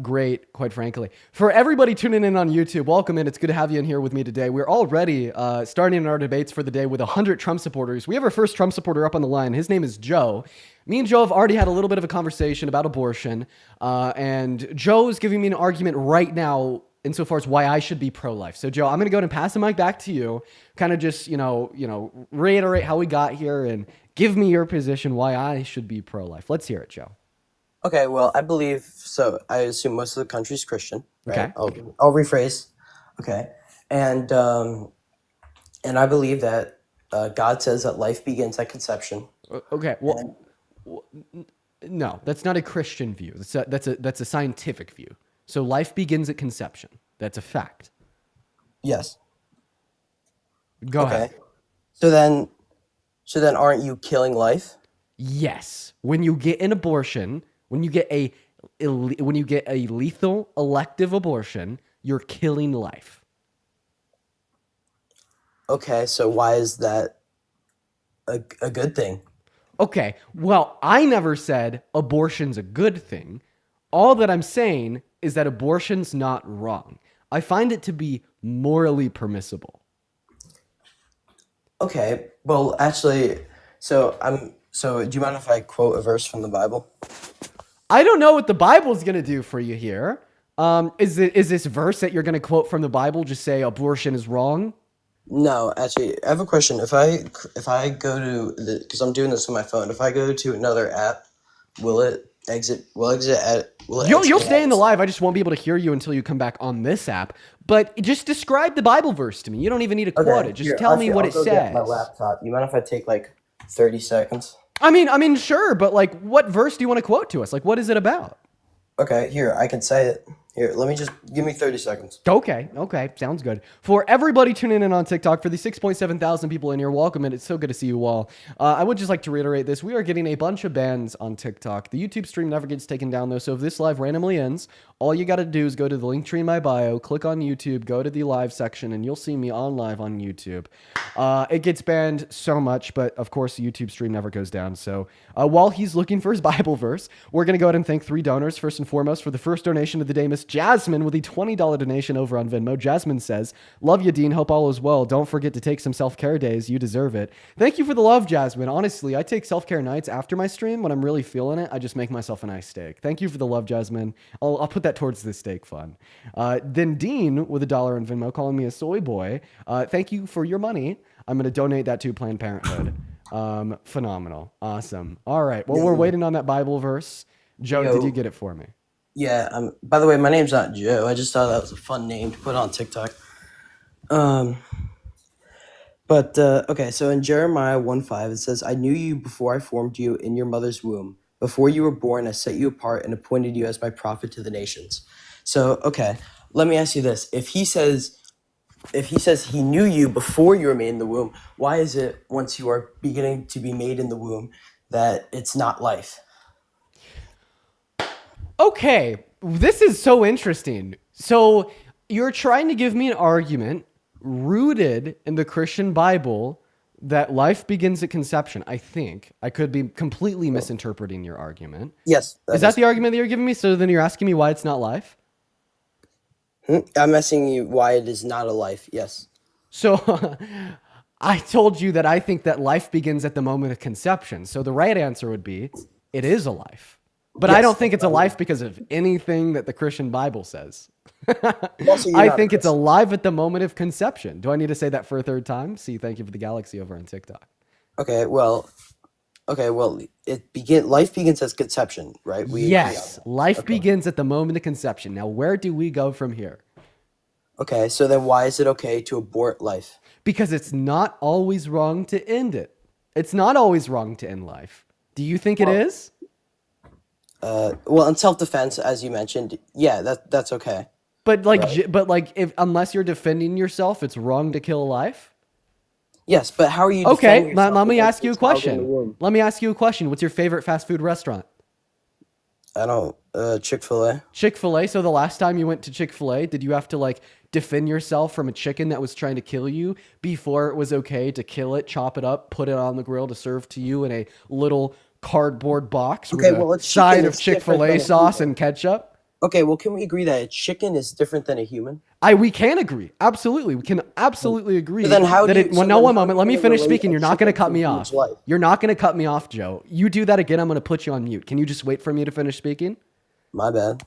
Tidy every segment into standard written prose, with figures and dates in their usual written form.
great, quite frankly. For everybody tuning in on YouTube, welcome in. It's good to have you in here with me today. We're already starting our debates for the day with 100 Trump supporters. We have our first Trump supporter up on the line. His name is Joe. Me and Joe have already had a little bit of a conversation about abortion, and Joe is giving me an argument right now insofar as why I should be pro-life. So, Joe, I'm going to go ahead and pass the mic back to you, kind of just, reiterate how we got here and give me your position why I should be pro-life. Let's hear it, Joe. Okay, well, I believe, so I assume most of the country's Christian, right? Okay. I'll rephrase. Okay. And I believe that God says that life begins at conception. Okay. Well, no, that's not a Christian view. That's a scientific view. So life begins at conception. That's a fact. Yes. Go ahead. So then aren't you killing life? Yes. When you get an abortion, when you get a lethal elective abortion, you're killing life. Okay, so why is that a good thing? Okay, well, I never said abortion's a good thing. All that I'm saying is that abortion's not wrong. I find it to be morally permissible. Okay, well, actually, so do you mind if I quote a verse from the Bible? I don't know what the Bible's going to do for you here. Is this verse that you're going to quote from the Bible just say abortion is wrong? No, actually, I have a question. If I go to because I'm doing this on my phone, if I go to another app, will it exit? You'll stay in the live. I just won't be able to hear you until you come back on this app. But just describe the Bible verse to me. You don't even need to quote it. Just tell me what it says. Get my laptop. You mind if I take like 30 seconds? I mean, sure, but like, what verse do you want to quote to us? Like, what is it about? Okay, here, I can say it. Here, give me 30 seconds. Okay, sounds good. For everybody tuning in on TikTok, for the 6.7 thousand people in here, welcome in. It's so good to see you all. I would just like to reiterate this. We are getting a bunch of bans on TikTok. The YouTube stream never gets taken down, though, so if this live randomly ends, all you got to do is go to the link tree in my bio, click on YouTube, go to the live section, and you'll see me on live on YouTube. It gets banned so much, but of course, the YouTube stream never goes down. So while he's looking for his Bible verse, we're going to go ahead and thank 3 donors. First and foremost, for the first donation of the day, Miss Jasmine with a $20 donation over on Venmo. Jasmine says, "Love you, Dean. Hope all is well. Don't forget to take some self-care days. You deserve it." Thank you for the love, Jasmine. Honestly, I take self-care nights after my stream. When I'm really feeling it, I just make myself a nice steak. Thank you for the love, Jasmine. I'll put that towards the steak fund. Then Dean with $1 on Venmo, calling me a soy boy. Thank you for your money. I'm going to donate that to Planned Parenthood. Phenomenal. Awesome. All right. Well, we're waiting on that Bible verse. Joe, did you get it for me? Yeah. By the way, my name's not Joe. I just thought that was a fun name to put on TikTok. Okay. So in Jeremiah 1:5, it says, "I knew you before I formed you in your mother's womb. Before you were born, I set you apart and appointed you as my prophet to the nations." So, okay, let me ask you this: If he says he knew you before you were made in the womb, why is it once you are beginning to be made in the womb that it's not life? Okay, this is so interesting. So you're trying to give me an argument rooted in the Christian Bible that life begins at conception. I think I could be completely misinterpreting your argument. Yes. Is that the argument that you're giving me? So then you're asking me why it's not life? I'm asking you why it is not a life. Yes. So I told you that I think that life begins at the moment of conception. So the right answer would be it is a life. But yes, I don't think it's a life because of anything that the Christian Bible says. I think it's alive at the moment of conception. Do I need to say that for a third time? See, thank you for the galaxy over on TikTok. Okay, well, life begins as conception, right? Yes, life begins at the moment of conception. Now, where do we go from here? Okay, so then why is it okay to abort life? Because it's not always wrong to end it. It's not always wrong to end life. Do you think it is? Well, in self-defense, as you mentioned, yeah, that's okay. But if unless you're defending yourself, it's wrong to kill a life? Yes, but how are you Okay, let me ask you a question. Let me ask you a question. What's your favorite fast food restaurant? I don't, Chick-fil-A. Chick-fil-A. So the last time you went to Chick-fil-A, did you have to like defend yourself from a chicken that was trying to kill you before it was okay to kill it, chop it up, put it on the grill to serve to you in a little cardboard box with a side of Chick-fil-A sauce and ketchup? Okay, well, can we agree that a chicken is different than a human? We can agree. Absolutely. We can absolutely agree So then how that do you? it, well, So no, then one how are moment. you Let me going to finish relate speaking. a You're not going to chicken cut to a me human's off. life? You're not going to cut me off, Joe. You do that again, I'm going to put you on mute. Can you just wait for me to finish speaking? My bad.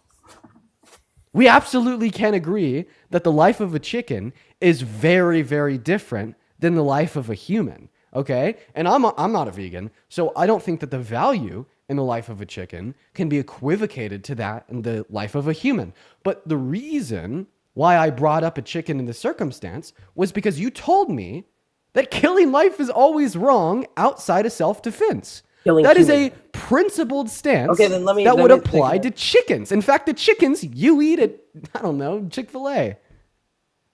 We absolutely can agree that the life of a chicken is very, very different than the life of a human. Okay? And I'm not a vegan, so I don't think that the value in the life of a chicken can be equivocated to that in the life of a human. But the reason why I brought up a chicken in this circumstance was because you told me that killing life is always wrong outside of self-defense. Killing That is a human. principled stance Okay, then let me that let would me think. apply to chickens. In fact, the chickens you eat at, I don't know, Chick-fil-A.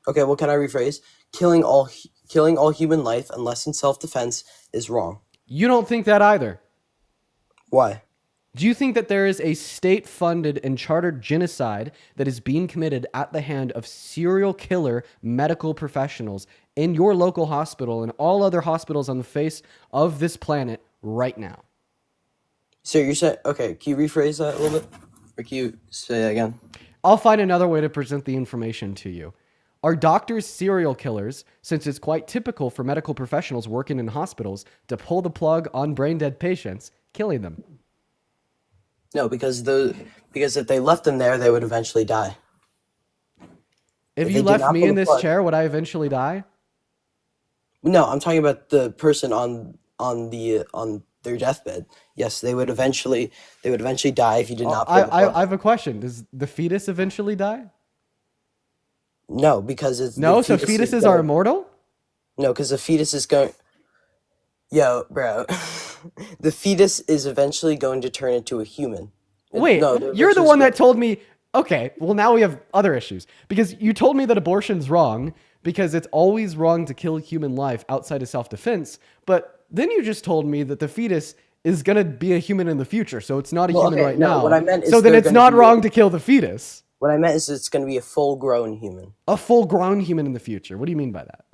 Okay, well, can I rephrase? Killing all human life unless in self-defense is wrong. You don't think that either. Why? Do you think that there is a state-funded and chartered genocide that is being committed at the hand of serial killer medical professionals in your local hospital and all other hospitals on the face of this planet right now? So you're saying, okay, can you rephrase that a little bit? Or can you say that again? I'll find another way to present the information to you. Are doctors serial killers, since it's quite typical for medical professionals working in hospitals to pull the plug on brain-dead patients, killing them? No, because if they left them there, they would eventually die. If If you they did left not me pull in the this plug, chair, would I eventually die? no, I'm talking about the person on their deathbed. Yes, they would eventually die if you did not pull the I plug. have a question. Does the fetus eventually die? No, because the No, so fetus is fetuses are going. immortal? No, because the fetus is going. Yo, bro, the fetus is eventually going to turn into a human. Wait, No, they're you're the eventually one going. that told me. Okay, well, now we have other issues. Because you told me that abortion's wrong because it's always wrong to kill human life outside of self defense. But then you just told me that the fetus is going to be a human in the future. So it's not a Well, human okay, right no. What now. I meant So is then they're it's going to not be. wrong to kill the fetus. What I meant is it's going to be a full-grown human. A full grown human in the future. What do you mean by that?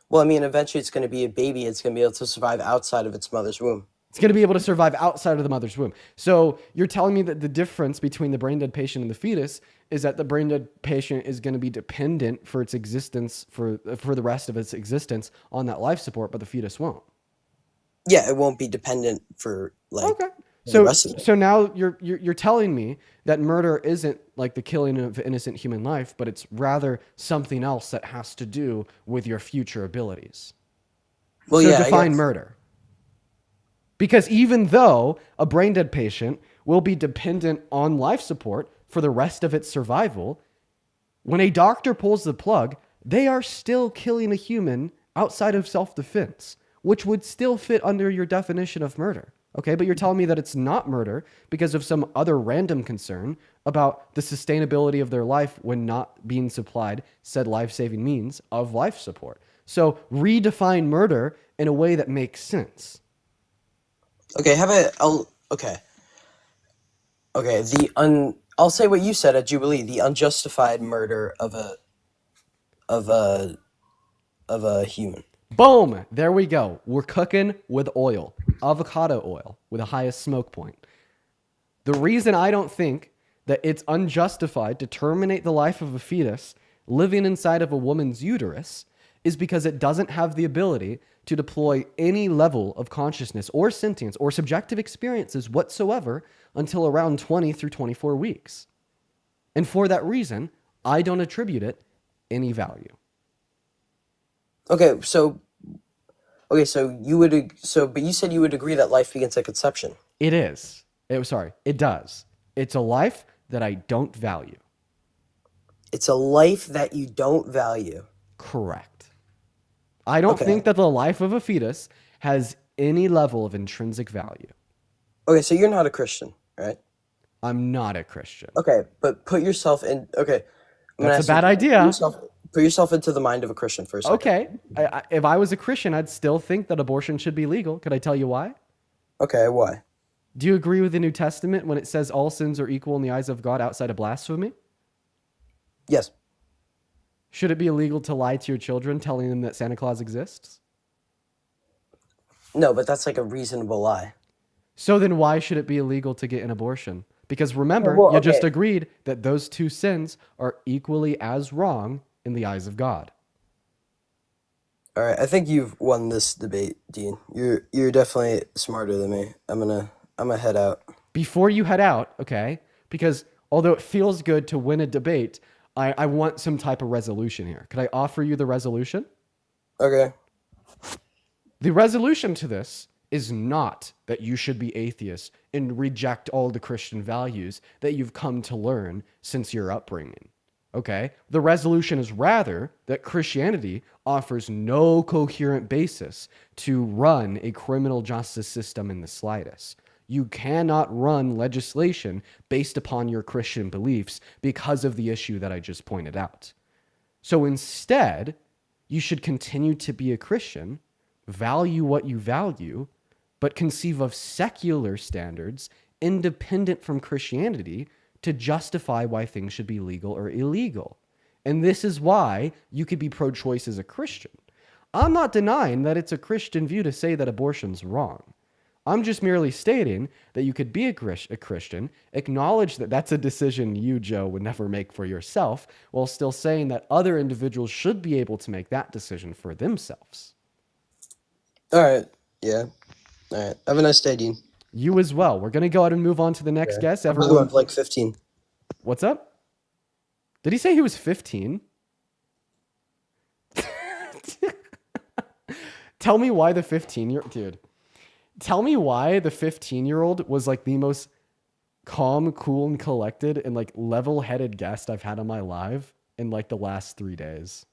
Well, I mean, eventually it's going to be a baby. It's going to be able to survive outside of its mother's womb. It's going to be able to survive outside of the mother's womb. So you're telling me that the difference between the brain dead patient and the fetus is that the brain dead patient is going to be dependent for its existence for the rest of its existence on that life support, but the fetus won't. Yeah, it won't be dependent for Okay. the rest of it. So now you're telling me that murder isn't like the killing of innocent human life, but it's rather something else that has to do with your future abilities. Well, So yeah, I define guess. murder. Because even though a brain dead patient will be dependent on life support for the rest of its survival, when a doctor pulls the plug, they are still killing a human outside of self-defense, which would still fit under your definition of murder. Okay, but you're telling me that it's not murder because of some other random concern about the sustainability of their life when not being supplied said life-saving means of life support. So redefine murder in a way that makes sense. Okay, okay. Okay, I'll say what you said at Jubilee, the unjustified murder of a of a human. Boom! There we go. We're cooking with oil, avocado oil, with the highest smoke point. The reason I don't think that it's unjustified to terminate the life of a fetus living inside of a woman's uterus is because it doesn't have the ability to deploy any level of consciousness or sentience or subjective experiences whatsoever until around 20 through 24 weeks. And for that reason, I don't attribute it any value. Okay, so but you said you would agree that life begins at conception. It is. It does. It's a life that I don't value. It's a life that you don't value. Correct. I don't Okay. think that the life of a fetus has any level of intrinsic value. Okay, so you're not a Christian, right? I'm not a Christian. Okay, but put yourself in. Okay, I'm gonna That's a ask bad you, idea. put yourself into the mind of a Christian for a second. Okay. If I was a Christian, I'd still think that abortion should be legal. Could I tell you why? Okay, why? Do you agree with the New Testament when it says all sins are equal in the eyes of God outside of blasphemy? Yes. Should it be illegal to lie to your children telling them that Santa Claus exists? No, but that's like a reasonable lie. So then why should it be illegal to get an abortion? Because remember, Well, you just okay. agreed that those two sins are equally as wrong in the eyes of God. All right, I think you've won this debate, Dean. You're definitely smarter than me. I'm gonna head out. Before you head out, okay? Because although it feels good to win a debate, I want some type of resolution here. Could I offer you the resolution? Okay. The resolution to this is not that you should be atheist and reject all the Christian values that you've come to learn since your upbringing. Okay? The resolution is rather that Christianity offers no coherent basis to run a criminal justice system in the slightest. You cannot run legislation based upon your Christian beliefs because of the issue that I just pointed out. So instead, you should continue to be a Christian, value what you value, but conceive of secular standards independent from Christianity to justify why things should be legal or illegal. And this is why you could be pro choice as a Christian. I'm not denying that it's a Christian view to say that abortion's wrong. I'm just merely stating that you could be a Christian, acknowledge that that's a decision you, Joe, would never make for yourself, while still saying that other individuals should be able to make that decision for themselves. All right. Yeah. All right. Have a nice day, Dean. You as well. We're going to go ahead and move on to the next guest. I'm going Everyone, for like 15. what's up? Did he say he was 15? Tell me why the 15-year-old, dude. Tell me why the 15-year-old was like the most calm, cool, and collected and like level-headed guest I've had on my live in like the last 3 days.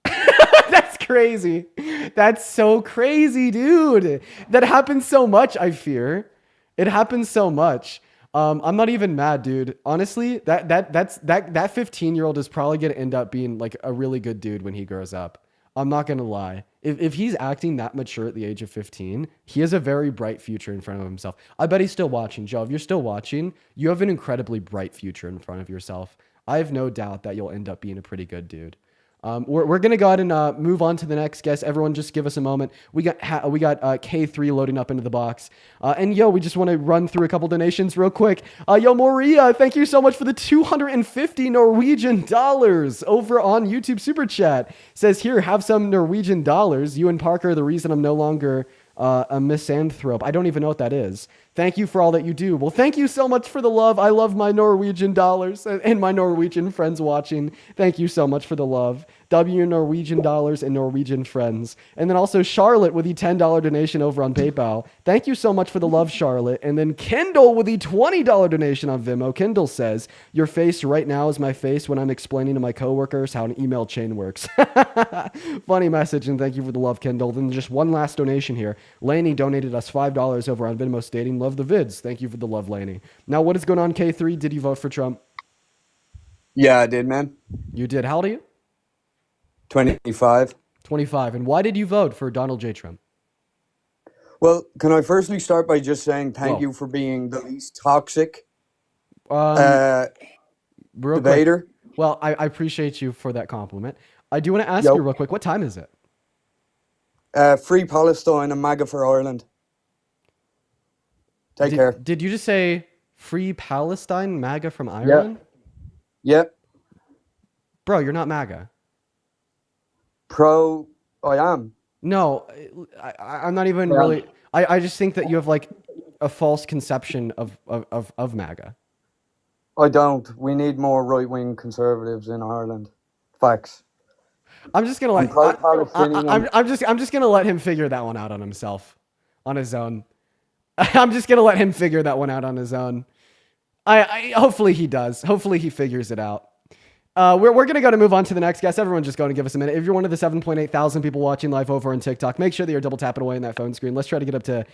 That's crazy. That's so crazy, dude. That happens so much, I fear. It happens so much. I'm not even mad, dude. Honestly, that 15-year-old is probably gonna end up being like a really good dude when he grows up. I'm not gonna lie. If he's acting that mature at the age of 15, he has a very bright future in front of himself. I bet he's still watching. Joe, if you're still watching, you have an incredibly bright future in front of yourself. I have no doubt that you'll end up being a pretty good dude. We're gonna go ahead and move on to the next guest. Everyone, just give us a moment. We got K3 loading up into the box, and yo, we just want to run through a couple donations real quick. Yo, Maria, thank you so much for the 250 Norwegian dollars over on YouTube Super Chat. Says here, have some Norwegian dollars. You and Parker are the reason I'm no longer a misanthrope. I don't even know what that is. Thank you for all that you do. Well, thank you so much for the love. I love my Norwegian dollars and my Norwegian friends watching. Thank you so much for the love. W Norwegian dollars and Norwegian friends. And then also Charlotte with the $10 donation over on PayPal. Thank you so much for the love, Charlotte. And then Kendall with the $20 donation on Venmo. Kendall says, your face right now is my face when I'm explaining to my coworkers how an email chain works. Funny message, and thank you for the love, Kendall. Then just one last donation here. Laney donated us $5 over on Venmo stating, love the vids. Thank you for the love, Laney. Now, what is going on, K3? Did you vote for Trump? Yeah, I did, man. You did. How old are you? 25. 25. And why did you vote for Donald J. Trump? Well, can I firstly start by just saying thank Whoa. you for being the least toxic Real quick. debater? Well, I appreciate you for that compliment. I do want to ask Yo. you real quick, what time is it? Free Palestine and MAGA for Ireland. Take care. Did you just say free Palestine, MAGA from Ireland? Yep. Bro, you're not MAGA. Pro, I am. No, I'm not even really. I just think that you have like a false conception of MAGA. I don't. We need more right-wing conservatives in Ireland. Facts. I'm just gonna let. pro-Palestinian. I'm just gonna let him figure that one out on himself, on his own. I'm just gonna let him figure that one out on his own. I hopefully he does. Hopefully he figures it out. We're gonna go to move on to the next guest. Everyone, just go and give us a minute. If you're one of the 7.8 thousand people watching live over on TikTok, make sure that you're double tapping away on that phone screen. Let's try to get up to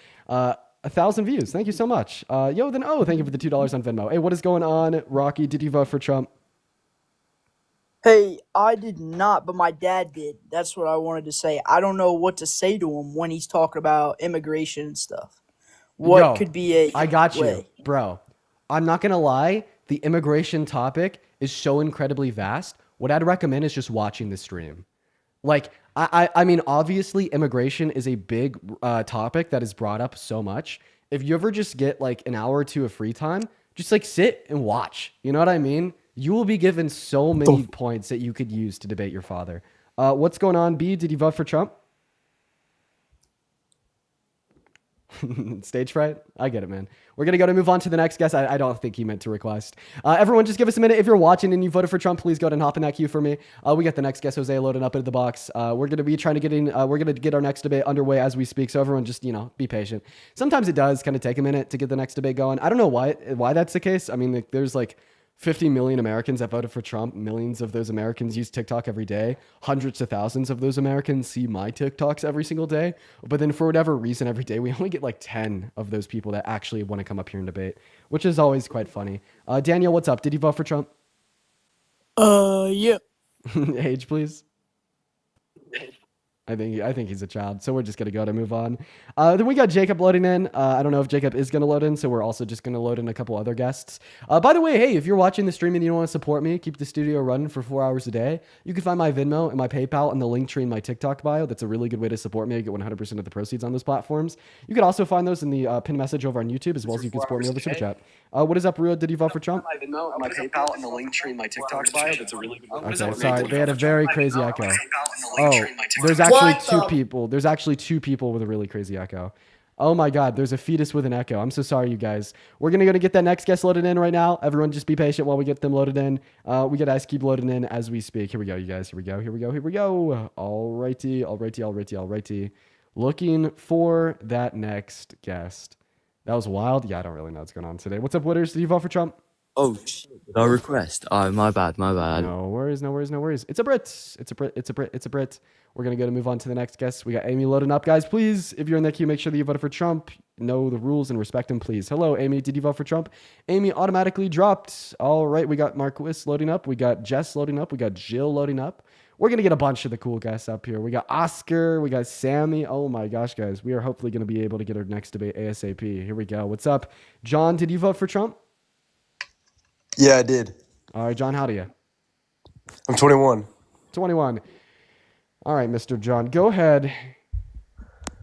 1,000 views. Thank you so much. Thank you for the $2 on Venmo. Hey, what is going on, Rocky? Did you vote for Trump? Hey, I did not, but my dad did. That's what I wanted to say. I don't know what to say to him when he's talking about immigration and stuff. What Yo, could be a I got way? you, bro. I'm not gonna lie. The immigration topic is so incredibly vast. What I'd recommend is just watching the stream. Like, I mean, obviously, immigration is a big topic that is brought up so much. if you ever just get like an hour or two of free time, just like sit and watch. You know what I mean? You will be given so many points that you could use to debate your father. What's going on, B? Did you vote for Trump? Stage fright? I get it, man. We're going to move on to the next guest. I don't think he meant to request. Everyone, just give us a minute. If you're watching and you voted for Trump, please go ahead and hop in that queue for me. We got the next guest, Jose, loading up into the box. We're going to be trying to get in. We're going to get our next debate underway as we speak. So everyone just, be patient. Sometimes it does kind of take a minute to get the next debate going. I don't know why that's the case. I mean, there's like 50 million Americans that voted for Trump. Millions of those Americans use TikTok every day. Hundreds of thousands of those Americans see my TikToks every single day. But then for whatever reason, every day, we only get like 10 of those people that actually want to come up here and debate, which is always quite funny. Daniel, what's up? Did you vote for Trump? Yeah. Age, please. I think he's a child, so we're just gonna go to move on. Then we got Jacob loading in. I don't know if Jacob is gonna load in, so we're also just gonna load in a couple other guests. By the way, hey, if you're watching the stream and you don't want to support me, keep the studio running for 4 hours a day, you can find my Venmo and my PayPal and the link tree in my TikTok bio. That's a really good way to support me. I get 100% of the proceeds on those platforms. You can also find those in the pinned message over on YouTube, as well as you can support me over Super Chat. What is up, Rio? Did you vote for Trump? My Venmo and my PayPal and the link tree in my TikTok bio. That's a really good one. Okay, sorry, they had a very crazy echo. Oh, there's actually two people. There's actually two people with a really crazy echo. Oh my God, there's a fetus with an echo. I'm so sorry, you guys. We're gonna get that next guest loaded in right now. Everyone just be patient while we get them loaded in. We get Ice Cube loaded in as we speak. Here we go, you guys. Here we go. Alrighty. Looking for that next guest. That was wild. Yeah, I don't really know what's going on today. What's up, Witters? Did you vote for Trump? Oh, shit. Did I request? Oh, my bad. No worries. It's a Brit. We're going to move on to the next guest. We got Amy loading up, guys. Please, if you're in that queue, make sure that you voted for Trump. Know the rules and respect them, please. Hello, Amy. Did you vote for Trump? Amy automatically dropped. All right. We got Marquis loading up. We got Jess loading up. We got Jill loading up. We're going to get a bunch of the cool guests up here. We got Oscar. We got Sammy. Oh my gosh, guys. We are hopefully going to be able to get our next debate ASAP. Here we go. What's up? John, did you vote for Trump? Yeah, I did. All right, John, how do you? I'm 21. 21. All right, Mr. John, go ahead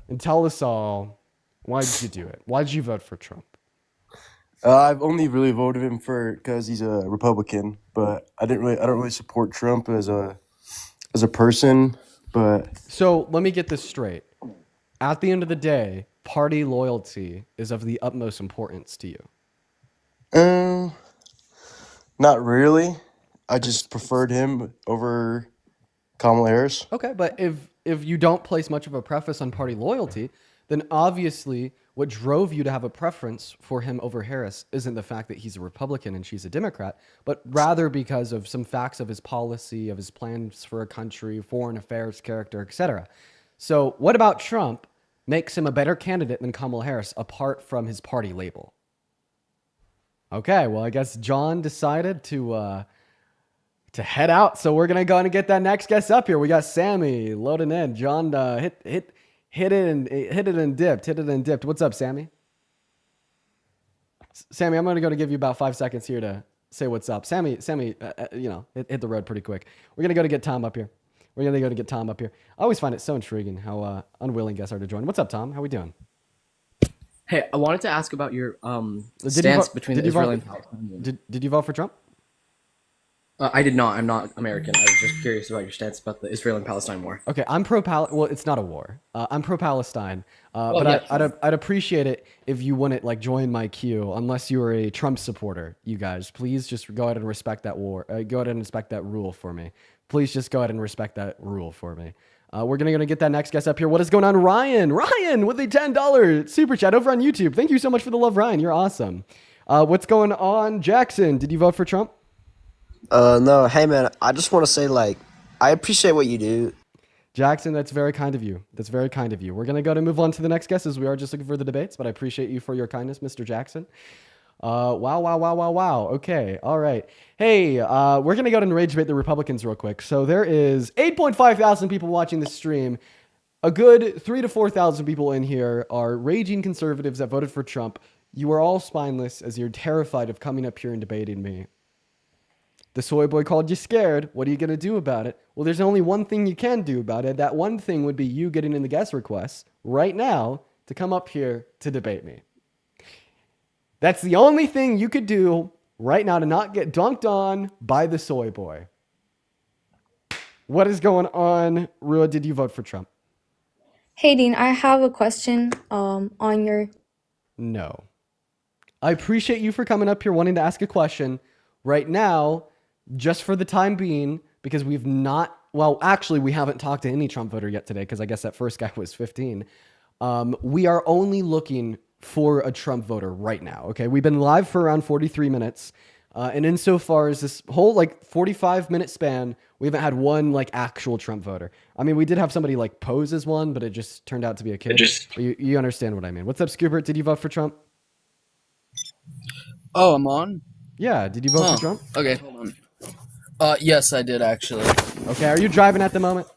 and tell us all, why did you do it? Why did you vote for Trump? I've only really voted him because he's a Republican, but I don't really support Trump as a person. But so let me get this straight. At the end of the day, party loyalty is of the utmost importance to you. Not really. I just preferred him over Kamala Harris. Okay, but if you don't place much of a preface on party loyalty, then obviously what drove you to have a preference for him over Harris isn't the fact that he's a Republican and she's a Democrat, but rather because of some facts of his policy, of his plans for a country, foreign affairs, character, etc. So what about Trump makes him a better candidate than Kamala Harris apart from his party label? Okay, well, I guess John decided to head out, so we're gonna go and get that next guest up here. We got Sammy loading in. John hit it and dipped. What's up, Sammy? Sammy, I'm gonna give you about 5 seconds here to say what's up. Sammy, hit the road pretty quick. We're gonna go to get Tom up here. I always find it so intriguing how unwilling guests are to join. What's up, Tom? How we doing? Hey, I wanted to ask about your stance between the Israel and Palestine. Did you vote for Trump? I did not. I'm not American. I was just curious about your stance about the Israel and Palestine war. Okay, I'm well, it's not a war. I'm pro-Palestine, but yeah. I'd appreciate it if you wouldn't join my queue unless you are a Trump supporter. You guys, please just go ahead and respect that war. Go ahead and respect that rule for me. Please just go ahead and respect that rule for me. We're gonna get that next guest up here. What is going on, Ryan? Ryan with a $10 super chat over on YouTube. Thank you so much for the love, Ryan. You're awesome. What's going on, Jackson? Did you vote for Trump? No. Hey, man, I just want to say, I appreciate what you do. Jackson, that's very kind of you. We're going to move on to the next guest as we are just looking for the debates, but I appreciate you for your kindness, Mr. Jackson. Wow. Okay. All right. Hey, we're going to go ahead and rage debate the Republicans real quick. So there is 8.5 thousand people watching this stream. A good 3,000 to 4,000 people in here are raging conservatives that voted for Trump. You are all spineless as you're terrified of coming up here and debating me. The soy boy called you scared. What are you going to do about it? Well, there's only one thing you can do about it. That one thing would be you getting in the guest requests right now to come up here to debate me. That's the only thing you could do right now to not get dunked on by the soy boy. What is going on? Rua, did you vote for Trump? Hey Dean, I have a question on your No. I appreciate you for coming up here wanting to ask a question. Right now, just for the time being, because we've not, well, actually, we haven't talked to any Trump voter yet today, because I guess that first guy was 15. We are only looking for a Trump voter right now. Okay, we've been live for around 43 minutes. And insofar as this whole like 45-minute span, we haven't had one like actual Trump voter. I mean, we did have somebody like pose as one, but it just turned out to be a kid. But you understand what I mean. What's up, Scoobert? Did you vote for Trump? Oh, I'm on? Yeah, did you vote for Trump? Okay, hold on. Yes, I did actually. Okay, are you driving at the moment?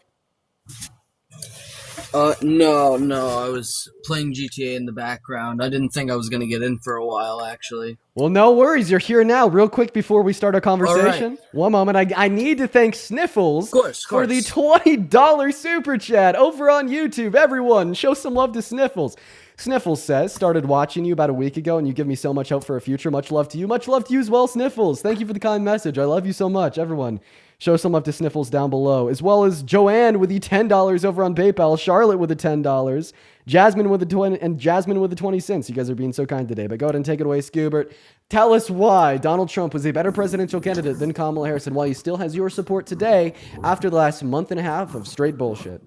No, I was playing GTA in the background. I didn't think I was gonna get in for a while, actually. Well, no worries. You're here now. Real quick before we start our conversation. Right. One moment. I need to thank Sniffles Of course. for the $20 super chat over on YouTube. Everyone, show some love to Sniffles. Sniffles says, started watching you about a week ago and you give me so much hope for a future. Much love to you. Much love to you as well, Sniffles. Thank you for the kind message. I love you so much. Everyone, show some love to Sniffles down below. As well as Joanne with the $10 over on PayPal. Charlotte with the $10. Jasmine with the 20 and Jasmine with the 20 cents. You guys are being so kind today. But go ahead and take it away, Scoobert. Tell us why Donald Trump was a better presidential candidate than Kamala Harris and why he still has your support today after the last month and a half of straight bullshit.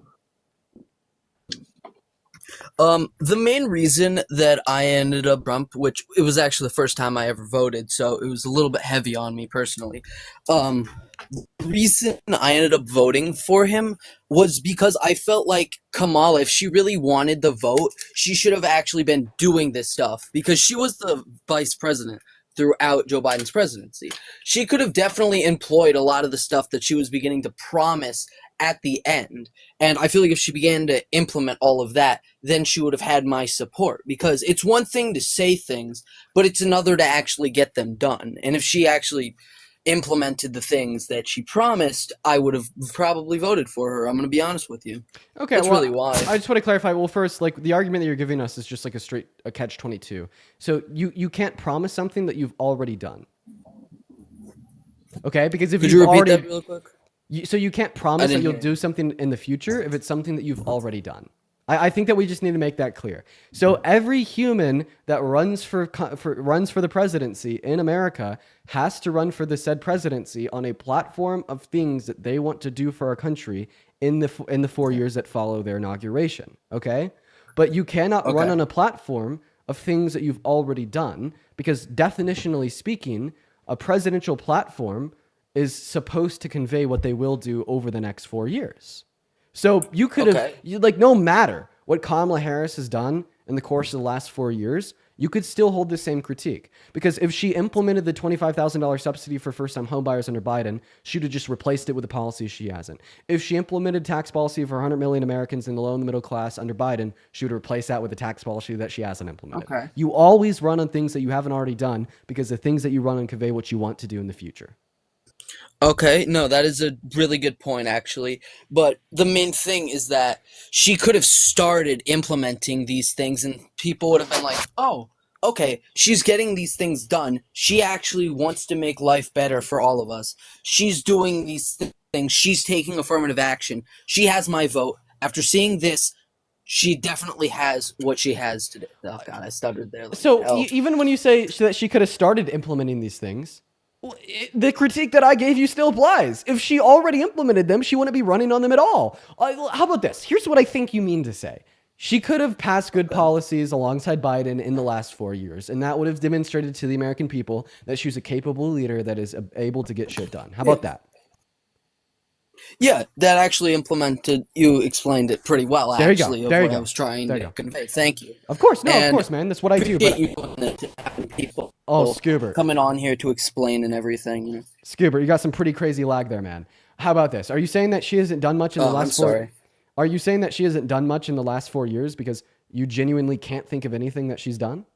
The main reason that I ended up Trump, which it was actually the first time I ever voted, so it was a little bit heavy on me personally. The reason I ended up voting for him was because I felt like Kamala, if she really wanted the vote, she should have actually been doing this stuff because she was the vice president throughout Joe Biden's presidency. She could have definitely employed a lot of the stuff that she was beginning to promise at the end. And I feel like if she began to implement all of that, then she would have had my support. Because it's one thing to say things, but it's another to actually get them done. And if she actually implemented the things that she promised, I would have probably voted for her. I'm going to be honest with you. Okay, that's really why. I just want to clarify. Well, first, like the argument that you're giving us is just like a catch-22. So you can't promise something that you've already done. Okay, because if Could you repeat already, that real quick? So you can't promise that you'll do something in the future if it's something that you've already done. I think that we just need to make that clear. So every human that runs for the presidency in America has to run for the said presidency on a platform of things that they want to do for our country in the 4 years that follow their inauguration. Okay, but you cannot run on a platform of things that you've already done because definitionally speaking, a presidential platform is supposed to convey what they will do over the next 4 years. So you could have, no matter what Kamala Harris has done in the course of the last 4 years, you could still hold the same critique. Because if she implemented the $25,000 subsidy for first-time homebuyers under Biden, she would have just replaced it with a policy she hasn't. If she implemented tax policy for 100 million Americans in the low and the middle class under Biden, she would replace that with a tax policy that she hasn't implemented. Okay. You always run on things that you haven't already done because the things that you run on convey what you want to do in the future. Okay, no, that is a really good point, actually. But the main thing is that she could have started implementing these things and people would have been like, oh, okay, she's getting these things done. She actually wants to make life better for all of us. She's doing these things. She's taking affirmative action. She has my vote. After seeing this, she definitely has what she has today. Oh, God, I stuttered there. Like so even when you say that she could have started implementing these things, the critique that I gave you still applies. If she already implemented them, she wouldn't be running on them at all. How about this? Here's what I think you mean to say. She could have passed good policies alongside Biden in the last 4 years, and that would have demonstrated to the American people that she was a capable leader that is able to get shit done. How about that? Yeah, that actually you explained it pretty well, there actually, you go. There of you what go. I was trying to convey. Thank you. Of course, man. That's what I do. But People Scuba. coming on here to explain and everything. You know? Scuba, you got some pretty crazy lag there, man. How about this? Are you saying that she hasn't done much in the last 4 Are you saying that she hasn't done much in the last 4 years because you genuinely can't think of anything that she's done?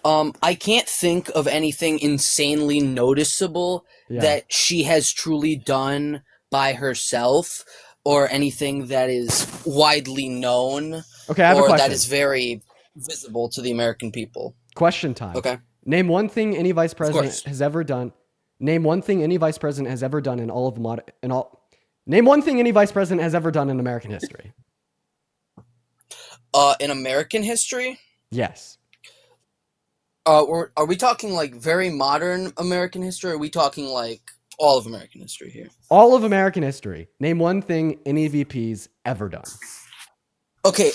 I can't think of anything insanely noticeable that she has truly done by herself or anything that is widely known I have a question. that is very visible to the American people. Question time. Okay. Name one thing any vice president course. has ever done. Name one thing any vice president has ever done in all of Name one thing any vice president has ever done in American history. In American history? Yes. Are we talking like very modern American history, or are we talking like all of American history here? All of American history. Name one thing any VP's ever done. Okay,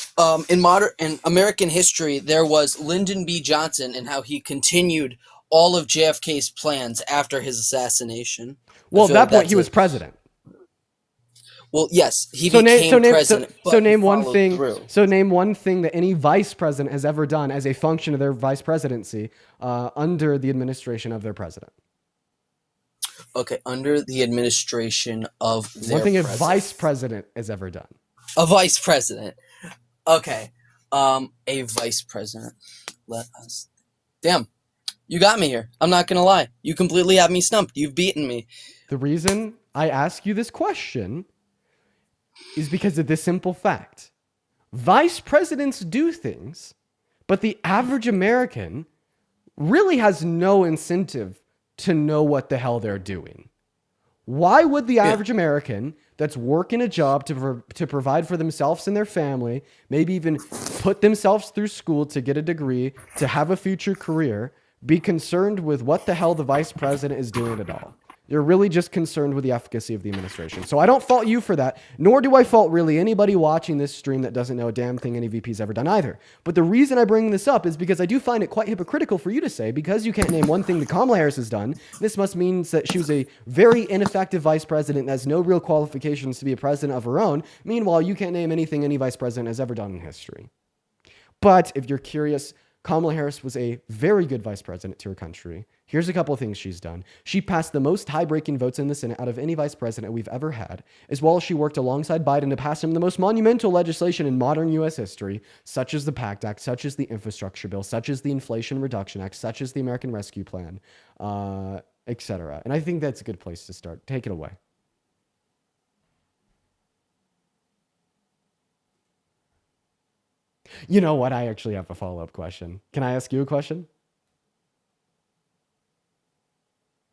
in American history, there was Lyndon B. Johnson and how he continued all of JFK's plans after his assassination. Well, at that point, he was president. Well, yes, he became president. So name one thing. Through. So name one thing that any vice president has ever done as a function of their vice presidency under the administration of their president. Okay, under the administration of their one thing president. a vice president has ever done. A vice president. Okay, a vice president. Let us. Damn, you got me here. I'm not gonna lie. You completely have me stumped. You've beaten me. The reason I ask you this question is because of this simple fact. Vice presidents do things, but the average American really has no incentive to know what the hell they're doing. Why would the average American that's working a job to provide for themselves and their family, maybe even put themselves through school to get a degree, to have a future career, be concerned with what the hell the vice president is doing at all? You're really just concerned with the efficacy of the administration. So I don't fault you for that, nor do I fault really anybody watching this stream that doesn't know a damn thing any VP's ever done either. But the reason I bring this up is because I do find it quite hypocritical for you to say, because you can't name one thing that Kamala Harris has done, this must mean that she was a very ineffective vice president that has no real qualifications to be a president of her own. Meanwhile, you can't name anything any vice president has ever done in history. But if you're curious, Kamala Harris was a very good vice president to her country. Here's a couple of things she's done. She passed the most tie-breaking votes in the Senate out of any vice president we've ever had, as well as she worked alongside Biden to pass him the most monumental legislation in modern U.S. history, such as the PACT Act, such as the Infrastructure Bill, such as the Inflation Reduction Act, such as the American Rescue Plan, etc. And I think that's a good place to start. Take it away. You know what? I actually have a follow-up question. Can I ask you a question?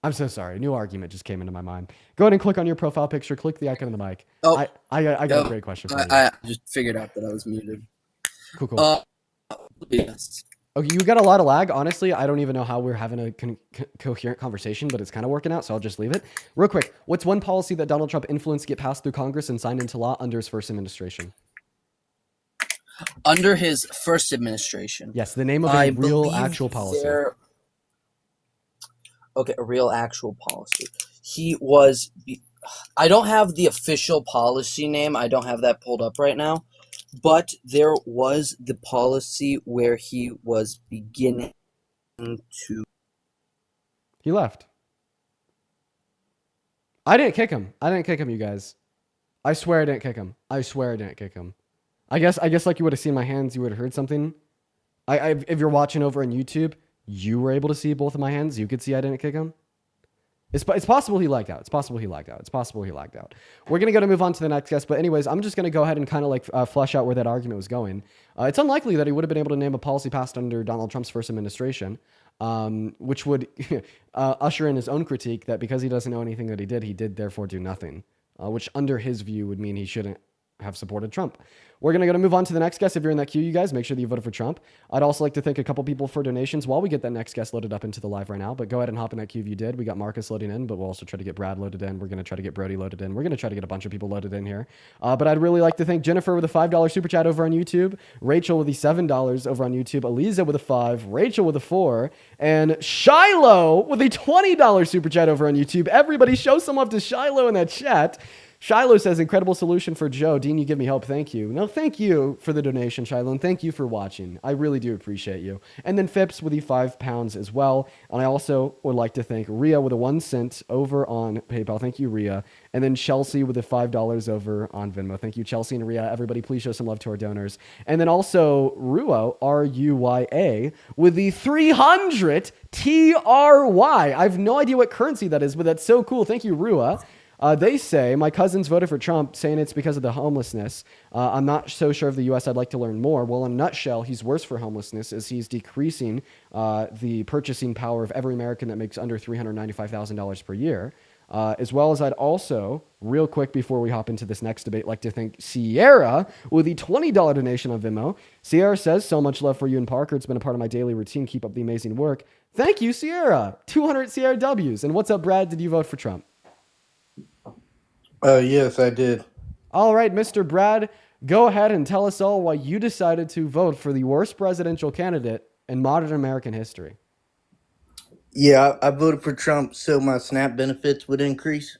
I'm so sorry. A new argument just came into my mind. Go ahead and click on your profile picture. Click the icon on the mic. Oh, I got a great question for you. I just figured out that I was muted. Cool. Yes. Okay, you got a lot of lag. Honestly, I don't even know how we're having a coherent conversation, but it's kind of working out, so I'll just leave it. Real quick, what's one policy that Donald Trump influenced get passed through Congress and signed into law under his first administration? Under his first administration. Yes, the name of a real actual policy. Okay, a real actual policy. He was... I don't have the official policy name. I don't have that pulled up right now. But there was the policy where he was beginning to... He left. I didn't kick him. You guys. I swear I didn't kick him. I guess like you would have seen my hands, you would have heard something. If you're watching over on YouTube, you were able to see both of my hands. You could see I didn't kick him. It's possible he lagged out. We're going to move on to the next guest. But anyways, I'm just going to go ahead and kind of like flesh out where that argument was going. It's unlikely that he would have been able to name a policy passed under Donald Trump's first administration, which would usher in his own critique that because he doesn't know anything that he did therefore do nothing, which under his view would mean he shouldn't have supported Trump. We're going to move on to the next guest. If you're in that queue, you guys, make sure that you voted for Trump. I'd also like to thank a couple people for donations while we get that next guest loaded up into the live right now. But go ahead and hop in that queue if you did. We got Marcus loading in, but we'll also try to get Brad loaded in. We're going to try to get Brody loaded in. We're going to try to get a bunch of people loaded in here. But I'd really like to thank Jennifer with a $5 super chat over on YouTube, Rachel with the $7 over on YouTube, Eliza with a $5, Rachel with a $4, and Shiloh with a $20 super chat over on YouTube. Everybody show some love to Shiloh in that chat. Shiloh says, incredible solution for Joe. Dean, you give me hope. Thank you. No, thank you for the donation, Shiloh, and thank you for watching. I really do appreciate you. And then Phipps with the £5 as well. And I also would like to thank Rhea with a 1 cent over on PayPal. Thank you, Rhea. And then Chelsea with the $5 over on Venmo. Thank you, Chelsea and Rhea. Everybody, please show some love to our donors. And then also Ruo, R-U-Y-A, with the 300 TRY. I have no idea what currency that is, but that's so cool. Thank you, Rua. They say, my cousins voted for Trump, saying it's because of the homelessness. I'm not so sure of the U.S. I'd like to learn more. Well, in a nutshell, he's worse for homelessness as he's decreasing the purchasing power of every American that makes under $395,000 per year. As well as I'd also, real quick before we hop into this next debate, like to thank Sierra with the $20 donation on Venmo. Sierra says, so much love for you and Parker. It's been a part of my daily routine. Keep up the amazing work. Thank you, Sierra. 200 Sierra W's. And what's up, Brad? Did you vote for Trump? Yes, I did. All right, Mr. Brad, go ahead and tell us all why you decided to vote for the worst presidential candidate in modern American history. Yeah, I voted for Trump so my SNAP benefits would increase.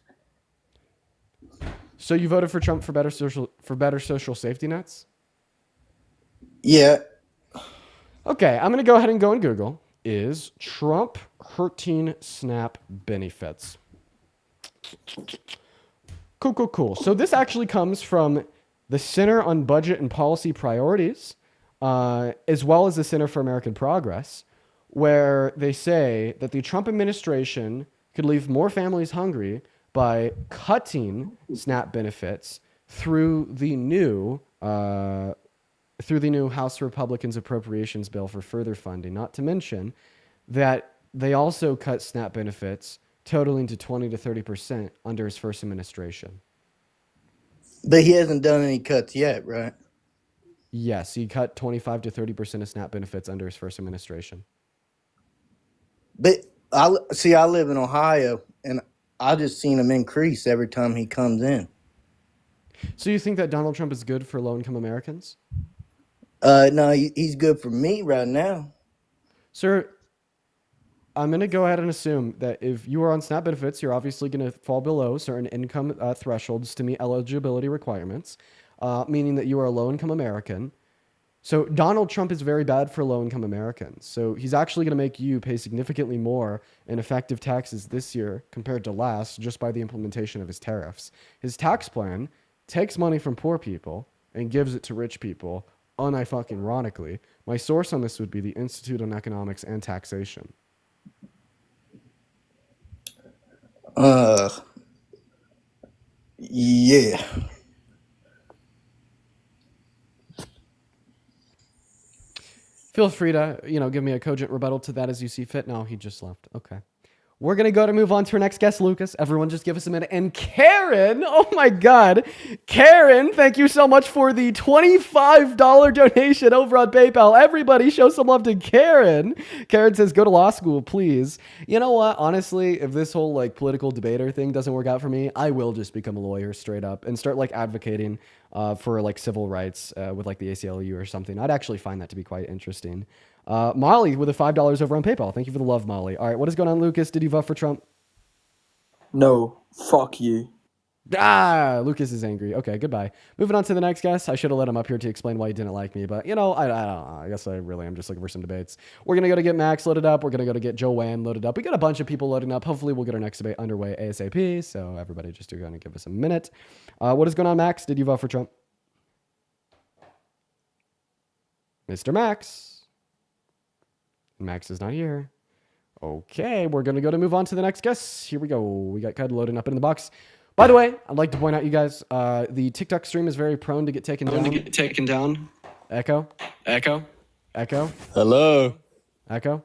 So you voted for Trump for better social safety nets? Yeah. Okay, I'm going to go ahead and go on Google. Is Trump hurting SNAP benefits? Cool. So this actually comes from the Center on Budget and Policy Priorities, as well as the Center for American Progress, where they say that the Trump administration could leave more families hungry by cutting SNAP benefits through the new House Republicans appropriations bill for further funding. Not to mention that they also cut SNAP benefits totaling to 20 to 30% under his first administration. But he hasn't done any cuts yet, right? Yes, he cut 25 to 30% of SNAP benefits under his first administration. But I live in Ohio, and I just seen him increase every time he comes in. So you think that Donald Trump is good for low-income Americans? No, he's good for me right now. Sir, I'm going to go ahead and assume that if you are on SNAP benefits, you're obviously going to fall below certain income thresholds to meet eligibility requirements, meaning that you are a low-income American. So Donald Trump is very bad for low-income Americans. So he's actually going to make you pay significantly more in effective taxes this year compared to last just by the implementation of his tariffs. His tax plan takes money from poor people and gives it to rich people, unironically. My source on this would be the Institute on Economics and Taxation. Yeah. Feel free to, give me a cogent rebuttal to that as you see fit. No, he just left. Okay. We're going to move on to our next guest, Lucas. Everyone just give us a minute. And Karen, oh my God. Karen, thank you so much for the $25 donation over on PayPal. Everybody show some love to Karen. Karen says, go to law school, please. You know what? Honestly, if this whole political debater thing doesn't work out for me, I will just become a lawyer straight up and start advocating for civil rights with the ACLU or something. I'd actually find that to be quite interesting. Molly with the $5 over on PayPal. Thank you for the love, Molly. All right, what is going on, Lucas? Did you vote for Trump? No, fuck you. Lucas is angry. Okay, goodbye. Moving on to the next guest. I should have let him up here to explain why he didn't like me, but I don't know. I guess I really am just looking for some debates. We're going to go to get Max loaded up. We're going to go to get Joanne loaded up. We got a bunch of people loading up. Hopefully we'll get our next debate underway ASAP. So everybody just going to give us a minute. What is going on, Max? Did you vote for Trump? Mr. Max. Max is not here. Okay, we're going to move on to the next guest. Here we go. We got Cud loading up in the box. By the way, I'd like to point out, you guys, the TikTok stream is very prone to get taken down. Echo. Hello. Echo.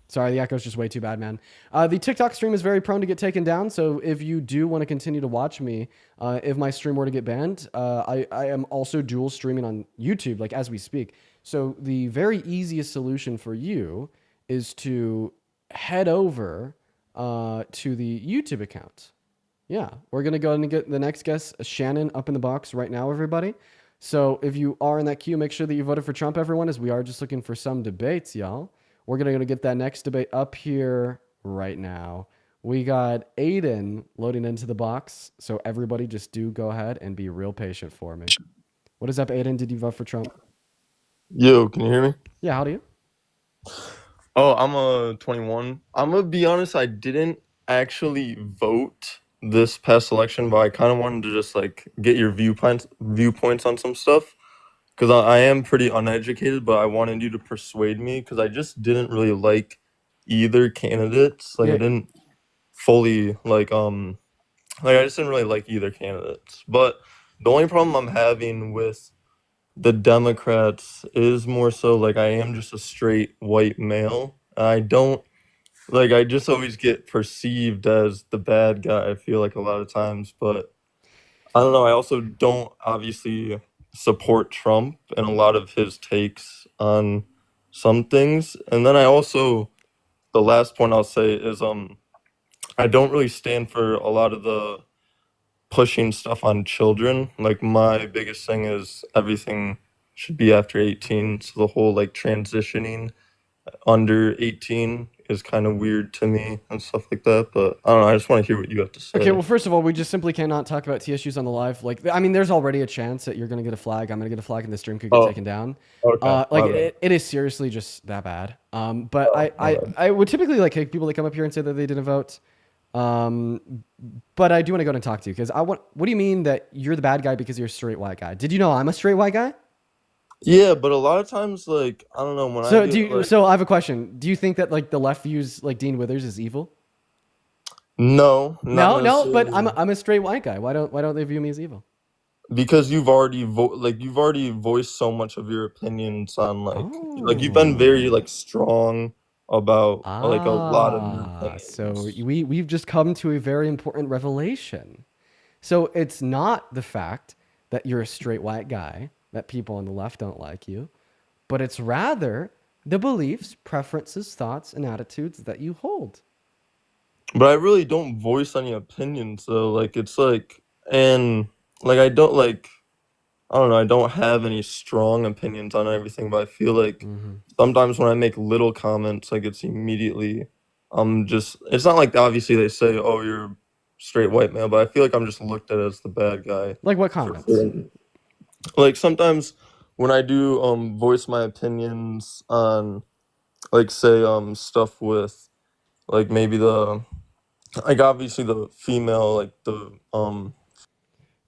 Sorry, the echo's just way too bad, man. The TikTok stream is very prone to get taken down, so if you do want to continue to watch me, if my stream were to get banned, I am also dual streaming on YouTube, as we speak. So the very easiest solution for you is to head over to the YouTube account. Yeah, we're going to go and get the next guest, Shannon, up in the box right now, everybody. So if you are in that queue, make sure that you voted for Trump, everyone, as we are just looking for some debates, y'all. We're going to get that next debate up here right now. We got Aiden loading into the box. So everybody just do go ahead and be real patient for me. What is up, Aiden? Did you vote for Trump? Yo, can you hear me? Yeah, how do you? Oh, I'm 21. I'm gonna be honest, I didn't actually vote this past election, but I kind of wanted to just get your viewpoints on some stuff. Because I am pretty uneducated, but I wanted you to persuade me because I just didn't really like either candidates. I didn't fully like I just didn't really like either candidates. But the only problem I'm having with the Democrats is more so like I am just a straight white male. I don't like I just always get perceived as the bad guy, I feel like a lot of times, but I don't know, I also don't obviously support Trump and a lot of his takes on some things. And then I also the last point I'll say is I don't really stand for a lot of the pushing stuff on children. Like my biggest thing is everything should be after 18. So the whole like transitioning under 18 is kind of weird to me and stuff like that. But I don't know. I just want to hear what you have to say. Okay, well, first of all, we just simply cannot talk about TSUs on the live. Like, I mean, there's already a chance that you're going to get a flag. I'm going to get a flag and the stream could get taken down. Okay. Like, it is seriously just that bad. But I would typically like people that come up here and say that they didn't vote. But I do want to go and talk to you because what do you mean that you're the bad guy because you're a straight white guy? Did you know I'm a straight white guy? Yeah, but a lot of times, like, I don't know when So I get, do you, like, so I have a question. Do you think that like the left views like Dean Withers is evil? no, not No, but necessarily. I'm a straight white guy. Why don't they view me as evil? Because you've already you've already voiced so much of your opinions on like you've been very like strong about like a lot of your opinions. So we've just come to a very important revelation. So it's not the fact that you're a straight white guy that people on the left don't like you, but it's rather the beliefs, preferences, thoughts, and attitudes that you hold. But I really don't voice any opinions though. Like it's like and like I don't like I don't know, I don't have any strong opinions on everything, but I feel like sometimes when I make little comments, like it's immediately just it's not like obviously they say, "Oh, you're a straight white male," but I feel like I'm just looked at as the bad guy. Like what for comments? certain- Like sometimes when I do voice my opinions on like say stuff with like maybe the like obviously the female like the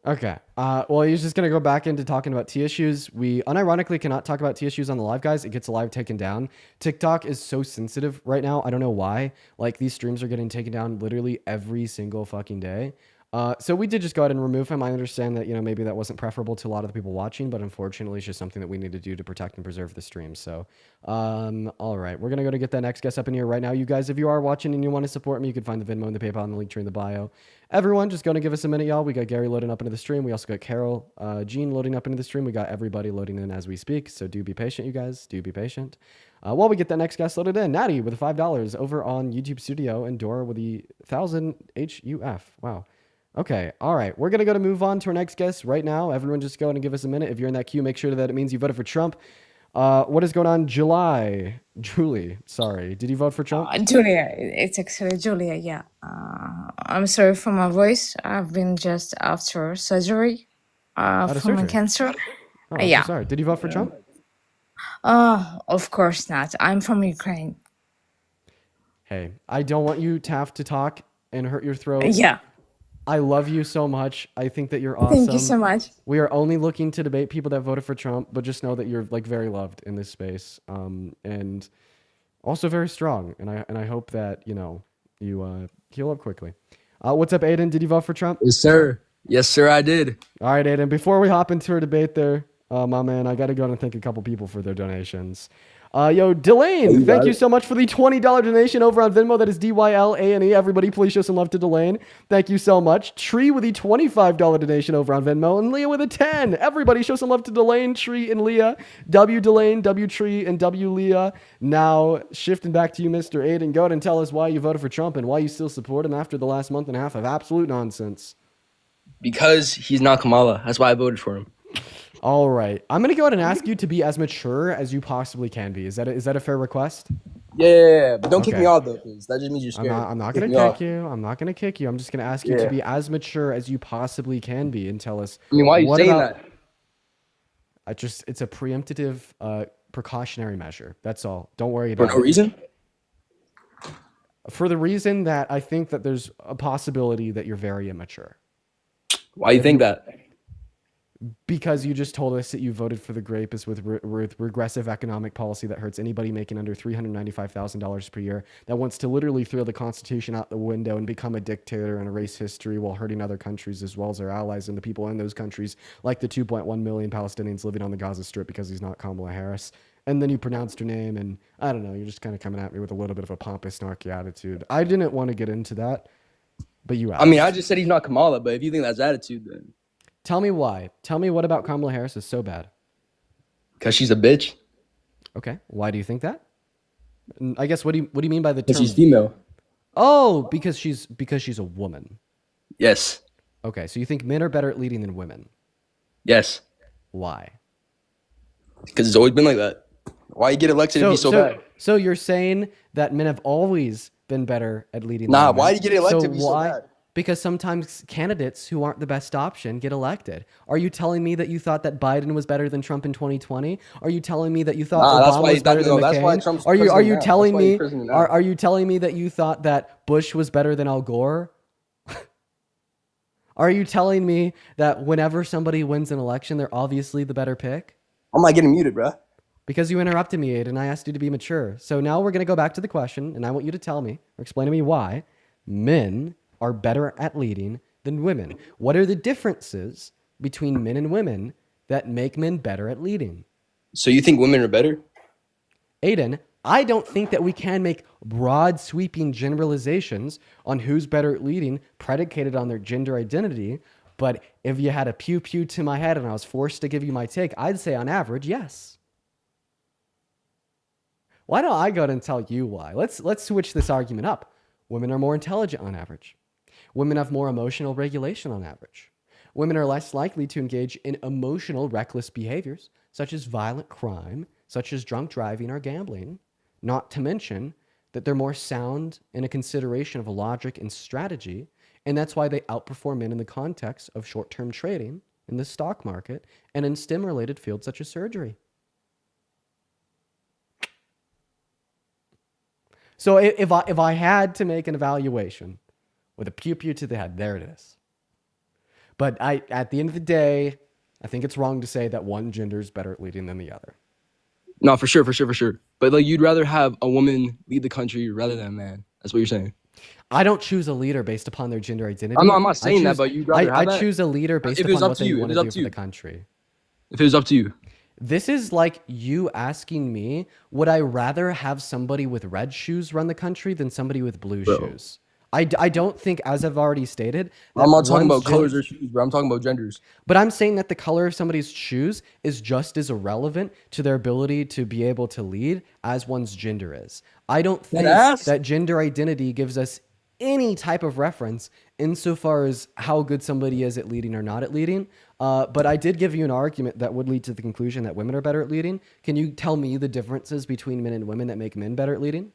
Okay. Well, he's just going to go back into talking about T issues. We unironically cannot talk about T issues on the live, guys. It gets the live taken down. TikTok is so sensitive right now. I don't know why. Like, these streams are getting taken down literally every single fucking day. So we did just go ahead and remove him. I understand that, you know, maybe that wasn't preferable to a lot of the people watching, but unfortunately it's just something that we need to do to protect and preserve the stream. So, all right, we're going to go to get that next guest up in here right now. You guys, if you are watching and you want to support me, you can find the Venmo and the PayPal and the link tree in the bio. Everyone, just going to give us a minute, y'all. We got Gary loading up into the stream. We also got Carol, Jean loading up into the stream. We got everybody loading in as we speak. So do be patient, you guys. Do be patient. While we get that next guest loaded in, Natty with the $5 over on YouTube Studio and Dora with the 1,000 HUF. Wow. Okay. All right. We're going to move on to our next guest right now. Everyone just go ahead and give us a minute. If you're in that queue, make sure that it means you voted for Trump. What is going on? Julie, sorry. Did you vote for Trump? Julia, it's actually Julia, yeah. I'm sorry for my voice. I've been just after surgery from my cancer. Oh, I'm yeah. so sorry. Did you vote for Trump? Of course not. I'm from Ukraine. Hey, I don't want you to have to talk and hurt your throat. Yeah. I love you so much. I think that you're awesome. Thank you so much. We are only looking to debate people that voted for Trump, but just know that you're like very loved in this space, and also very strong. And I hope that you heal up quickly. What's up, Aiden? Did you vote for Trump? Yes, sir. Yes, sir, I did. All right, Aiden. Before we hop into our debate, there, my man, I got to go and thank a couple people for their donations. Delane, thank you so much for the $20 donation over on Venmo. That is DYLANE. Everybody, please show some love to Delane. Thank you so much. Tree with the $25 donation over on Venmo, and Leah with a 10. Everybody, show some love to Delane, Tree, and Leah. W Delane, W Tree, and W Leah. Now, shifting back to you, Mr. Aiden. Go ahead and tell us why you voted for Trump and why you still support him after the last month and a half of absolute nonsense. Because he's not Kamala. That's why I voted for him. All right. I'm going to go ahead and ask you to be as mature as you possibly can be. Is that a fair request? Yeah. But don't kick me off, though, because that just means you're scared. I'm not going to kick you. I'm not going to kick you. I'm just going to ask you to be as mature as you possibly can be and tell us. I mean, why are you saying that? It's a preemptive precautionary measure. That's all. Don't worry about it. For no reason? For the reason that I think that there's a possibility that you're very immature. Why do you think that? Because you just told us that you voted for the rapist with regressive economic policy that hurts anybody making under $395,000 per year, that wants to literally throw the Constitution out the window and become a dictator and erase history while hurting other countries as well as their allies and the people in those countries, like the 2.1 million Palestinians living on the Gaza Strip because he's not Kamala Harris. And then you pronounced her name, and I don't know, you're just kind of coming at me with a little bit of a pompous, snarky attitude. I didn't want to get into that, but you asked. I mean, I just said he's not Kamala, but if you think that's attitude, then Tell me why. Tell me what about Kamala Harris is so bad. because she's a bitch. Okay. Why do you think that? I guess what do you mean by the term? Because she's female. Oh, because she's a woman. Yes. Okay, so you think men are better at leading than women? Yes. Why? Because it's always been like that. Why you get elected if he's so bad? So you're saying that men have always been better at leading? Nah, than women. why do you get elected so if he's so bad? Because sometimes candidates who aren't the best option get elected. Are you telling me that you thought that Biden was better than Trump in 2020? Are you telling me that you thought Obama was better than McCain? That's why Trump's are you telling me now. are you telling me that you thought that Bush was better than Al Gore? Are you telling me that whenever somebody wins an election, they're obviously the better pick? I'm not getting muted, bro. Because you interrupted me, Aiden, and I asked you to be mature. So now we're going to go back to the question, and I want you to tell me or explain to me why men are better at leading than women. What are the differences between men and women that make men better at leading? So you think women are better? Aiden, I don't think that we can make broad sweeping generalizations on who's better at leading predicated on their gender identity. But if you had a pew pew to my head and I was forced to give you my take, I'd say on average, yes. Why don't I go ahead and tell you why? Let's switch this argument up. Women are more intelligent on average. Women have more emotional regulation on average. Women are less likely to engage in emotional, reckless behaviors, such as violent crime, such as drunk driving or gambling, not to mention that they're more sound in a consideration of logic and strategy, and that's why they outperform men in the context of short-term trading in the stock market and in STEM-related fields such as surgery. So if I had to make an evaluation with a pew-pew to the head, there it is. But at the end of the day, I think it's wrong to say that one gender is better at leading than the other. No, for sure. But like, you'd rather have a woman lead the country rather than a man. That's what you're saying. I don't choose a leader based upon their gender identity. I'm not saying that, but you'd rather have that? I choose a leader based upon what they want to do for the country. If it was up to you. This is like you asking me, would I rather have somebody with red shoes run the country than somebody with blue shoes? I don't think, as I've already stated, I'm not talking about colors or shoes, bro. I'm talking about genders. But I'm saying that the color of somebody's shoes is just as irrelevant to their ability to be able to lead as one's gender is. I don't think that gender identity gives us any type of reference insofar as how good somebody is at leading or not at leading. But I did give you an argument that would lead to the conclusion that women are better at leading. Can you tell me the differences between men and women that make men better at leading?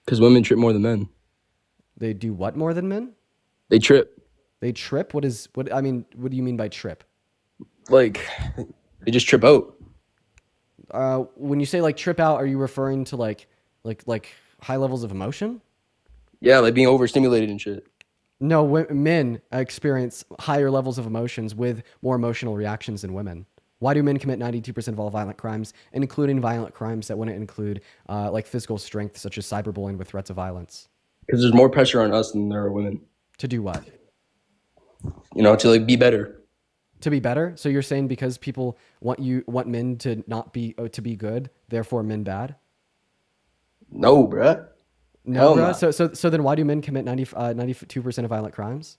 Because women trip more than men. They do what more than men? They trip. They trip? What do you mean by trip? Like, they just trip out. When you say like trip out, are you referring to like high levels of emotion? Yeah, like being overstimulated and shit. No, men experience higher levels of emotions with more emotional reactions than women. Why do men commit 92% of all violent crimes, including violent crimes that wouldn't include like physical strength, such as cyberbullying with threats of violence? Because there's more pressure on us than there are women. To do what? To like be better. To be better? So you're saying because people want men to not be to be good, therefore men bad? No, bruh. No, bruh. So then why do men commit 92% of violent crimes?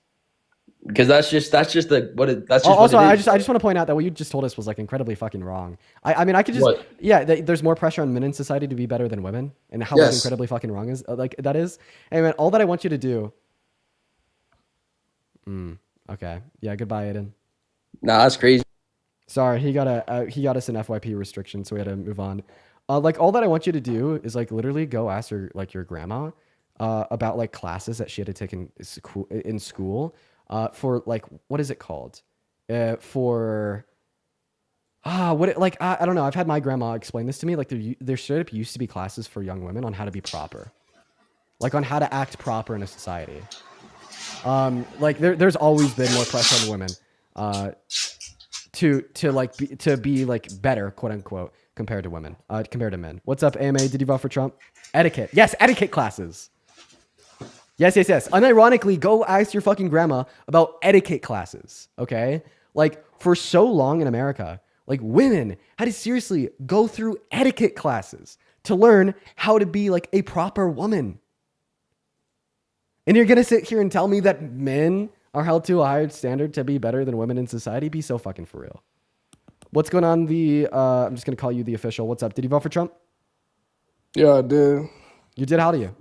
Because that's just also I just want to point out that what you just told us was like incredibly fucking wrong. I mean I could just there's more pressure on men in society to be better than women, and how incredibly fucking wrong is that is. Hey man, all that I want you to do. Okay, yeah, goodbye, Aiden. Nah, that's crazy. Sorry, he got us an FYP restriction, so we had to move on. Like all that I want you to do is like literally go ask your grandma about like classes that she had to take in school. For like, what is it called? I don't know. I've had my grandma explain this to me. Like there straight up used to be classes for young women on how to be proper, like on how to act proper in a society. Like there's always been more pressure on women. to be like better, quote unquote, compared to women, compared to men. What's up, AMA? Did you vote for Trump? Etiquette. Yes, etiquette classes. Yes. Unironically, go ask your fucking grandma about etiquette classes, okay? Like, for so long in America, like, women had to seriously go through etiquette classes to learn how to be, like, a proper woman. And you're gonna sit here and tell me that men are held to a higher standard to be better than women in society? Be so fucking for real. What's going on I'm just gonna call you the official. What's up? Did you vote for Trump? Yeah, I did. You did? How do you?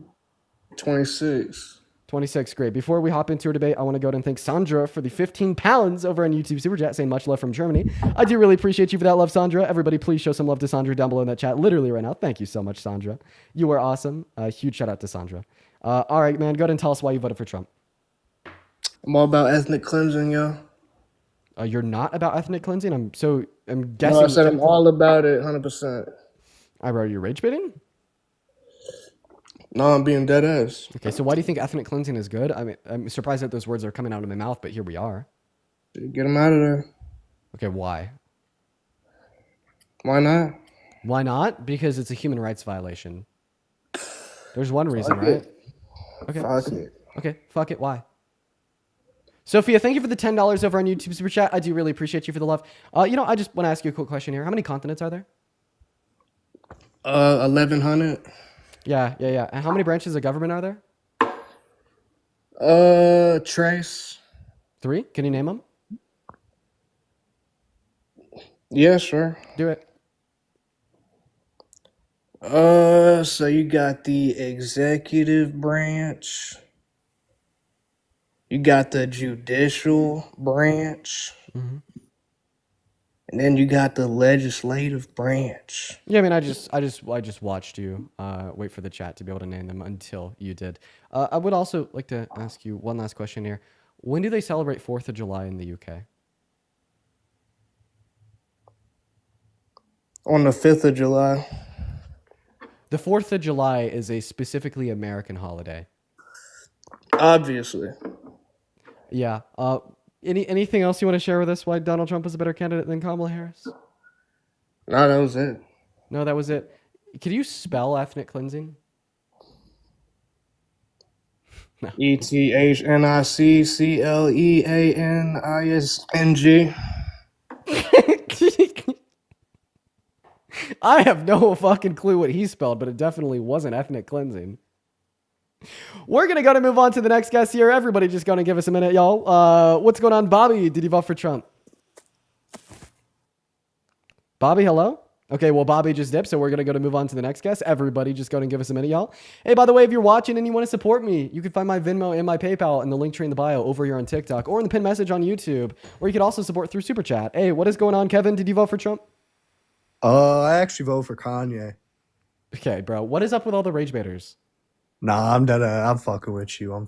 26. 26, great. Before we hop into our debate, I want to go ahead and thank Sandra for the 15 pounds over on YouTube Super Chat, saying much love from Germany. I do really appreciate you for that love, Sandra. Everybody, please show some love to Sandra down below in that chat, literally right now. Thank you so much, Sandra. You are awesome. Huge shout out to Sandra. All right, man, go ahead and tell us why you voted for Trump. I'm all about ethnic cleansing, yo. You're not about ethnic cleansing? I'm guessing. No, I said I'm all about it, 100%. Are you rage baiting? No, I'm being dead ass. Okay, so why do you think ethnic cleansing is good? I mean, I'm surprised that those words are coming out of my mouth, but here we are. Get them out of there. Okay, why? Why not? Why not? Because it's a human rights violation. There's one reason, right? Okay. Fuck it. Okay, fuck it. Why? Sophia, thank you for the $10 over on YouTube Super Chat. I do really appreciate you for the love. I just want to ask you a quick question here. How many continents are there? 1,100. Yeah. And how many branches of government are there? Trace. 3? Can you name them? Yeah, sure. Do it. So you got the executive branch. You got the judicial branch. Mm-hmm. And then you got the legislative branch. Yeah, I mean, I just watched you wait for the chat to be able to name them until you did. I would also like to ask you one last question here. When do they celebrate 4th of July in the UK? On the 5th of July. The 4th of July is a specifically American holiday. Obviously. Yeah. Anything else you want to share with us why Donald Trump is a better candidate than Kamala Harris? No, that was it. No, that was it. Could you spell ethnic cleansing? No. ETHNICCLEANISNG. I have no fucking clue what he spelled, but it definitely wasn't ethnic cleansing. We're going to go to move on to the next guest here. Everybody just going to give us a minute, y'all. What's going on, Bobby? Did you vote for Trump? Bobby, hello? Okay, well, Bobby just dipped, so we're going to move on to the next guest. Everybody just go and give us a minute, y'all. Hey, by the way, if you're watching and you want to support me, you can find my Venmo and my PayPal in the link tree in the bio over here on TikTok or in the pinned message on YouTube, or you can also support through Super Chat. Hey, what is going on, Kevin? Did you vote for Trump? I actually vote for Kanye. Okay, bro. What is up with all the rage baiters? Nah, I'm dead. I'm fucking with you. Yeah. All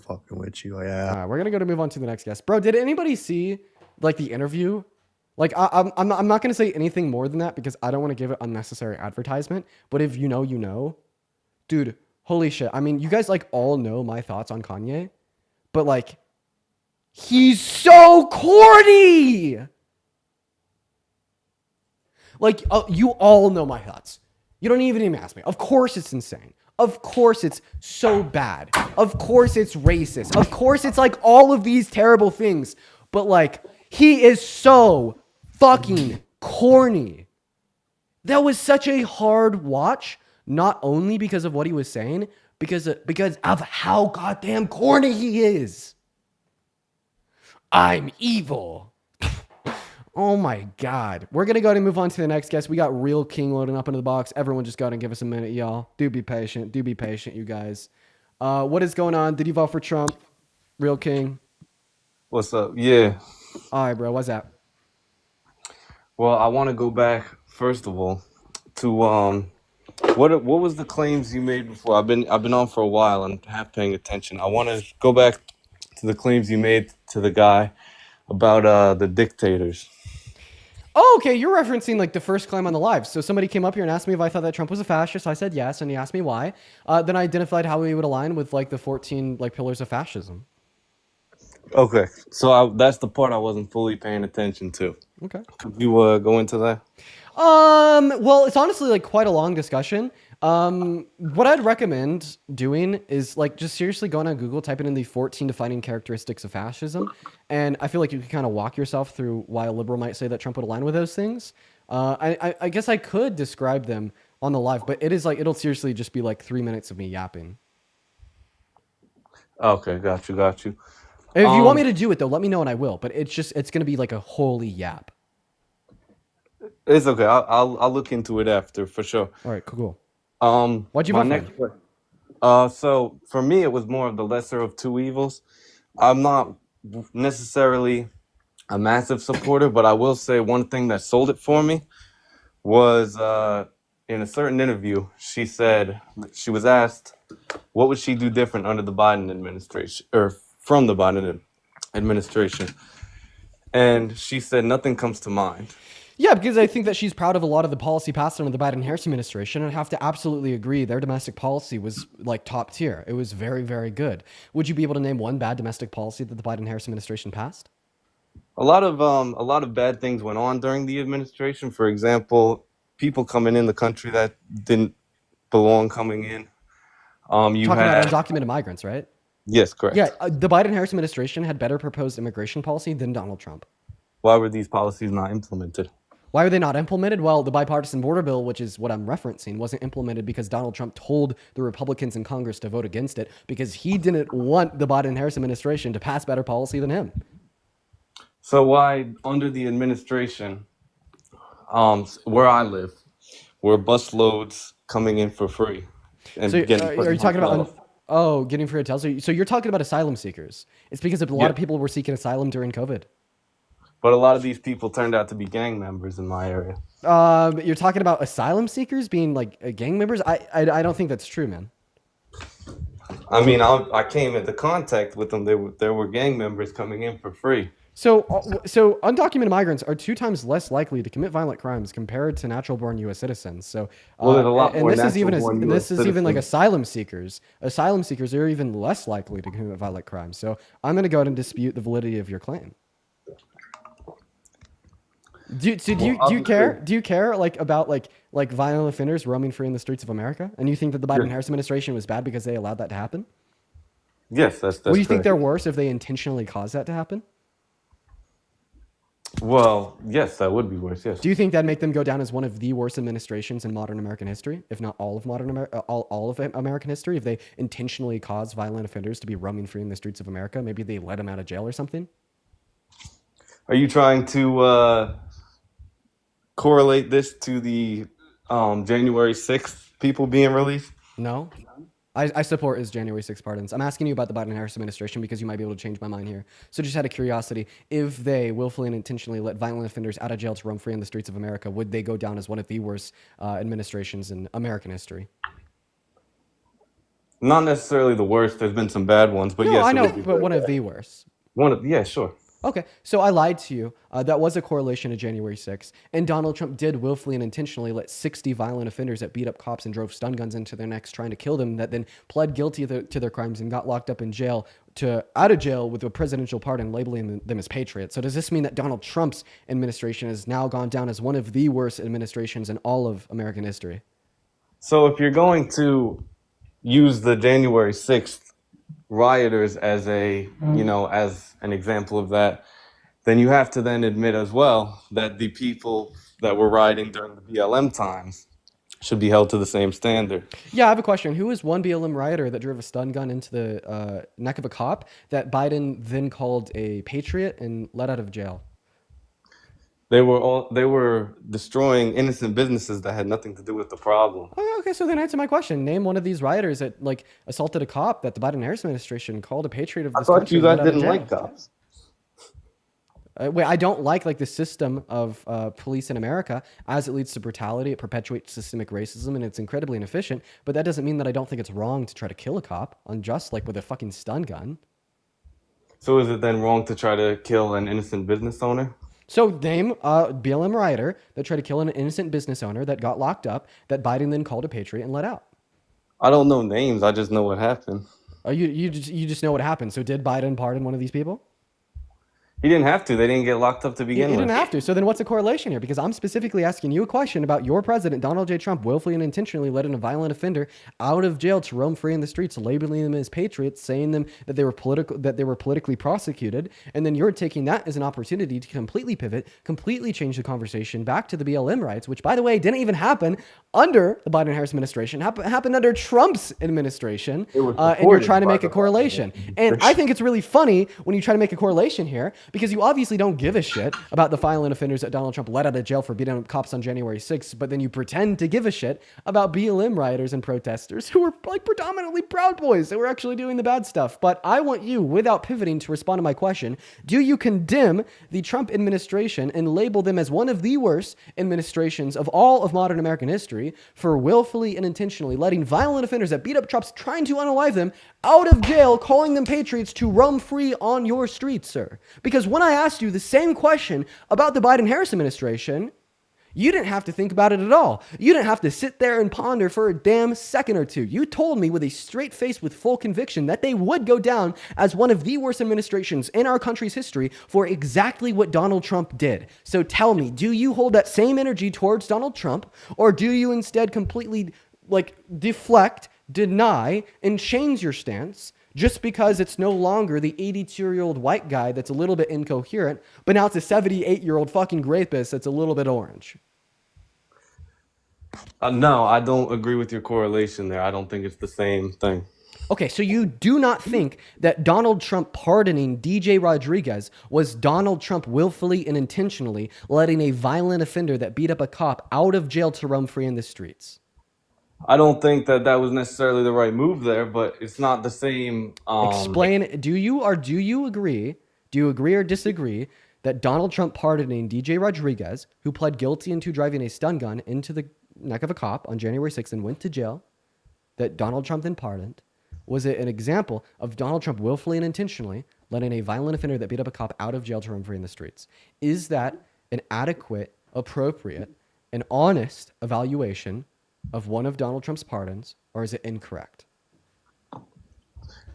right, we're gonna move on to the next guest, bro. Did anybody see like the interview? Like, I'm not gonna say anything more than that because I don't want to give it unnecessary advertisement. But if you know, you know, dude. Holy shit! I mean, you guys like all know my thoughts on Kanye, but like, he's so corny. Like, you all know my thoughts. You don't even ask me. Of course, it's insane. Of course it's so bad. Of course it's racist. Of course it's like all of these terrible things. But like, he is so fucking corny. That was such a hard watch, not only because of what he was saying, because of how goddamn corny he is. I'm evil. Oh my God. We're going to go ahead and move on to the next guest. We got Real King loading up into the box. Everyone just go ahead and give us a minute, y'all. Do be patient, you guys. What is going on? Did you vote for Trump? Real King? What's up? Yeah. All right, bro. What's that? Well, I want to go back, first of all, to what was the claims you made before? I've been on for a while and half paying attention. I want to go back to the claims you made to the guy about the dictators. Oh, okay. You're referencing like the first claim on the live. So somebody came up here and asked me if I thought that Trump was a fascist. I said yes, and he asked me why. Then I identified how he would align with like the 14 like pillars of fascism. Okay, so that's the part I wasn't fully paying attention to. Okay. Could you go into that? Well, it's honestly like quite a long discussion. What I'd recommend doing is like just seriously going on Google, typing in the 14 defining characteristics of fascism, and I feel like you can kind of walk yourself through why a liberal might say that Trump would align with those things. I guess I could describe them on the live, but it is like it'll seriously just be like 3 minutes of me yapping. Okay, got you. If you want me to do it though, let me know and I will. But it's gonna be like a holy yap. It's okay. I'll look into it after for sure. All right, cool. What'd you my vote next for? So for me, it was more of the lesser of two evils. I'm not necessarily a massive supporter, but I will say one thing that sold it for me was in a certain interview, she said she was asked what would she do different under the Biden administration or from the Biden administration, and she said nothing comes to mind. Yeah, because I think that she's proud of a lot of the policy passed under the Biden-Harris administration, and I have to absolutely agree. Their domestic policy was like top tier. It was very, very good. Would you be able to name one bad domestic policy that the Biden-Harris administration passed? A lot of bad things went on during the administration. For example, people coming in the country that didn't belong coming in. You Talking had about undocumented migrants, right? Yes, correct. Yeah, the Biden-Harris administration had better proposed immigration policy than Donald Trump. Why were these policies not implemented? Why were they not implemented? Well, the bipartisan border bill, which is what I'm referencing, wasn't implemented because Donald Trump told the Republicans in Congress to vote against it because he didn't want the Biden-Harris administration to pass better policy than him. So why, under the administration, where I live, were bus loads coming in for free? And So getting are you talking about getting free hotels? So you're talking about asylum seekers. It's because a lot of people were seeking asylum during COVID. But a lot of these people turned out to be gang members in my area. You're talking about asylum seekers being like gang members? I don't think that's true, man. I mean, I came into contact with them. There were gang members coming in for free. So undocumented migrants are 2 times less likely to commit violent crimes compared to natural-born U.S. citizens. So, there's a lot more this is even natural-born US like citizens. asylum seekers. Asylum seekers are even less likely to commit violent crimes. So I'm going to go ahead and dispute the validity of your claim. Do you care? Do you care like about like violent offenders roaming free in the streets of America? And you think that the Biden-Harris administration was bad because they allowed that to happen? Yes, that's Would you think correct. they're worse if they intentionally caused that to happen? Well, yes, that would be worse. Yes. Do you think that'd make them go down as one of the worst administrations in modern American history, if not all of all of American history? If they intentionally cause violent offenders to be roaming free in the streets of America, maybe they let them out of jail or something. Are you trying to correlate this to the January 6th people being released? No. I support his January 6th pardons. I'm asking you about the Biden-Harris administration because you might be able to change my mind here. So just out of curiosity, if they willfully and intentionally let violent offenders out of jail to roam free in the streets of America, would they go down as one of the worst administrations in American history? Not necessarily the worst. There's been some bad ones, but No, yes, I it know, would be but good. one of the worst. Yeah, sure. Okay, so I lied to you. That was a correlation to January 6th. And Donald Trump did willfully and intentionally let 60 violent offenders that beat up cops and drove stun guns into their necks trying to kill them that then pled guilty to their crimes and got locked up in jail out of jail with a presidential pardon labeling them as patriots. So does this mean that Donald Trump's administration has now gone down as one of the worst administrations in all of American history? So if you're going to use the January 6th rioters as as an example of that, then you have to then admit as well that the people that were rioting during the BLM times should be held to the same standard. Yeah, I have a question. Who is one BLM rioter that drove a stun gun into the neck of a cop that Biden then called a patriot and let out of jail? They were destroying innocent businesses that had nothing to do with the problem. Oh, okay, so then answer my question. Name one of these rioters that assaulted a cop that the Biden-Harris administration called a patriot of this I thought country you and guys let out of didn't jail. like cops. Wait, I don't like the system of police in America as it leads to brutality. It perpetuates systemic racism and it's incredibly inefficient. But that doesn't mean that I don't think it's wrong to try to kill a cop unjust, with a fucking stun gun. So is it then wrong to try to kill an innocent business owner? So name a BLM rioter that tried to kill an innocent business owner that got locked up that Biden then called a patriot and let out. I don't know names. I just know what happened. You just know what happened. So did Biden pardon one of these people? He didn't have to. They didn't get locked up to He begin didn't with. have to. So then what's the correlation here? Because I'm specifically asking you a question about your president, Donald J. Trump, willfully and intentionally letting a violent offender out of jail to roam free in the streets, labeling them as patriots, saying them that they were politically prosecuted. And then you're taking that as an opportunity to completely pivot, completely change the conversation back to the BLM riots, which, by the way, didn't even happen under the Biden-Harris administration, happened under Trump's administration. And you're trying to make a correlation. And I think it's really funny when you try to make a correlation here, because you obviously don't give a shit about the violent offenders that Donald Trump let out of jail for beating up cops on January 6th, but then you pretend to give a shit about BLM rioters and protesters who were like predominantly Proud Boys that were actually doing the bad stuff. But I want you, without pivoting, to respond to my question. Do you condemn the Trump administration and label them as one of the worst administrations of all of modern American history for willfully and intentionally letting violent offenders that beat up Trump's trying to unalive them out of jail, calling them patriots to roam free on your streets, sir? Because when I asked you the same question about the Biden-Harris administration, you didn't have to think about it at all. You didn't have to sit there and ponder for a damn second or two. You told me with a straight face, with full conviction, that they would go down as one of the worst administrations in our country's history for exactly what Donald Trump did. So tell me, do you hold that same energy towards Donald Trump, or do you instead completely deflect, deny, and change your stance just because it's no longer the 82-year-old white guy that's a little bit incoherent, but now it's a 78-year-old fucking rapist that's a little bit orange? No, I don't agree with your correlation there. I don't think it's the same thing. Okay, so you do not think that Donald Trump pardoning DJ Rodriguez was Donald Trump willfully and intentionally letting a violent offender that beat up a cop out of jail to roam free in the streets? I don't think that was necessarily the right move there, but it's not the same. Explain, do you agree or disagree that Donald Trump pardoning DJ Rodriguez, who pled guilty into driving a stun gun into the neck of a cop on January 6th and went to jail, that Donald Trump then pardoned, was it an example of Donald Trump willfully and intentionally letting a violent offender that beat up a cop out of jail to roam free in the streets? Is that an adequate, appropriate, and honest evaluation of one of Donald Trump's pardons, or is it incorrect?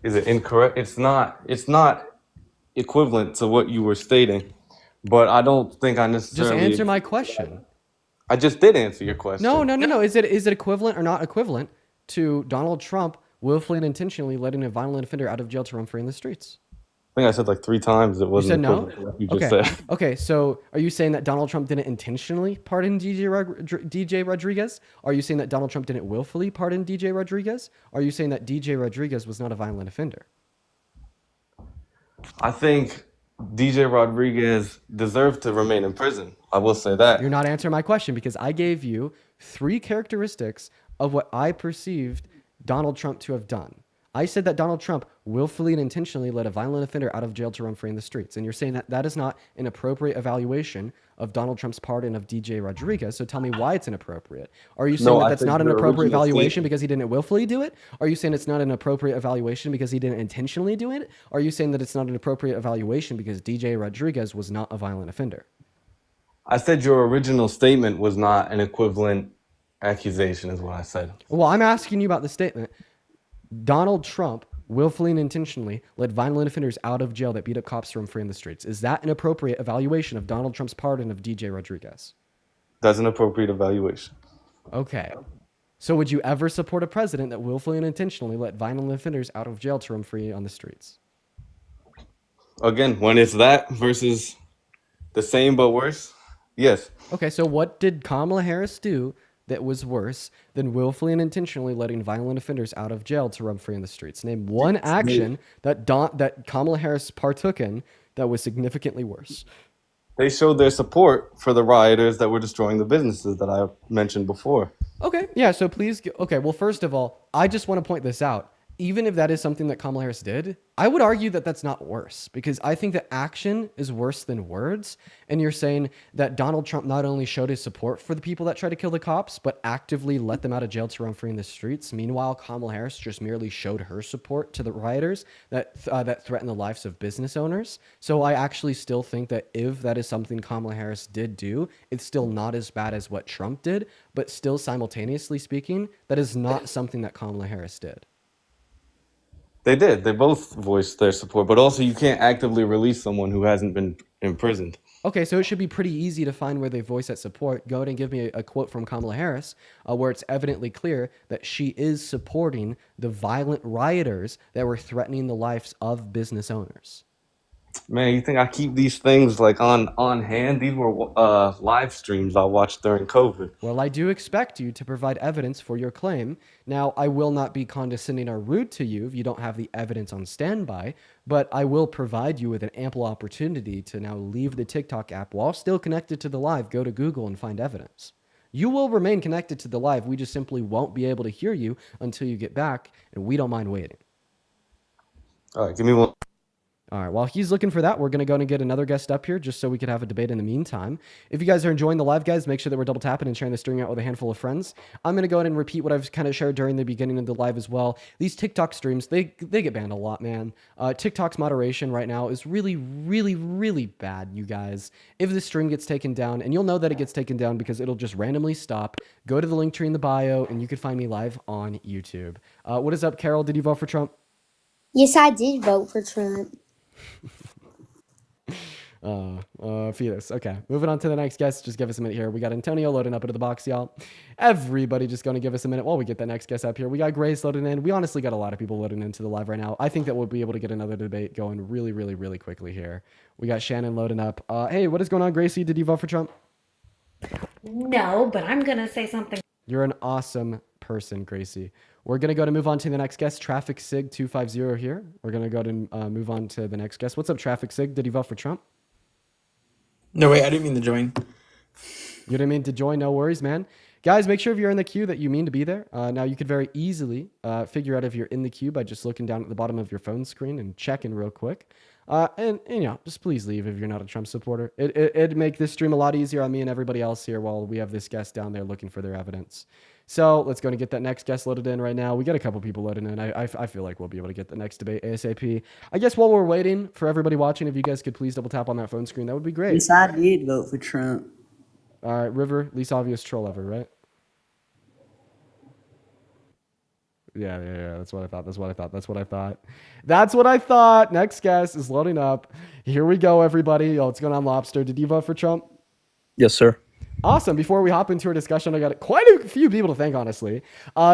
Is it incorrect? It's not equivalent to what you were stating, but I don't think I necessarily... Just answer my question. I just did answer your question. No. Is it equivalent or not equivalent to Donald Trump willfully and intentionally letting a violent offender out of jail to roam free in the streets? I think I said like 3 times it wasn't equivalent to what you just said. Okay, so are you saying that Donald Trump didn't intentionally pardon DJ Rodriguez? Are you saying that Donald Trump didn't willfully pardon DJ Rodriguez? Are you saying that DJ Rodriguez was not a violent offender? I think DJ Rodriguez deserved to remain in prison. I will say that. You're not answering my question, because I gave you 3 characteristics of what I perceived Donald Trump to have done. I said that Donald Trump willfully and intentionally let a violent offender out of jail to run free in the streets. And you're saying that that is not an appropriate evaluation of Donald Trump's pardon of DJ Rodriguez. So tell me why it's inappropriate. Are you saying that that's not an appropriate evaluation because he didn't willfully do it? Are you saying it's not an appropriate evaluation because he didn't intentionally do it? Are you saying that it's not an appropriate evaluation because DJ Rodriguez was not a violent offender? I said your original statement was not an equivalent accusation, is what I said. Well, I'm asking you about the statement. Donald Trump willfully and intentionally let violent offenders out of jail that beat up cops to roam free in the streets. Is that an appropriate evaluation of Donald Trump's pardon of DJ Rodriguez? That's an appropriate evaluation. Okay. So would you ever support a president that willfully and intentionally let violent offenders out of jail to roam free on the streets? Again, when it's that versus the same but worse, yes. Okay, so what did Kamala Harris do that was worse than willfully and intentionally letting violent offenders out of jail to roam free in the streets? Name one action that Kamala Harris partook in that was significantly worse. They showed their support for the rioters that were destroying the businesses that I mentioned before. Okay, yeah, so please, okay, well, first of all, I just want to point this out. Even if that is something that Kamala Harris did, I would argue that that's not worse, because I think that action is worse than words. And you're saying that Donald Trump not only showed his support for the people that tried to kill the cops, but actively let them out of jail to run free in the streets. Meanwhile, Kamala Harris just merely showed her support to the rioters that threatened the lives of business owners. So I actually still think that if that is something Kamala Harris did do, it's still not as bad as what Trump did, but still simultaneously speaking, that is not something that Kamala Harris did. They did. They both voiced their support, but also you can't actively release someone who hasn't been imprisoned. Okay, so it should be pretty easy to find where they voice that support. Go ahead and give me a quote from Kamala Harris, where it's evidently clear that she is supporting the violent rioters that were threatening the lives of business owners. Man, you think I keep these things like on hand? These were live streams I watched during COVID. Well, I do expect you to provide evidence for your claim. Now, I will not be condescending or rude to you if you don't have the evidence on standby, but I will provide you with an ample opportunity to now leave the TikTok app while still connected to the live. Go to Google and find evidence. You will remain connected to the live. We just simply won't be able to hear you until you get back, and we don't mind waiting. All right, give me one. All right, while he's looking for that, we're going to go and get another guest up here just so we could have a debate in the meantime. If you guys are enjoying the live, guys, make sure that we're double tapping and sharing the stream out with a handful of friends. I'm going to go ahead and repeat what I've kind of shared during the beginning of the live as well. These TikTok streams, they get banned a lot, man. TikTok's moderation right now is really, really, really bad, you guys. If the stream gets taken down, and you'll know that it gets taken down because it'll just randomly stop, go to the link tree in the bio, and you can find me live on YouTube. What is up, Carol? Did you vote for Trump? Yes, I did vote for Trump. Fetus. Okay, moving on to the next guest. Just give us a minute here. We got Antonio loading up into the box, y'all. Everybody just going to give us a minute while we get that next guest up here. We got Grace loading in. We honestly got a lot of people loading into the live right now. I think that we'll be able to get another debate going really, really, really quickly here. We got Shannon loading up. Hey, what is going on, Gracie? Did you vote for Trump? No, but I'm going to say something. You're an awesome person, Gracie. We're going to go to move on to the next guest, Traffic Sig 250 here. We're going to go to move on to the next guest. What's up, Traffic Sig? Did you vote for Trump? No, wait, I didn't mean to join. You didn't mean to join? No worries, man. Guys, make sure if you're in the queue that you mean to be there. Now, you could very easily figure out if you're in the queue by just looking down at the bottom of your phone screen and checking real quick. And you know, just please leave if you're not a Trump supporter. It'd make this stream a lot easier on me and everybody else here while we have this guest down there looking for their evidence. So let's go and get that next guest loaded in right now. We got a couple people loading in. I feel like we'll be able to get the next debate ASAP. I guess while we're waiting for everybody watching, if you guys could please double tap on that phone screen, that would be great. Yes, I did vote for Trump. All right, River, least obvious troll ever, right? Yeah. That's what I thought. Next guest is loading up. Here we go, everybody. What's going on, Lobster? Did you vote for Trump? Yes, sir. Awesome. Before we hop into our discussion, I got quite a few people to thank, honestly.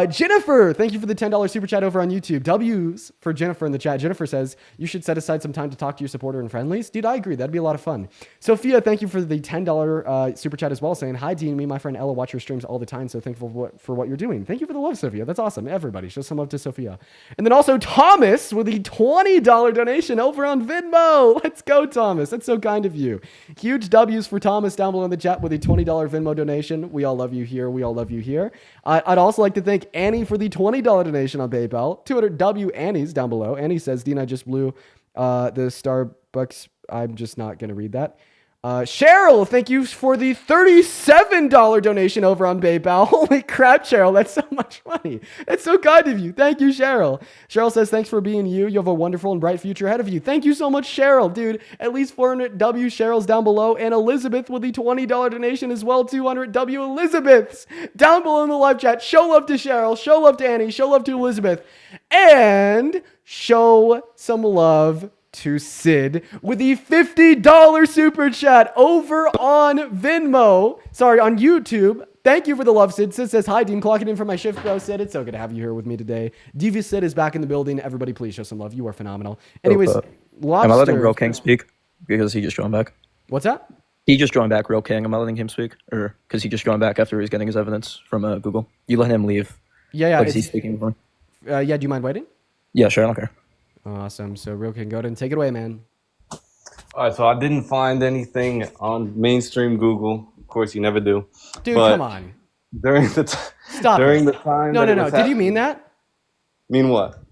Jennifer, thank you for the $10 super chat over on YouTube. W's for Jennifer in the chat. Jennifer says, you should set aside some time to talk to your supporter and friendlies. Dude, I agree. That'd be a lot of fun. Sophia, thank you for the $10 super chat as well, saying, hi, Dean. Me and my friend Ella watch your streams all the time, so thankful for what you're doing. Thank you for the love, Sophia. That's awesome. Everybody, show some love to Sophia. And then also Thomas with the $20 donation over on Venmo. Let's go, Thomas. That's so kind of you. Huge W's for Thomas down below in the chat with a $20 Venmo donation. We all love you here. We all love you here. I'd also like to thank Annie for the $20 donation on PayPal. 200 W Annie's down below. Annie says, Dean, I just blew the Starbucks. I'm just not going to read that. Cheryl, thank you for the $37 donation over on PayPal. Holy crap, Cheryl. That's so much money. That's so kind of you. Thank you, Cheryl. Cheryl says, thanks for being you. You have a wonderful and bright future ahead of you. Thank you so much, Cheryl. Dude, at least 400 W Cheryl's down below. And Elizabeth with the $20 donation as well. 200 W Elizabeth's down below in the live chat. Show love to Cheryl. Show love to Annie. Show love to Elizabeth. And show some love to Sid with the $50 super chat over on Venmo. Sorry, on YouTube. Thank you for the love, Sid. Sid says, hi, Dean. Clocking in for my shift, bro. Sid, it's so good to have you here with me today. Devious Sid is back in the building. Everybody, please show some love. You are phenomenal. Anyways, Lobster. Am I letting Real King speak? Because he just joined back. What's that? He just joined back, Real King. Am I letting him speak? Or because he just joined back after he's getting his evidence from Google? You let him leave. Yeah. Like, is he speaking for me? Yeah, do you mind waiting? Yeah, sure. I don't care. Awesome. So Real King, go ahead and take it away, man. All right, so I didn't find anything on mainstream Google. Of course, you never do. Dude, come on. During the time. No. Did you mean that? Mean what?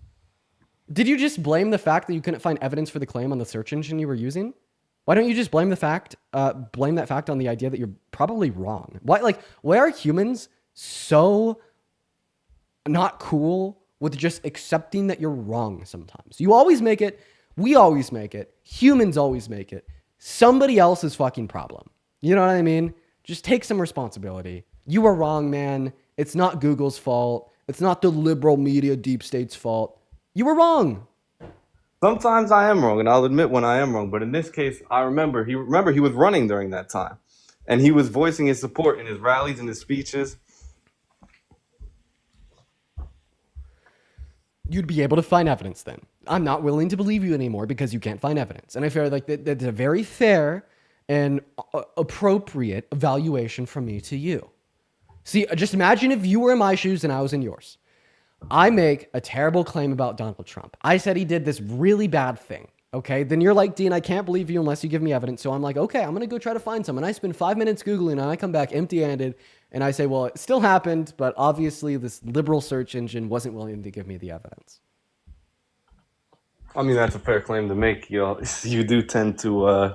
Did you just blame the fact that you couldn't find evidence for the claim on the search engine you were using? Why don't you just blame that fact on the idea that you're probably wrong? Why are humans so not cool with just accepting that you're wrong sometimes? You always make it. We always make it. Humans always make it somebody else's fucking problem. You know what I mean? Just take some responsibility. You were wrong, man. It's not Google's fault. It's not the liberal media deep state's fault. You were wrong. Sometimes I am wrong, and I'll admit when I am wrong. But in this case, I remember he was running during that time, and he was voicing his support in his rallies and his speeches. You'd be able to find evidence then. I'm not willing to believe you anymore because you can't find evidence. And I feel like that's a very fair and appropriate evaluation from me to you. See, just imagine if you were in my shoes and I was in yours. I make a terrible claim about Donald Trump. I said he did this really bad thing. Okay, then you're like, Dean, I can't believe you unless you give me evidence. So I'm like, okay, I'm going to go try to find some. And I spend 5 minutes Googling and I come back empty-handed and I say, well, it still happened, but obviously this liberal search engine wasn't willing to give me the evidence. I mean, that's a fair claim to make. You do tend to,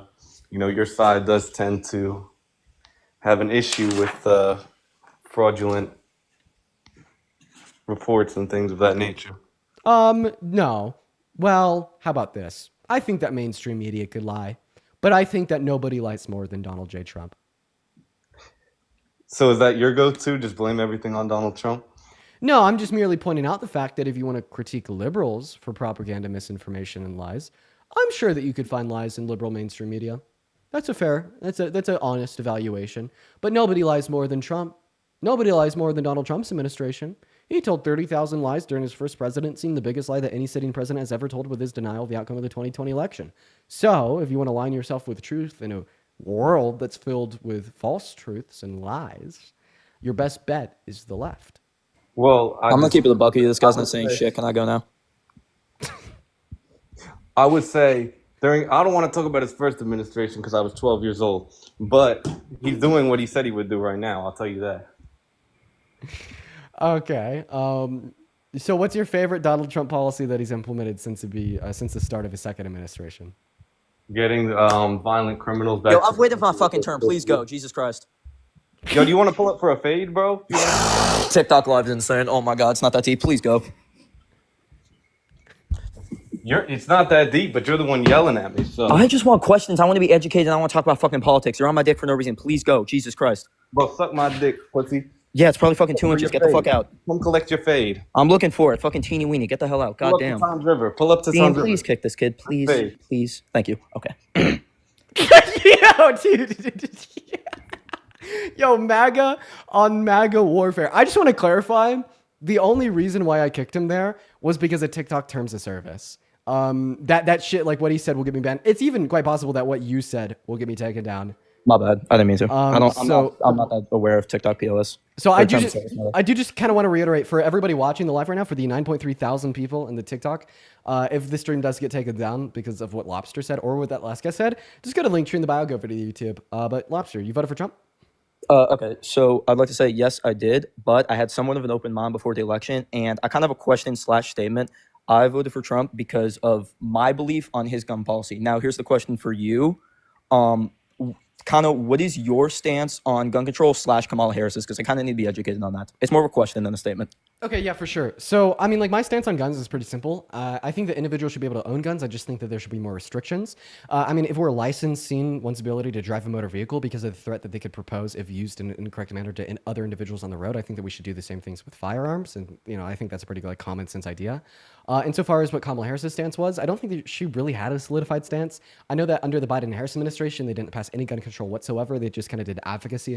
your side does tend to have an issue with fraudulent reports and things of that nature. No. Well, how about this? I think that mainstream media could lie, but I think that nobody lies more than Donald J. Trump. So is that your go-to? Just blame everything on Donald Trump? No, I'm just merely pointing out the fact that if you want to critique liberals for propaganda, misinformation, and lies, I'm sure that you could find lies in liberal mainstream media. That's an honest evaluation. But nobody lies more than Trump. Nobody lies more than Donald Trump's administration. He told 30,000 lies during his first presidency, the biggest lie that any sitting president has ever told with his denial of the outcome of the 2020 election. So, if you want to align yourself with truth in a world that's filled with false truths and lies, your best bet is the left. Well, I'm gonna keep it a bucket. This guy's not saying shit. Can I go now? I would say I don't want to talk about his first administration because I was 12 years old, but he's doing what he said he would do right now. I'll tell you that. Okay. So what's your favorite Donald Trump policy that he's implemented since the start of his second administration? Getting violent criminals back. Yo, I've waited for my fucking turn. Please go. Jesus Christ. Yo, do you want to pull up for a fade, bro? TikTok live is insane. Oh my God, it's not that deep. Please go. It's not that deep, but you're the one yelling at me. So I just want questions. I want to be educated. I want to talk about fucking politics. You're on my dick for no reason. Please go. Jesus Christ. Bro, suck my dick, pussy. Yeah, it's probably fucking 2 inches. Get the fuck out. Come collect your fade. I'm looking for it. Fucking teeny weeny. Get the hell out. God damn. Pull up to Tom's River. Pull up to Dean, Tom's River. please kick this kid. Please. Fade. Please. Thank you. Okay. Yo, dude. Yo, MAGA on MAGA warfare. I just want to clarify, the only reason why I kicked him there was because of TikTok terms of service. That shit, like what he said will get me banned. It's even quite possible that what you said will get me taken down. My bad. I didn't mean to. I'm not that aware of TikTok POS. So I do just kind of want to reiterate for everybody watching the live right now, for the 9.3 thousand people in the TikTok, if the stream does get taken down because of what Lobster said or what that last guy said, just go to link tree in the bio, go over to YouTube. But Lobster, you voted for Trump? Okay, so I'd like to say yes, I did, but I had somewhat of an open mind before the election, and I kind of have a question/statement. I voted for Trump because of my belief on his gun policy. Now, here's the question for you. Kind of, what is your stance on gun control / Kamala Harris's? Because I kind of need to be educated on that. It's more of a question than a statement. Okay, yeah, for sure. So, I mean, like, my stance on guns is pretty simple. I think that individuals should be able to own guns. I just think that there should be more restrictions. I mean, if we're licensing one's ability to drive a motor vehicle because of the threat that they could propose if used in the correct manner to other individuals on the road, I think that we should do the same things with firearms. And, I think that's a pretty, like, common sense idea. Insofar as what Kamala Harris's stance was, I don't think that she really had a solidified stance. I know that under the Biden-Harris administration, they didn't pass any gun control whatsoever. They just kind of did advocacy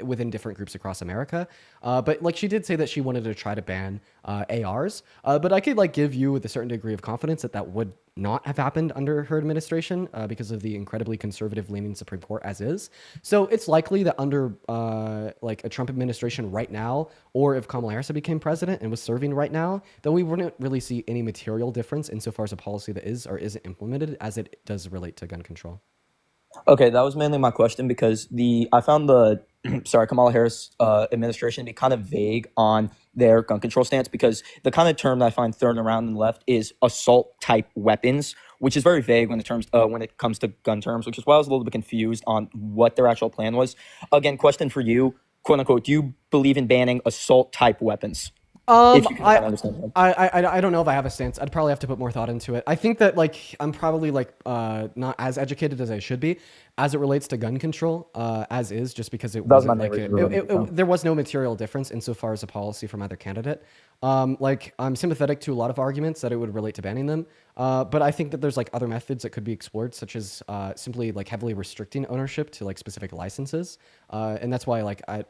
within different groups across America. But like, she did say that she wanted to try to ban ARs. But I could like give you with a certain degree of confidence that would not have happened under her administration because of the incredibly conservative leaning Supreme Court as is. So it's likely that under like a Trump administration right now, or if Kamala Harris became president and was serving right now, then we wouldn't really see any material difference insofar as a policy that is or isn't implemented as it does relate to gun control. Okay, that was mainly my question because I found the Kamala Harris administration to be kind of vague on their gun control stance, because the kind of term that I find thrown around in the left is assault type weapons, which is very vague when it comes to gun terms, which is why I was a little bit confused on what their actual plan was. Again, question for you, quote unquote, do you believe in banning assault type weapons? I don't know if I have a stance. I'd probably have to put more thought into it. I think that like I'm probably like not as educated as I should be as it relates to gun control as is, just because it wasn't like there was no material difference insofar as a policy from either candidate. Like, I'm sympathetic to a lot of arguments that it would relate to banning them, but I think that there's like other methods that could be explored, such as simply like heavily restricting ownership to like specific licenses, and that's why I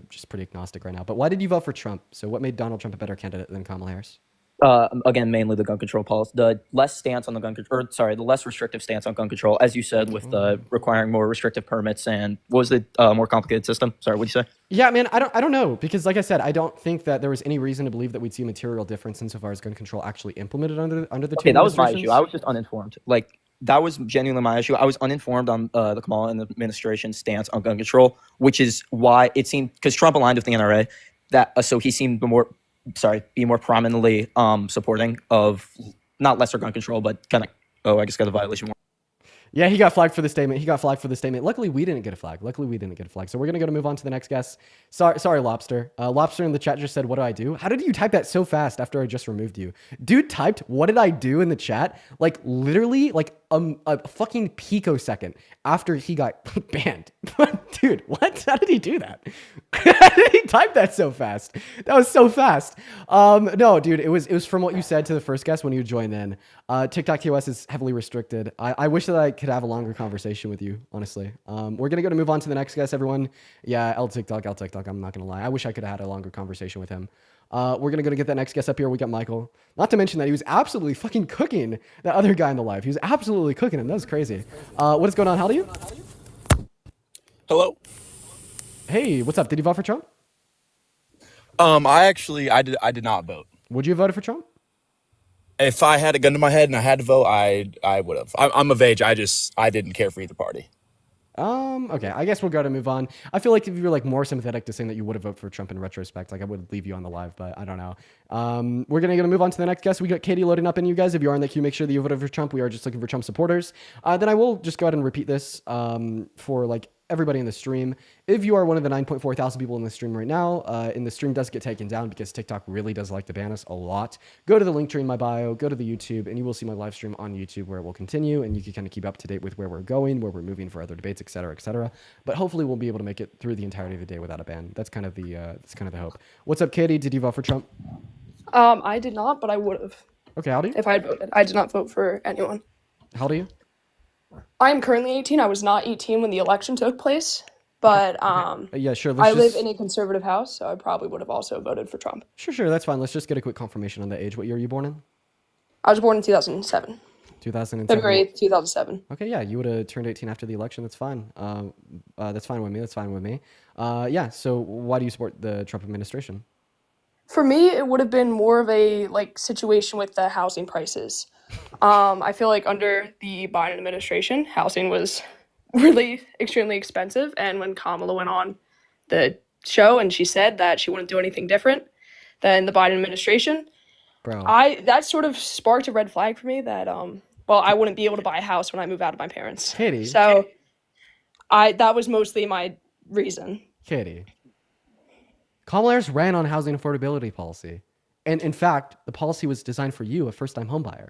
just pretty agnostic right now. But why did you vote for Trump? So what made Donald Trump a better candidate than Kamala Harris? Again, mainly the gun control policy, the less stance on the the less restrictive stance on gun control, as you said, with requiring more restrictive permits and what was the more complicated system? Sorry, what did you say? Yeah, man, I don't know, because like I said, I don't think that there was any reason to believe that we'd see a material difference insofar as gun control actually implemented under the two. Okay, that was my issue. I was just uninformed. Like, that was genuinely my issue. I was uninformed on the Kamala and the administration's stance on gun control, which is why it seemed, because Trump aligned with the NRA, that so he seemed be more prominently supporting of not lesser gun control, but kind of, I guess got a violation more. Yeah, he got flagged for the statement. Luckily, we didn't get a flag. So we're going to move on to the next guest. Sorry, Lobster. Lobster in the chat just said, what do I do? How did you type that so fast after I just removed you? Dude typed, what did I do in the chat? Like, literally, like a fucking picosecond after he got banned. Dude, what? How did he do that? How did he type that so fast? That was so fast. No, dude, it was from what you said to the first guest when you joined in. TikTok TOS is heavily restricted. I wish that I could have a longer conversation with you, honestly. We're going to move on to the next guest, everyone. Yeah, L TikTok. I'm not going to lie. I wish I could have had a longer conversation with him. We're going to get that next guest up here. We got Michael. Not to mention that he was absolutely fucking cooking that other guy in the live. He was absolutely cooking him. That was crazy. What is going on? How do you? Hello. Hey, what's up? Did you vote for Trump? I did not vote. Would you have voted for Trump? If I had a gun to my head and I had to vote, I would have. I'm of age. I didn't care for either party. Okay, I guess we'll go to move on. I feel like if you were like more sympathetic to saying that you would have voted for Trump in retrospect, like I would leave you on the live, but I don't know. We're gonna move on to the next guest. We got Katie loading up in you guys. If you are in the queue, make sure that you voted for Trump. We are just looking for Trump supporters. Then I will just go ahead and repeat this for like everybody in the stream. If you are one of the 9.4 thousand people in the stream right now, and the stream does get taken down because TikTok really does like to ban us a lot, go to the link tree in my bio, go to the YouTube, and you will see my live stream on YouTube where it will continue, and you can kind of keep up to date with where we're going, where we're moving for other debates, etc., etc. But hopefully we'll be able to make it through the entirety of the day without a ban. That's kind of the hope. What's up, Katie? Did you vote for Trump? I did not, but I would have. Okay, how do you? If I had voted. I did not vote for anyone. How do you? I am currently 18. I was not 18 when the election took place, but yeah, sure. I live in a conservative house, so I probably would have also voted for Trump. Sure, that's fine. Let's just get a quick confirmation on the age. What year were you born in? I was born in 2007. 2007. February 8th, 2007. Okay, yeah, you would have turned 18 after the election. That's fine. That's fine with me. Yeah, so why do you support the Trump administration? For me, it would have been more of a situation with the housing prices. I feel like under the Biden administration, housing was really extremely expensive. And when Kamala went on the show and she said that she wouldn't do anything different than the Biden administration, that sort of sparked a red flag for me that I wouldn't be able to buy a house when I move out of my parents. Katie. So that was mostly my reason. Katie. Kamala Harris ran on housing affordability policy. And in fact, the policy was designed for you, a first-time homebuyer.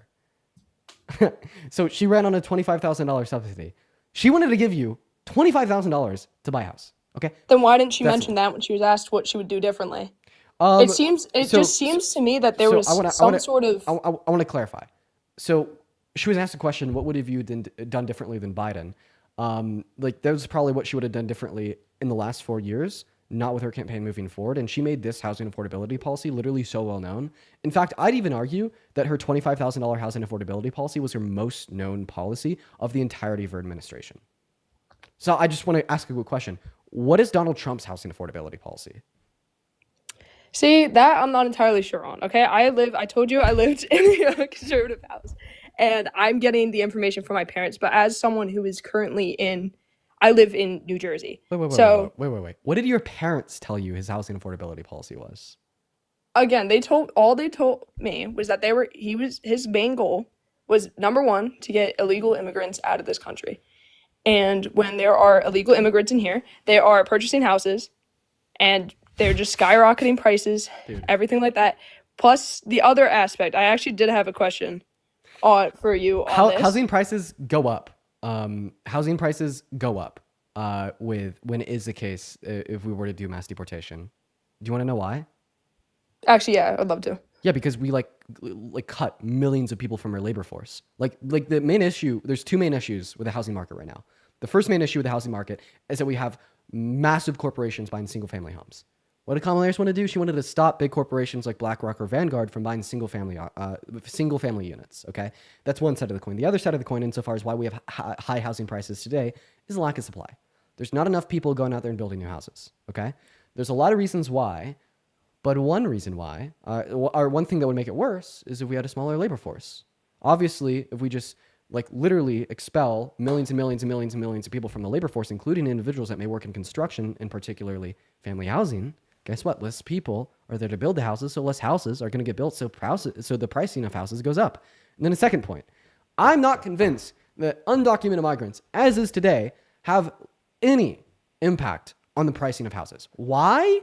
So she ran on a $25,000 subsidy. She wanted to give you $25,000 to buy a house. Okay. Then why didn't she mention that when she was asked what she would do differently? It just seems to me that there was some sort of. I want to clarify. So she was asked a question: what would have you done differently than Biden? That was probably what she would have done differently in the last 4 years. Not with her campaign moving forward. And she made this housing affordability policy literally so well known. In fact, I'd even argue that her $25,000 housing affordability policy was her most known policy of the entirety of her administration. So I just want to ask a quick question. What is Donald Trump's housing affordability policy? See, that I'm not entirely sure on. Okay, I told you I lived in a conservative house. And I'm getting the information from my parents. But as someone who is currently I live in New Jersey. Wait. What did your parents tell you his housing affordability policy was? Again, they told me was that his main goal was, number one, to get illegal immigrants out of this country. And when there are illegal immigrants in here, they are purchasing houses and they're just skyrocketing prices, everything like that. Plus the other aspect, I actually did have a question for you on this. Housing prices go up. Housing prices go up when it is the case if we were to do mass deportation. Do you want to know why? Actually, yeah, I'd love to. Yeah, because we like cut millions of people from our labor force. Like the main issue, there's two main issues with the housing market right now. The first main issue with the housing market is that we have massive corporations buying single family homes. What did Kamala Harris want to do? She wanted to stop big corporations like BlackRock or Vanguard from buying single family units. Okay, that's one side of the coin. The other side of the coin, insofar as why we have high housing prices today, is a lack of supply. There's not enough people going out there and building new houses. Okay, there's a lot of reasons why, but one reason why, or one thing that would make it worse, is if we had a smaller labor force. Obviously, if we just like literally expel millions and millions and millions and millions of people from the labor force, including individuals that may work in construction and particularly family housing, guess what? Less people are there to build the houses, so less houses are going to get built, so the pricing of houses goes up. And then a second point, I'm not convinced that undocumented migrants, as is today, have any impact on the pricing of houses. Why?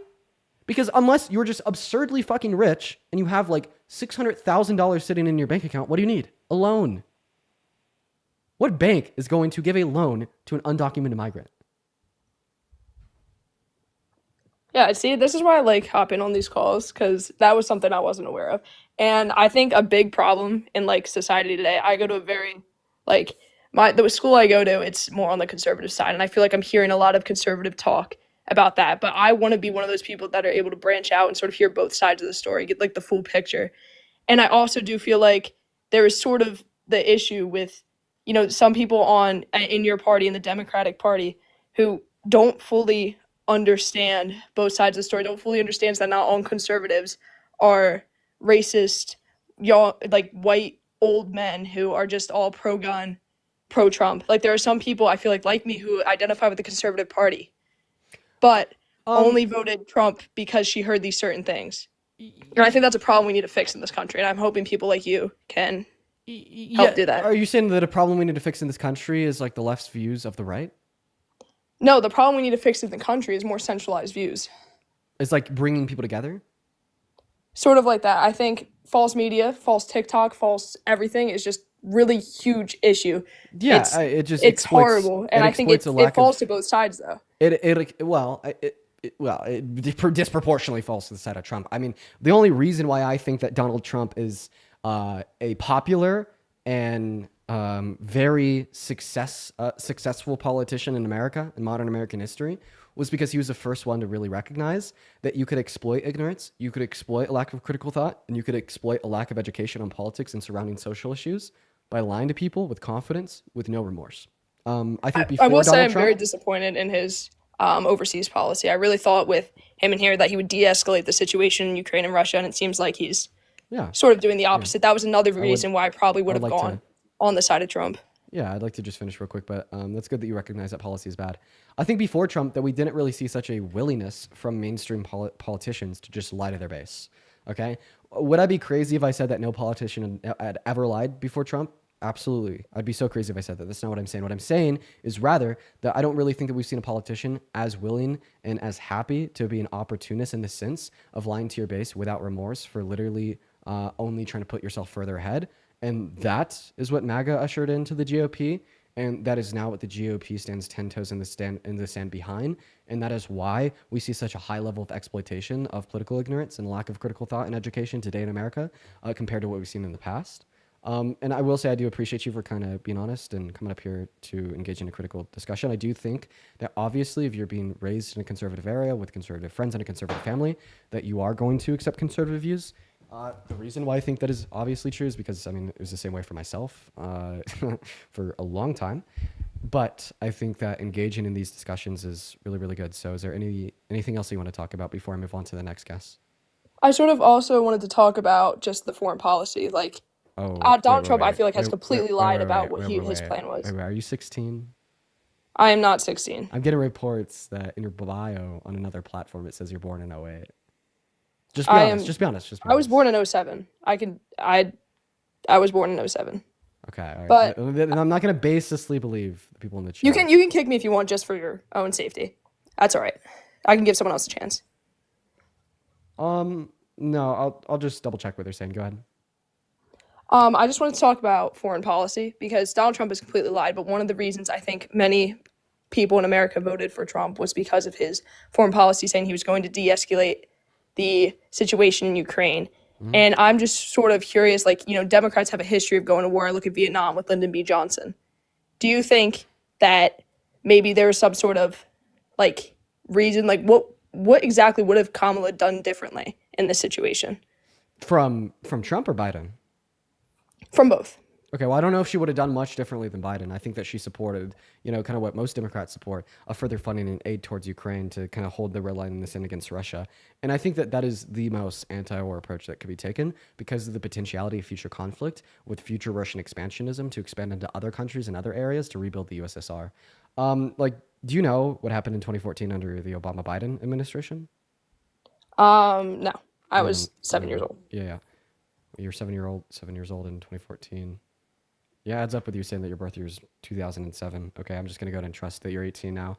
Because unless you're just absurdly fucking rich and you have like $600,000 sitting in your bank account, what do you need? A loan. What bank is going to give a loan to an undocumented migrant? Yeah, see, this is why I like hopping on these calls, because that was something I wasn't aware of. And I think a big problem in like society today, I go to a very like the school I go to, it's more on the conservative side, and I feel like I'm hearing a lot of conservative talk about that. But I want to be one of those people that are able to branch out and sort of hear both sides of the story, get like the full picture. And I also do feel like there is sort of the issue with, you know, some people in your party, in the Democratic Party, who don't fully understand both sides of the story, don't fully understand that not all conservatives are racist, y'all, like white old men who are just all pro-gun, pro-Trump. Like there are some people I feel like me who identify with the conservative party, but only voted Trump because she heard these certain things. And I think that's a problem we need to fix in this country. And I'm hoping people like you can help do that. Are you saying that a problem we need to fix in this country is like the left's views of the right? No, the problem we need to fix in the country is more centralized views. It's like bringing people together? Sort of like that. I think false media, false TikTok, false everything is just really huge issue. Yeah, it's horrible. And I think it falls to both sides though. It disproportionately falls to the side of Trump. I mean, the only reason why I think that Donald Trump is a popular and very successful politician in America, in modern American history, was because he was the first one to really recognize that you could exploit ignorance, you could exploit a lack of critical thought, and you could exploit a lack of education on politics and surrounding social issues by lying to people with confidence, with no remorse. I think before I will say I'm Trump, very disappointed in his overseas policy. I really thought with him in here that he would de-escalate the situation in Ukraine and Russia, and it seems like he's sort of doing the opposite. That was another reason why I probably would have gone on the side of Trump. Yeah, I'd like to just finish real quick, but that's good that you recognize that policy is bad. I think before Trump that we didn't really see such a willingness from mainstream politicians to just lie to their base. Okay, would I be crazy if I said that no politician had ever lied before Trump? Absolutely. I'd be so crazy if I said that. That's not what I'm saying. What I'm saying is rather that I don't really think that we've seen a politician as willing and as happy to be an opportunist in the sense of lying to your base without remorse for literally only trying to put yourself further ahead. And that is what MAGA ushered into the GOP. And that is now what the GOP stands 10 toes in the sand behind. And that is why we see such a high level of exploitation of political ignorance and lack of critical thought and education today in America compared to what we've seen in the past. And I will say I do appreciate you for kind of being honest and coming up here to engage in a critical discussion. I do think that obviously if you're being raised in a conservative area with conservative friends and a conservative family, that you are going to accept conservative views. The reason why I think that is obviously true is because, I mean, it was the same way for myself for a long time. But I think that engaging in these discussions is really, really good. So is there anything else you want to talk about before I move on to the next guest? I sort of also wanted to talk about just the foreign policy. Like, Donald Trump, I feel like, has completely lied about what his plan was. Are you 16? I am not 16. I'm getting reports that in your bio on another platform it says you're born in 08. Just be honest. Just be honest. I was born in 07. I was born in 07. Okay, all right. But and I'm not going to baselessly believe the people in the chat. You can kick me if you want, just for your own safety. That's all right. I can give someone else a chance. No, I'll just double check what they're saying. Go ahead. I just wanted to talk about foreign policy because Donald Trump has completely lied. But one of the reasons I think many people in America voted for Trump was because of his foreign policy, saying he was going to de-escalate the situation in Ukraine. And I'm just sort of curious, like, Democrats have a history of going to war. Look at Vietnam with Lyndon B. Johnson. Do you think that maybe there was some sort of, like, reason, like, what exactly would have Kamala done differently in this situation? From Trump or Biden? From both. Okay, well, I don't know if she would have done much differently than Biden. I think that she supported, kind of what most Democrats support, a further funding and aid towards Ukraine to kind of hold the red line in the Senate against Russia. And I think that that is the most anti-war approach that could be taken because of the potentiality of future conflict with future Russian expansionism to expand into other countries and other areas to rebuild the USSR. Do you know what happened in 2014 under the Obama-Biden administration? No. I was 7 years old. Yeah. You're 7 years old in 2014. Yeah, adds up with you saying that your birth year is 2007. Okay, I'm just going to go ahead and trust that you're 18 now.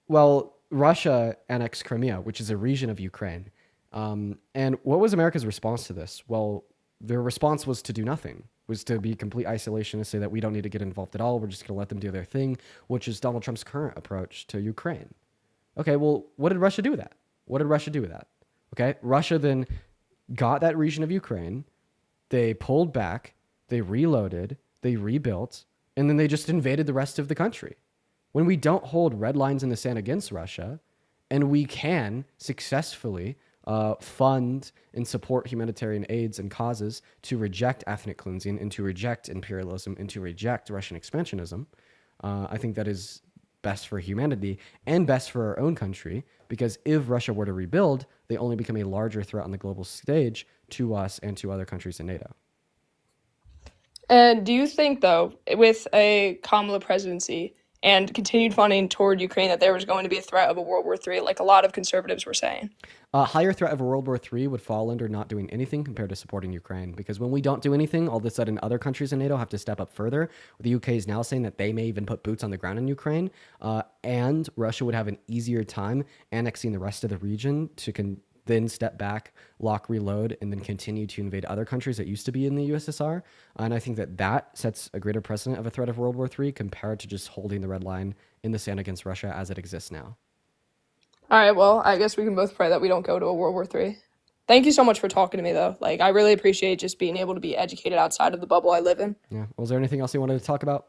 Well, Russia annexed Crimea, which is a region of Ukraine. And what was America's response to this? Well, their response was to do nothing, was to be complete isolationist, say that we don't need to get involved at all. We're just going to let them do their thing, which is Donald Trump's current approach to Ukraine. Okay, well, what did Russia do with that? Okay, Russia then got that region of Ukraine. They pulled back. They reloaded, they rebuilt, and then they just invaded the rest of the country. When we don't hold red lines in the sand against Russia, and we can successfully fund and support humanitarian aids and causes to reject ethnic cleansing and to reject imperialism and to reject Russian expansionism, I think that is best for humanity and best for our own country, because if Russia were to rebuild, they only become a larger threat on the global stage to us and to other countries in NATO. And do you think, though, with a Kamala presidency and continued funding toward Ukraine, that there was going to be a threat of a World War III, like a lot of conservatives were saying? A higher threat of a World War III would fall under not doing anything compared to supporting Ukraine. Because when we don't do anything, all of a sudden other countries in NATO have to step up further. The UK is now saying that they may even put boots on the ground in Ukraine. And Russia would have an easier time annexing the rest of the region to then step back, lock, reload, and then continue to invade other countries that used to be in the USSR. And I think that that sets a greater precedent of a threat of World War III compared to just holding the red line in the sand against Russia as it exists now. All right, well, I guess we can both pray that we don't go to a World War III. Thank you so much for talking to me, though. Like, I really appreciate just being able to be educated outside of the bubble I live in. Yeah. Was there anything else you wanted to talk about?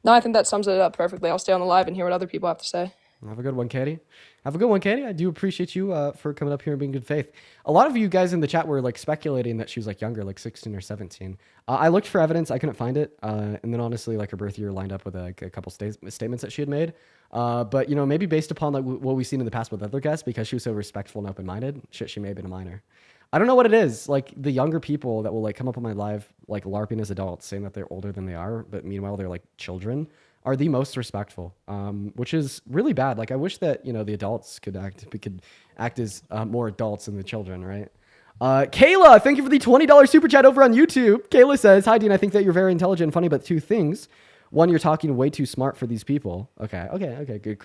No, I think that sums it up perfectly. I'll stay on the live and hear what other people have to say. Have a good one, Katie. Have a good one, Katie. I do appreciate you for coming up here and being good faith. A lot of you guys in the chat were like speculating that she was like younger, like 16 or 17. I looked for evidence. I couldn't find it. And then honestly, like her birth year lined up with a couple statements that she had made. But, maybe based upon like what we've seen in the past with other guests, because she was so respectful and open-minded, she may have been a minor. I don't know what it is. Like the younger people that will like come up on my live, like LARPing as adults, saying that they're older than they are, but meanwhile they're like children, are the most respectful, which is really bad. Like I wish that, the adults could act as more adults than the children, right? Kayla, thank you for the $20 super chat over on YouTube. Kayla says, "Hi, Dean, I think that you're very intelligent and funny, but two things. One, you're talking way too smart for these people." Okay. Good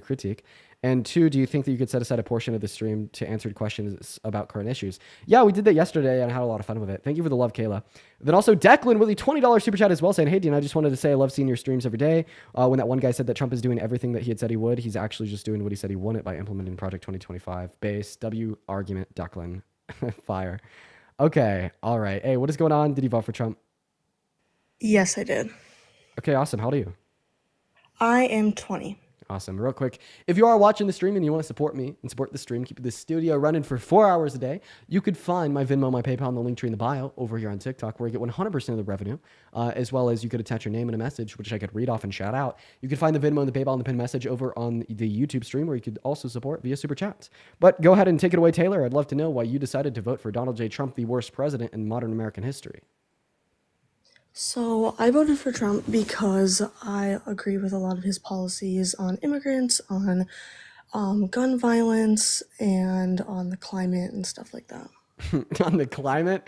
critique. And two, do you think that you could set aside a portion of the stream to answer questions about current issues? Yeah, we did that yesterday and I had a lot of fun with it. Thank you for the love, Kayla. Then also Declan with the $20 super chat as well, saying, "Hey, Dean, I just wanted to say I love seeing your streams every day. When that one guy said that Trump is doing everything that he had said he would, he's actually just doing what he said he wouldn't by implementing Project 2025. Base, W, argument, Declan." Fire. Okay, all right. Hey, what is going on? Did you vote for Trump? Yes, I did. Okay, awesome. How old are you? I am 20. Awesome. Real quick, if you are watching the stream and you want to support me and support the stream, keep the studio running for 4 hours a day, you could find my Venmo, my PayPal, and the link tree in the bio over here on TikTok, where you get 100% of the revenue, as well as you could attach your name and a message, which I could read off and shout out. You could find the Venmo and the PayPal and the pinned message over on the YouTube stream, where you could also support via Super Chats. But go ahead and take it away, Taylor. I'd love to know why you decided to vote for Donald J. Trump, the worst president in modern American history. So I voted for Trump because I agree with a lot of his policies on immigrants, on gun violence, and on the climate and stuff like that. On the climate,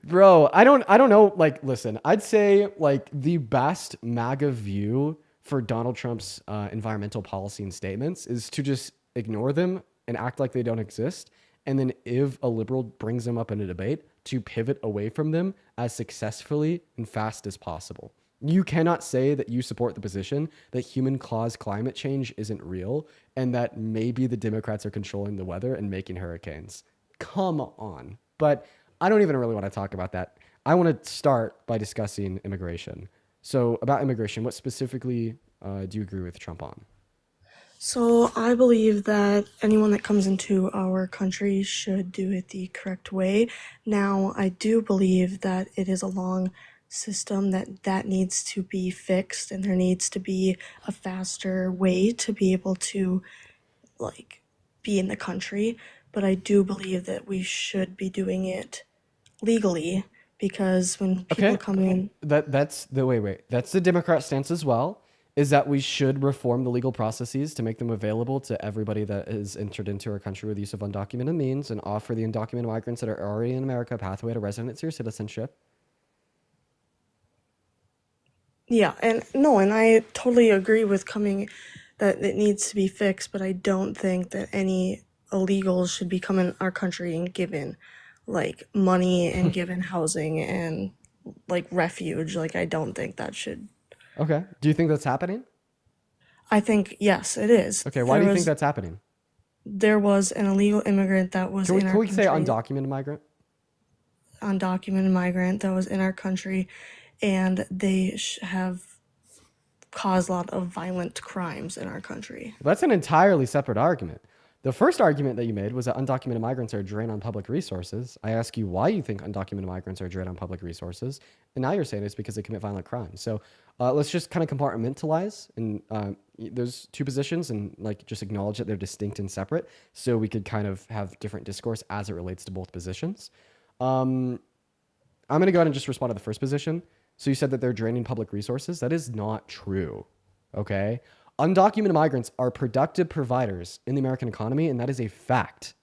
bro, I don't know. Like, listen, I'd say like the best MAGA view for Donald Trump's environmental policy and statements is to just ignore them and act like they don't exist. And then if a liberal brings them up in a debate, to pivot away from them as successfully and fast as possible. You cannot say that you support the position that human-caused climate change isn't real and that maybe the Democrats are controlling the weather and making hurricanes. Come on. But I don't even really want to talk about that. I want to start by discussing immigration. So about immigration, what specifically do you agree with Trump on? So I believe that anyone that comes into our country should do it the correct way. Now, I do believe that it is a long system that needs to be fixed, and there needs to be a faster way to be able to like be in the country. But I do believe that we should be doing it legally, because when people come in, That's the Democrat stance as well, is that we should reform the legal processes to make them available to everybody that is entered into our country with use of undocumented means, and offer the undocumented migrants that are already in America a pathway to residency or citizenship. yeah, and no, and I totally agree with that it needs to be fixed, but I don't think that any illegals should be coming our country and given like money and given housing and like refuge. Like, I don't think that should. Okay. Do you think that's happening? I think yes, it is. Okay. Why do you think that's happening? There was an illegal immigrant that was in our Can we say country. undocumented migrant? Undocumented migrant that was in our country, and they have caused a lot of violent crimes in our country. That's an entirely separate argument. The first argument that you made was that undocumented migrants are a drain on public resources. I ask you why you think undocumented migrants are a drain on public resources, and now you're saying it's because they commit violent crimes. So let's just kind of compartmentalize and those two positions, and like just acknowledge that they're distinct and separate, so we could kind of have different discourse as it relates to both positions. I'm going to go ahead and just respond to the first position. So you said that they're draining public resources. That is not true. Okay. Undocumented migrants are productive providers in the American economy, and that is a fact.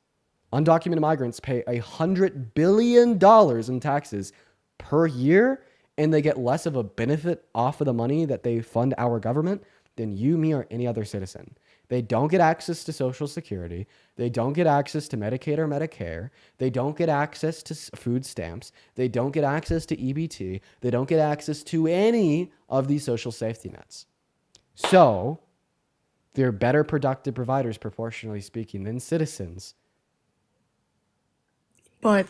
Undocumented migrants pay $100 billion in taxes per year, and they get less of a benefit off of the money that they fund our government than you, me, or any other citizen. They don't get access to Social Security. They don't get access to Medicaid or Medicare. They don't get access to food stamps. They don't get access to EBT. They don't get access to any of these social safety nets. So they're better productive providers, proportionally speaking, than citizens. But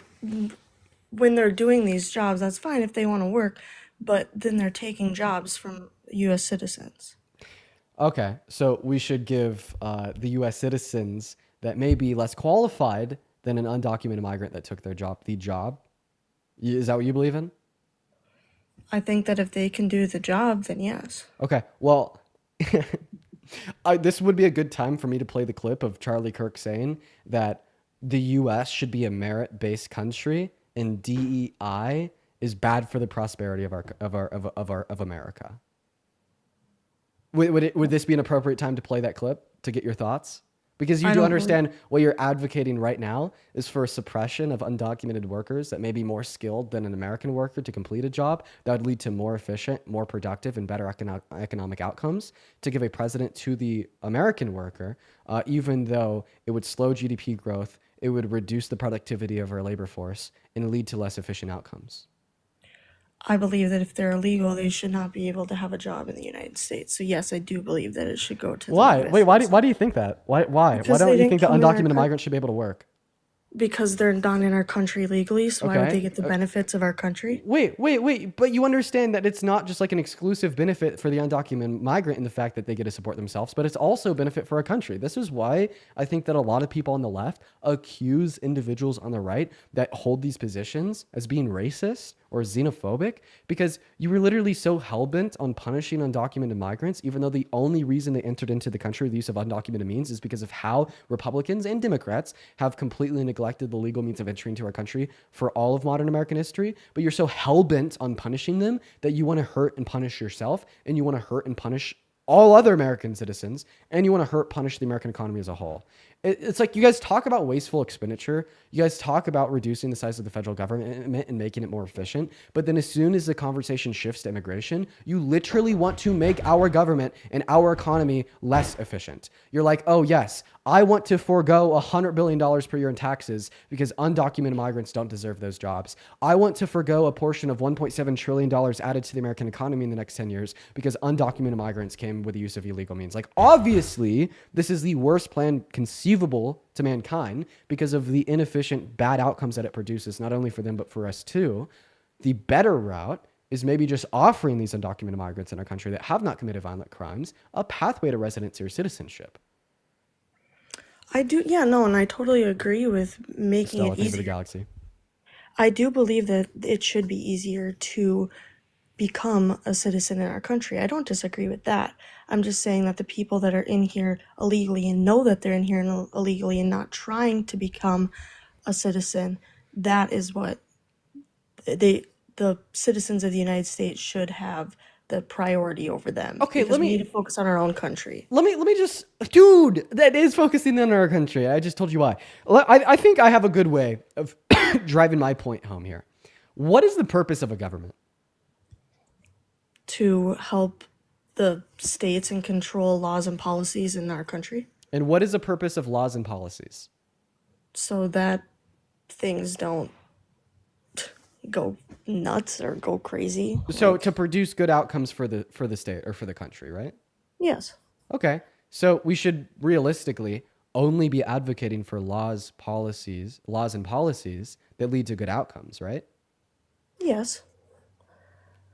when they're doing these jobs, that's fine if they want to work, but then they're taking jobs from U.S. citizens. Okay, so we should give the U.S. citizens that may be less qualified than an undocumented migrant that took the job. Is that what you believe in? I think that if they can do the job, then yes. Okay, well, this would be a good time for me to play the clip of Charlie Kirk saying that the U.S. should be a merit-based country and DEI is bad for the prosperity of America. Would this be an appropriate time to play that clip to get your thoughts? Because you do understand what you're advocating right now is for a suppression of undocumented workers that may be more skilled than an American worker to complete a job that would lead to more efficient, more productive, and better economic outcomes to give a precedent to the American worker, even though it would slow GDP growth, it would reduce the productivity of our labor force, and lead to less efficient outcomes. I believe that if they're illegal, they should not be able to have a job in the United States. So yes, I do believe that it should go to Why? the US. Wait, why do you think that? Why? Why Because don't they you think that didn't come in our undocumented migrants should be able to work? Because they're not in our country legally, so why would Okay. they get the benefits of our country? Wait, but you understand that it's not just like an exclusive benefit for the undocumented migrant in the fact that they get to support themselves, but it's also a benefit for a country. This is why I think that a lot of people on the left accuse individuals on the right that hold these positions as being racist or xenophobic, because you were literally so hell-bent on punishing undocumented migrants, even though the only reason they entered into the country with the use of undocumented means is because of how Republicans and Democrats have completely neglected the legal means of entry into our country for all of modern American history. But you're so hell-bent on punishing them that you want to hurt and punish yourself, and you want to hurt and punish all other American citizens, and you want to punish the American economy as a whole. It's like you guys talk about wasteful expenditure. You guys talk about reducing the size of the federal government and making it more efficient. But then as soon as the conversation shifts to immigration, you literally want to make our government and our economy less efficient. You're like, oh, yes, I want to forego $100 billion per year in taxes because undocumented migrants don't deserve those jobs. I want to forego a portion of $1.7 trillion added to the American economy in the next 10 years because undocumented migrants came with the use of illegal means. Like, obviously, this is the worst plan conceivable to mankind because of the inefficient, bad outcomes that it produces, not only for them, but for us too. The better route is maybe just offering these undocumented migrants in our country that have not committed violent crimes a pathway to residency or citizenship. I do, yeah, no, and I totally agree with making Stella, it think of the easier. galaxy. I do believe that it should be easier to become a citizen in our country. I don't disagree with that. I'm just saying that the people that are in here illegally and know that they're in here illegally and not trying to become a citizen, that is what the citizens of the United States should have the priority over them. Okay, because we need to focus on our own country. Let me just, dude, that is focusing on our country. I just told you why. I think I have a good way of driving my point home here. What is the purpose of a government? To help the states and control laws and policies in our country. And what is the purpose of laws and policies? So that things don't go nuts or go crazy. So to produce good outcomes for the state or for the country, right? Yes. Okay. So we should realistically only be advocating for laws and policies that lead to good outcomes, right? Yes.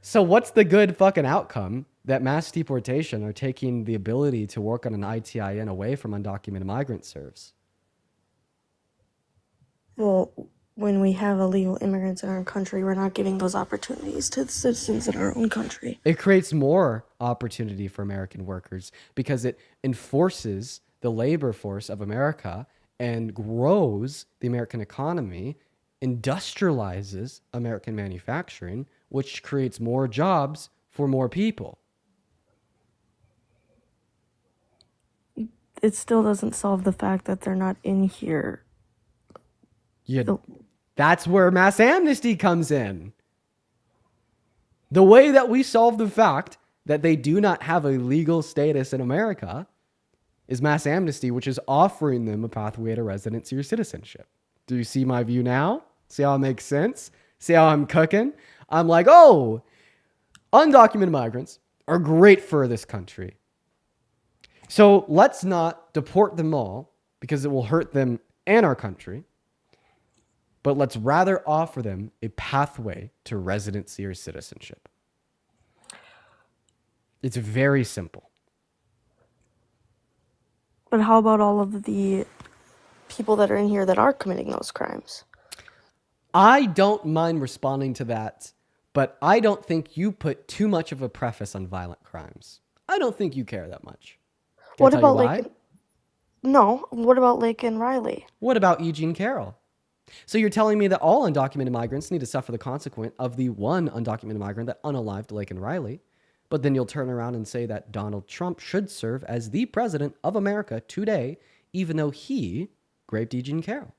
So what's the good fucking outcome that mass deportation or taking the ability to work on an ITIN away from undocumented migrants serves? Well, when we have illegal immigrants in our country, we're not giving those opportunities to the citizens in our own country. It creates more opportunity for American workers because it enforces the labor force of America and grows the American economy, industrializes American manufacturing, which creates more jobs for more people. It still doesn't solve the fact that they're not in here. Yeah, that's where mass amnesty comes in. The way that we solve the fact that they do not have a legal status in America is mass amnesty, which is offering them a pathway to residency or citizenship. Do you see my view now? See how it makes sense? See how I'm cooking? I'm like, oh, undocumented migrants are great for this country. So let's not deport them all because it will hurt them and our country. But let's rather offer them a pathway to residency or citizenship. It's very simple. But how about all of the people that are in here that are committing those crimes? I don't mind responding to that, but I don't think you put too much of a preface on violent crimes. I don't think you care that much. Can I What tell about you why? No, what about Lake and Riley? What about Eugene Carroll? So you're telling me that all undocumented migrants need to suffer the consequence of the one undocumented migrant that unalived Lake and Riley, but then you'll turn around and say that Donald Trump should serve as the president of America today, even though he raped Eugene Carroll.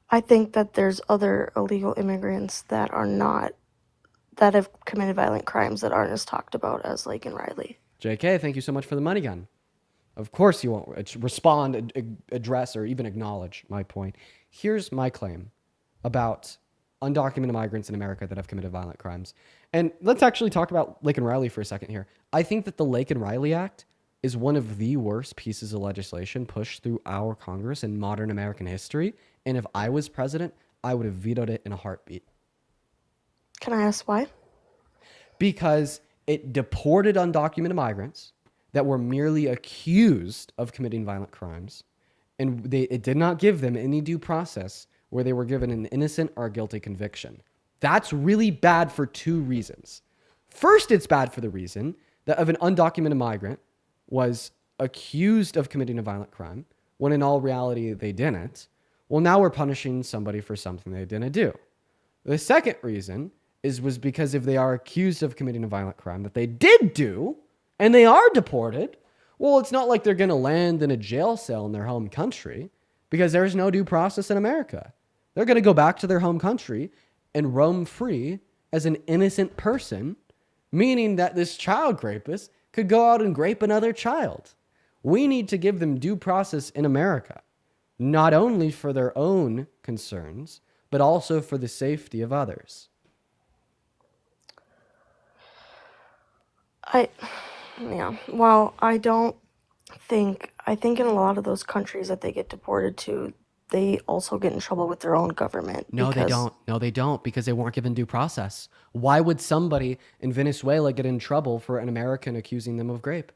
I think that there's other illegal immigrants that have committed violent crimes that aren't as talked about as Lake and Riley. JK, thank you so much for the money gun. Of course you won't respond, address, or even acknowledge my point. Here's my claim about undocumented migrants in America that have committed violent crimes. And let's actually talk about Lake and Riley for a second here. I think that the Lake and Riley Act is one of the worst pieces of legislation pushed through our Congress in modern American history. And if I was president, I would have vetoed it in a heartbeat. Can I ask why? Because it deported undocumented migrants that were merely accused of committing violent crimes, and it did not give them any due process where they were given an innocent or guilty conviction. That's really bad for two reasons. First, it's bad for the reason that of an undocumented migrant was accused of committing a violent crime, when in all reality they didn't. Well, now we're punishing somebody for something they didn't do. The second reason was because if they are accused of committing a violent crime that they did do, and they are deported, Well, it's not like they're going to land in a jail cell in their home country because there's no due process in America. They're going to go back to their home country and roam free as an innocent person, meaning that this child rapist could go out and rape another child. We need to give them due process in America, not only for their own concerns, but also for the safety of others. Well, I think in a lot of those countries that they get deported to, they also get in trouble with their own government. No, they don't. No, they don't, because they weren't given due process. Why would somebody in Venezuela get in trouble for an American accusing them of rape?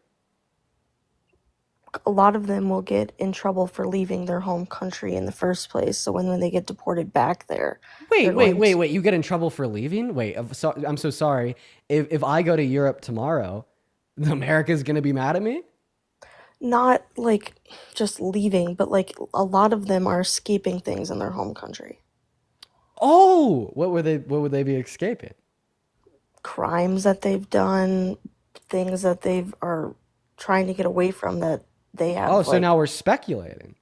A lot of them will get in trouble for leaving their home country in the first place. So when they get deported back there, Wait. You get in trouble for leaving? Wait, I'm so sorry. If I go to Europe tomorrow, America's going to be mad at me? not like just leaving, but like a lot of them are escaping things in their home country. Oh, what would they be escaping? Crimes that they've done, things that they've are trying to get away from that they have. Oh, so now we're speculating.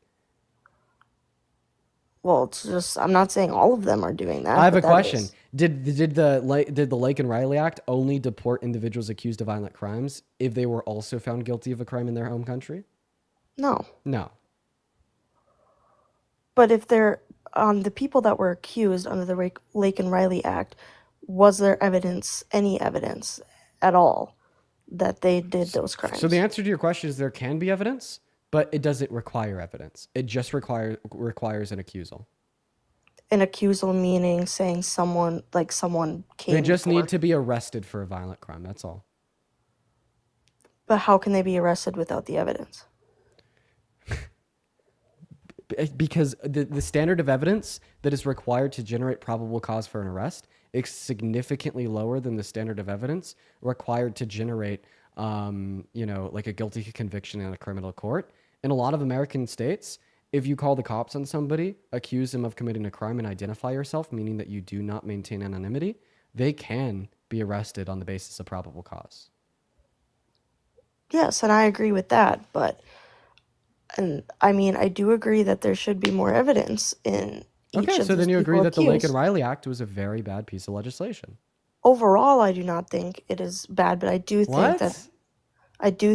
Well, it's just I'm not saying all of them are doing that. I have but a that question. is. Did the Lake and Riley Act only deport individuals accused of violent crimes if they were also found guilty of a crime in their home country? No. No. But if they're the people that were accused under the Lake and Riley Act, was there any evidence at all that they did those crimes? So the answer to your question is there can be evidence, but it doesn't require evidence. It just requires an accusal. An accusal meaning saying someone came. They just need to be arrested for a violent crime. That's all. But how can they be arrested without the evidence? Because the standard of evidence that is required to generate probable cause for an arrest is significantly lower than the standard of evidence required to generate, like a guilty conviction in a criminal court. In a lot of American states, if you call the cops on somebody, accuse them of committing a crime, and identify yourself, meaning that you do not maintain anonymity, they can be arrested on the basis of probable cause. Yes, and I agree with that, and I mean, I do agree that there should be more evidence in each Okay, of so these then you agree people that the Lake and accused. Riley Act was a very bad piece of legislation. Overall, I do not think it is bad, but I do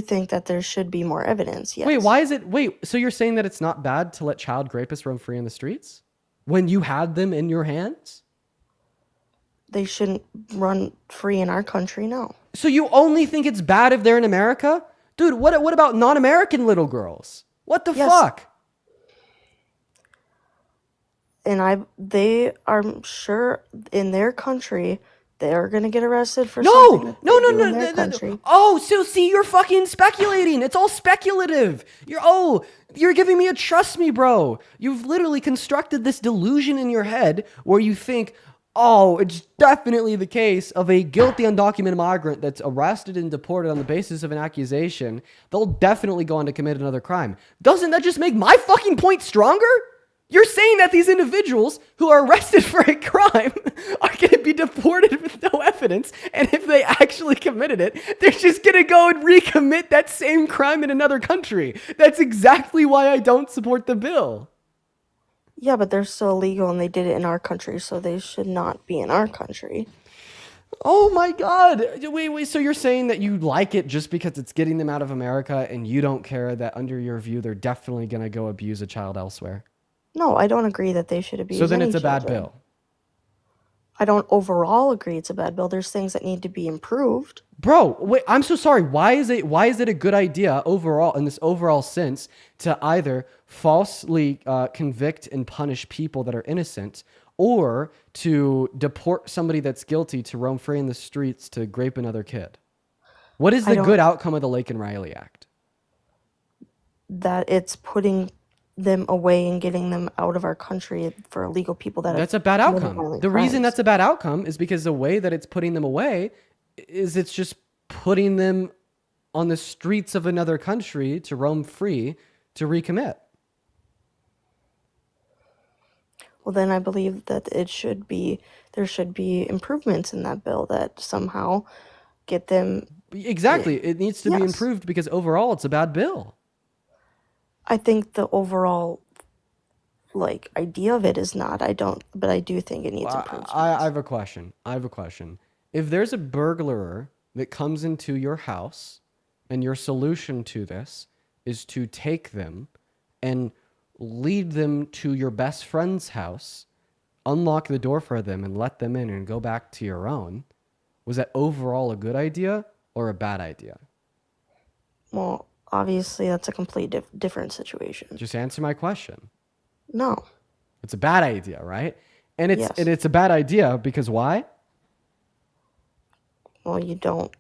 think that there should be more evidence. Yes. Wait, why is it? Wait, so you're saying that it's not bad to let child rapists roam free in the streets when you had them in your hands? They shouldn't run free in our country, no. So you only think it's bad if they're in America? Dude, what about non-American little girls? What the fuck? And they are sure in their country they are going to get arrested for No, something that no, they no, do no, in their no, no, no. country. Oh, so see, you're fucking speculating. It's all speculative. You're giving me a trust me, bro. You've literally constructed this delusion in your head where you think, oh, it's definitely the case of a guilty undocumented migrant that's arrested and deported on the basis of an accusation. They'll definitely go on to commit another crime. Doesn't that just make my fucking point stronger? You're saying that these individuals who are arrested for a crime are going to be deported with no evidence, and if they actually committed it, they're just going to go and recommit that same crime in another country. That's exactly why I don't support the bill. Yeah, but they're still illegal and they did it in our country, so they should not be in our country. Oh my God. Wait, so you're saying that you like it just because it's getting them out of America, and you don't care that under your view they're definitely going to go abuse a child elsewhere? No, I don't agree that they should abuse So then any it's a bad children. bill. I don't overall agree it's a bad bill. There's things that need to be improved. Bro, wait, I'm so sorry. Why is it a good idea overall, in this overall sense, to either falsely convict and punish people that are innocent, or to deport somebody that's guilty to roam free in the streets to rape another kid? What is the good outcome of the Lake and Riley Act? That it's putting them away and getting them out of our country for illegal people that That's a bad outcome. The reason that's a bad outcome is because the way that it's putting them away is it's just putting them on the streets of another country to roam free to recommit. Well, then I believe that there should be improvements in that bill that somehow get them Exactly. It needs to be Yes. improved because overall it's a bad bill. I think the overall idea of it is not. But I do think it needs improvement. I have a question. If there's a burglar that comes into your house and your solution to this is to take them and lead them to your best friend's house, unlock the door for them and let them in and go back to your own, was that overall a good idea or a bad idea? Well, obviously that's a complete different situation. Just answer my question. No. It's a bad idea, right? And Yes. it's a bad idea because why? Well, you don't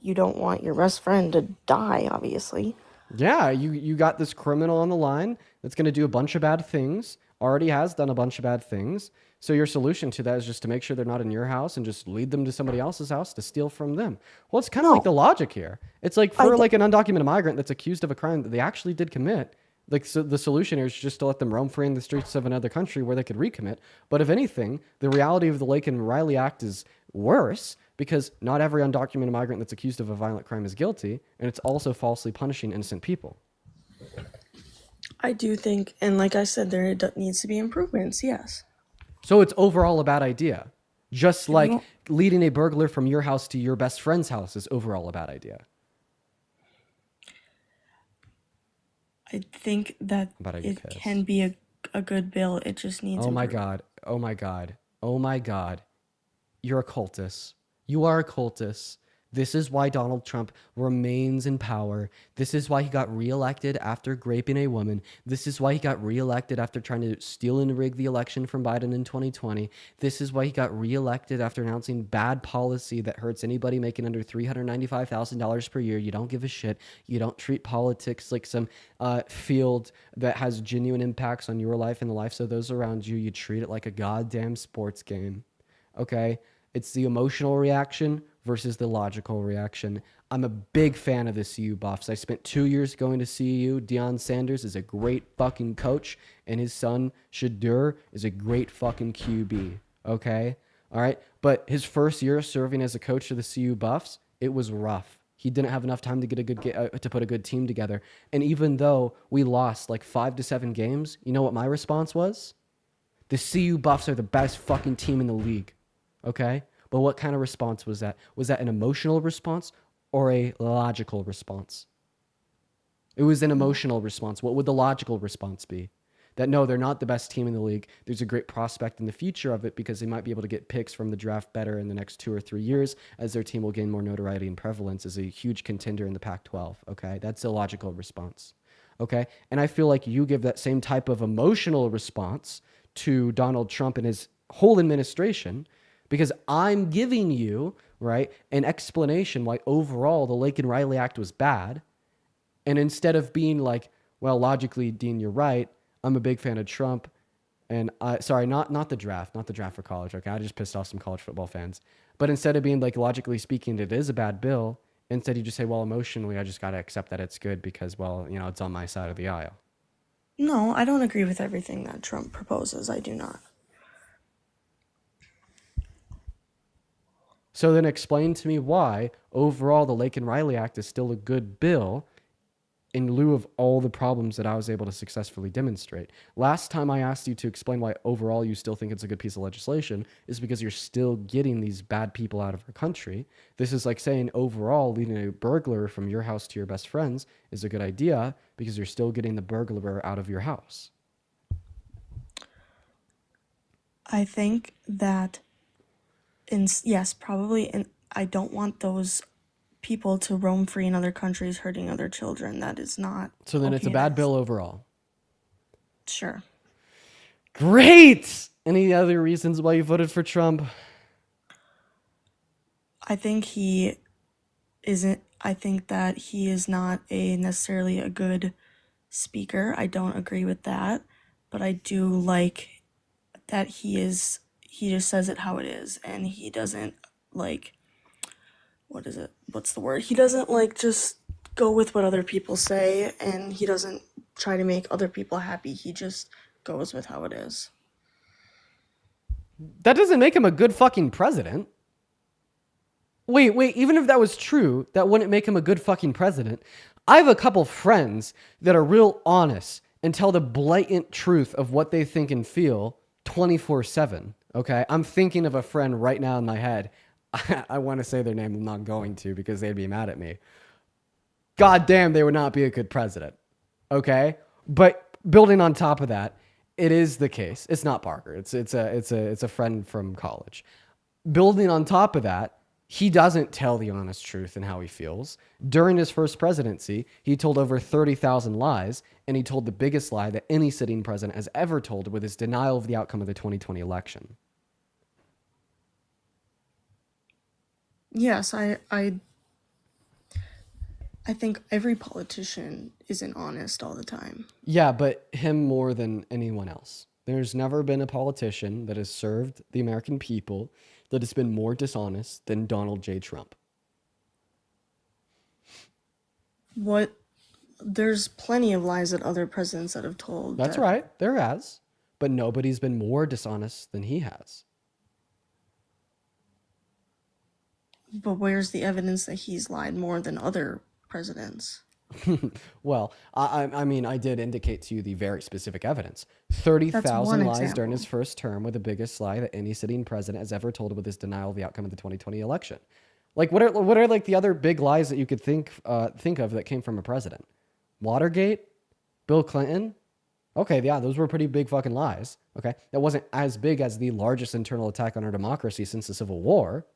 want your best friend to die, obviously. Yeah, you got this criminal on the line that's going to do a bunch of bad things, already has done a bunch of bad things. So your solution to that is just to make sure they're not in your house and just lead them to somebody else's house to steal from them. Well, it's kind of like the logic here. It's like for like an undocumented migrant that's accused of a crime that they actually did commit. Like, so the solution here is just to let them roam free in the streets of another country where they could recommit. But if anything, the reality of the Laken Riley Act is worse because not every undocumented migrant that's accused of a violent crime is guilty, and it's also falsely punishing innocent people. I do think, and like I said, there needs to be improvements, yes. So it's overall a bad idea. Just like leading a burglar from your house to your best friend's house is overall a bad idea. I think that it can be a good bill. It just needs Oh my God. Oh my God. Oh my God. You're a cultist. You are a cultist. This is why Donald Trump remains in power. This is why he got reelected after raping a woman. This is why he got reelected after trying to steal and rig the election from Biden in 2020. This is why he got reelected after announcing bad policy that hurts anybody making under $395,000 per year. You don't give a shit. You don't treat politics like some field that has genuine impacts on your life and the lives of those around you. You treat it like a goddamn sports game. Okay? It's the emotional reaction versus the logical reaction. I'm a big fan of the CU Buffs. I spent 2 years going to CU. Deion Sanders is a great fucking coach, and his son, Shadur, is a great fucking QB. Okay? All right? But his first year serving as a coach of the CU Buffs, it was rough. He didn't have enough time to get to put a good team together. And even though we lost like 5 to 7 games, you know what my response was? The CU Buffs are the best fucking team in the league. Okay? But what kind of response was that? Was that an emotional response or a logical response? It was an emotional response. What would the logical response be? That no, they're not the best team in the league. There's a great prospect in the future of it because they might be able to get picks from the draft better in the next 2 or 3 years as their team will gain more notoriety and prevalence as a huge contender in the Pac-12. Okay, that's a logical response. Okay, and I feel like you give that same type of emotional response to Donald Trump and his whole administration, because I'm giving you, right, an explanation why overall the Laken Riley Act was bad. And instead of being like, well, logically, Dean, you're right. I'm a big fan of Trump. And sorry, not the draft for college. Okay, I just pissed off some college football fans. But instead of being like, logically speaking, it is a bad bill, instead you just say, well, emotionally, I just got to accept that it's good because, well, you know, it's on my side of the aisle. No, I don't agree with everything that Trump proposes. I do not. So then explain to me why overall the Laken Riley Act is still a good bill in lieu of all the problems that I was able to successfully demonstrate. Last time I asked you to explain why overall you still think it's a good piece of legislation is because you're still getting these bad people out of our country. This is like saying overall leading a burglar from your house to your best friend's is a good idea because you're still getting the burglar out of your house. I think that yes, probably, and I don't want those people to roam free in other countries hurting other children. That is not. So then it's a bad bill overall. Sure. Great! Any other reasons why you voted for Trump? I think he isn't. I think that he is not necessarily a good speaker. I don't agree with that, but I do like that he just says it how it is, and he doesn't like, what's the word? He doesn't like just go with what other people say, and he doesn't try to make other people happy. He just goes with how it is. That doesn't make him a good fucking president. Wait, even if that was true, that wouldn't make him a good fucking president. I have a couple friends that are real honest and tell the blatant truth of what they think and feel 24/7. Okay? I'm thinking of a friend right now in my head. I want to say their name. I'm not going to because they'd be mad at me. God damn, they would not be a good president. Okay? But building on top of that, it is the case. It's not Parker. It's a friend from college. Building on top of that, he doesn't tell the honest truth and how he feels. During his first presidency, he told over 30,000 lies, and he told the biggest lie that any sitting president has ever told with his denial of the outcome of the 2020 election. Yes, I think every politician isn't honest all the time. Yeah, but him more than anyone else. There's never been a politician that has served the American people that has been more dishonest than Donald J. Trump. There's plenty of lies that other presidents that have told. That's right, there has. But nobody's been more dishonest than he has. But where's the evidence that he's lied more than other presidents? Well, I mean, I did indicate to you the very specific evidence. 30,000 lies during his first term were the biggest lie that any sitting president has ever told with his denial of the outcome of the 2020 election. Like, what are like the other big lies that you could think of that came from a president? Watergate? Bill Clinton? Okay, yeah, those were pretty big fucking lies. Okay, that wasn't as big as the largest internal attack on our democracy since the Civil War.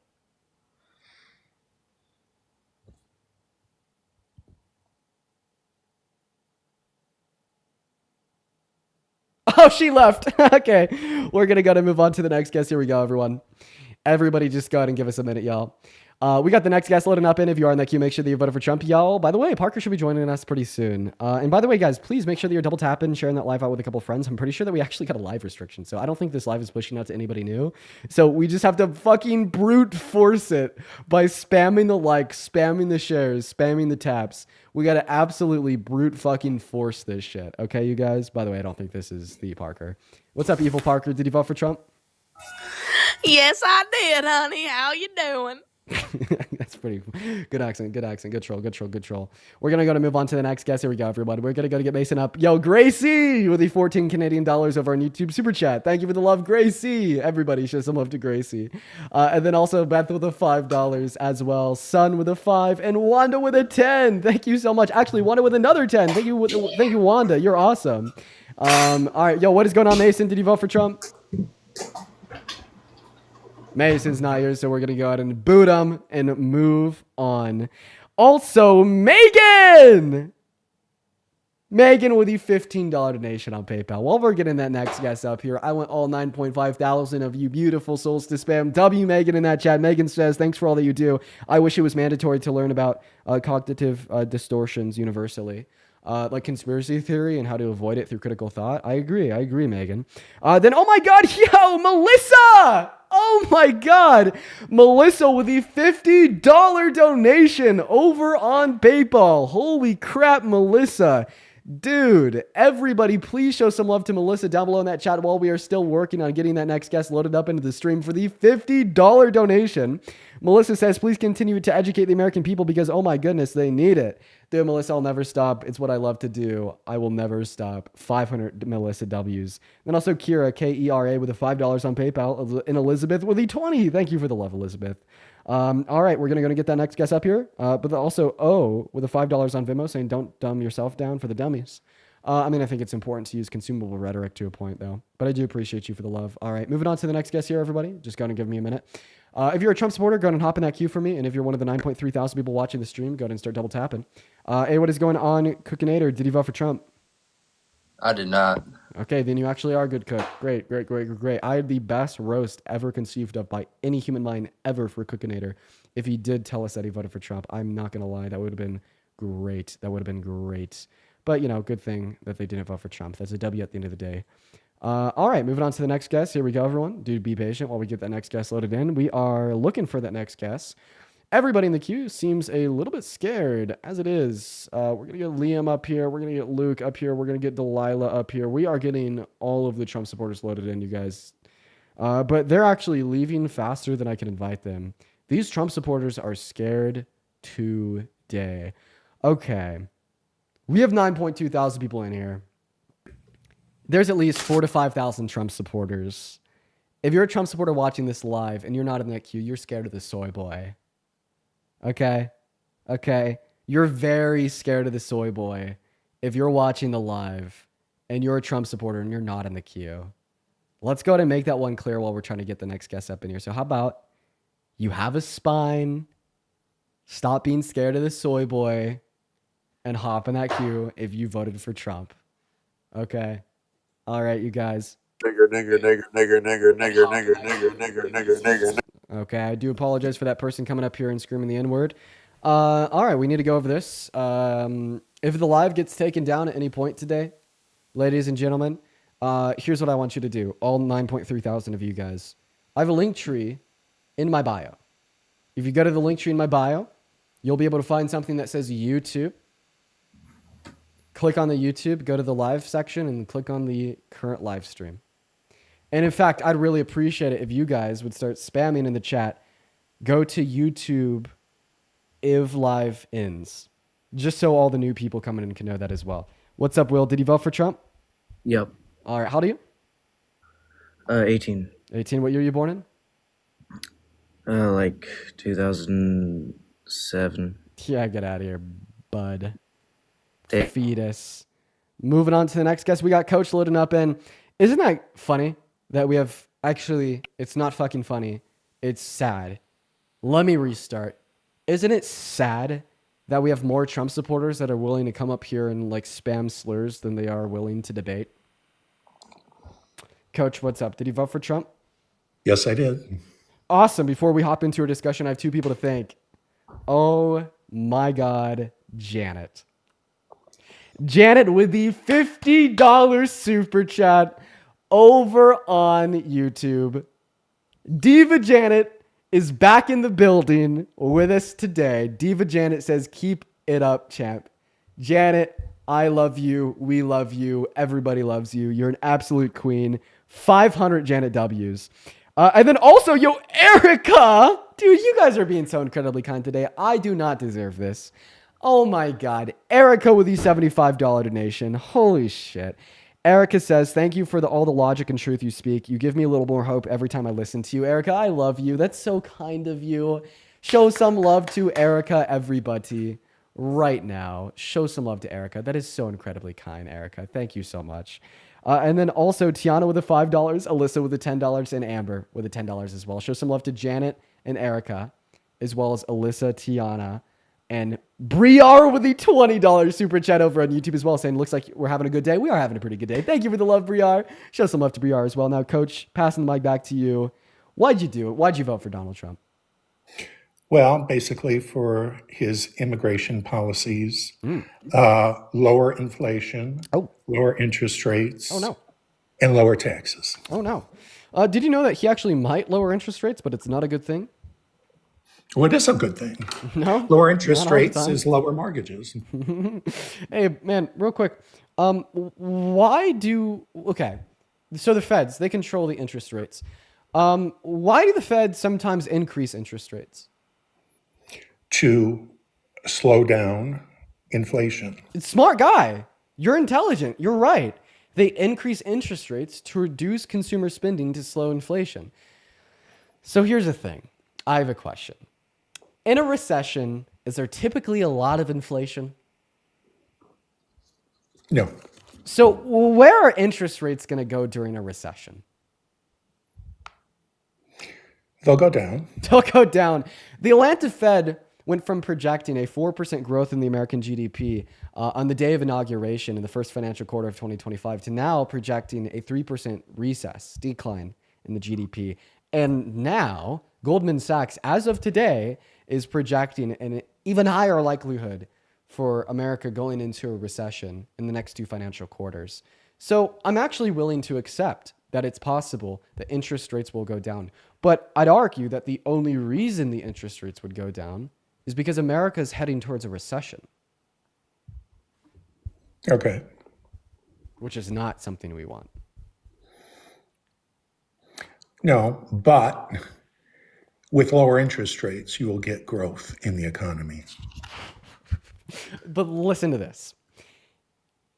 Oh, she left. Okay. We're going to move on to the next guest. Here we go, everyone. Everybody just go ahead and give us a minute, y'all. We got the next guest loading up in. If you are in that queue, make sure that you voted for Trump, y'all. By the way, Parker should be joining us pretty soon. And by the way, guys, please make sure that you're double tapping, sharing that live out with a couple friends. I'm pretty sure that we actually got a live restriction, so I don't think this live is pushing out to anybody new. So we just have to fucking brute force it by spamming the likes, spamming the shares, spamming the taps. We got to absolutely brute fucking force this shit. Okay, you guys? By the way, I don't think this is the Parker. What's up, evil Parker? Did you vote for Trump? Yes, I did, honey. How you doing? That's pretty good accent. Good troll. We're gonna move on to the next guest. Here we go, everybody. We're gonna get Mason up. Yo, Gracie with the 14 Canadian dollars over on YouTube super chat. Thank you for the love, Gracie. Everybody show some love to Gracie. And then also Beth with the $5 as well. Sun with a 5 and Wanda with a 10. Thank you so much. Actually, Wanda with another 10. Thank you, Wanda. You're awesome. All right, yo, what is going on, Mason? Did you vote for Trump? Mason's not here, so we're going to go ahead and boot him and move on. Also, Megan with the $15 donation on PayPal. While we're getting that next guest up here, I want all 9.5 thousand of you beautiful souls to spam W Megan in that chat. Megan says, thanks for all that you do. I wish it was mandatory to learn about cognitive distortions universally. Like conspiracy theory and how to avoid it through critical thought. I agree, Megan. Then, oh my God, yo, Melissa! Oh my God, Melissa with the $50 donation over on PayPal. Holy crap, Melissa. Dude, everybody, please show some love to Melissa down below in that chat while we are still working on getting that next guest loaded up into the stream for the $50 donation. Melissa says, please continue to educate the American people because, oh my goodness, they need it. Dude, Melissa, I'll never stop. It's what I love to do. I will never stop. 500 Melissa W's. Then also Kira, Kera, with the $5 on PayPal, and Elizabeth with the 20. Thank you for the love, Elizabeth. All right, we're gonna get that next guest up here. But also O with the $5 on Venmo saying don't dumb yourself down for the dummies. I mean, I think it's important to use consumable rhetoric to a point though, but I do appreciate you for the love. All right, moving on to the next guest here, everybody. Just go ahead and give me a minute. If you're a Trump supporter, go ahead and hop in that queue for me. And if you're one of the 9.3 thousand people watching the stream, go ahead and start double tapping. Hey, what is going on, Cookinator? Did you vote for Trump? I did not. Okay, then you actually are a good cook. Great. I had the best roast ever conceived of by any human mind ever for Cookinator. If he did tell us that he voted for Trump, I'm not going to lie. That would have been great. But, you know, good thing that they didn't vote for Trump. That's a W at the end of the day. All right, moving on to the next guest. Here we go, everyone. Dude, be patient while we get that next guest loaded in. We are looking for that next guest. Everybody in the queue seems a little bit scared, as it is. We're going to get Liam up here. We're going to get Luke up here. We're going to get Delilah up here. We are getting all of the Trump supporters loaded in, you guys. But they're actually leaving faster than I can invite them. These Trump supporters are scared today. Okay. We have 9.2 thousand people in here. There's at least 4,000 to 5,000 Trump supporters. If you're a Trump supporter watching this live and you're not in that queue, you're scared of the soy boy. Okay? Okay? You're very scared of the soy boy if you're watching the live and you're a Trump supporter and you're not in the queue. Let's go ahead and make that one clear while we're trying to get the next guest up in here. So how about you have a spine, stop being scared of the soy boy, and hop in that queue if you voted for Trump. Okay? All right, you guys. Nigger. Okay, I do apologize for that person coming up here and screaming the N-word. All right, we need to go over this. If the live gets taken down at any point today, ladies and gentlemen, here's what I want you to do. All 9.3 thousand of you guys. I have a link tree in my bio. If you go to the link tree in my bio, you'll be able to find something that says YouTube. Click on the YouTube, go to the live section, and click on the current live stream. And in fact, I'd really appreciate it if you guys would start spamming in the chat, go to YouTube if live ends, just so all the new people coming in can know that as well. What's up, Will? Did you vote for Trump? Yep. All right. How old are you? 18. 18. What year were you born in? Like 2007. Yeah, get out of here, bud. Fetus. Moving on to the next guest, we got Coach loading up in. Isn't that funny that we have, actually, it's not fucking funny. It's sad. Let me restart. Isn't it sad that we have more Trump supporters that are willing to come up here and like spam slurs than they are willing to debate? Coach, what's up? Did you vote for Trump? Yes, I did. Awesome. Before we hop into our discussion, I have two people to thank. Oh my God, Janet. Janet with the $50 super chat over on YouTube. Diva Janet is back in the building with us today. Diva Janet says, keep it up, champ. Janet, I love you. We love you. Everybody loves you. You're an absolute queen. 500 Janet W's. And then also, yo, Erica. Dude, you guys are being so incredibly kind today. I do not deserve this. Oh my God. Erica with the $75 donation. Holy shit. Erica says, thank you for all the logic and truth you speak. You give me a little more hope every time I listen to you. Erica, I love you. That's so kind of you. Show some love to Erica, everybody, right now. Show some love to Erica. That is so incredibly kind, Erica. Thank you so much. And then also Tiana with the $5, Alyssa with the $10, and Amber with the $10 as well. Show some love to Janet and Erica, as well as Alyssa, Tiana, and Briar with the $20 super chat over on YouTube as well, saying, looks like we're having a good day. We are having a pretty good day. Thank you for the love, Briar. Show some love to Briar as well. Now, Coach, passing the mic back to you. Why'd you do it? Why'd you vote for Donald Trump? Well, basically for his immigration policies, lower inflation, lower interest rates, and lower taxes. Oh, no. Did you know that he actually might lower interest rates, but it's not a good thing? Well, it is a good thing. No? Lower interest rates is lower mortgages. Hey, man, real quick. Okay. So the feds, they control the interest rates. Why do the feds sometimes increase interest rates? To slow down inflation. Smart guy. You're intelligent. You're right. They increase interest rates to reduce consumer spending to slow inflation. So here's the thing. I have a question. In a recession, is there typically a lot of inflation? No. So where are interest rates going to go during a recession? They'll go down. They'll go down. The Atlanta Fed went from projecting a 4% growth in the American GDP on the day of inauguration in the first financial quarter of 2025 to now projecting a 3% decline in the GDP. And now Goldman Sachs, as of today, is projecting an even higher likelihood for America going into a recession in the next two financial quarters. So I'm actually willing to accept that it's possible that interest rates will go down. But I'd argue that the only reason the interest rates would go down is because America is heading towards a recession. Okay. Which is not something we want. No, but with lower interest rates, you will get growth in the economy. But listen to this.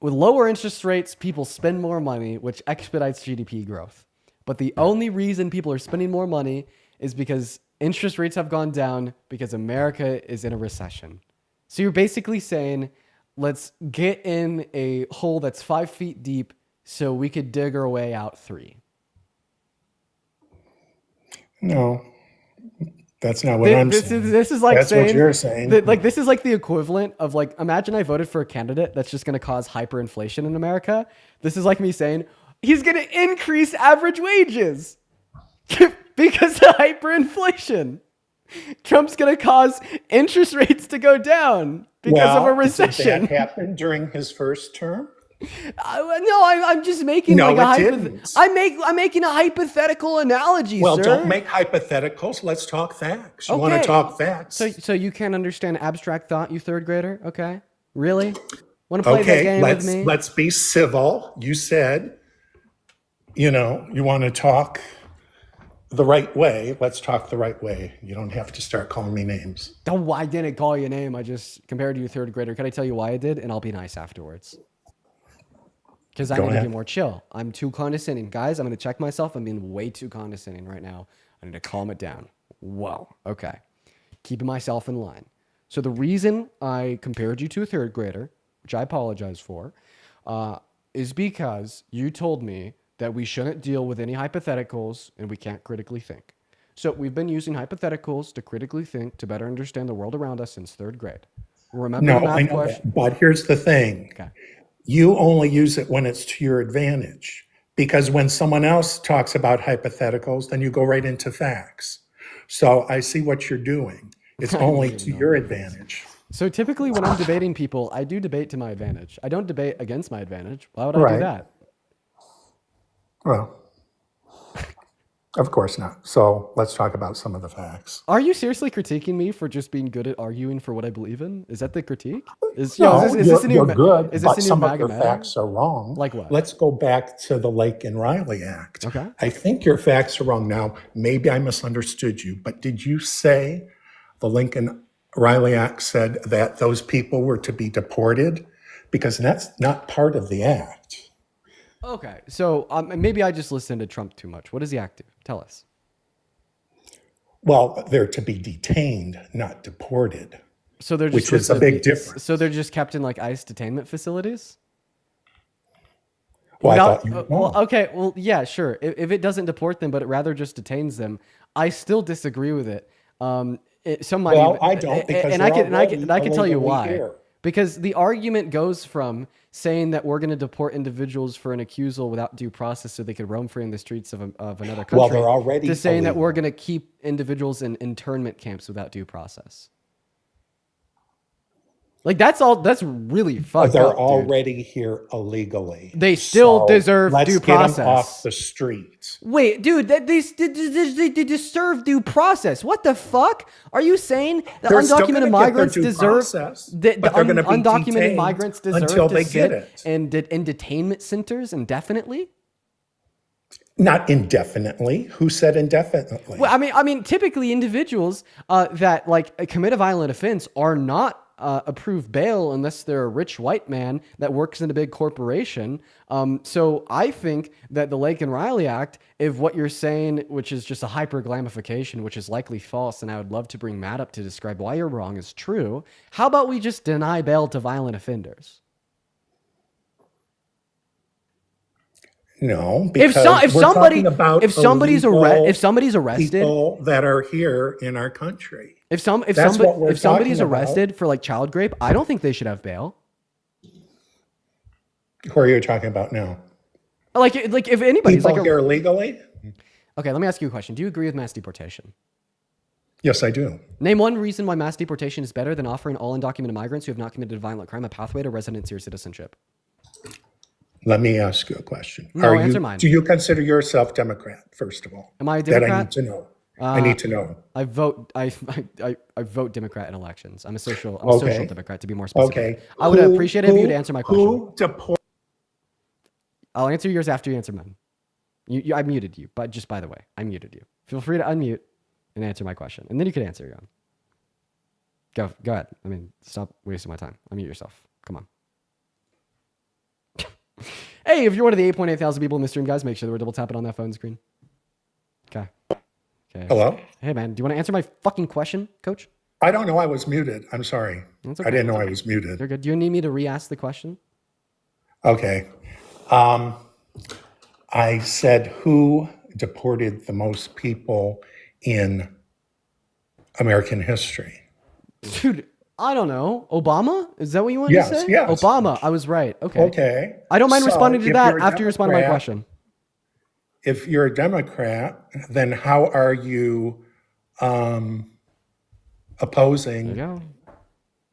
With lower interest rates, people spend more money, which expedites GDP growth. But the only reason people are spending more money is because interest rates have gone down because America is in a recession. So you're basically saying, let's get in a hole that's 5 feet deep so we could dig our way out 3. No, that's not what I'm saying. This is like that's saying, what you're saying. like this is like the equivalent of like, imagine I voted for a candidate that's just going to cause hyperinflation in America. This is like me saying he's going to increase average wages because of hyperinflation. Trump's going to cause interest rates to go down because of a recession. Did that happen during his first term? No, I'm just making No, like it a didn't. I'm making a hypothetical analogy, Well, sir. don't make hypotheticals. Let's talk facts. You want to talk facts? So you can't understand abstract thought, you third grader? Okay, really? Want to play that game with me? Let's be civil. You said, you want to talk the right way. Let's talk the right way. You don't have to start calling me names. Oh, I didn't call you a name. I just compared you to third grader. Can I tell you why I did? And I'll be nice afterwards. Because I need to be more chill. I'm too condescending. Guys, I'm going to check myself. I'm being way too condescending right now. I need to calm it down. Whoa. Okay. Keeping myself in line. So the reason I compared you to a third grader, which I apologize for, is because you told me that we shouldn't deal with any hypotheticals and we can't critically think. So we've been using hypotheticals to critically think to better understand the world around us since third grade. Remember the math question? But here's the thing. Okay. You only use it when it's to your advantage. Because when someone else talks about hypotheticals, then you go right into facts. So I see what you're doing. It's only to your advantage. So typically when I'm debating people, I do debate to my advantage. I don't debate against my advantage. Why would I do that? Well, of course not. So let's talk about some of the facts. Are you seriously critiquing me for just being good at arguing for what I believe in? Is that the critique? Is You're a new good, is but this a new some of MAGA your meta? facts are wrong. Like what? Let's go back to the Lake and Riley Act. Okay. I think your facts are wrong. Now, maybe I misunderstood you, but did you say the Lincoln Riley Act said that those people were to be deported? Because that's not part of the act. Okay, so maybe I just listened to Trump too much. What does the act do? Tell us. Well, they're to be detained, not deported. So they're just which is a big difference. So they're just kept in like ICE detainment facilities? Well, I thought you were wrong. Okay, well, yeah, sure. If it doesn't deport them, but it rather just detains them, I still disagree with it. I don't, because and I can tell you why. Here. Because the argument goes from saying that we're going to deport individuals for an accusal without due process so they could roam free in the streets of another country, Well, they're already to saying that illegal. we're going to keep individuals in internment camps without due process. Like that's really fucked They're up, dude. already here illegally. They still deserve due process. Let's get them off the streets. Wait, dude, they deserve due process. What the fuck? Are you saying that They're still undocumented gonna get their migrants due deserve process, the but they're gonna be undocumented detained migrants deserve until to they get sit it. in detainment centers indefinitely? Not indefinitely. Who said indefinitely? Well, I mean, typically individuals that like commit a violent offense are not approved bail unless they're a rich white man that works in a big corporation. So I think that the Lake and Riley Act, if what you're saying, which is just a hyper-glamification, which is likely false, and I would love to bring Matt up to describe why you're wrong, is true, how about we just deny bail to violent offenders? No, because if we're somebody talking about if somebody's arrested, people that are here in our country. if somebody's talking arrested for like child rape, I don't think they should have bail. Who are you talking about now? Like if anybody's People like here legally? Okay, let me ask you a question. Do you agree with mass deportation? Yes, I do. Name one reason why mass deportation is better than offering all undocumented migrants who have not committed a violent crime a pathway to residency or citizenship. Let me ask you a question. No, answer mine. Do you consider yourself Democrat, first of all? Am I a Democrat? That I need to know. I need to know. I vote Democrat in elections. I'm a social Democrat, to be more specific. Okay. I would appreciate it if you'd answer my question. Who I'll answer yours after you answer mine. I muted you, but just by the way, I muted you. Feel free to unmute and answer my question. And then you can answer your own. Go ahead. I mean, stop wasting my time. Unmute yourself. Come on. Hey, if you're one of the 8.8 thousand people in the stream, guys, make sure that we're double tapping on that phone screen. Okay. Hello? Hey, man, do you want to answer my fucking question, coach? I don't know I was muted. I'm sorry. That's okay. I didn't know I was muted. You're good. Do you need me to re-ask the question? Okay. I said, who deported the most people in American history? Dude, I don't know. Obama? Is that what you wanted to say? Yes. Obama. I was right. Okay. Okay. I don't mind So responding to if that you're a after you respond to my Democrat- question. If you're a Democrat, then how are you opposing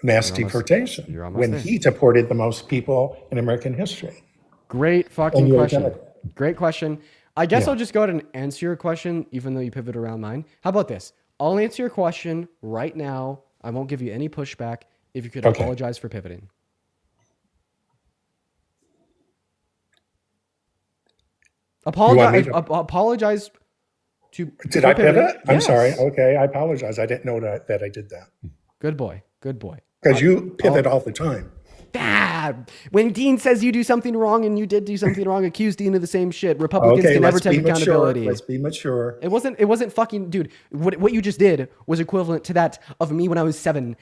mass deportation when there. he deported the most people in American history? Great fucking And you're a question. Democrat. Great question. I guess Yeah. I'll just go ahead and answer your question, even though you pivot around mine. How about this? I'll answer your question right now. I won't give you any pushback if you could Okay. apologize for pivoting. Apologize to. Did I pivot? I'm Yes. sorry. Okay, I apologize. I didn't know that I did that. Good boy. Good boy. Because you pivot all the time. When Dean says you do something wrong and you did do something wrong, accuse Dean of the same shit. Republicans can never take accountability. Let's be mature. It wasn't fucking, dude. What you just did was equivalent to that of me when I was 7.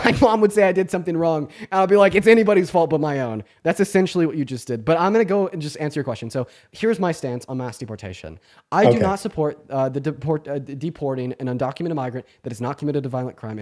My mom would say I did something wrong, and I'll be like, it's anybody's fault but my own. That's essentially what you just did. But I'm going to go and just answer your question. So here's my stance on mass deportation. I do not support deporting an undocumented migrant that has not committed a violent crime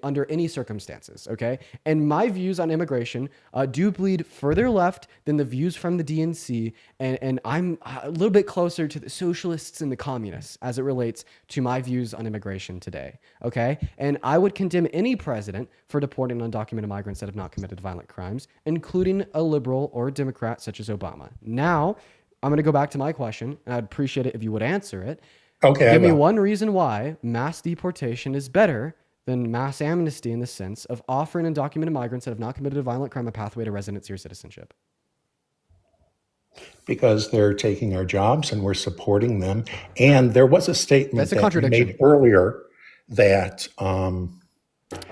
under any circumstances, okay? And my views on immigration do bleed further left than the views from the DNC, and I'm a little bit closer to the socialists and the communists as it relates to my views on immigration today, okay? And I would condemn any president for deporting undocumented migrants that have not committed violent crimes, including a liberal or a Democrat such as Obama. Now, I'm going to go back to my question, and I'd appreciate it if you would answer it. Okay. Give me one reason why mass deportation is better than mass amnesty in the sense of offering undocumented migrants that have not committed a violent crime a pathway to residency or citizenship. Because they're taking our jobs and we're supporting them. And there was a statement That's a that you contradiction. made earlier that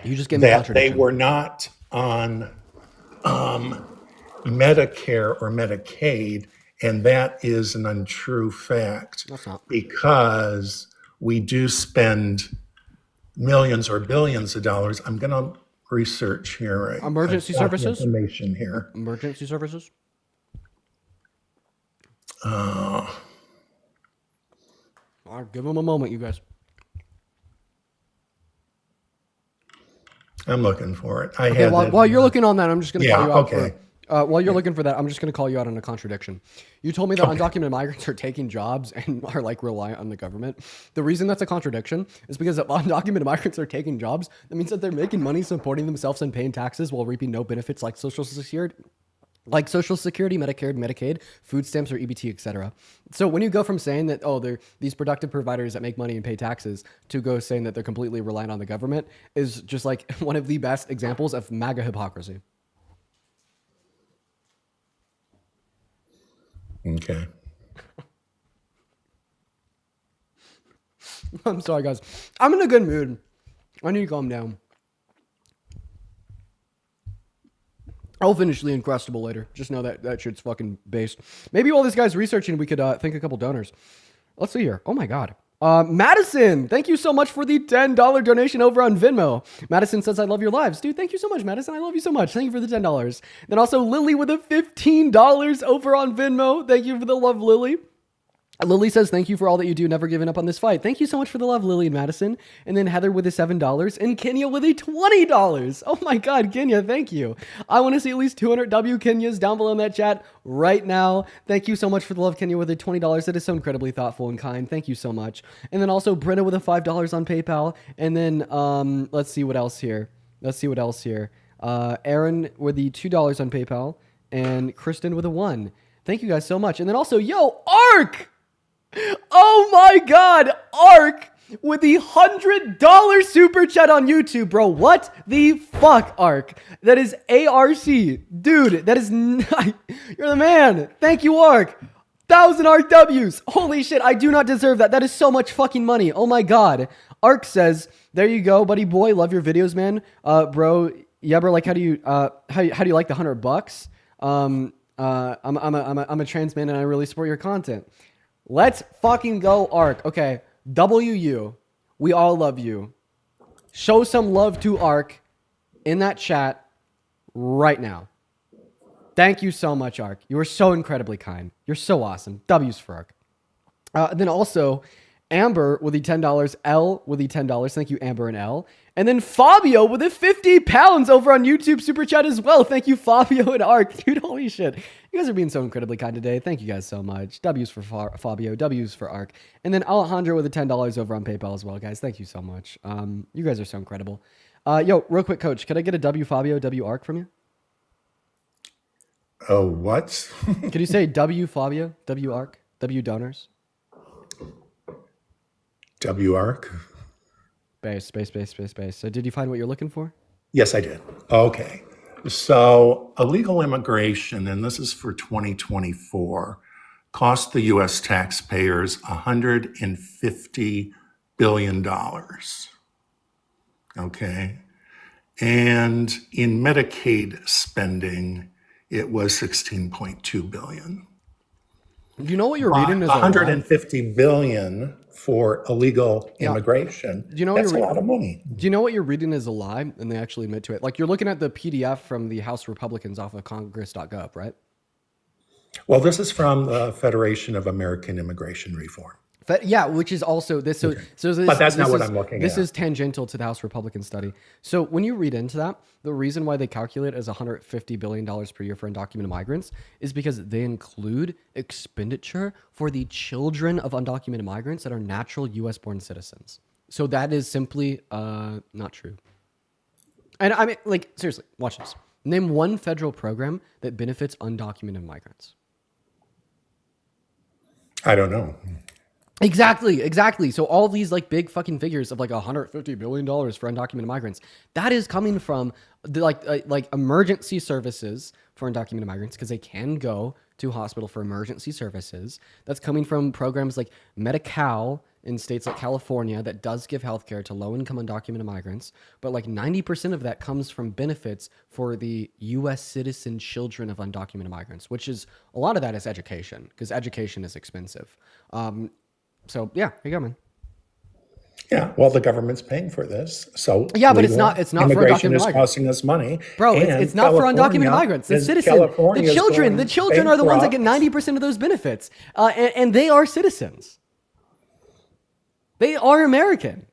you just gave me a that contradiction. they were not on Medicare or Medicaid, and that is an untrue fact. That's not. Because we do spend millions or billions of dollars. I'm going to research here. Emergency I've got the services? information here. Emergency services? Uh, All right, give them a moment, you guys. I'm looking for it. Okay, while you're looking on that, I'm just going to call you out. Okay. While you're looking for that, I'm just going to call you out on a contradiction. You told me that undocumented migrants are taking jobs and are like reliant on the government. The reason that's a contradiction is because if undocumented migrants are taking jobs, that means that they're making money supporting themselves and paying taxes while reaping no benefits like Social Security, Medicare, Medicaid, food stamps, or EBT, etc. So when you go from saying that, they're these productive providers that make money and pay taxes, to go saying that they're completely reliant on the government, is just like one of the best examples of MAGA hypocrisy. Okay. I'm sorry, guys. I'm in a good mood. I need to calm down. I'll finish the Uncrustable later. Just know that shit's fucking based. Maybe while this guy's researching, we could thank a couple donors. Let's see here. Oh my God. Madison, thank you so much for the $10 donation over on Venmo. Madison says, I love your lives. Dude, thank you so much, Madison. I love you so much. Thank you for the $10. Then also Lily with a $15 over on Venmo. Thank you for the love, Lily. Lily says, thank you for all that you do, never giving up on this fight. Thank you so much for the love, Lily and Madison. And then Heather with a $7 and Kenya with a $20. Oh my God, Kenya, thank you. I want to see at least 200 W Kenyas down below in that chat right now. Thank you so much for the love, Kenya, with a $20. That is so incredibly thoughtful and kind. Thank you so much. And then also Brenna with a $5 on PayPal. And then let's see what else here. Aaron with the $2 on PayPal and Kristen with a $1. Thank you guys so much. And then also, Ark! Oh my God, Ark with the $100 super chat on YouTube, bro. What the fuck, Ark? That is ARC. Dude, that is you're the man. Thank you, Ark. 1,000 ARC W's. Holy shit, I do not deserve that. That is so much fucking money. Oh my god. ARC says, there you go, buddy boy. Love your videos, man. Bro, yeah, bro, like how do you like the $100? I'm a trans man and I really support your content. Let's fucking go, ARC. Okay, WU. We all love you. Show some love to ARC in that chat right now. Thank you so much, ARC. You are so incredibly kind. You're so awesome. W's for ARC. Then also, Amber with the $10, L with the $10. Thank you, Amber and L. And then Fabio with the 50 pounds over on YouTube Super Chat as well. Thank you, Fabio and ARC. Dude, holy shit. You guys are being so incredibly kind today. Thank you guys so much. W's for Fabio, W's for ARC. And then Alejandro with the $10 over on PayPal as well, guys. Thank you so much. You guys are so incredible. Yo, real quick, Coach, could I get a W Fabio, W ARC from you? Oh, what? Could you say W Fabio, W ARC, W donors? W ARC? Space. So did you find what you're looking for? Yes, I did. Okay. So illegal immigration, and this is for 2024, cost the U.S. taxpayers $150 billion. Okay. And in Medicaid spending, it was $16.2 billion. Do you know what you're reading is $150 billion for illegal immigration. Do you know that's a lot of money. Do you know what you're reading is a lie? And they actually admit to it. Like you're looking at the PDF from the House Republicans off of Congress.gov, right? Well, this is from the Federation of American Immigration Reform. Yeah, which is also this. So, so this, but that's not this what is, I'm looking at. This is tangential to the House Republican study. So when you read into that, the reason why they calculate as $150 billion per year for undocumented migrants is because they include expenditure for the children of undocumented migrants that are natural U.S.-born citizens. So that is simply not true. And I mean, like, seriously, watch this. Name one federal program that benefits undocumented migrants. I don't know. Exactly. So all these like big fucking figures of like $150 billion for undocumented migrants, that is coming from the like emergency services for undocumented migrants because they can go to hospital for emergency services. That's coming from programs like Medi-Cal in states like California that does give healthcare to low-income undocumented migrants. But like 90% of that comes from benefits for the U.S. citizen children of undocumented migrants, which is a lot of that is education because education is expensive. So yeah, here you go, man. Yeah, well, the government's paying for this, so yeah, but it's not for immigration undocumented is migrants. Costing us money, bro. It's not for undocumented migrants. The citizen, the children are the ones that get 90% of those benefits, and they are citizens. They are American.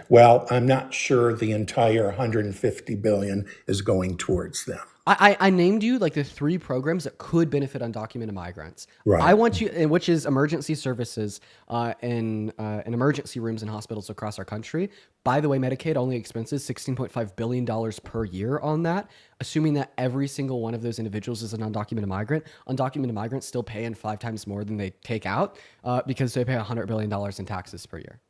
Well, I'm not sure the entire $150 billion is going towards them. I named you like the 3 programs that could benefit undocumented migrants. Right. I want you, which is emergency services in emergency rooms in hospitals across our country. By the way, Medicaid only expenses $16.5 billion per year on that, assuming that every single one of those individuals is an undocumented migrant. Undocumented migrants still pay in 5 times more than they take out because they pay $100 billion in taxes per year.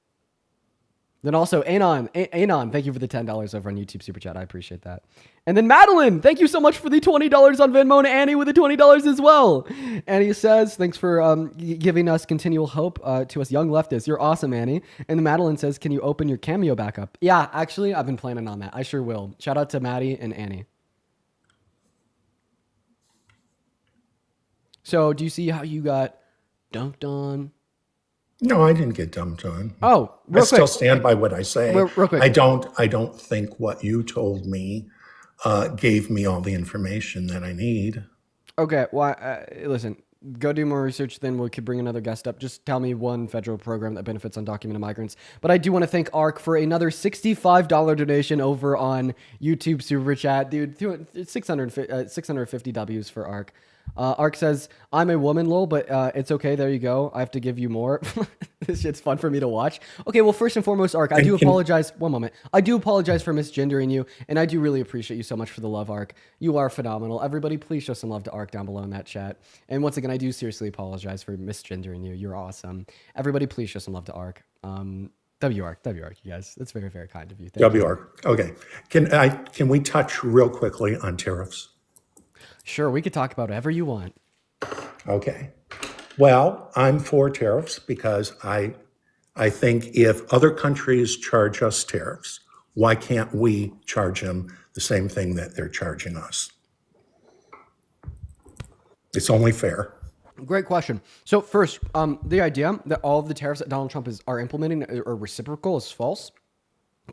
Then also, Anon, thank you for the $10 over on YouTube Super Chat. I appreciate that. And then Madeline, thank you so much for the $20 on Venmo, and Annie with the $20 as well. Annie says, thanks for giving us continual hope to us young leftists. You're awesome, Annie. And then Madeline says, can you open your Cameo back up? Yeah, actually, I've been planning on that. I sure will. Shout out to Maddie and Annie. So do you see how you got dunked on? No, I didn't get dumped on. Oh, I still stand by what I say. Real quick. I don't think what you told me gave me all the information that I need. Okay, well, listen, go do more research, then we could bring another guest up. Just tell me one federal program that benefits undocumented migrants. But I do want to thank ARC for another $65 donation over on YouTube Super Chat. Dude, 650 W's for ARC. ARC says, I'm a woman, lol, but it's okay. There you go. I have to give you more. This shit's fun for me to watch. Okay, well, first and foremost, ARC, I do apologize. One moment. I do apologize for misgendering you, and I do really appreciate you so much for the love, ARC. You are phenomenal. Everybody, please show some love to ARC down below in that chat. And once again, I do seriously apologize for misgendering you. You're awesome. Everybody, please show some love to ARC. WARC, you guys. That's very, very kind of you. Thank you. WARC. Okay. Can we touch real quickly on tariffs? Sure, we could talk about whatever you want. Okay. Well, I'm for tariffs because I think if other countries charge us tariffs, why can't we charge them the same thing that they're charging us? It's only fair. Great question. So first, the idea that all of the tariffs that Donald Trump are implementing are reciprocal is false.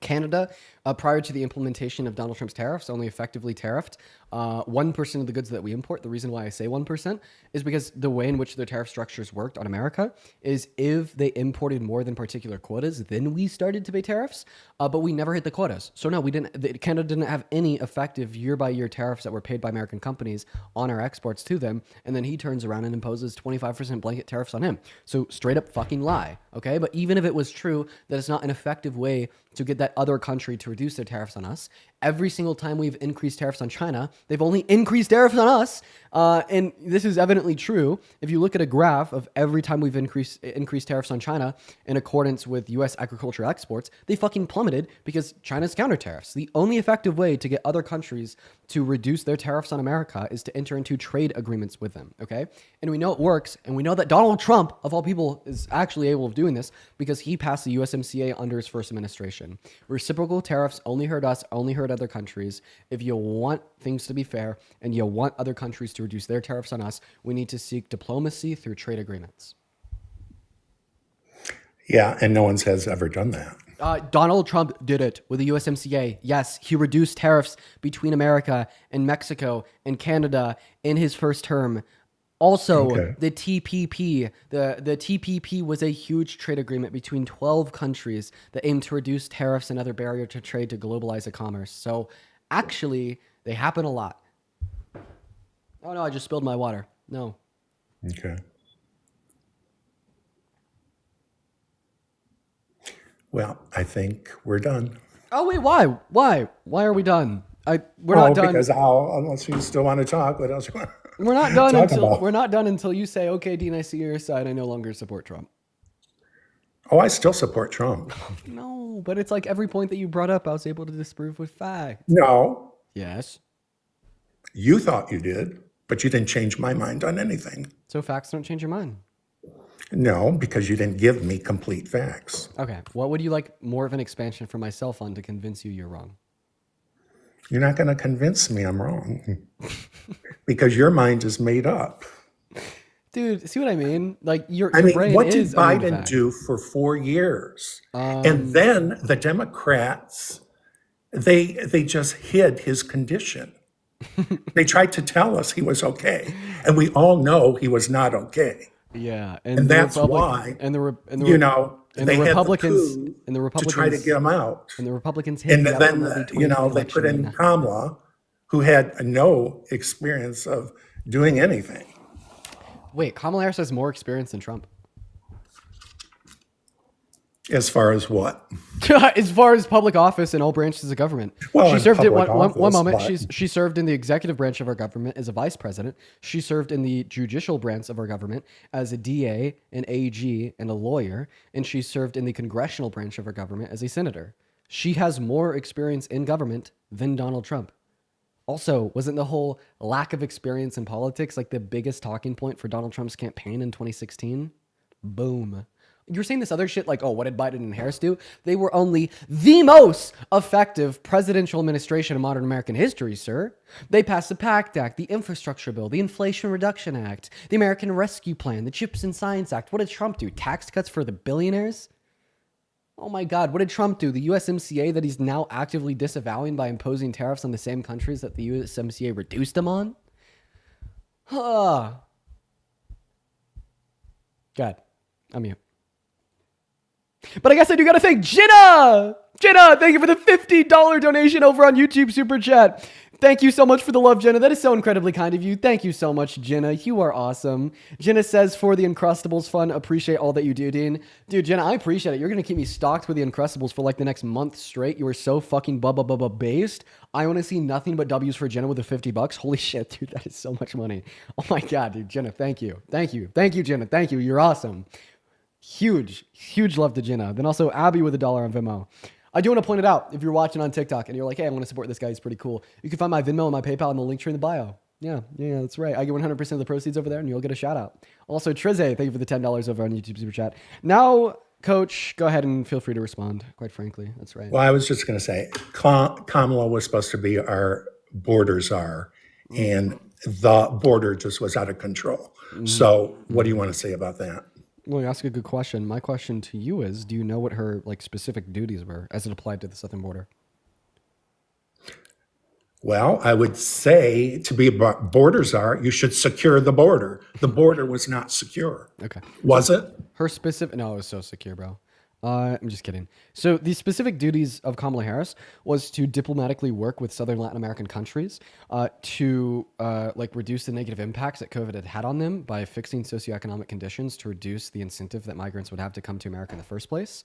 Canada, prior to the implementation of Donald Trump's tariffs, only effectively tariffed 1% of the goods that we import. The reason why I say 1% is because the way in which their tariff structures worked on America is if they imported more than particular quotas, then we started to pay tariffs, but we never hit the quotas. So no, we didn't. Canada didn't have any effective year-by-year tariffs that were paid by American companies on our exports to them, and then he turns around and imposes 25% blanket tariffs on him. So straight up fucking lie, okay? But even if it was true that it's not an effective way to get that other country to reduce their tariffs on us, every single time we've increased tariffs on China, they've only increased tariffs on us. And this is evidently true. If you look at a graph of every time we've increased tariffs on China in accordance with U.S. agriculture exports, they fucking plummeted because China's counter tariffs. The only effective way to get other countries to reduce their tariffs on America is to enter into trade agreements with them, okay? And we know it works, and we know that Donald Trump, of all people, is actually able of doing this because he passed the USMCA under his first administration. Reciprocal tariffs only hurt us, only hurt other countries. If you want things to be fair and you want other countries to reduce their tariffs on us, we need to seek diplomacy through trade agreements. Yeah, and no one has ever done that. Donald Trump did it with the USMCA. Yes, he reduced tariffs between America and Mexico and Canada in his first term. Also, the TPP. The TPP was a huge trade agreement between 12 countries that aimed to reduce tariffs and other barriers to trade to globalize the commerce. So actually, they happen a lot. Oh no, I just spilled my water. No. Okay. Well, I think we're done. Oh wait, why? Why are we done? We're not done. Because unless you still want to talk, what else you want? We're not done until you say, "Okay, Dean, I see your side. I no longer support Trump." Oh, I still support Trump. No, but it's like every point that you brought up, I was able to disprove with facts. No. Yes. You thought you did, but you didn't change my mind on anything. So facts don't change your mind. No, because you didn't give me complete facts. Okay. What would you like more of an expansion from myself on to convince you you're wrong? You're not going to convince me I'm wrong because your mind is made up. Dude, see what I mean? Like your brain what did is Biden do for 4 years? And then the Democrats, they just hid his condition. They tried to tell us he was okay, and we all know he was not okay. Yeah, and that's why. And the they Republicans had the coup to try to get him out. And the Republicans hit and then they put in Kamala, who had no experience of doing anything. Wait, Kamala Harris has more experience than Trump. As far as what? As far as public office in all branches of government. Well, she served at one office, moment. but... She served in the executive branch of our government as a vice president. She served in the judicial branch of our government as a DA, an AG, and a lawyer. And she served in the congressional branch of our government as a senator. She has more experience in government than Donald Trump. Also, wasn't the whole lack of experience in politics like the biggest talking point for Donald Trump's campaign in 2016? Boom. You're saying this other shit like, oh, what did Biden and Harris do? They were only the most effective presidential administration in modern American history, sir. They passed the PACT Act, the Infrastructure Bill, the Inflation Reduction Act, the American Rescue Plan, the Chips and Science Act. What did Trump do? Tax cuts for the billionaires? Oh my God, what did Trump do? The USMCA that he's now actively disavowing by imposing tariffs on the same countries that the USMCA reduced them on? God, I'm mute. But I guess I do got to thank Jenna! Jenna, thank you for the $50 donation over on YouTube Super Chat. Thank you so much for the love, Jenna. That is so incredibly kind of you. Thank you so much, Jenna. You are awesome. Jenna says, for the Uncrustables fun, appreciate all that you do, Dean. Dude, Jenna, I appreciate it. You're going to keep me stocked with the Uncrustables for like the next month straight. You are so fucking based. I want to see nothing but W's for Jenna with the $50. Holy shit, dude, that is so much money. Oh my God, dude. Jenna, thank you. Thank you. Thank you, Jenna. Thank you. You're awesome. Huge love to Jenna. Then also Abby with $1 on Venmo. I do want to point it out. If you're watching on TikTok and you're like, hey, I want to support this guy. He's pretty cool. You can find my Venmo and my PayPal in the link tree in the bio. Yeah, that's right. I get 100% of the proceeds over there, and you'll get a shout out. Also, Trize, thank you for the $10 over on YouTube Super Chat. Now, Coach, go ahead and feel free to respond. Quite frankly, that's right. Well, I was just going to say, Kamala was supposed to be our border czar, and the border just was out of control. So, what do you want to say about that? Well, you ask a good question. My question to you is, do you know what her specific duties were as it applied to the southern border? Well, I would say to be a border czar, you should secure the border. The border was not secure. Okay. Was it? Her specific... No, it was so secure, bro. I'm just kidding. So the specific duties of Kamala Harris was to diplomatically work with Southern Latin American countries to reduce the negative impacts that COVID had had on them by fixing socioeconomic conditions to reduce the incentive that migrants would have to come to America in the first place.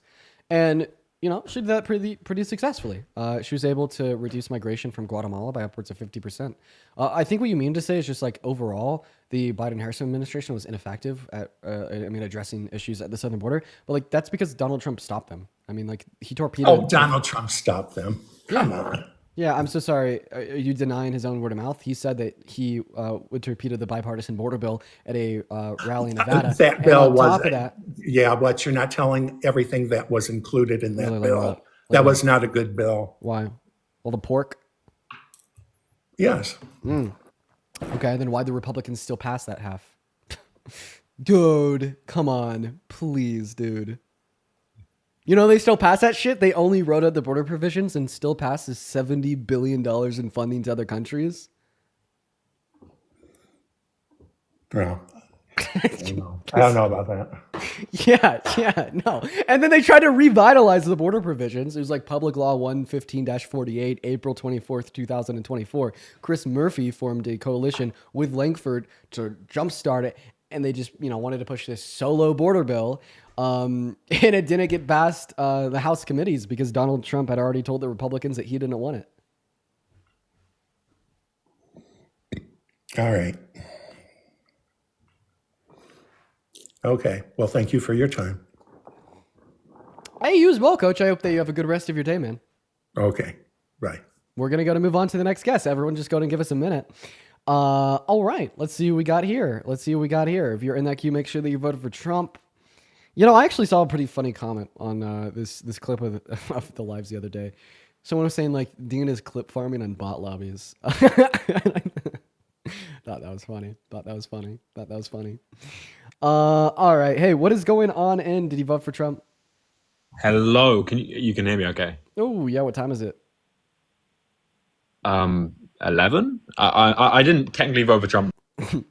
And she did that pretty successfully. She was able to reduce migration from Guatemala by upwards of 50%. I think what you mean to say is just overall, the Biden-Harris administration was ineffective at, addressing issues at the southern border. But that's because Donald Trump stopped them. He torpedoed. Oh, Donald Trump stopped them. Come on. Yeah, I'm so sorry. Are you denying his own word of mouth? He said that he would torpedo the bipartisan border bill at a rally in Nevada. That bill was, that, but you're not telling everything that was included in that bill. That was not a good bill. Why? All the pork? Yes. Okay, then why'd the Republicans still pass that half? Dude, come on. Please, dude. They still pass that shit. They only wrote out the border provisions and still passes $70 billion in funding to other countries. Bro. I don't know about that. Yeah, no. And then they tried to revitalize the border provisions. It was Public Law 115-48, April 24th, 2024. Chris Murphy formed a coalition with Langford to jumpstart it. And they just, wanted to push this solo border bill. And it didn't get past the House committees because Donald Trump had already told the Republicans that he didn't want it. All right. Okay. Well, thank you for your time. Hey, you as well, Coach. I hope that you have a good rest of your day, man. Okay. Bye. We're going to move on to the next guest. Everyone just go ahead and give us a minute. All right. Let's see what we got here. If you're in that queue, make sure that you voted for Trump. I actually saw a pretty funny comment on this clip of the lives the other day. Someone was saying Dean is clip farming on bot lobbies. Thought that was funny. All right. Hey, what is going on? And did you vote for Trump? Hello. You can hear me? Okay. Oh yeah. What time is it? 11. I didn't technically vote for Trump.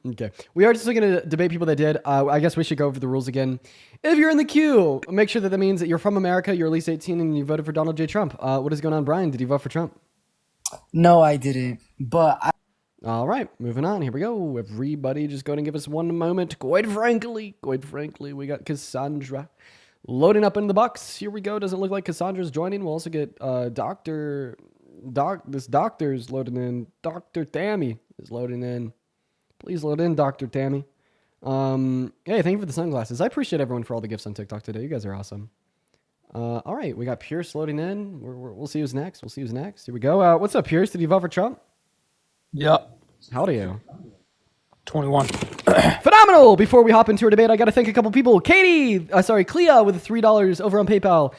Okay. We are just going to debate people that did. I guess we should go over the rules again. If you're in the queue, make sure that means that you're from America, you're at least 18, and you voted for Donald J. Trump. What is going on, Brian? Did you vote for Trump? No, I didn't. But All right, moving on. Here we go. Everybody just go ahead and give us one moment. Quite frankly, we got Cassandra loading up in the box. Here we go. Doesn't look like Cassandra's joining. We'll also get this doctor's loading in. Dr. Tammy is loading in. Please load in, Dr. Tammy. Hey, thank you for the sunglasses. I appreciate everyone for all the gifts on TikTok today. You guys are awesome. All right, we got Pierce loading in. We'll see who's next. Here we go. What's up, Pierce? Did you vote for Trump? Yep. How old are you? 21. Phenomenal! Before we hop into our debate, I got to thank a couple people. Clea with $3 over on PayPal.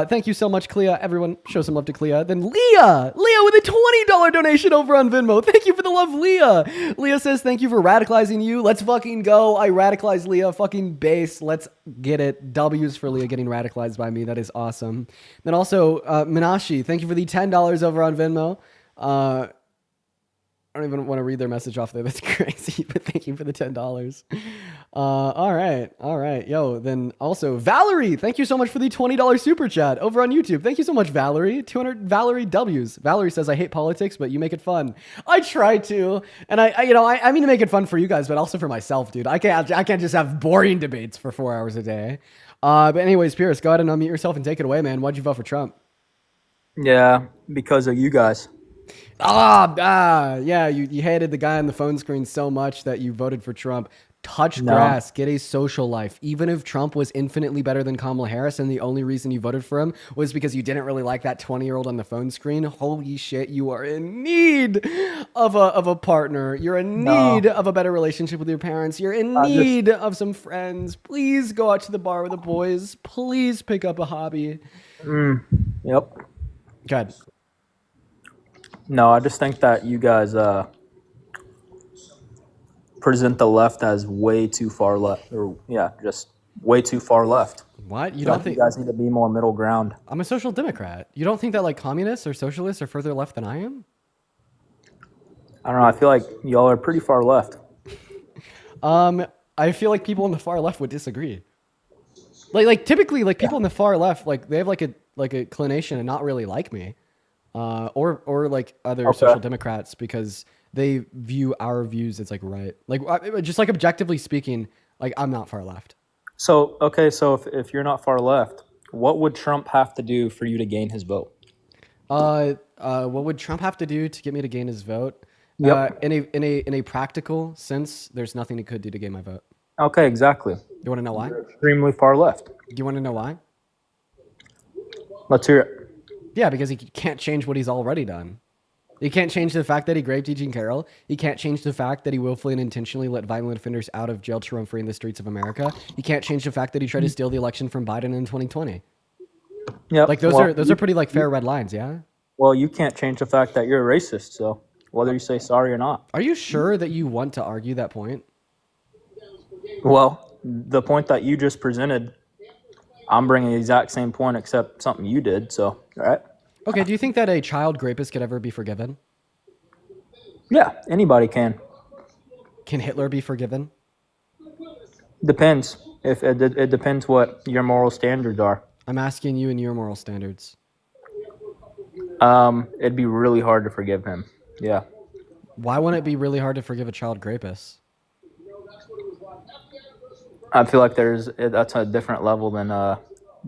Thank you so much, Clea. Everyone, show some love to Clea. Then Leah with a $20 donation over on Venmo. Thank you for the love, Leah. Leah says, thank you for radicalizing you. Let's fucking go. I radicalized Leah. Fucking base. Let's get it. W's for Leah getting radicalized by me. That is awesome. Then also, Minashi, thank you for the $10 over on Venmo. I don't even want to read their message off there. That's crazy, but thank you for the $10. All right. Yo, then also Valerie, thank you so much for the $20 super chat over on YouTube. Thank you so much, Valerie. 200 Valerie W's. Valerie says, I hate politics, but you make it fun. I try to, and I mean to make it fun for you guys, but also for myself, dude. I can't just have boring debates for 4 hours a day. But anyways, Pierce, go ahead and unmute yourself and take it away, man. Why'd you vote for Trump? Yeah, because of you guys. Yeah, you hated the guy on the phone screen so much that you voted for Trump. touch No. grass, get a social life. Even if Trump was infinitely better than Kamala Harris and the only reason you voted for him was because you didn't really like that 20-year-old on the phone screen, holy shit, you are in need of a partner. You're in need of a better relationship with your parents. You're in need of some friends. Please go out to the bar with the boys. Please pick up a hobby. Yep. Good. No, I just think that you guys present the left as way too far left, or just way too far left. What? You So don't think you guys need to be more middle ground? I'm a social democrat? You don't think that like communists or socialists are further left than I am? I don't know. I feel like y'all are pretty far left. I feel like people on the far left would disagree. Like typically, like people on the far left, like they have like a inclination to not really like me, or like other social democrats because they view our views as like right. Like just like objectively speaking, like I'm not far left. So if you're not far left, what would Trump have to do for you to gain his vote? What would Trump have to do to get me to gain his vote? Yep. In a practical sense, there's nothing he could do to gain my vote. Okay, exactly. You want to know why? You're extremely far left. Do you want to know why? Let's hear it. Yeah, because he can't change what he's already done. He can't change the fact that he raped Eugene Carroll. He can't change the fact that he willfully and intentionally let violent offenders out of jail to roam free in the streets of America. He can't change the fact that he tried to steal the election from Biden in 2020. Yep. Like those are pretty like fair red lines, yeah? Well, you can't change the fact that you're a racist, so whether you say sorry or not. Are you sure that you want to argue that point? Well, the point that you just presented, I'm bringing the exact same point except something you did, so, all right? Okay, do you think that a child rapist could ever be forgiven? Yeah, anybody can. Can Hitler be forgiven? Depends. If it depends what your moral standards are. I'm asking you and your moral standards. It'd be really hard to forgive him. Yeah. Why wouldn't it be really hard to forgive a child rapist? I feel like that's a different level than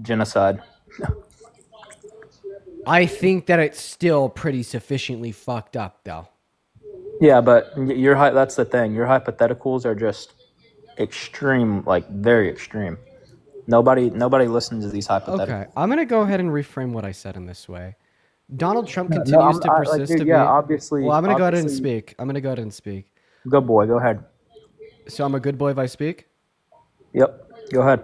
genocide. I think that it's still pretty sufficiently fucked up, though. Yeah, but that's the thing. Your hypotheticals are just extreme, like very extreme. Nobody listens to these hypotheticals. Okay, I'm gonna go ahead and reframe what I said in this way. Donald Trump continues to persist to be. Obviously. Well, I'm gonna go ahead and speak. Good boy, go ahead. So I'm a good boy if I speak? Yep, go ahead.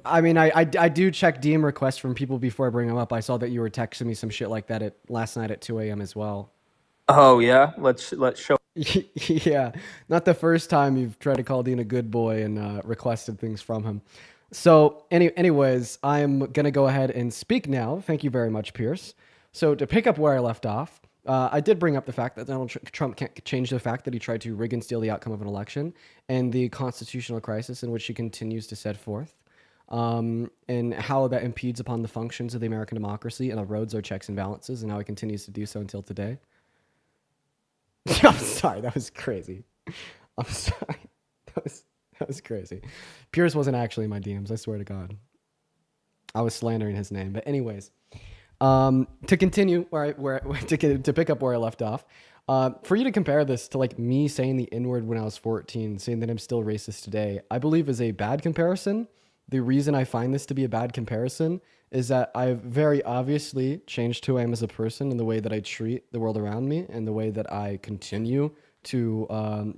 I mean, I do check DM requests from people before I bring them up. I saw that you were texting me some shit like that last night at 2 a.m. as well. Oh yeah, let's show. Yeah, not the first time you've tried to call Dean a good boy and requested things from him. So anyways, I'm gonna go ahead and speak now. Thank you very much, Pierce. So to pick up where I left off, I did bring up the fact that Donald Trump can't change the fact that he tried to rig and steal the outcome of an election and the constitutional crisis in which he continues to set forth, and how that impedes upon the functions of the American democracy and erodes our checks and balances, and how he continues to do so until today. I'm sorry, that was crazy. I'm sorry. That was crazy. Pierce wasn't actually in my DMs, I swear to God. I was slandering his name. But anyways, to continue to pick up where I left off, for you to compare this to like me saying the N-word when I was 14, saying that I'm still racist today, I believe is a bad comparison. The reason I find this to be a bad comparison is that I've very obviously changed who I am as a person and the way that I treat the world around me and the way that I continue to,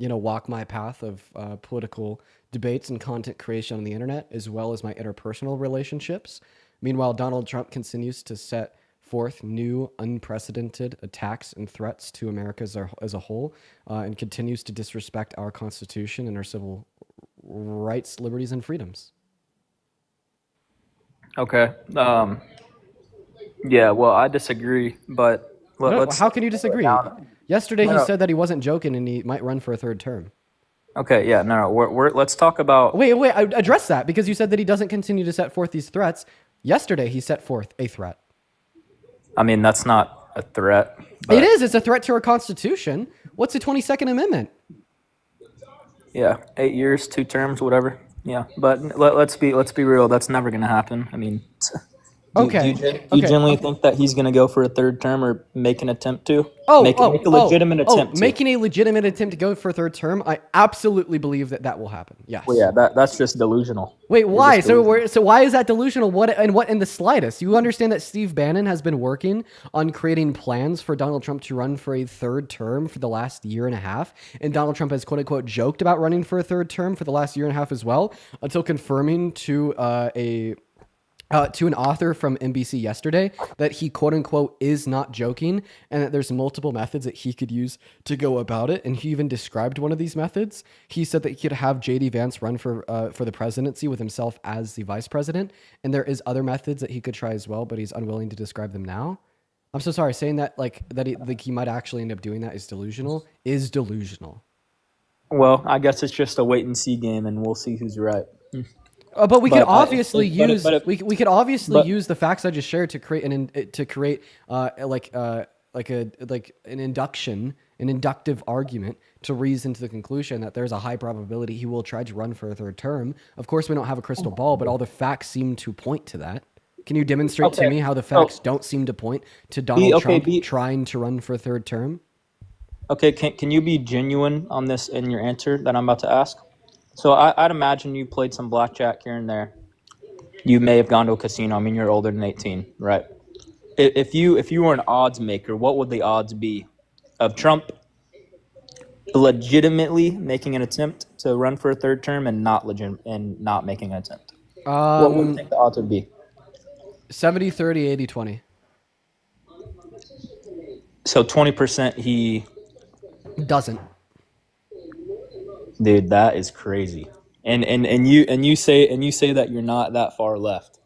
walk my path of political debates and content creation on the internet, as well as my interpersonal relationships. Meanwhile, Donald Trump continues to set forth new unprecedented attacks and threats to America as a whole, and continues to disrespect our Constitution and our civil rights, liberties, and freedoms. Okay. Yeah, well, I disagree, but let's... How can you disagree? Yesterday he said that he wasn't joking and he might run for a third term. Okay, yeah, no, let's talk about... Wait, address that, because you said that he doesn't continue to set forth these threats. Yesterday he set forth a threat. I mean, that's not a threat. But... It is. It's a threat to our Constitution. What's the 22nd Amendment? Yeah, 8 years, 2 terms, whatever. Yeah, but let's be real. That's never going to happen. I mean, Okay. Do you Okay. genuinely think that he's going to go for a third term or make an attempt to? Make a legitimate Oh, attempt to. making a legitimate attempt to go for a third term. I absolutely believe that will happen. Yes. Well, yeah, that's just delusional. Wait, You're why? just delusional. So why is that delusional? What in the slightest? You understand that Steve Bannon has been working on creating plans for Donald Trump to run for a third term for the last year and a half, and Donald Trump has quote unquote joked about running for a third term for the last year and a half as well, until confirming to an author from NBC yesterday that he quote unquote is not joking, and that there's multiple methods that he could use to go about it. And he even described one of these methods. He said that he could have JD Vance run for the presidency with himself as the vice president. And there is other methods that he could try as well, but he's unwilling to describe them now. I'm so sorry. Saying that he might actually end up doing that is delusional. Well, I guess it's just a wait and see game, and we'll see who's right. But we could obviously use the facts I just shared to create an inductive argument to reason to the conclusion that there's a high probability he will try to run for a third term. Of course, we don't have a crystal ball, but all the facts seem to point to that. Can you demonstrate to me how the facts don't seem to point to Donald Trump trying to run for a third term? Okay, can you be genuine on this in your answer that I'm about to ask? So I'd imagine you played some blackjack here and there. You may have gone to a casino. I mean, you're older than 18, right? If you were an odds maker, what would the odds be of Trump legitimately making an attempt to run for a third term and not making an attempt? What would you think the odds would be? 70-30, 80-20. So 20% he doesn't. Dude, that is crazy. And you say that you're not that far left.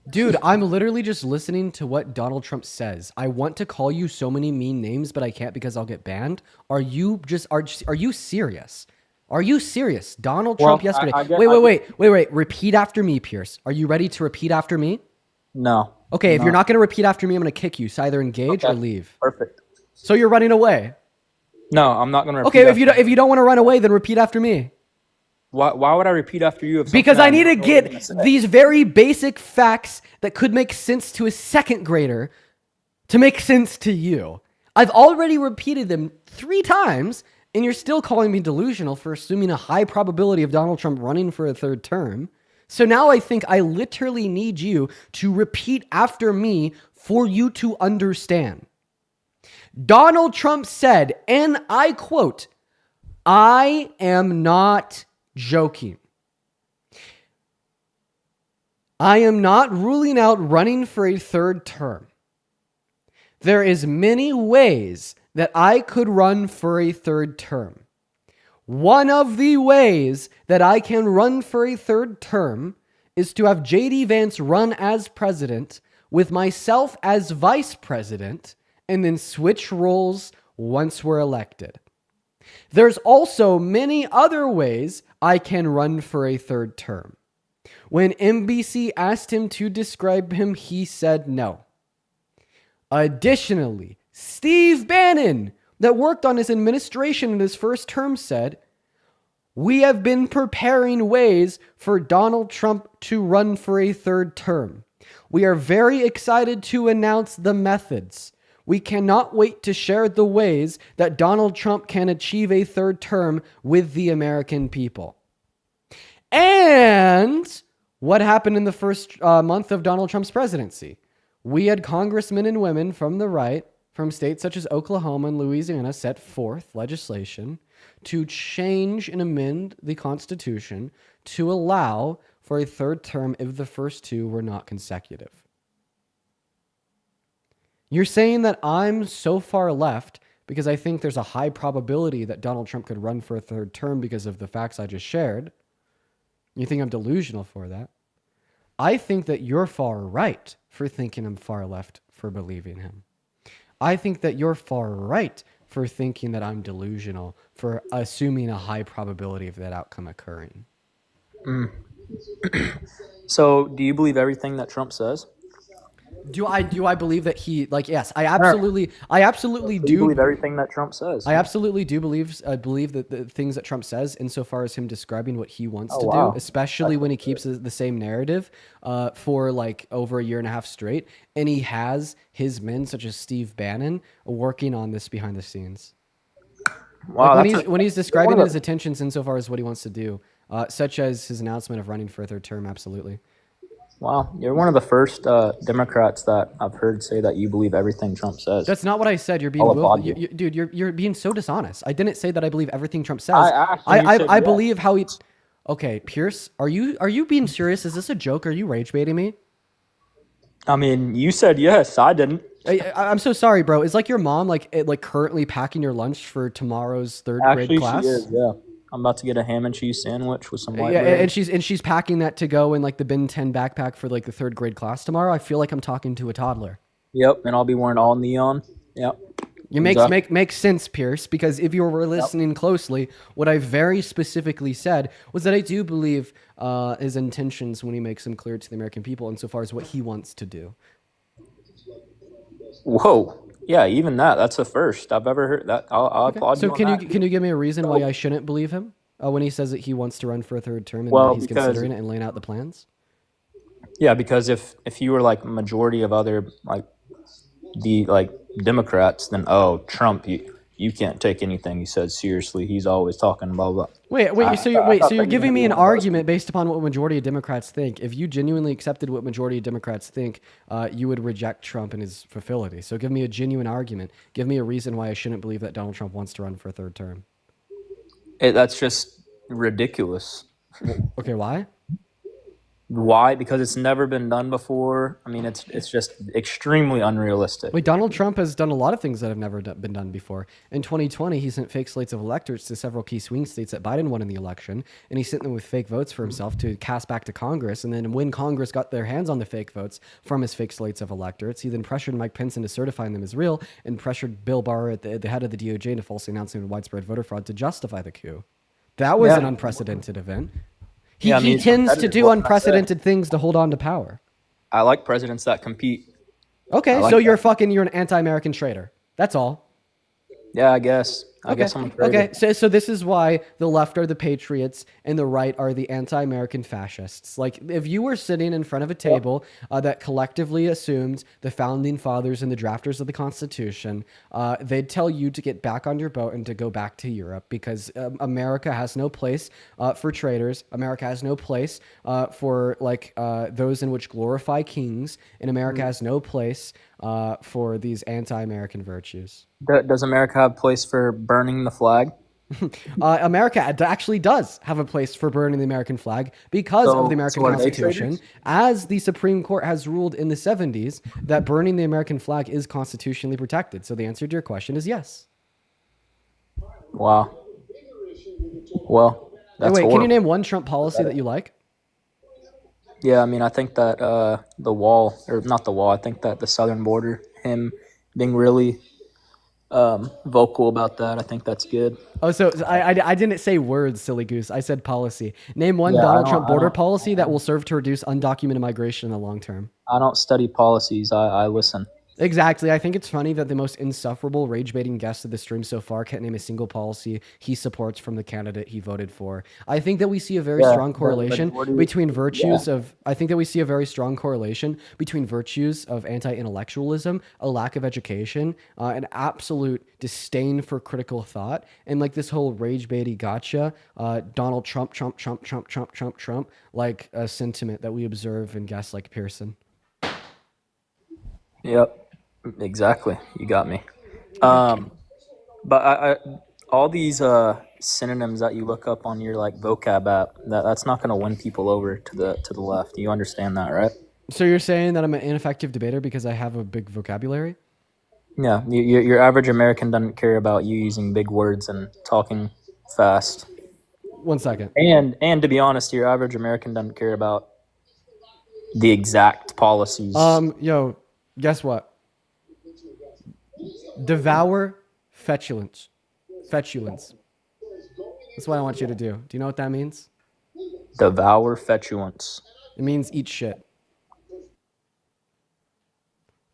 Dude, I'm literally just listening to what Donald Trump says. I want to call you so many mean names, but I can't because I'll get banned. Are you serious? Are you serious? Donald Trump yesterday. Wait. Repeat after me, Pierce. Are you ready to repeat after me? No. Okay, if you're not going to repeat after me, I'm going to kick you. So either engage or leave. Perfect. So you're running away. No, I'm not going to repeat. Okay, if you don't want to run away, then repeat after me. Why would I repeat after you? Because I need to get these very basic facts that could make sense to a second grader to make sense to you. I've already repeated them 3 times, and you're still calling me delusional for assuming a high probability of Donald Trump running for a third term. So now I think I literally need you to repeat after me for you to understand. Donald Trump said, and I quote, "I am not joking. I am not ruling out running for a third term. There is many ways that I could run for a third term. One of the ways that I can run for a third term is to have JD Vance run as president with myself as vice president and then switch roles once we're elected. There's also many other ways I can run for a third term. When NBC asked him to describe him, he said no. Additionally, Steve Bannon, that worked on his administration in his first term, said, we have been preparing ways for Donald Trump to run for a third term. We are very excited to announce the methods. We cannot wait to share the ways that Donald Trump can achieve a third term with the American people." And what happened in the first month of Donald Trump's presidency? We had congressmen and women from the right, from states such as Oklahoma and Louisiana, set forth legislation to change and amend the Constitution to allow for a third term if the first 2 were not consecutive. You're saying that I'm so far left because I think there's a high probability that Donald Trump could run for a third term because of the facts I just shared. You think I'm delusional for that. I think that you're far right for thinking I'm far left for believing him. I think that you're far right for thinking that I'm delusional for assuming a high probability of that outcome occurring. So, do you believe everything that Trump says? Do I believe that he like? Yes, I No. absolutely Do do you believe everything that Trump says? I absolutely do believe that the things that Trump says, insofar as him describing what he wants Oh, to wow. do, especially when he keeps the same narrative for like over a year and a half straight, and he has his men such as Steve Bannon working on this behind the scenes. Wow, Like that's when he's describing one of his intentions insofar as what he wants to do, such as his announcement of running for a third term. Absolutely. Wow, you're one of the first Democrats that I've heard say that you believe everything Trump says. That's not what I said. You're being I'll willful. applaud you. Dude, you're being so dishonest. I didn't say that I believe everything Trump says. I asked and you said I yes. believe how he. Okay, Pierce, are you being serious? Is this a joke? Are you rage baiting me? I mean, you said yes. I didn't. I'm so sorry, bro. Is like your mom like currently packing your lunch for tomorrow's third grade Actually, class? she is. Yeah, I'm about to get a ham and cheese sandwich with some white Yeah, bread. and she's packing that to go in like the bin 10 backpack for like the third grade class tomorrow. I feel like I'm talking to a toddler. Yep, and I'll be wearing all neon. Yep. It makes sense, Pierce, because if you were listening closely, what I very specifically said was that I do believe his intentions when he makes them clear to the American people insofar as what he wants to do. Whoa. Yeah, even that's the first I've ever heard that. I'll Okay. applaud So you on can that. you give me a reason why I shouldn't believe him when he says that he wants to run for a third term and Well, that he's because- considering it and laying out the plans? Yeah, because if you were like majority of other like the like Democrats, then Trump, you can't take anything he says seriously. He's always talking blah blah. So you're giving me an argument based upon what majority of Democrats think. If you genuinely accepted what majority of Democrats think, you would reject Trump and his facility. So give me a genuine argument. Give me a reason why I shouldn't believe that Donald Trump wants to run for a third term. That's just ridiculous. Okay, why? Why? Because it's never been done before. I mean, it's just extremely unrealistic. Wait, Donald Trump has done a lot of things that have never been done before. In 2020, he sent fake slates of electors to several key swing states that Biden won in the election, and he sent them with fake votes for himself to cast back to Congress. And then when Congress got their hands on the fake votes from his fake slates of electors, he then pressured Mike Pence into certifying them as real and pressured Bill Barr at the head of the DOJ into falsely announcing widespread voter fraud to justify the coup. That was an unprecedented event. He tends to do unprecedented things to hold on to power. I like presidents that compete. Okay, so you're an anti-American traitor. That's all. Yeah, I guess. I guess I'm a traitor. Okay, so this is why the left are the patriots and the right are the anti-American fascists. Like, if you were sitting in front of a table that collectively assumed the founding fathers and the drafters of the Constitution, they'd tell you to get back on your boat and to go back to Europe because America has no place for traitors. America has no place for those in which glorify kings, and America has no place for these anti-American virtues. Does America have a place for burning the flag? America actually does have a place for burning the American flag because of the American Constitution, as the Supreme Court has ruled in the 70s that burning the American flag is constitutionally protected. So the answer to your question is yes. Wow. Well, that's Wait, horrible. can you name one Trump policy that you like? Yeah, I mean, I think that the wall, or not the wall, I think that the southern border, him being really vocal about that, I think that's good. Oh, so I didn't say words, silly goose. I said policy. Name one Yeah, Donald I Trump don't- border policy that will serve to reduce undocumented migration in the long term. I don't study policies, I listen. Exactly. I think it's funny that the most insufferable rage-baiting guest of the stream so far can't name a single policy he supports from the candidate he voted for. I think that we see a very strong correlation between virtues of... I think that we see a very strong correlation between virtues of anti-intellectualism, a lack of education, an absolute disdain for critical thought, and like this whole rage-baiting gotcha, Donald Trump, like a sentiment that we observe in guests like Pearson. Yep, exactly. You got me. But I all these synonyms that you look up on your like vocab app, that's not going to win people over to the left. You understand that, right? So you're saying that I'm an ineffective debater because I have a big vocabulary? Yeah, your average American doesn't care about you using big words and talking fast. 1 second. And to be honest, your average American doesn't care about the exact policies. Yo, guess what? Devour fetulence. Fetulence. That's what I want you to do. Do you know what that means? Devour fetulence. It means eat shit.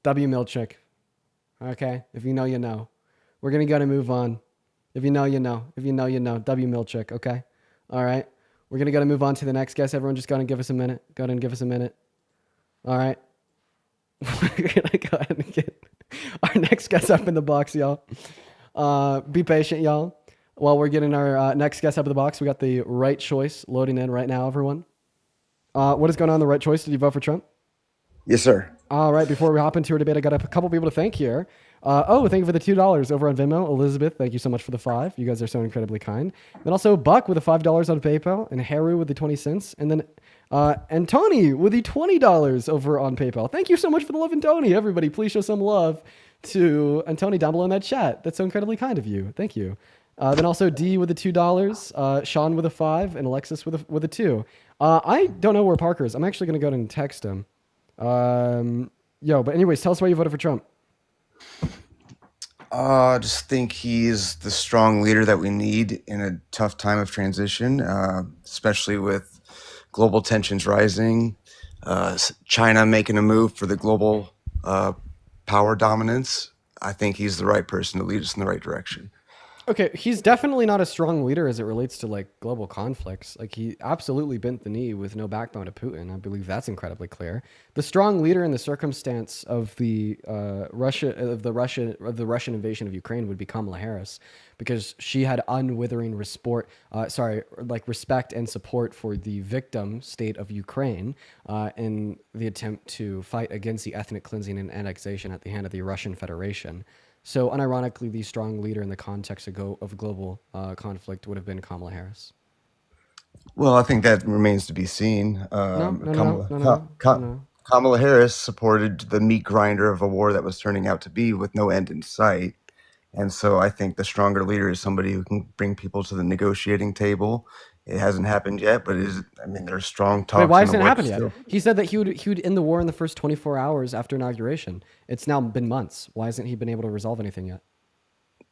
W Milchick. Okay, if you know, you know. We're gonna move on. If you know, you know. If you know, you know. W Milchick. Okay. All right. We're gonna move on to the next guest. Everyone, just go ahead and give us a minute. Go ahead and give us a minute. All right. We're gonna go ahead and get our next guest up in the box, y'all. Be patient, y'all. While we're getting our next guest up in the box, we got the right choice loading in right now, everyone. What is going on in the right choice? Did you vote for Trump? Yes, sir. All right, before we hop into our debate, I got a couple people to thank here. Thank you for the $2 over on Venmo. Elizabeth, thank you so much for the $5. You guys are so incredibly kind. Then also Buck with the $5 on PayPal, and Haru with the 20 cents, and then and Tony with the $20 over on PayPal. Thank you so much for the love, and Tony. Everybody, please show some love to Tony down below in that chat. That's so incredibly kind of you. Thank you. Then also D with the $2, Sean with a 5, and Alexis with a 2. I don't know where Parker is. I'm actually going to go ahead and text him. But anyways, tell us why you voted for Trump. I just think he's the strong leader that we need in a tough time of transition, especially with global tensions rising, China making a move for the global power dominance. I think he's the right person to lead us in the right direction. Okay, he's definitely not a strong leader as it relates to like global conflicts. Like he absolutely bent the knee with no backbone to Putin. I believe that's incredibly clear. The strong leader in the circumstance of the Russian invasion of Ukraine would be Kamala Harris, because she had unwithering respect and support for the victim state of Ukraine in the attempt to fight against the ethnic cleansing and annexation at the hand of the Russian Federation. So unironically, the strong leader in the context of global conflict would have been Kamala Harris. Well, I think that remains to be seen. No. Kamala Harris supported the meat grinder of a war that was turning out to be with no end in sight. And so I think the stronger leader is somebody who can bring people to the negotiating table. It hasn't happened yet, but there's strong talks. Wait, why in hasn't the it happened works yet? still. He said that he would end the war in the first 24 hours after inauguration. It's now been months. Why hasn't he been able to resolve anything yet?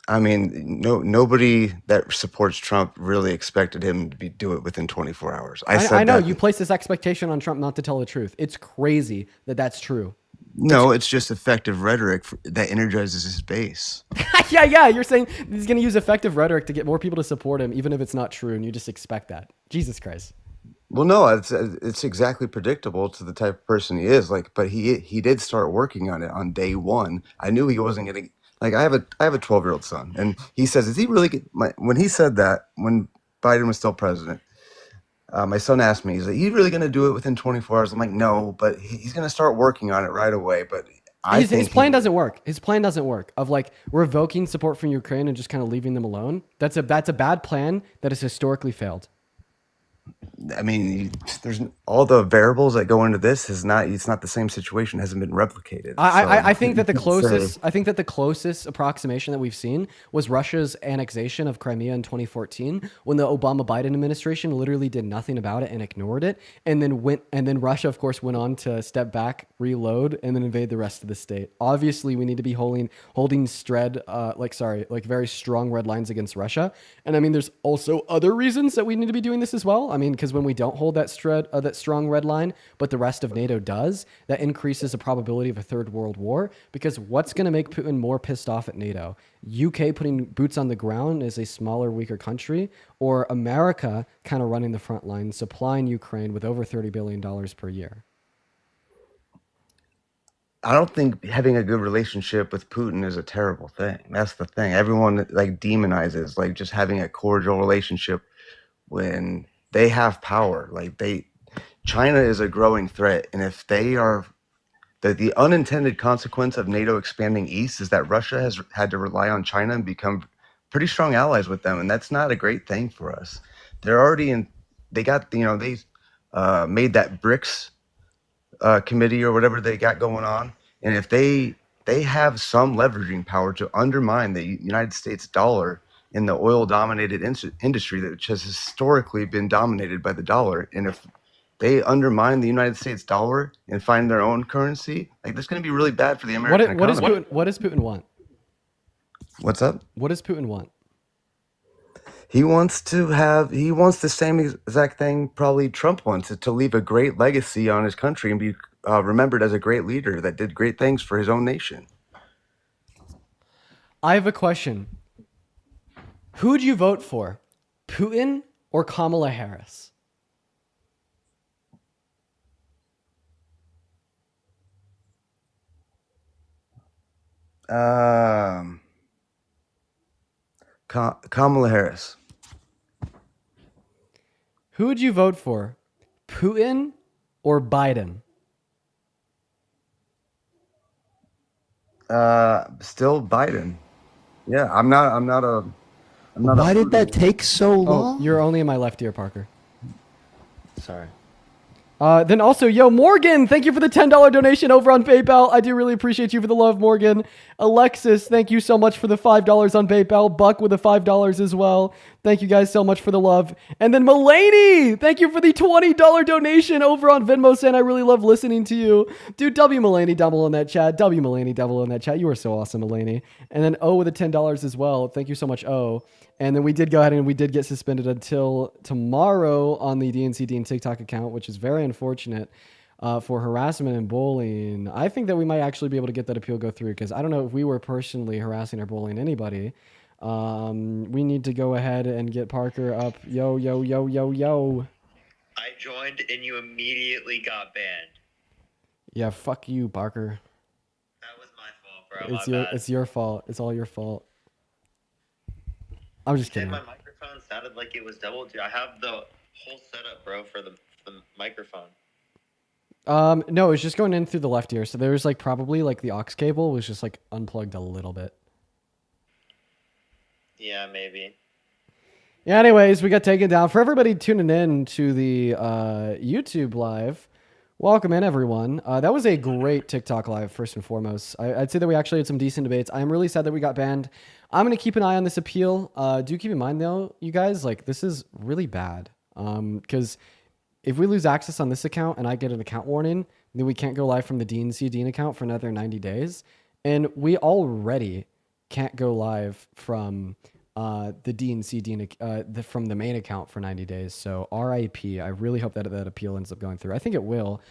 I mean, nobody that supports Trump really expected him to do it within 24 hours. I know you place this expectation on Trump not to tell the truth. It's crazy that that's true. No, it's just effective rhetoric that energizes his base. Yeah. You're saying he's going to use effective rhetoric to get more people to support him, even if it's not true, and you just expect that. Jesus Christ. Well, no, it's exactly predictable to the type of person he is. But he did start working on it on day one. I knew he wasn't going to. Like, I have a 12-year-old son, and he says, "Is he really?" When he said that, when Biden was still president, my son asked me, "Is he really going to do it within 24 hours?" I'm like, "No, but he's going to start working on it right away." But his plan doesn't work. His plan doesn't work of like revoking support from Ukraine and just kind of leaving them alone. That's a bad plan that has historically failed. I mean, there's all the variables that go into this it's not the same situation, hasn't been replicated. I think that the closest approximation that we've seen was Russia's annexation of Crimea in 2014, when the Obama-Biden administration literally did nothing about it and ignored it, and then Russia, of course, went on to step back, reload, and then invade the rest of the state. Obviously, we need to be holding very strong red lines against Russia, and I mean, there's also other reasons that we need to be doing this as well. I mean, because when we don't hold that strong red line, but the rest of NATO does, that increases the probability of a third world war. Because what's going to make Putin more pissed off at NATO? UK putting boots on the ground as a smaller, weaker country, or America kind of running the front line, supplying Ukraine with over $30 billion per year? I don't think having a good relationship with Putin is a terrible thing. That's the thing. Everyone demonizes just having a cordial relationship when they have power. China is a growing threat, and if they are, the unintended consequence of NATO expanding east is that Russia has had to rely on China and become pretty strong allies with them, and that's not a great thing for us. They're already in. They got they made that BRICS committee or whatever they got going on, and if they have some leveraging power to undermine the United States dollar in the oil-dominated industry, which has historically been dominated by the dollar, and if they undermine the United States dollar and find their own currency, that's going to be really bad for the American economy. What does Putin want? What's up? What does Putin want? He wants the same exact thing probably Trump wants, to leave a great legacy on his country and be remembered as a great leader that did great things for his own nation. I have a question. Who would you vote for? Putin or Kamala Harris? Kamala Harris. Who would you vote for? Putin or Biden? Still Biden. Yeah, I'm not a. Why did that take so long? Oh, you're only in my left ear, Parker. Sorry. Then also, yo, Morgan, thank you for the $10 donation over on PayPal. I do really appreciate you for the love, Morgan. Alexis, thank you so much for the $5 on PayPal. Buck with the $5 as well. Thank you guys so much for the love. And then Mulaney, thank you for the $20 donation over on Venmo, saying I really love listening to you. Dude, W Mulaney down below in that chat. W Mulaney down below in that chat. You are so awesome, Mulaney. And then O with the $10 as well. Thank you so much, O. And then we did go ahead and we did get suspended until tomorrow on the DNC Dean TikTok account, which is very unfortunate for harassment and bullying. I think that we might actually be able to get that appeal go through because I don't know if we were personally harassing or bullying anybody. We need to go ahead and get Parker up. Yo, yo, yo, yo, yo. I joined and you immediately got banned. Yeah, fuck you, Parker. That was my fault, bro. It's your fault. It's all your fault. I'm just kidding. My microphone sounded like it was double. Dude, I have the whole setup, bro, for the microphone. No, it's just going in through the left ear. So there's like probably like the aux cable was just like unplugged a little bit. Yeah, maybe. Yeah, anyways, we got taken down. For everybody tuning in to the YouTube live, welcome in, everyone. That was a great TikTok live, first and foremost. I'd say that we actually had some decent debates. I'm really sad that we got banned. I'm going to keep an eye on this appeal. Do keep in mind, though, you guys, like, this is really bad. Because if we lose access on this account and I get an account warning, then we can't go live from the DNC Dean account for another 90 days. And we already can't go live from the DNC Dean, from the main account for 90 days. So RIP. I really hope that that appeal ends up going through. I think it will.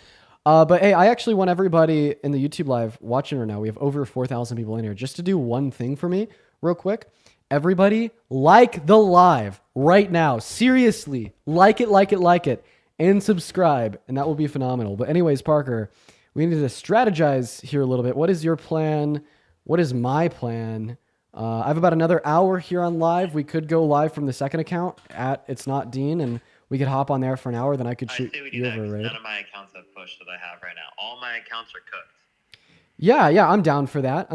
But hey, I actually want everybody in the YouTube live watching right now. We have over 4,000 people in here just to do one thing for me real quick. Everybody like the live right now. Seriously, like it, and subscribe, and that will be phenomenal. But anyways, Parker, we need to strategize here a little bit. What is your plan? What is my plan? I have about another hour here on live. We could go live from the second account at It's Not Dean, and we could hop on there for an hour. Then I could shoot you over a raid. None of my accounts have pushed that I have right now. All my accounts are cooked. Yeah, I'm down for that.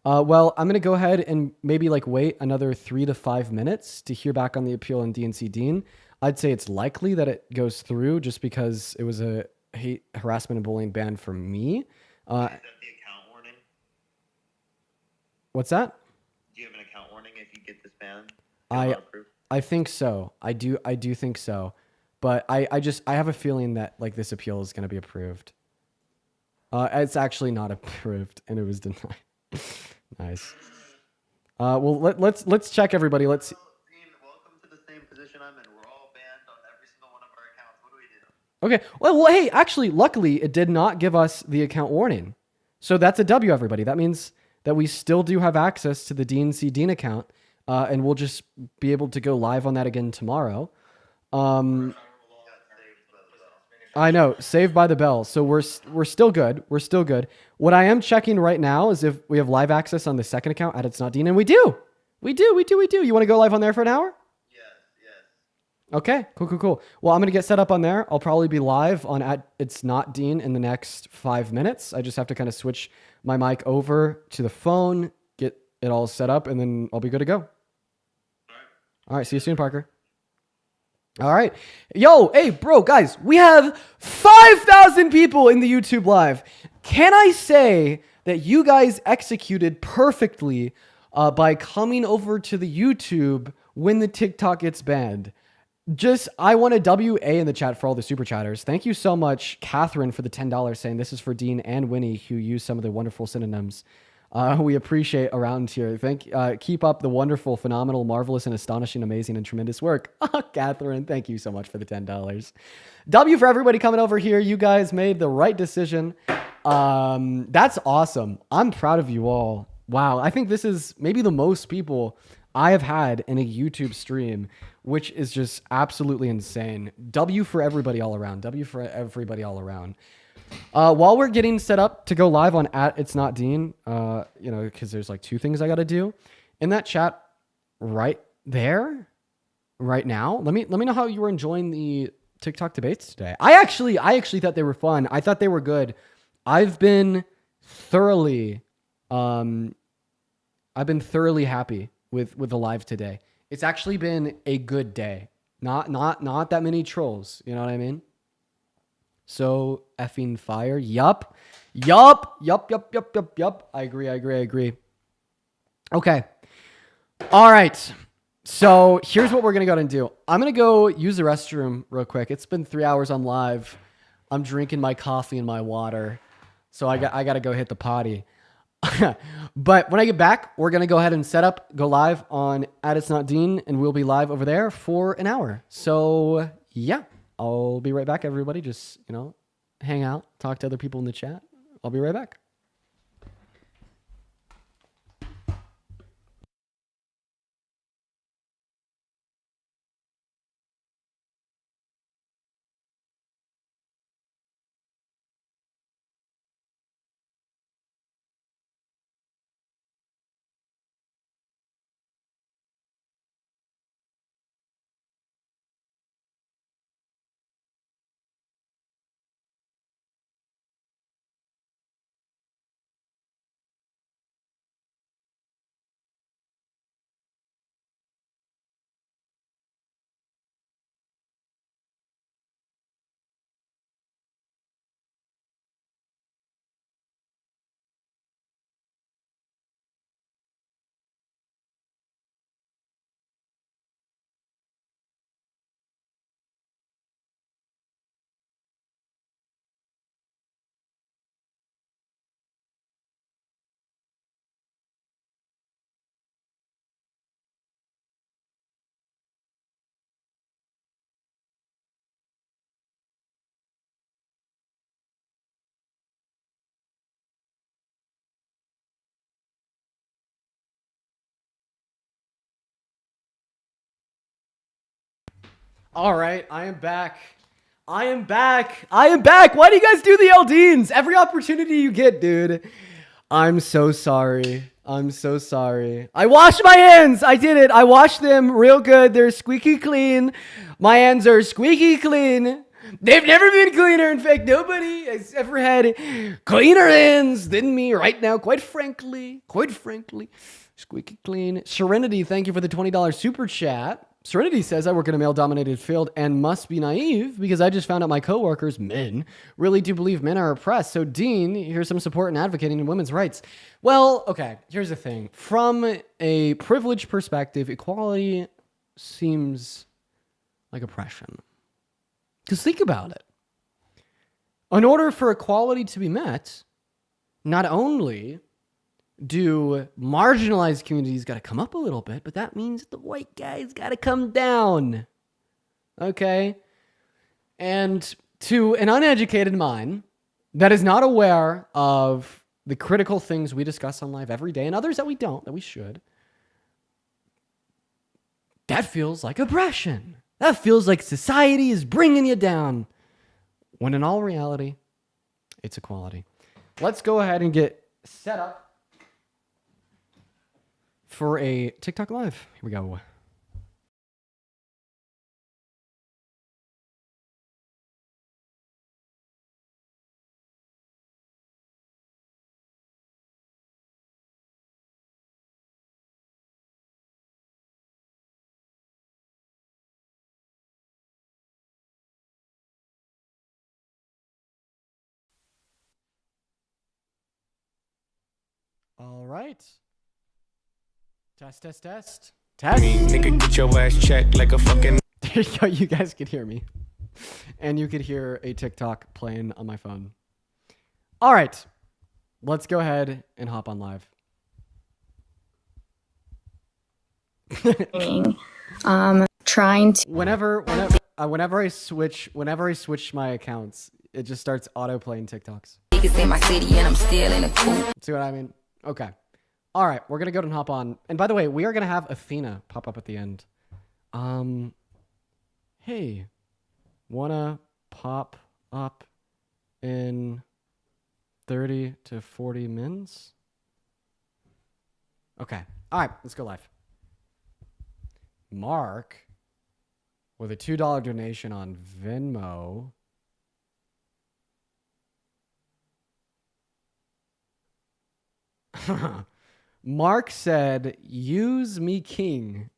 Well, I'm going to go ahead and maybe like wait another 3 to 5 minutes to hear back on the appeal on DNC Dean. I'd say it's likely that it goes through just because it was a hate, harassment, and bullying ban for me. Is that the account warning? What's that? Do you have an account warning if you get this ban? I think so. I do think so. But I have a feeling that like this appeal is going to be approved. It's actually not approved and it was denied. Nice. Well, let's check everybody. Let's see. Welcome to the same position I'm in. We're all banned on every single one of our accounts. What do we do? Okay. Well, hey, actually, luckily, it did not give us the account warning. So that's a W, everybody. That means that we still do have access to the DNC Dean account, and we'll just be able to go live on that again tomorrow. I know, saved by the bell. So we're still good. We're still good. What I am checking right now is if we have live access on the second account at It's Not Dean, and we do. We do. You want to go live on there for an hour? Yes. Okay, cool. Well, I'm going to get set up on there. I'll probably be live on at It's Not Dean in the next 5 minutes. I just have to kind of switch my mic over to the phone, get it all set up, and then I'll be good to go. All right, see you soon, Parker. All right. Yo, hey, bro, guys, we have 5,000 people in the YouTube live. Can I say that you guys executed perfectly by coming over to the YouTube when the TikTok gets banned? I want a WA in the chat for all the super chatters. Thank you so much, Catherine, for the $10 saying this is for Dean and Winnie, who use some of the wonderful synonyms. We appreciate around here. Keep up the wonderful, phenomenal, marvelous, and astonishing, amazing, and tremendous work. Catherine, thank you so much for the $10. W for everybody coming over here. You guys made the right decision. That's awesome. I'm proud of you all. Wow. I think this is maybe the most people I have had in a YouTube stream, which is just absolutely insane. W for everybody all around. W for everybody all around. While we're getting set up to go live on @itsnotdean, because there's like 2 things I got to do in that chat right there, right now. Let me know how you were enjoying the TikTok debates today. I actually thought they were fun. I thought they were good. I've been thoroughly happy with the live today. It's actually been a good day. Not that many trolls. You know what I mean? So effing fire. Yup. I agree. Okay. All right. So here's what we're going to go ahead and do. I'm going to go use the restroom real quick. It's been 3 hours on live. I'm drinking my coffee and my water. So I got to go hit the potty. But when I get back, we're going to go ahead and go live on @itsnotdean, and we'll be live over there for an hour. So yeah. I'll be right back, everybody. Just, hang out, talk to other people in the chat. I'll be right back. All right, I am back. Why do you guys do the Eldeans? Every opportunity you get, dude. I'm so sorry. I washed my hands. I did it. I washed them real good. They're squeaky clean. My hands are squeaky clean. They've never been cleaner. In fact, nobody has ever had cleaner hands than me right now. Quite frankly. Squeaky clean. Serenity, thank you for the $20 super chat. Serenity says, I work in a male-dominated field and must be naive because I just found out my coworkers, men, really do believe men are oppressed. So, Dean, here's some support in advocating in women's rights. Well, okay, here's the thing. From a privileged perspective, equality seems like oppression. Because think about it. In order for equality to be met, not only do marginalized communities got to come up a little bit, but that means the white guys got to come down. Okay? And to an uneducated mind that is not aware of the critical things we discuss on live every day and others that we don't, that we should, that feels like oppression. That feels like society is bringing you down. When in all reality, it's equality. Let's go ahead and get set up for a TikTok live. Here we go. All right. Test. Nigga, get your ass checked like a fucking. There you go. You guys could hear me. And you could hear a TikTok playing on my phone. All right. Let's go ahead and hop on live. Trying to Whenever I switch my accounts, it just starts auto playing TikToks. in my city and I'm still in a cool. See what I mean? Okay. All right, we're gonna go ahead and hop on. And by the way, we are gonna have Athena pop up at the end. Hey, wanna pop up in 30 to 40 mins? Okay. All right, let's go live. Mark with a $2 donation on Venmo. Mark said, use me king.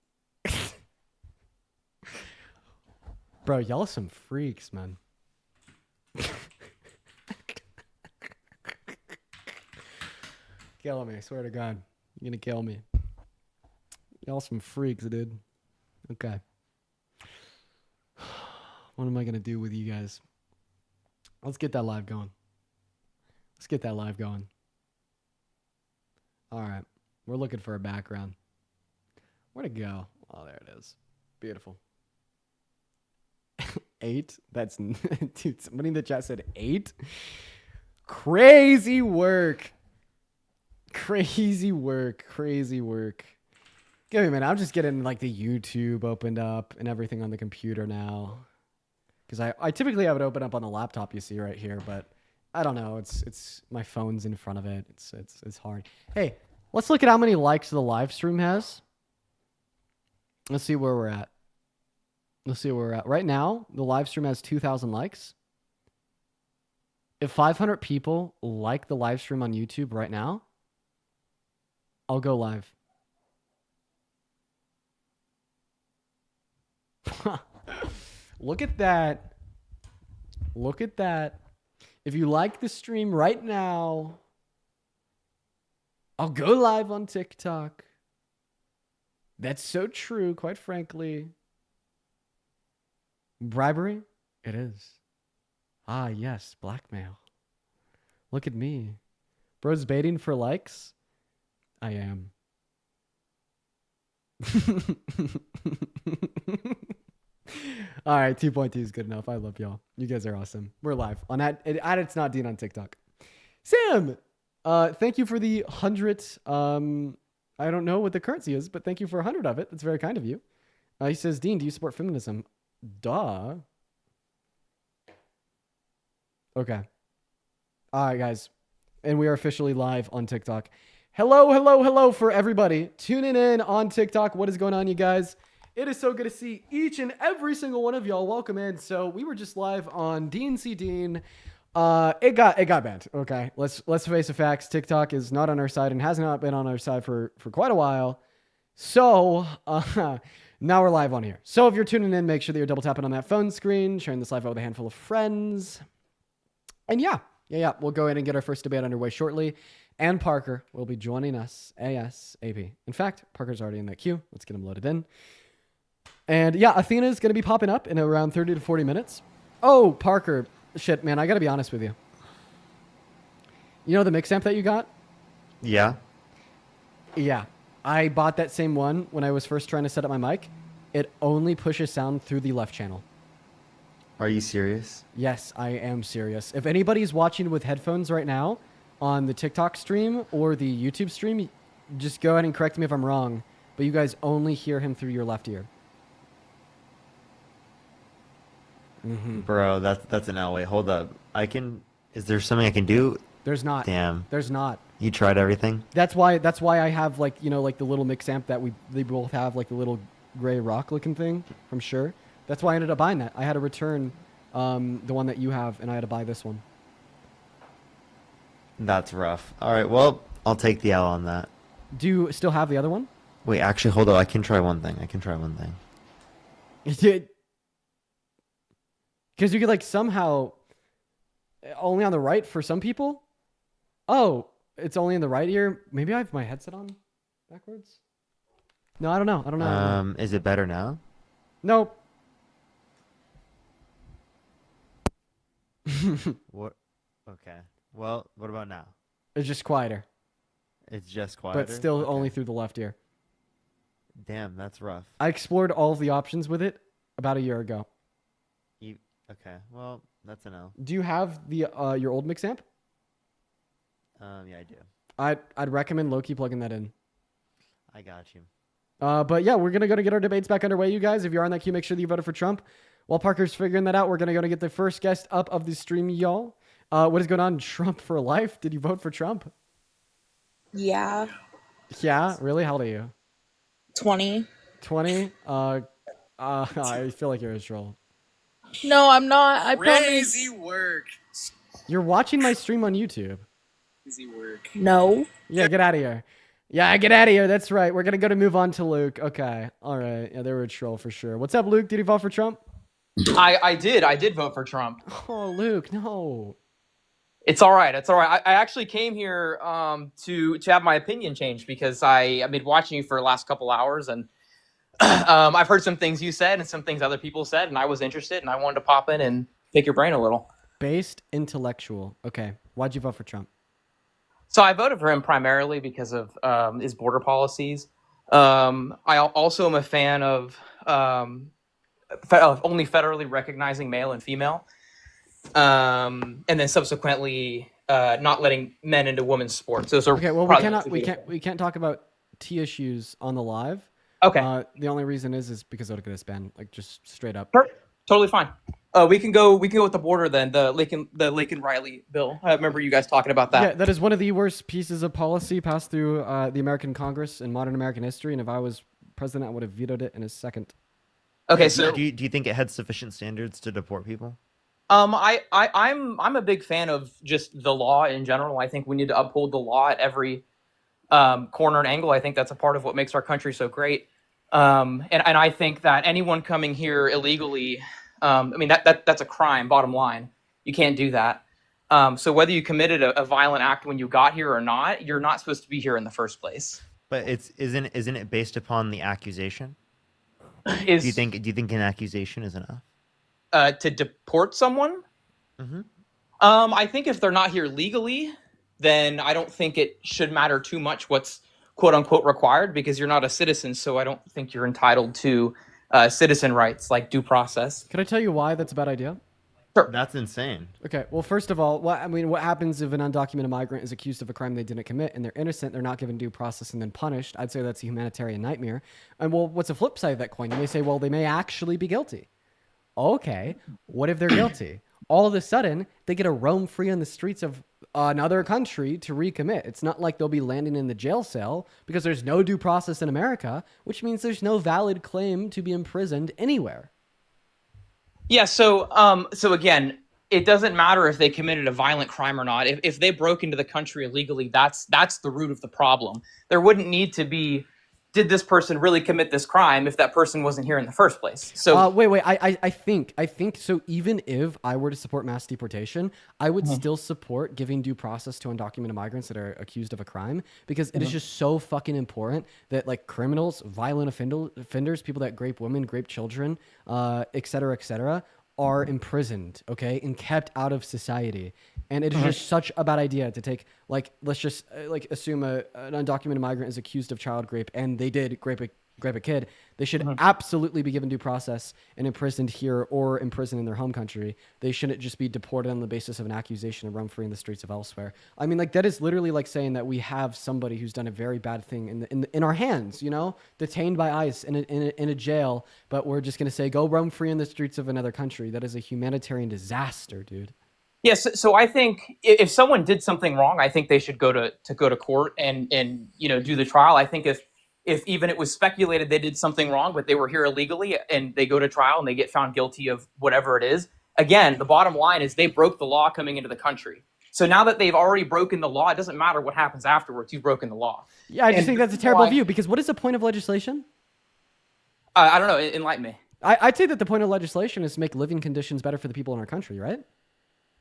Bro, y'all are some freaks, man. Kill me, I swear to God. You're gonna kill me. Y'all some freaks, dude. Okay. What am I gonna do with you guys? Let's get that live going. All right. We're looking for a background. Where'd it go? Oh, there it is. Beautiful. 8? That's... Dude, somebody in the chat said 8? Crazy work. Crazy work. Give me a minute. I'm just getting like the YouTube opened up and everything on the computer now. Because I typically have it open up on the laptop you see right here, but I don't know. It's my phone's in front of it. It's hard. Hey, let's look at how many likes the live stream has. Let's see where we're at. Right now, the live stream has 2,000 likes. If 500 people like the live stream on YouTube right now, I'll go live. Look at that. If you like the stream right now, I'll go live on TikTok. That's so true, quite frankly. Bribery? It is. Ah, yes, blackmail. Look at me. Bro's baiting for likes? I am. All right, 2.2 is good enough. I love y'all. You guys are awesome. We're live on It's Not Dean on TikTok. Sam, thank you for the 100. I don't know what the currency is, but thank you for 100 of it. That's very kind of you. He says, Dean, do you support feminism? Duh. Okay. All right, guys. And we are officially live on TikTok. Hello for everybody tuning in on TikTok. What is going on, you guys? It is so good to see each and every single one of y'all. Welcome in. So we were just live on DNC Dean. It got banned. Okay, let's face the facts. TikTok is not on our side and has not been on our side for quite a while. So now we're live on here. So if you're tuning in, make sure that you're double tapping on that phone screen, sharing this live out with a handful of friends. And yeah, we'll go ahead and get our first debate underway shortly. And Parker will be joining us ASAP. In fact, Parker's already in that queue. Let's get him loaded in. And yeah, Athena is going to be popping up in around 30 to 40 minutes. Oh, Parker. Shit, man, I got to be honest with you. You know the mix amp that you got? Yeah. Yeah. I bought that same one when I was first trying to set up my mic. It only pushes sound through the left channel. Are you serious? Yes, I am serious. If anybody's watching with headphones right now on the TikTok stream or the YouTube stream, just go ahead and correct me if I'm wrong, but you guys only hear him through your left ear. Mm-hmm. Bro, that's an L. Wait, hold up. Is there something I can do? There's not. Damn. There's not. You tried everything? That's why I have like the little mix amp that they both have, like the little gray rock looking thing from Shure. That's why I ended up buying that. I had to return the one that you have, and I had to buy this one. That's rough. All right, well, I'll take the L on that. Do you still have the other one? Wait, actually, hold on. I can try one thing. Because you could like somehow only on the right for some people. Oh, it's only in the right ear. Maybe I have my headset on backwards. No, I don't know. Is it better now? Nope. What? Okay. Well, what about now? It's just quieter. It's just quieter? But still okay. only through the left ear. Damn, that's rough. I explored all of the options with it about a year ago. Okay, well, that's an L. Do you have the your old mix amp? Yeah, I do. I'd recommend low-key plugging that in. I got you. But yeah, we're gonna get our debates back underway, you guys. If you're on that queue, make sure that you voted for Trump. While Parker's figuring that out, we're gonna get the first guest up of the stream, y'all. What is going on? Trump for life? Did you vote for Trump? Yeah. Yeah, really? How old are you? 20. 20? I feel like you're a troll. No, I'm not. I Crazy promise. work. You're watching my stream on YouTube. Crazy work. No. Yeah, get out of here. Yeah, get out of here. That's right. We're gonna move on to Luke. Okay. All right. Yeah, they were a troll for sure. What's up, Luke? Did you vote for Trump? I did vote for Trump. Oh, Luke, no. It's all right. It's all right. I actually came here to have my opinion changed because I've been watching you for the last couple hours and I've heard some things you said and some things other people said and I was interested and I wanted to pop in and pick your brain a little. Based intellectual. Okay. Why'd you vote for Trump? So I voted for him primarily because of his border policies. I also am a fan of only federally recognizing male and female. And then subsequently not letting men into women's sports. Those are okay. Well, we can't talk about T issues on the live. Okay. The only reason is because it'll get us banned, like just straight up. Totally fine. We can go with the border then. The Lincoln Riley bill. I remember you guys talking about that. Yeah, that is one of the worst pieces of policy passed through the American Congress in modern American history. And if I was president, I would have vetoed it in a second. Okay, so do you think it had sufficient standards to deport people? I'm a big fan of just the law in general. I think we need to uphold the law at every corner and angle. I think that's a part of what makes our country so great. And I think that anyone coming here illegally, I mean that's a crime. Bottom line, you can't do that. So whether you committed a violent act when you got here or not, you're not supposed to be here in the first place. But isn't it based upon the accusation? Do you think an accusation is enough? To deport someone? Mm-hmm. I think if they're not here legally, then I don't think it should matter too much what's quote unquote required because you're not a citizen. So I don't think you're entitled to citizen rights like due process. Can I tell you why that's a bad idea? Sure. That's insane. Okay. Well, first of all, what happens if an undocumented migrant is accused of a crime they didn't commit and they're innocent, they're not given due process and then punished? I'd say that's a humanitarian nightmare. And well, what's the flip side of that coin? You may say, well, they may actually be guilty. Okay, what if they're guilty? All of a sudden, they get to roam free on the streets of another country to recommit. It's not like they'll be landing in the jail cell because there's no due process in America, which means there's no valid claim to be imprisoned anywhere. Yeah, so again, it doesn't matter if they committed a violent crime or not. If they broke into the country illegally, that's the root of the problem. There wouldn't need to be, did this person really commit this crime if that person wasn't here in the first place? So wait, I think so. Even if I were to support mass deportation, I would still support giving due process to undocumented migrants that are accused of a crime because it is just so fucking important that like criminals, violent offenders, people that grape women, grape children, et cetera, are imprisoned, okay, and kept out of society. And it is just such a bad idea to take, like, let's just assume an undocumented migrant is accused of child rape and they did rape a kid. They should absolutely be given due process and imprisoned here or imprisoned in their home country. They shouldn't just be deported on the basis of an accusation and run free in the streets of elsewhere. I mean, like, that is literally like saying that we have somebody who's done a very bad thing in our hands, you know, detained by ICE in a jail, but we're just going to say, go roam free in the streets of another country. That is a humanitarian disaster, dude. Yes, so I think if someone did something wrong, I think they should go to court and do the trial. I think if even it was speculated they did something wrong, but they were here illegally and they go to trial and they get found guilty of whatever it is, again, the bottom line is they broke the law coming into the country. So now that they've already broken the law, it doesn't matter what happens afterwards. You've broken the law. Yeah, I just think that's a terrible view because what is the point of legislation? I don't know. Enlighten me. I'd say that the point of legislation is to make living conditions better for the people in our country, right?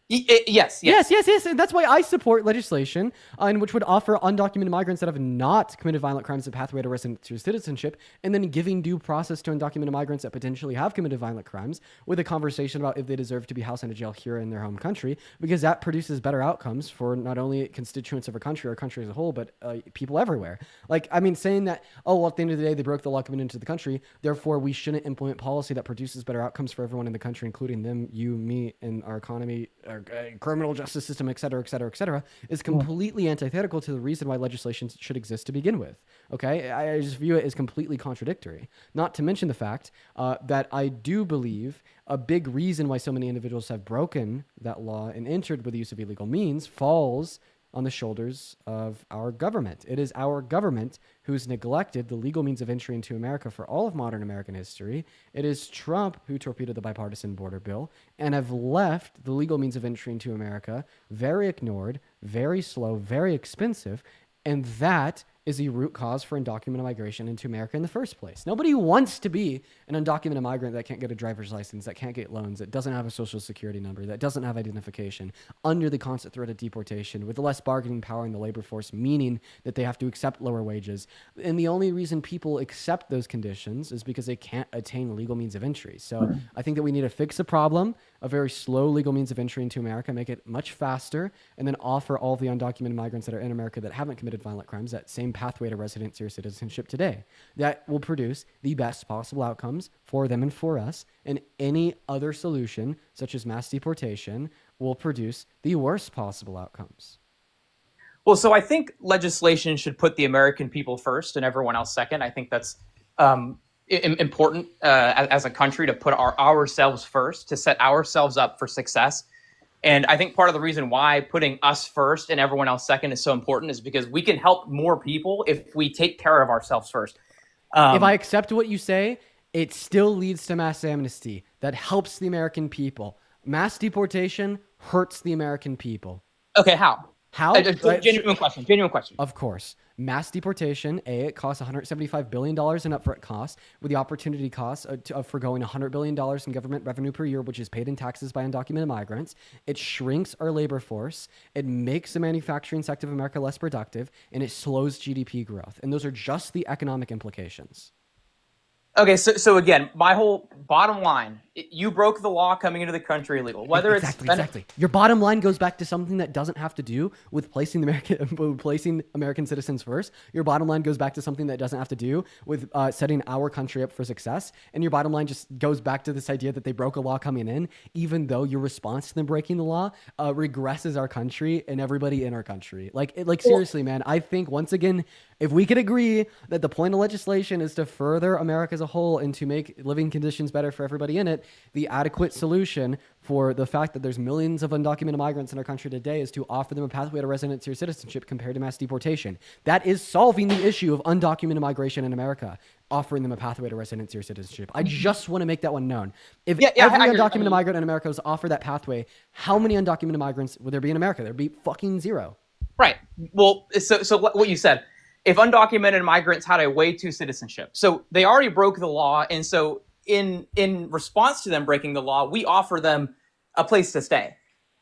Yes. Yes. And that's why I support legislation in which would offer undocumented migrants that have not committed violent crimes a pathway to resident citizenship, and then giving due process to undocumented migrants that potentially have committed violent crimes with a conversation about if they deserve to be housed in a jail here in their home country, because that produces better outcomes for not only constituents of a country or a country as a whole, but people everywhere. Like, I mean, saying that, oh, well, at the end of the day, they broke the law coming into the country, therefore we shouldn't implement policy that produces better outcomes for everyone in the country, including them, you, me, and our economy, our criminal justice system, et cetera, is completely antithetical to the reason why legislation should exist to begin with. Okay, I just view it as completely contradictory. Not to mention the fact that I do believe a big reason why so many individuals have broken that law and entered with the use of illegal means falls on the shoulders of our government. It is our government who's neglected the legal means of entry into America for all of modern American history. It is Trump who torpedoed the bipartisan border bill and have left the legal means of entry into America very ignored, very slow, very expensive, and that is the root cause for undocumented migration into America in the first place. Nobody wants to be an undocumented migrant that can't get a driver's license, that can't get loans, that doesn't have a social security number, that doesn't have identification, under the constant threat of deportation, with less bargaining power in the labor force, meaning that they have to accept lower wages. And the only reason people accept those conditions is because they can't attain legal means of entry. So I think that we need to fix the problem, a very slow legal means of entry into America, make it much faster, and then offer all the undocumented migrants that are in America that haven't committed violent crimes that same pathway to residency or citizenship today. That will produce the best possible outcomes for them and for us, and any other solution, such as mass deportation, will produce the worst possible outcomes. Well, so I think legislation should put the American people first and everyone else second. I think that's important as a country to put ourselves first, to set ourselves up for success. And I think part of the reason why putting us first and everyone else second is so important is because we can help more people if we take care of ourselves first. If I accept what you say, it still leads to mass amnesty. That helps the American people. Mass deportation hurts the American people. Okay, how? How? Genuine question. Of course. Mass deportation, it costs $175 billion in upfront costs, with the opportunity costs of foregoing $100 billion in government revenue per year, which is paid in taxes by undocumented migrants. It shrinks our labor force. It makes the manufacturing sector of America less productive, and it slows GDP growth. And those are just the economic implications. Okay, so again, my whole bottom line, you broke the law coming into the country illegal. Whether Exactly. Your bottom line goes back to something that doesn't have to do with placing American citizens first. Your bottom line goes back to something that doesn't have to do with setting our country up for success. And your bottom line just goes back to this idea that they broke a law coming in, even though your response to them breaking the law regresses our country and everybody in our country. Seriously, man, I think once again, if we could agree that the point of legislation is to further America as a whole and to make living conditions better for everybody in it, the adequate solution for the fact that there's millions of undocumented migrants in our country today is to offer them a pathway to residency or citizenship compared to mass deportation. That is solving the issue of undocumented migration in America, offering them a pathway to residency or citizenship. I just want to make that one known. If every undocumented migrant in America was offered that pathway, how many undocumented migrants would there be in America? There'd be fucking zero. Right. Well, so what you said, if undocumented migrants had a way to citizenship, so they already broke the law, and so in response to them breaking the law, we offer them a place to stay.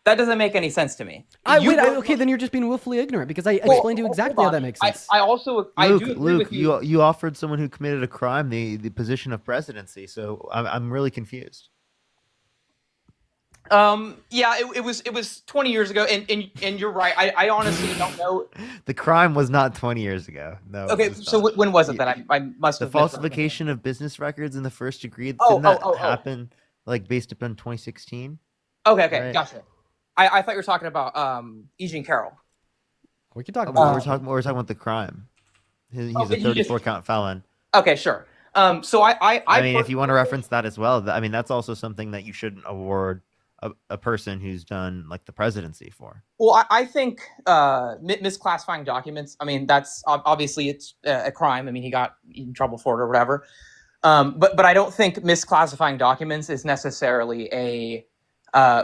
That doesn't make any sense to me. Okay, then you're just being willfully ignorant, because I explained to you exactly how that makes sense. I do agree Luke, with you. you offered someone who committed a crime the position of presidency, so I'm really confused. Yeah, it was 20 years ago, and you're right. I honestly don't know. The crime was not 20 years ago. No. Okay, so when was it that I must have the falsification of business records in the first degree? Didn't that happen based upon 2016? Okay, right? Gotcha. I thought you were talking about E. Jean Carroll. We could talk about. We're talking about the crime. He's a 34 count felon. Okay, sure. So I mean, if you want to reference that as well, I mean, that's also something that you shouldn't award a person who's done the presidency for. Well, I think misclassifying documents, I mean, that's obviously it's a crime. I mean, he got in trouble for it or whatever. But I don't think misclassifying documents is necessarily a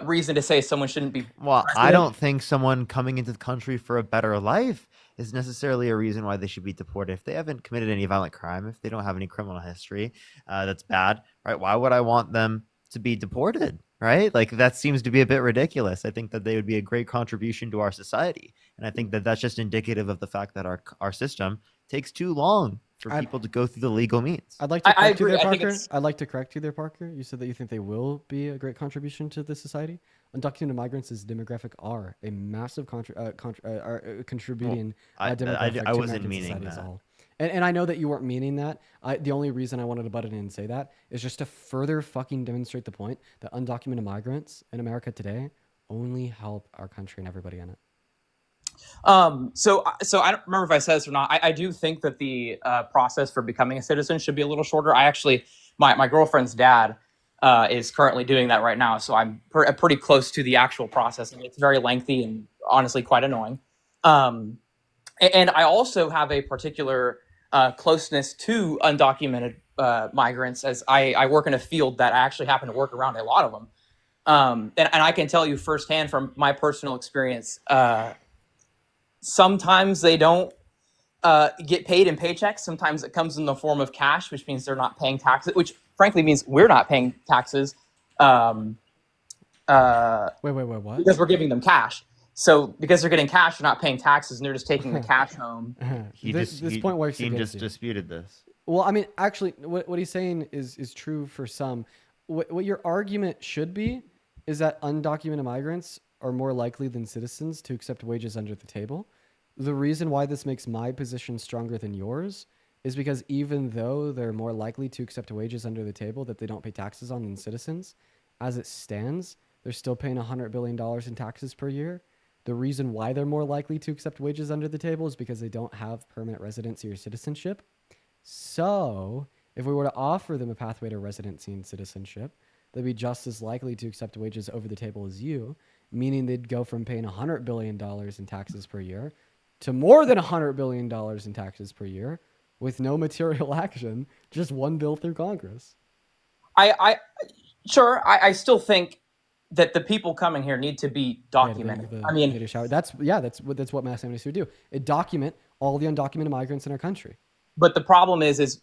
reason to say someone shouldn't be Well, president. I don't think someone coming into the country for a better life is necessarily a reason why they should be deported. If they haven't committed any violent crime, if they don't have any criminal history that's bad, right? Why would I want them to be deported? right? Like that seems to be a bit ridiculous. I think that they would be a great contribution to our society, and I think that that's just indicative of the fact that our system takes too long for people to go through the legal means. I'd like to I correct you agree. there, I think Parker. it's I'd like to correct you there, Parker. You said that you think they will be a great contribution to the society. Undocumented migrants as demographic are a massive contributing demographic I to wasn't American meaning society as a that. whole. And I know that you weren't meaning that. The only reason I wanted to butt in and say that is just to further fucking demonstrate the point that undocumented migrants in America today only help our country and everybody in it. So I don't remember if I said this or not. I do think that the process for becoming a citizen should be a little shorter. I actually, my girlfriend's dad is currently doing that right now, so I'm pretty close to the actual process, and it's very lengthy and honestly quite annoying. And I also have a particular closeness to undocumented migrants, as I work in a field that I actually happen to work around a lot of them. And I can tell you firsthand from my personal experience, sometimes they don't get paid in paychecks. Sometimes it comes in the form of cash, which means they're not paying taxes, which frankly means we're not paying taxes. Wait, what? Because we're giving them cash. So because they're getting cash, they're not paying taxes, and they're just taking the cash home. This point works He against just you. disputed this. Well, I mean, actually, what he's saying is true for some. What your argument should be is that undocumented migrants are more likely than citizens to accept wages under the table. The reason why this makes my position stronger than yours is because even though they're more likely to accept wages under the table that they don't pay taxes on than citizens, as it stands, they're still paying $100 billion in taxes per year. The reason why they're more likely to accept wages under the table is because they don't have permanent residency or citizenship. So if we were to offer them a pathway to residency and citizenship, they'd be just as likely to accept wages over the table as you, meaning they'd go from paying $100 billion in taxes per year to more than $100 billion in taxes per year with no material action, just one bill through Congress. I still think that the people coming here need to be documented. That's what mass amnesty would do. It document all the undocumented migrants in our country. But the problem is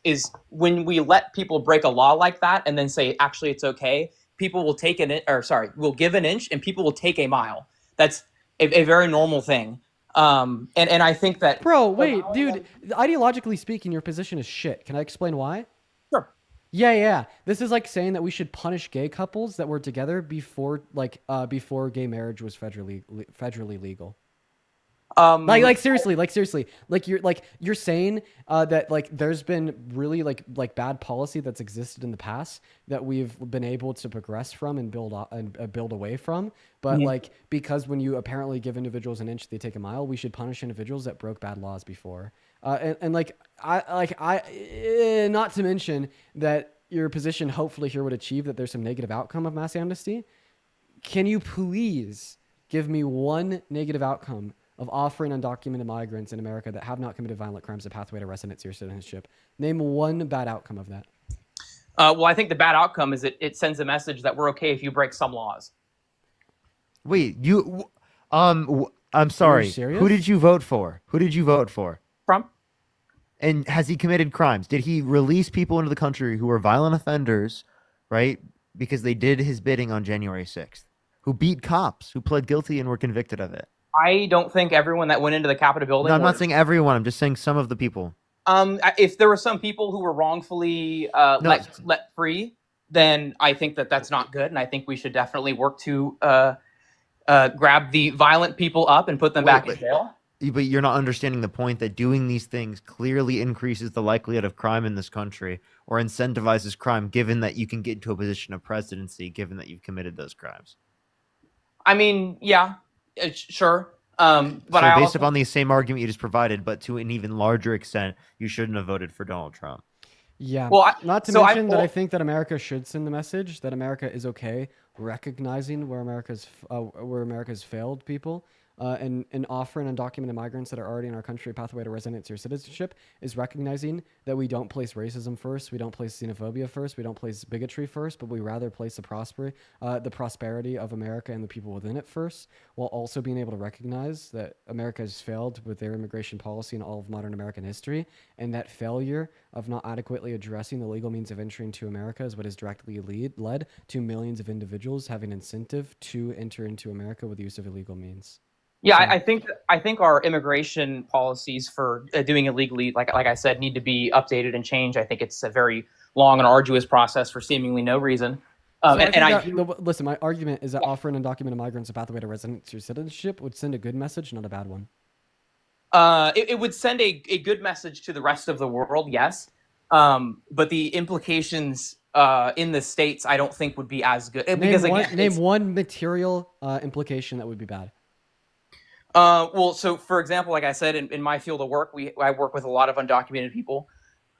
when we let people break a law like that and then say, actually, it's okay, people will will give an inch and people will take a mile. That's a very normal thing. And I think that... Bro, wait, dude, ideologically speaking, your position is shit. Can I explain why? Sure. Yeah. This is like saying that we should punish gay couples that were together before gay marriage was federally legal. Seriously, you're saying that there's been really bad policy that's existed in the past that we've been able to progress from and build away from, but because when you apparently give individuals an inch, they take a mile, we should punish individuals that broke bad laws before. Not to mention that your position hopefully here would achieve that there's some negative outcome of mass amnesty. Can you please give me one negative outcome of offering undocumented migrants in America that have not committed violent crimes a pathway to residency or citizenship? Name one bad outcome of that. Well, I think the bad outcome is it sends a message that we're okay if you break some laws. Wait, I'm sorry. Serious? Who did you vote for? Trump. And has he committed crimes? Did he release people into the country who were violent offenders, right? Because they did his bidding on January 6th, who beat cops, who pled guilty and were convicted of it. I don't think everyone that went into the Capitol building... No, I'm not saying everyone. I'm just saying some of the people. If there were some people who were wrongfully let free, then I think that's not good, and I think we should definitely work to grab the violent people up and put them back in jail. But you're not understanding the point that doing these things clearly increases the likelihood of crime in this country or incentivizes crime, given that you can get into a position of presidency, given that you've committed those crimes. I mean, yeah, sure. But so based upon the same argument you just provided, but to an even larger extent, you shouldn't have voted for Donald Trump. Yeah. Well, not to mention that I think that America should send the message that America is okay recognizing where America's failed people. and offering undocumented migrants that are already in our country a pathway to residency or citizenship is recognizing that we don't place racism first, we don't place xenophobia first, we don't place bigotry first, but we rather place the prosperity of America and the people within it first, while also being able to recognize that America has failed with their immigration policy in all of modern American history, and that failure of not adequately addressing the legal means of entry into America is what has directly led to millions of individuals having incentive to enter into America with the use of illegal means. Yeah, So- I think our immigration policies for doing illegally, like I said, need to be updated and changed. I think it's a very long and arduous process for seemingly no reason. Listen, my argument is that offering undocumented migrants a pathway to residency or citizenship would send a good message, not a bad one. It would send a good message to the rest of the world, yes. But the implications in the States, I don't think would be as good. Name one material implication that would be bad. Well, so for example, like I said, in my field of work, I work with a lot of undocumented people.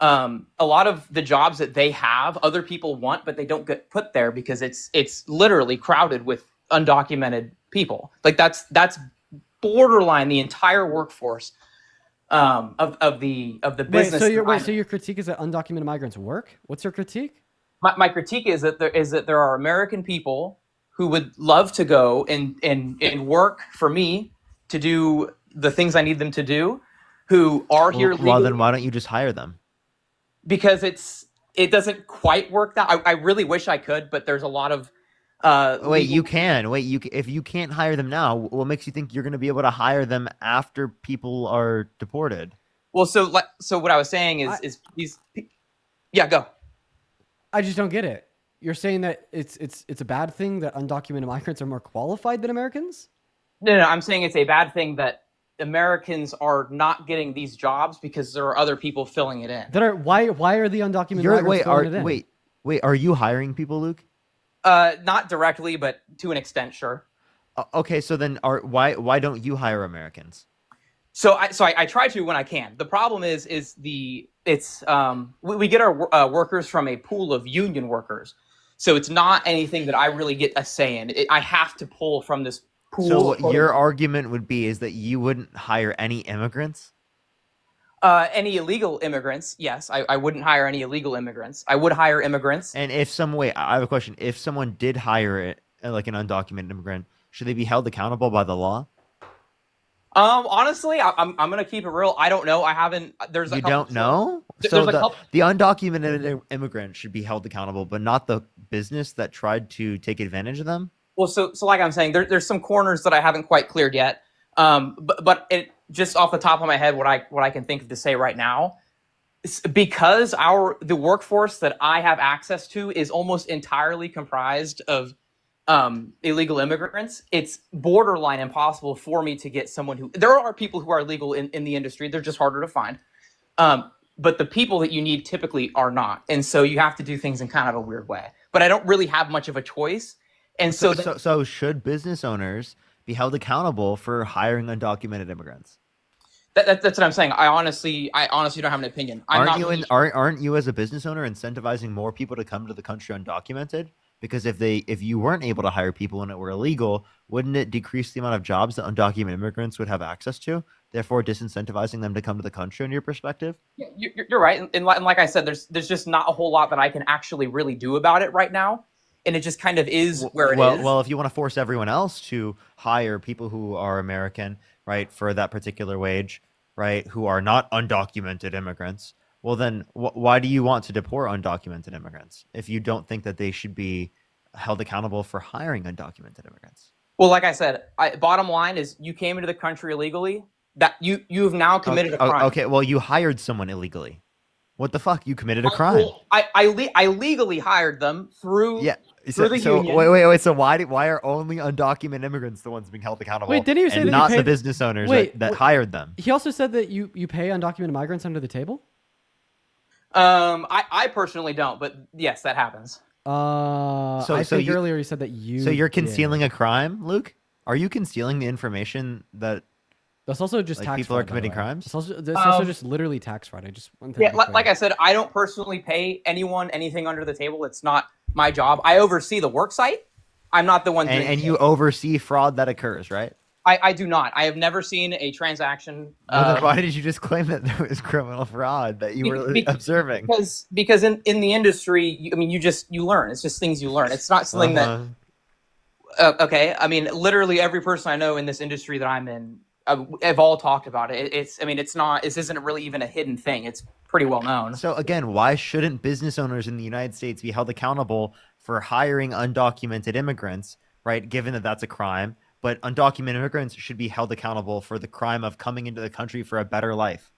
A lot of the jobs that they have, other people want, but they don't get put there because it's literally crowded with undocumented people. Like that's borderline the entire workforce of the business. So your critique is that undocumented migrants work? What's your critique? My critique is that there are American people who would love to go and work for me to do the things I need them to do, who are here legally. Well, then why don't you just hire them? Because it doesn't quite work that. I really wish I could, but there's a lot of you can. If you can't hire them now, what makes you think you're going to be able to hire them after people are deported? Well, so what I was saying is these. Yeah, go. I just don't get it. You're saying that it's a bad thing that undocumented migrants are more qualified than Americans? No, I'm saying it's a bad thing that Americans are not getting these jobs because there are other people filling it in. Why are the undocumented migrants filling it in? Wait, are you hiring people, Luke? Not directly, but to an extent, sure. Okay, so then why don't you hire Americans? So I try to when I can. The problem is we get our workers from a pool of union workers, so it's not anything that I really get a say in. I have to pull from this pool. So what your argument would be is that you wouldn't hire any immigrants? Any illegal immigrants, yes. I wouldn't hire any illegal immigrants. I would hire immigrants. And I have a question. If someone did hire it, like an undocumented immigrant, should they be held accountable by the law? Honestly, I'm gonna keep it real. I don't know. I haven't. You don't know? So the undocumented immigrant should be held accountable, but not the business that tried to take advantage of them? Well, so like I'm saying, there's some corners that I haven't quite cleared yet. But it just off the top of my head, what I can think of to say right now, because the workforce that I have access to is almost entirely comprised of illegal immigrants. It's borderline impossible for me to get someone who. There are people who are legal in the industry. They're just harder to find. But the people that you need typically are not, and so you have to do things in kind of a weird way. But I don't really have much of a choice. And so should business owners be held accountable for hiring undocumented immigrants? That's what I'm saying. I honestly don't have an opinion. Aren't you as a business owner incentivizing more people to come to the country undocumented? Because if you weren't able to hire people and it were illegal, wouldn't it decrease the amount of jobs that undocumented immigrants would have access to, therefore disincentivizing them to come to the country in your perspective? Yeah, you're right. And like I said, there's just not a whole lot that I can actually really do about it right now. And it just kind of is where it is. Well, if you want to force everyone else to hire people who are American, right, for that particular wage, right, who are not undocumented immigrants, well, then why do you want to deport undocumented immigrants if you don't think that they should be held accountable for hiring undocumented immigrants? Well, like I said, bottom line is you came into the country illegally. That you've now committed a crime. Okay, well, you hired someone illegally. What the fuck? You committed a crime. Well, I legally hired them through. Yeah. So wait. So why are only undocumented immigrants the ones being held accountable? Wait, didn't you say and that not you paid, the business owners that hired them? He also said that you pay undocumented migrants under the table. I personally don't, but yes, that happens. I think earlier you said that you. So you're concealing a crime, Luke? Are you concealing the information that? That's also just tax people fraud, are committing crimes. It's also just literally tax fraud. I just like I said, I don't personally pay anyone anything under the table. It's not my job. I oversee the work site. I'm not the one. And you oversee fraud that occurs, right? I do not. I have never seen a transaction. Well, then why did you just claim that there was criminal fraud that you were observing? Because in the industry, you learn. It's just things you learn. It's not something that. Okay, I mean, literally every person I know in this industry that I'm in have all talked about it. It's not. This isn't really even a hidden thing. It's pretty well known. So again, why shouldn't business owners in the United States be held accountable for hiring undocumented immigrants, right? Given that that's a crime, but undocumented immigrants should be held accountable for the crime of coming into the country for a better life.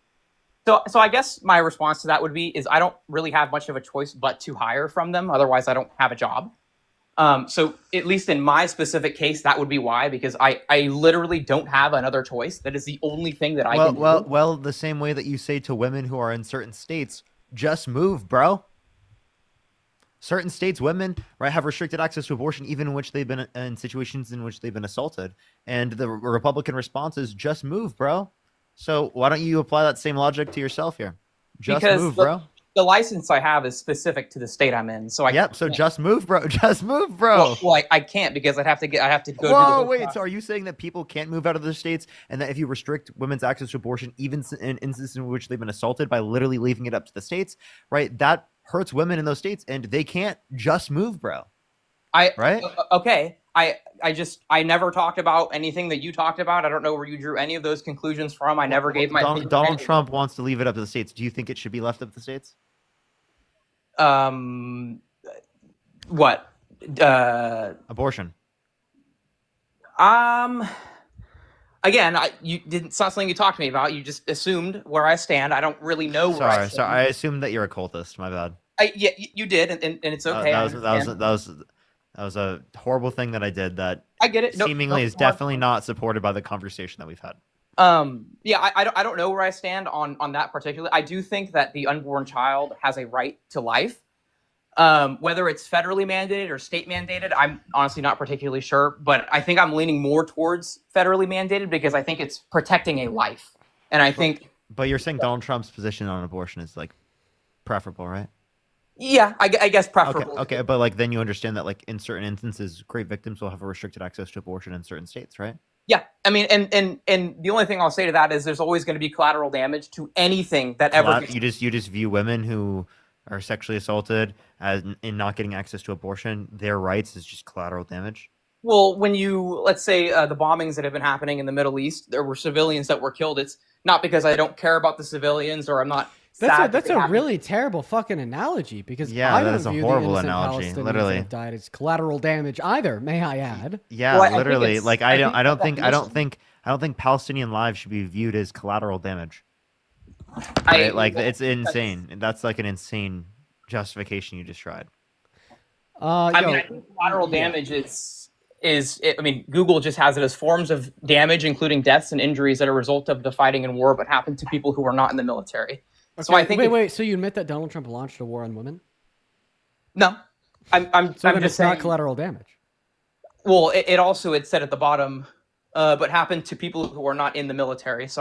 So I guess my response to that would be is I don't really have much of a choice but to hire from them. Otherwise, I don't have a job. So at least in my specific case, that would be why, because I literally don't have another choice. That is the only thing that I can do. Well, the same way that you say to women who are in certain states, just move, bro. Certain states, women, right, have restricted access to abortion, even in which they've been in situations in which they've been assaulted. And the Republican response is just move, bro. So why don't you apply that same logic to yourself here? Just move, bro. The license I have is specific to the state I'm in, so so just move, bro. Just move, bro. Well, I can't because I have to go. Whoa, wait. So are you saying that people can't move out of their states, and that if you restrict women's access to abortion, even in instances in which they've been assaulted, by literally leaving it up to the states, right? That hurts women in those states, and they can't just move, bro. Right? Okay. I never talked about anything that you talked about. I don't know where you drew any of those conclusions from. I never gave my opinion. Donald Trump wants to leave it up to the states. Do you think it should be left up to the states? What? Abortion. Again, it's not something you talked to me about. You just assumed where I stand. I don't really know where I stand. Sorry, I assumed that you're a cultist. My bad. Yeah, you did, and it's okay. That was a horrible thing that I did. That I get it. Seemingly is definitely not supported by the conversation that we've had. Yeah, I don't know where I stand on that particular. I do think that the unborn child has a right to life. Whether it's federally mandated or state mandated, I'm honestly not particularly sure, but I think I'm leaning more towards federally mandated because I think it's protecting a life. And I think. But you're saying Donald Trump's position on abortion is like preferable, right? Yeah, I guess preferable. Okay, but like then you understand that like in certain instances, rape victims will have a restricted access to abortion in certain states, right? Yeah, I mean, and the only thing I'll say to that is there's always going to be collateral damage to anything that ever. You just view women who are sexually assaulted as in not getting access to abortion, their rights is just collateral damage. Well, when let's say the bombings that have been happening in the Middle East, there were civilians that were killed. It's not because I don't care about the civilians or I'm not. That's a really terrible fucking analogy because I don't view the innocent Palestinians that have died as collateral damage either. May I add? Yeah, well, literally. Like I don't think Palestinian lives should be viewed as collateral damage. Right? It's insane. That's like an insane justification you just tried. I think collateral damage I mean, Google just has it as forms of damage, including deaths and injuries that are a result of the fighting and war, but happen to people who are not in the military. Okay, so I think wait. So you admit that Donald Trump launched a war on women? No, I'm just saying, not collateral damage. Well, it said at the bottom, but happened to people who are not in the military. So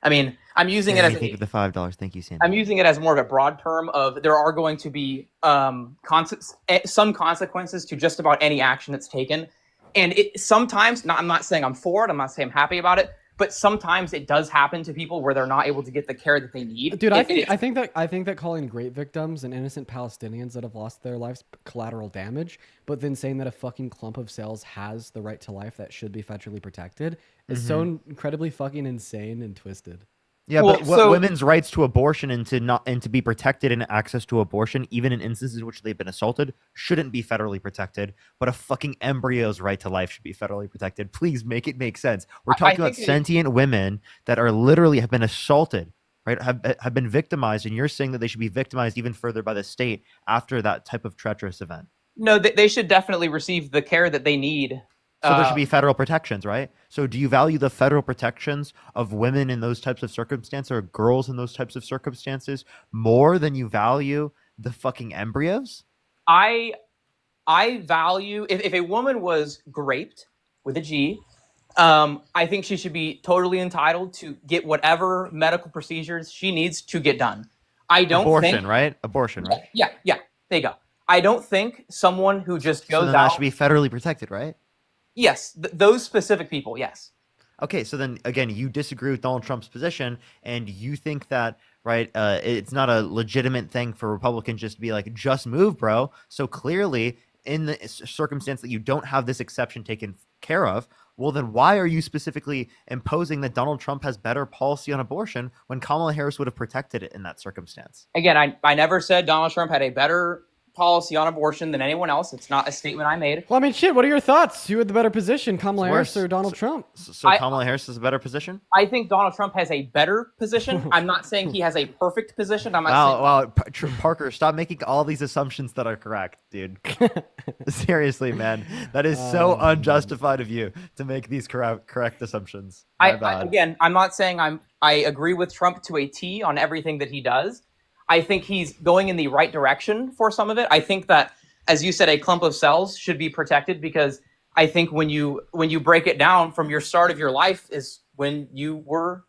I'm using it as the $5. Thank you, Sam. I'm using it as more of a broad term of there are going to be some consequences to just about any action that's taken, and sometimes. I'm not saying I'm for it. I'm not saying I'm happy about it. But sometimes it does happen to people where they're not able to get the care that they need. Dude, I think that calling rape victims and innocent Palestinians that have lost their lives collateral damage, but then saying that a fucking clump of cells has the right to life that should be federally protected is so incredibly fucking insane and twisted. Yeah, but women's rights to abortion and to be protected in access to abortion, even in instances in which they've been assaulted, shouldn't be federally protected. But a fucking embryo's right to life should be federally protected. Please make it make sense. We're talking about sentient women that are literally have been assaulted, right? Have been victimized, and you're saying that they should be victimized even further by the state after that type of treacherous event. No, they should definitely receive the care that they need. So there should be federal protections, right? So do you value the federal protections of women in those types of circumstances or girls in those types of circumstances more than you value the fucking embryos? I value if a woman was raped with a G, I think she should be totally entitled to get whatever medical procedures she needs to get done. Abortion, right? Yeah. There you go. I don't think someone who just goes that should be federally protected, right? Yes, those specific people, yes. Okay, so then again, you disagree with Donald Trump's position, and you think that it's not a legitimate thing for Republicans just to be like, just move, bro. So clearly, in the circumstance that you don't have this exception taken care of, well, then why are you specifically imposing that Donald Trump has better policy on abortion when Kamala Harris would have protected it in that circumstance? Again, I never said Donald Trump had a better policy on abortion than anyone else. It's not a statement I made. Well, I mean, shit, what are your thoughts? Who had the better position, Kamala It's Harris worse. or Donald Trump? So Kamala Harris is a better position? I think Donald Trump has a better position. I'm not saying he has a perfect position. I'm not saying. Parker, stop making all these assumptions that are correct, dude. Seriously, man. That is so unjustified of you to make these correct assumptions. Again, I'm not saying I agree with Trump to a T on everything that he does. I think he's going in the right direction for some of it. I think that, as you said, a clump of cells should be protected, because I think when you break it down from your start of your life is when you were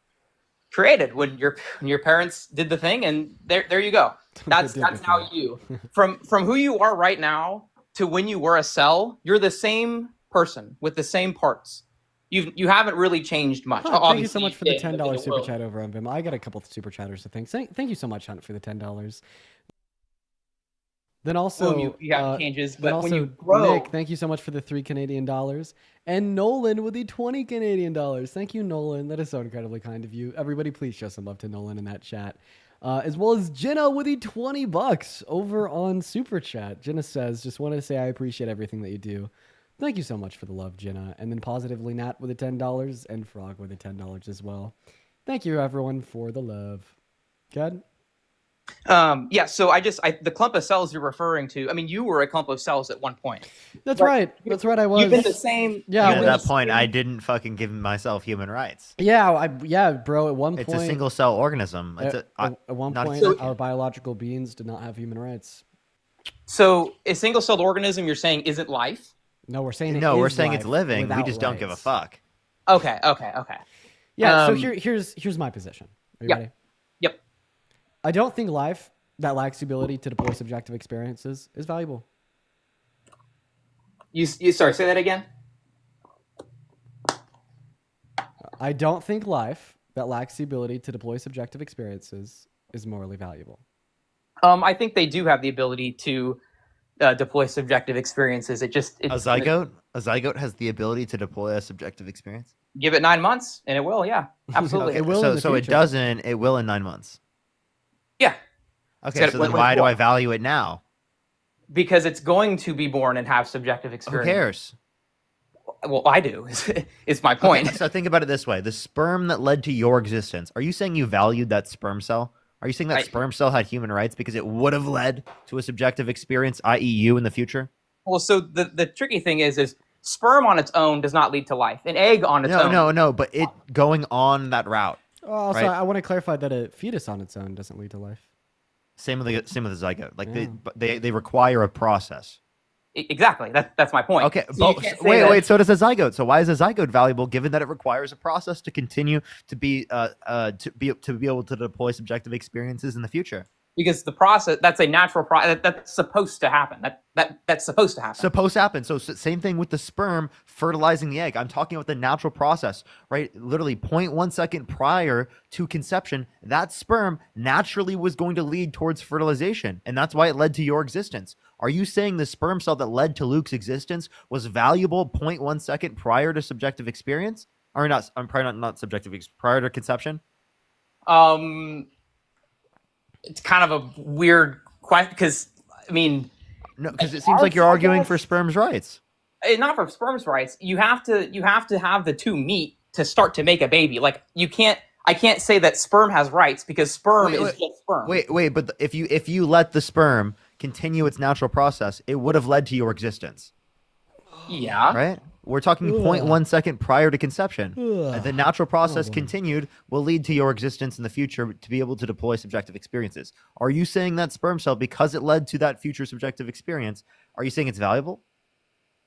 created, when your parents did the thing, and there you go. That's now you. From who you are right now to when you were a cell, you're the same person with the same parts. You haven't really changed much. Huh, thank you so much for the $10 super chat over on Vim. I got a couple of super chatters to thank. Thank you so much, Hunt, for the $10. Then also, you have changes, but also, when you grow, Nick, thank you so much for the $3 Canadian, and Nolan with the $20 Canadian. Thank you, Nolan. That is so incredibly kind of you. Everybody, please show some love to Nolan in that chat, as well as Jenna with the $20 over on Super Chat. Jenna says, "Just wanted to say I appreciate everything that you do." Thank you so much for the love, Jenna. And then Positively Nat with the $10 and Frog with the $10 as well. Thank you, everyone, for the love. Good. Yeah, so the clump of cells you're referring to, I mean, you were a clump of cells at one point. That's right. That's right, I was. You've been the same. Yeah, at that point, I didn't fucking give myself human rights. Yeah, bro, at one point. It's a single cell organism. At one point, our biological beings did not have human rights. So a single-celled organism, you're saying, isn't life? No, we're saying we're saying it's living. We just don't give a fuck. Okay. Yeah, so here's my position. Are you ready? Yep. I don't think life that lacks the ability to deploy subjective experiences is valuable. You sorry, say that again? I don't think life that lacks the ability to deploy subjective experiences is morally valuable. I think they do have the ability to deploy subjective experiences. A zygote has the ability to deploy a subjective experience. Give it 9 months, and it will. Yeah, absolutely. It will. So it doesn't. It will in 9 months. Yeah. Okay. So then why do I value it now? Because it's going to be born and have subjective experience. Who cares? Well, I do. Is my point. Okay, so think about it this way: the sperm that led to your existence. Are you saying you valued that sperm cell? Are you saying that sperm cell had human rights because it would have led to a subjective experience, i.e., you in the future? Well, so the tricky thing is sperm on its own does not lead to life. An egg on its own. No, but it going on that route. Also, right? I want to clarify that a fetus on its own doesn't lead to life. Same with the zygote. Like they require a process. Exactly. That's my point. Okay. So wait. So does a zygote. So why is a zygote valuable, given that it requires a process to continue to be able to deploy subjective experiences in the future? Because the process, that's a natural process. That's supposed to happen. That's supposed to happen. Supposed to happen. So same thing with the sperm fertilizing the egg. I'm talking about the natural process, right? Literally 0.1 second prior to conception, that sperm naturally was going to lead towards fertilization. And that's why it led to your existence. Are you saying the sperm cell that led to Luke's existence was valuable 0.1 second prior to subjective experience? Or not, I'm probably not subjective, prior to conception? It's kind of a weird question because, I mean... No, because it seems like you're arguing for sperm's rights. Not for sperm's rights. You have to have the two meet to start to make a baby. Like, I can't say that sperm has rights because sperm is just sperm. Wait, but if you let the sperm continue its natural process, it would have led to your existence. Yeah. Right? We're talking 0.1 second prior to conception. The natural process continued will lead to your existence in the future to be able to deploy subjective experiences. Are you saying that sperm cell, because it led to that future subjective experience, are you saying it's valuable?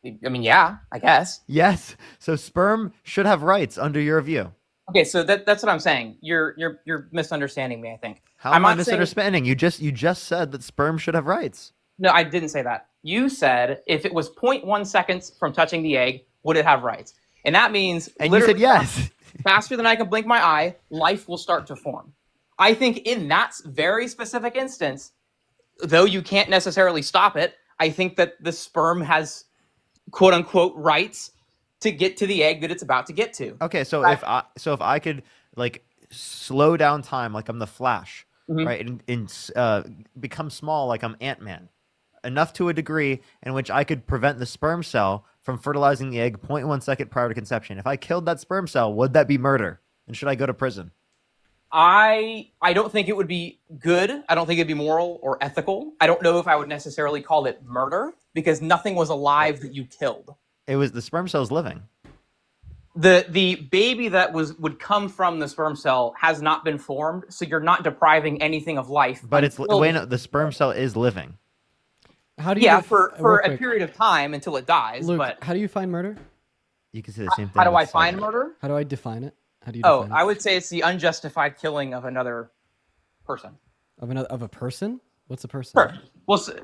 I mean, yeah, I guess. Yes. So sperm should have rights under your view. Okay, so that's what I'm saying. You're misunderstanding me, I think. How am I misunderstanding? You just said that sperm should have rights. No, I didn't say that. You said if it was 0.1 seconds from touching the egg, would it have rights? And that means... And you said yes. faster than I can blink my eye, life will start to form. I think in that very specific instance, though you can't necessarily stop it, I think that the sperm has quote unquote rights to get to the egg that it's about to get to. Okay, so if I could like slow down time like I'm the Flash, right, and become small like I'm Ant-Man, enough to a degree in which I could prevent the sperm cell from fertilizing the egg 0.1 second prior to conception. If I killed that sperm cell, would that be murder? And should I go to prison? I don't think it would be good. I don't think it'd be moral or ethical. I don't know if I would necessarily call it murder because nothing was alive that you killed. It was the sperm cell's living. The baby that would come from the sperm cell has not been formed, so you're not depriving anything of life. But the sperm cell is living. How do you? Yeah, for a period of time until it dies. Luke, but how do you find murder? You can say the same thing. How do I with find cyanide. murder? How do I define it? How do you define it? I would say it's the unjustified killing of another person. Of a person? What's a person? Sure.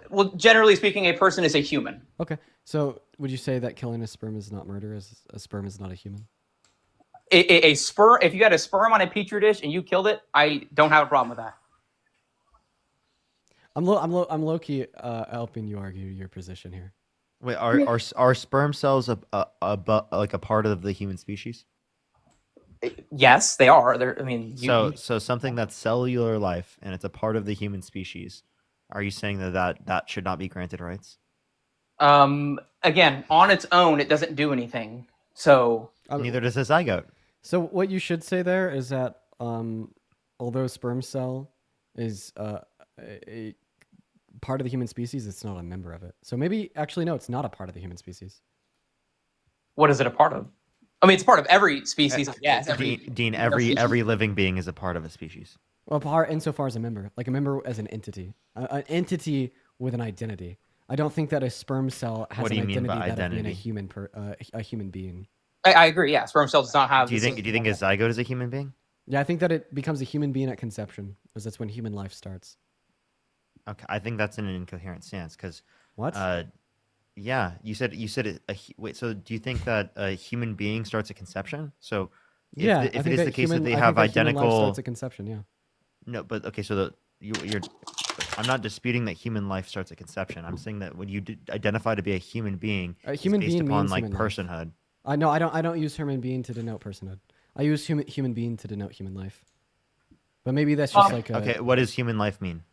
Well, generally speaking, a person is a human. Okay. So would you say that killing a sperm is not murder, as a sperm is not a human? A sperm. If you had a sperm on a petri dish and you killed it, I don't have a problem with that. I'm low key helping you argue your position here. Wait, are sperm cells like a part of the human species? Yes, they are. So something that's cellular life and it's a part of the human species. Are you saying that should not be granted rights? Again, on its own, it doesn't do anything. So neither does a zygote. So what you should say there is that although sperm cell is a part of the human species, it's not a member of it. So maybe actually no, it's not a part of the human species. What is it a part of? I mean, it's part of every species. Yes, Dean, every living being is a part of a species. Well, part insofar as a member, like a member as an entity with an identity. I don't think that a sperm cell has an identity that of being a human being. I agree. Yeah, sperm cell does not have. Do you think a zygote is a human being? Yeah, I think that it becomes a human being at conception, because that's when human life starts. Okay, I think that's an incoherent stance. Because what? Yeah, you said it. Wait, so do you think that a human being starts at conception? So if it is the case that they have identical, human life starts at conception. Yeah. No, but okay, so you're. I'm not disputing that human life starts at conception. I'm saying that when you identify to be a human being, a human based being upon means like human personhood. I don't use human being to denote personhood. I use human being to denote human life. But maybe that's just like okay. What does human life mean?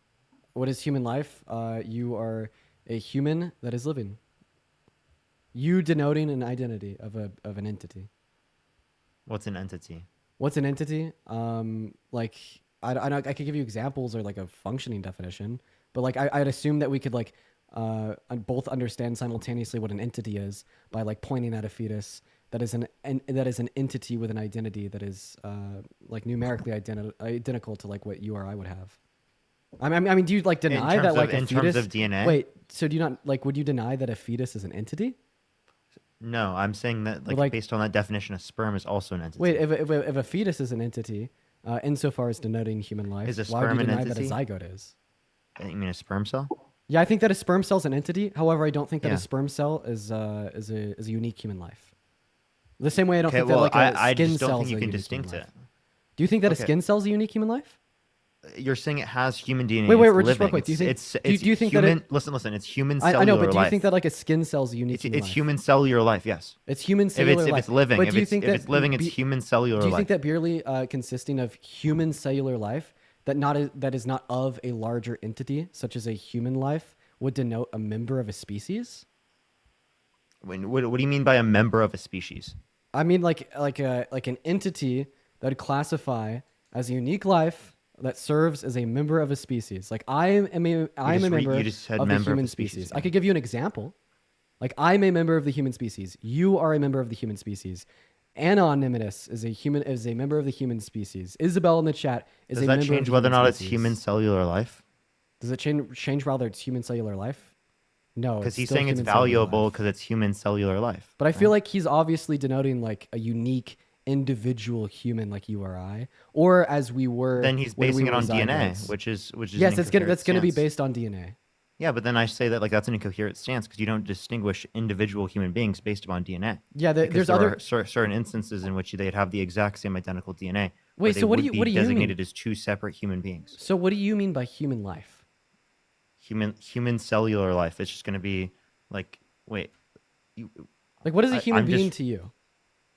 What is human life? You are a human that is living. You denoting an identity of an entity. What's an entity? What's an entity? Like I could give you examples or like a functioning definition, but like I'd assume that we could like both understand simultaneously what an entity is by like pointing at a fetus that is an entity with an identity that is like numerically identical to like what you or I would have. I mean, do you like deny that like a fetus? In terms of DNA? Wait, so do you not like? Would you deny that a fetus is an entity? No, I'm saying that like based on that definition, a sperm is also an entity. Wait, if a fetus is an entity, insofar as denoting human life, is a why would sperm you an deny that a entity? zygote is? You mean a sperm cell? Yeah, I think that a sperm cell is an entity. However, I don't think that a sperm cell is a unique human life. The same way I don't think that like a skin just don't cell think is you a can unique distinct human it. life. Do you think that a skin cell is a unique human life? You're saying it has human DNA. Wait, it's we're just real living. quick. Do you think? It's do you think human, that? Listen. It's human cellular I know, but do you life. think that like a skin cell is a unique human It's life? human cellular life. Yes. It's human cellular life. If it's living, But if do you it's think if it's living, it's human cellular life. Do you think that merely consisting of human cellular life that is not of a larger entity, such as a human life, would denote a member of a species? What do you mean by a member of a species? I mean like an entity that would classify as a unique life that serves as a member of a species. Like I'm a member of the human species. I could give you an example. Like I'm a member of the human species. You are a member of the human species. Anonymous is a member of the human species. Isabel in the chat is a member of the human species. Does that change whether or not it's human cellular life? Does it change whether it's human cellular life? No, because he's saying it's valuable because it's human cellular life. But I feel like he's obviously denoting like a unique individual human like you or I, or as we were. Then he's basing it on DNA, which is yes, that's gonna be based on DNA. Yeah, but then I say that like that's an incoherent stance because you don't distinguish individual human beings based upon DNA. Yeah, Because there's there other. are certain instances in which they'd have the exact same identical DNA. where Wait, they so what do would you be mean? designated as two separate human beings. So what do you mean by human life? Human cellular life. It's just going to be like, wait, you, Like, what is a human I'm being just, to you?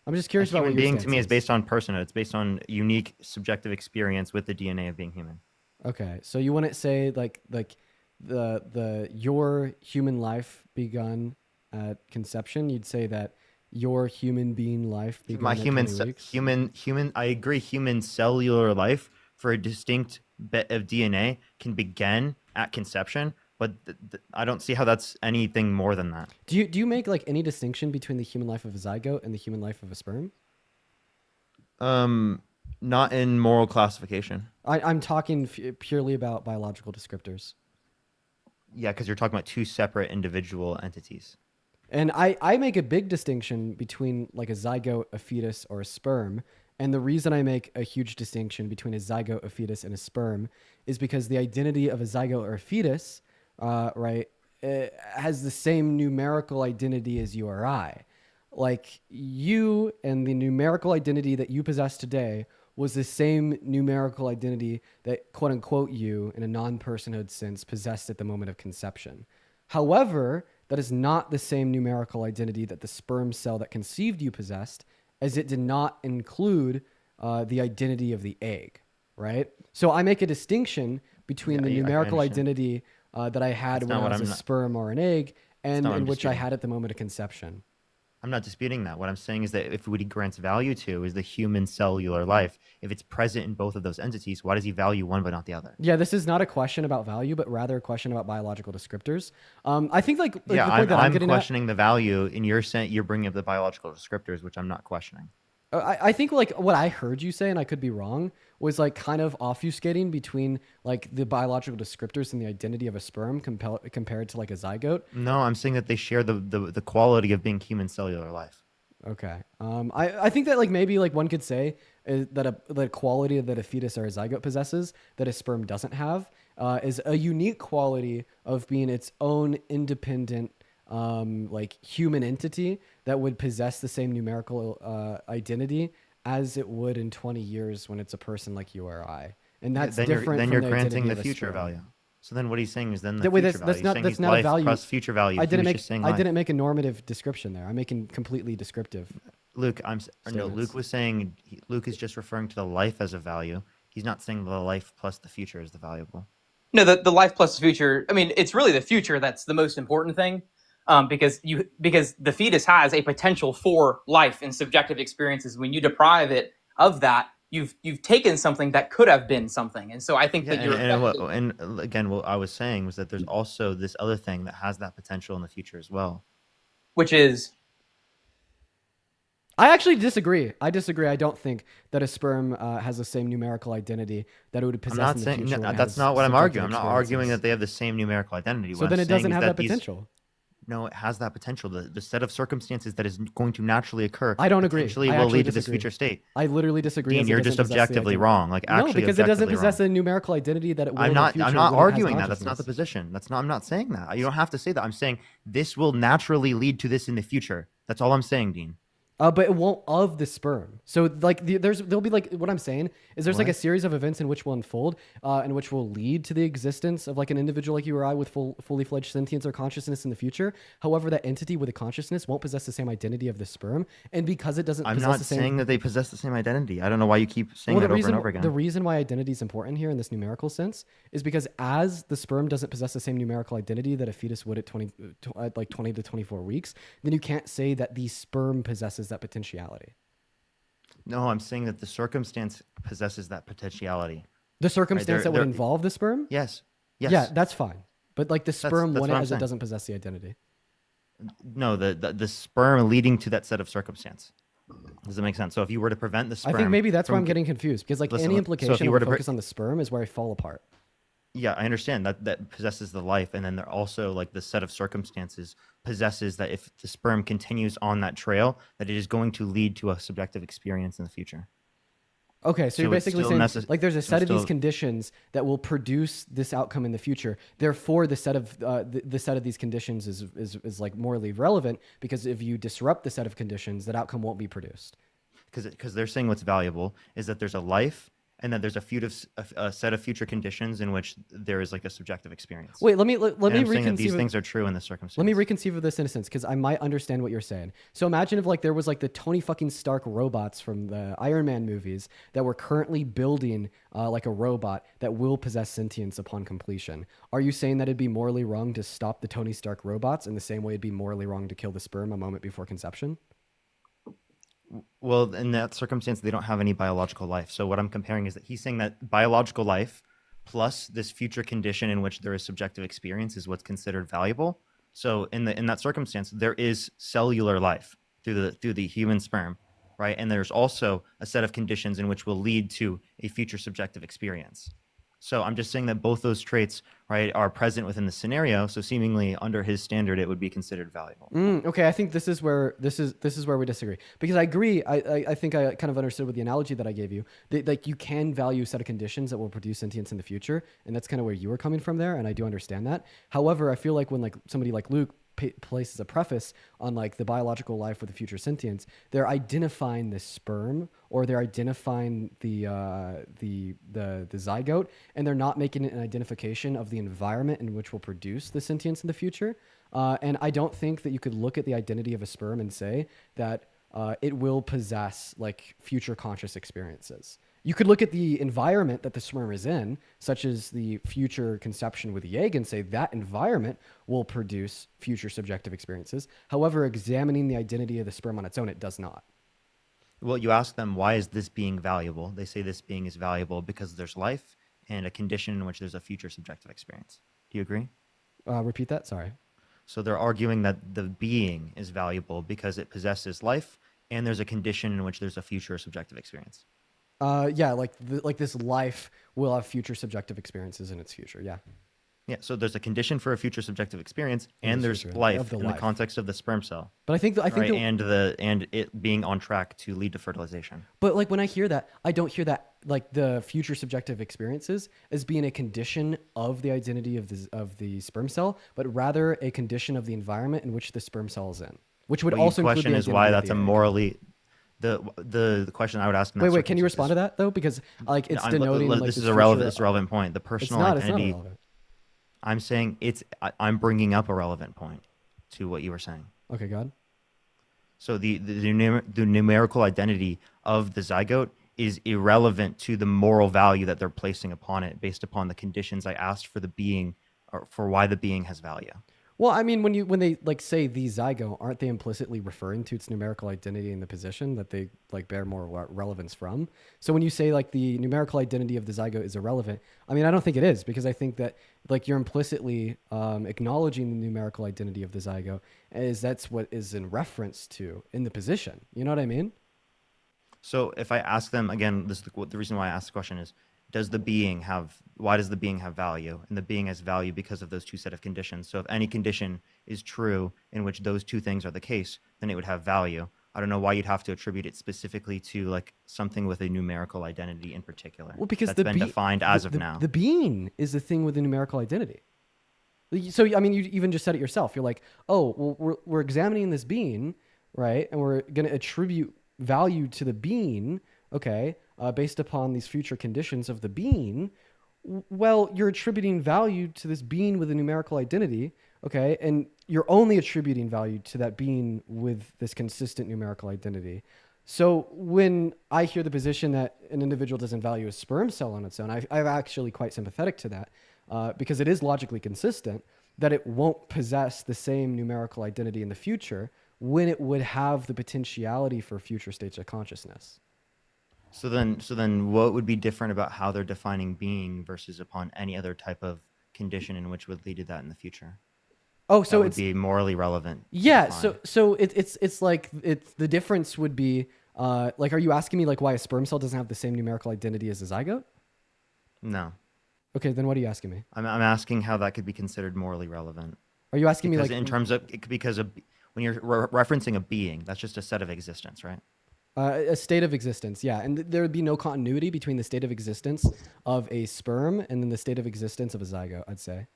I'm just a curious about what human your being to stance me is. is based on personhood. It's based on unique subjective experience with the DNA of being human. Okay, so you wouldn't say like the your human life begun at conception. You'd say that your human being life begun My at human, 20 weeks. human. I agree. Human cellular life for a distinct bit of DNA can begin at conception, but I don't see how that's anything more than that. Do you make like any distinction between the human life of a zygote and the human life of a sperm? Not in moral classification. I'm talking purely about biological descriptors. Yeah, because you're talking about two separate individual entities. And I make a big distinction between like a zygote, a fetus, or a sperm. And the reason I make a huge distinction between a zygote, a fetus, and a sperm is because the identity of a zygote or a fetus, right, has the same numerical identity as you or I. Like you and the numerical identity that you possess today was the same numerical identity that quote unquote you in a non-personhood sense possessed at the moment of conception. However, that is not the same numerical identity that the sperm cell that conceived you possessed, as it did not include the identity of the egg, right? So I make a distinction between the numerical identity that I had when I was a sperm or an egg and in which I had at the moment of conception. I'm not disputing that. What I'm saying is that if what he grants value to is the human cellular life, if it's present in both of those entities, why does he value one but not the other? Yeah, this is not a question about value, but rather a question about biological descriptors. I think like yeah, the point that I'm getting questioning the value, and you're bringing up the biological descriptors, which I'm not questioning. I think like what I heard you say, and I could be wrong, was like kind of obfuscating between like the biological descriptors and the identity of a sperm compared to like a zygote. No, I'm saying that they share the quality of being human cellular life. Okay. I think that like maybe like one could say that the quality that a fetus or a zygote possesses that a sperm doesn't have is a unique quality of being its own independent like human entity that would possess the same numerical identity as it would in 20 years when it's a person like you or I. And that's different. Then from you're the granting the future future value. So then what he's saying is then the that way, future value. that's not a value. Plus future value. I didn't make a normative description there. I'm making completely descriptive. Luke, Luke was saying Luke is just referring to the life as a value. He's not saying the life plus the future is the valuable. No, the life plus the future. I mean, it's really the future that's the most important thing. Because the fetus has a potential for life and subjective experiences. When you deprive it of that, you've taken something that could have been something. And so I think that you're and again, what I was saying was that there's also this other thing that has that potential in the future as well, which is. I actually disagree. I don't think that a sperm has the same numerical identity that it would possess. I'm not in the saying future when it that's has not what I'm arguing. I'm subjective not arguing experiences. that they have the same numerical identity. So What then I'm it doesn't saying is have that these- potential. No, it has that potential. The set of circumstances that is going to naturally occur. I don't agree. Potentially I will actually lead to this disagree. future state. I literally disagree. Dean, as it you're doesn't just possess the objectively identity. wrong. Like No, actually, because it doesn't objectively possess wrong. a numerical identity that it will. I'm in the not. future I'm not when it has arguing that. That's not the consciousness. position. I'm not saying that. You don't have to say that. I'm saying this will naturally lead to this in the future. That's all I'm saying, Dean. But it won't of the sperm. So like there'll be like what I'm saying is there's like a series of events in which will unfold, and which will lead to the existence of like an individual like you or I with fully fledged sentience or consciousness in the future. However, that entity with a consciousness won't possess the same identity of the sperm, and because it doesn't. I'm possess not the same... saying that they possess the same identity. I don't know why you keep saying that over and over again. The reason why identity is important here in this numerical sense is because as the sperm doesn't possess the same numerical identity that a fetus would at 20 to 24 weeks, then you can't say that the sperm possesses that potentiality. No, I'm saying that the circumstance possesses that potentiality. The circumstance that would involve the sperm? Yes. Yes. Yeah, that's fine. But like the sperm that's wouldn't, what I'm as it saying. doesn't possess the identity. No, the sperm leading to that set of circumstance. Does that make sense? So if you were to prevent the sperm, I think maybe that's why I'm getting confused because like any implication so if you of were the to focus on the sperm is where I fall apart. Yeah, I understand that possesses the life, and then there also like the set of circumstances possesses that if the sperm continues on that trail, that it is going to lead to a subjective experience in the future. Okay, so you're it's basically still saying like there's a set of these still- conditions that will produce this outcome in the future. Therefore, the set of the set of these conditions is like morally relevant because if you disrupt the set of conditions, that outcome won't be produced. Because they're saying what's valuable is that there's a life and that there's a set of future conditions in which there is like a subjective experience. Wait, let me And I'm saying that these reconceive. things are true in this circumstance. Let me reconceive of this in a sense because I might understand what you're saying. So imagine if like there was like the Tony fucking Stark robots from the Iron Man movies that were currently building like a robot that will possess sentience upon completion. Are you saying that it'd be morally wrong to stop the Tony Stark robots in the same way it'd be morally wrong to kill the sperm a moment before conception? Well, in that circumstance, they don't have any biological life. So what I'm comparing is that he's saying that biological life plus this future condition in which there is subjective experience is what's considered valuable. So in that circumstance, there is cellular life through the human sperm, right? And there's also a set of conditions in which will lead to a future subjective experience. So I'm just saying that both those traits, right, are present within the scenario. So seemingly under his standard, it would be considered valuable. Okay, I think this is where we disagree because I agree. I think I kind of understood with the analogy that I gave you. That, like you can value a set of conditions that will produce sentience in the future, and that's kind of where you were coming from there, and I do understand that. However, I feel like when like somebody like Luke places a preface on like the biological life with the future sentience, they're identifying the sperm or they're identifying the zygote, and they're not making an identification of the environment in which will produce the sentience in the future. And I don't think that you could look at the identity of a sperm and say that it will possess like future conscious experiences. You could look at the environment that the sperm is in, such as the future conception with the egg, and say that environment will produce future subjective experiences. However, examining the identity of the sperm on its own, it does not. Well, you ask them, why is this being valuable? They say this being is valuable because there's life and a condition in which there's a future subjective experience. Do you agree? Repeat that, sorry. So they're arguing that the being is valuable because it possesses life and there's a condition in which there's a future subjective experience. Yeah, like this life will have future subjective experiences in its future. Yeah. Yeah. So there's a condition for a future subjective experience, In and the there's future, life of the in life. the context of the sperm cell. But I think right? And it being on track to lead to fertilization. But like when I hear that, I don't hear that like the future subjective experiences as being a condition of the identity of the sperm cell, but rather a condition of the environment in which the sperm cell is in, which would Well, also the include question the is why identity of that's the a egg. morally. The question I would ask. In that Wait, can you circumstance respond to that though? Because like it's I'm- denoting like this is a future- relevant point. The personal it's not identity. irrelevant. I'm saying I'm bringing up a relevant point to what you were saying. Okay, go ahead. So the numerical identity of the zygote is irrelevant to the moral value that they're placing upon it based upon the conditions I asked for the being or for why the being has value. Well, I mean, when they like say the zygote, aren't they implicitly referring to its numerical identity in the position that they like bear more relevance from? So when you say like the numerical identity of the zygote is irrelevant, I mean, I don't think it is because I think that like you're implicitly acknowledging the numerical identity of the zygote as that's what is in reference to in the position. You know what I mean? So if I ask them again, this is the reason why I asked the question is, why does the being have value? And the being has value because of those two set of conditions. So if any condition is true in which those two things are the case, then it would have value. I don't know why you'd have to attribute it specifically to like something with a numerical identity in particular. Well, because that's been defined as of now. The being is the thing with the numerical identity. So I mean, you even just said it yourself. You're like, oh, well, we're examining this being, right? And we're going to attribute value to the being, okay, based upon these future conditions of the being. Well, you're attributing value to this being with a numerical identity, okay, and you're only attributing value to that being with this consistent numerical identity. So when I hear the position that an individual doesn't value a sperm cell on its own, I'm actually quite sympathetic to that because it is logically consistent that it won't possess the same numerical identity in the future when it would have the potentiality for future states of consciousness. So then what would be different about how they're defining being versus upon any other type of condition in which would lead to that in the future? Oh, so that would it's be morally relevant. Yeah, so it's like the difference would be like, are you asking me like why a sperm cell doesn't have the same numerical identity as a zygote? No. Okay, then what are you asking me? I'm asking how that could be considered morally relevant. Are you asking me because like in terms of when you're referencing a being, that's just a set of existence, right? A state of existence, yeah. And there would be no continuity between the state of existence of a sperm and then the state of existence of a zygote, I'd say.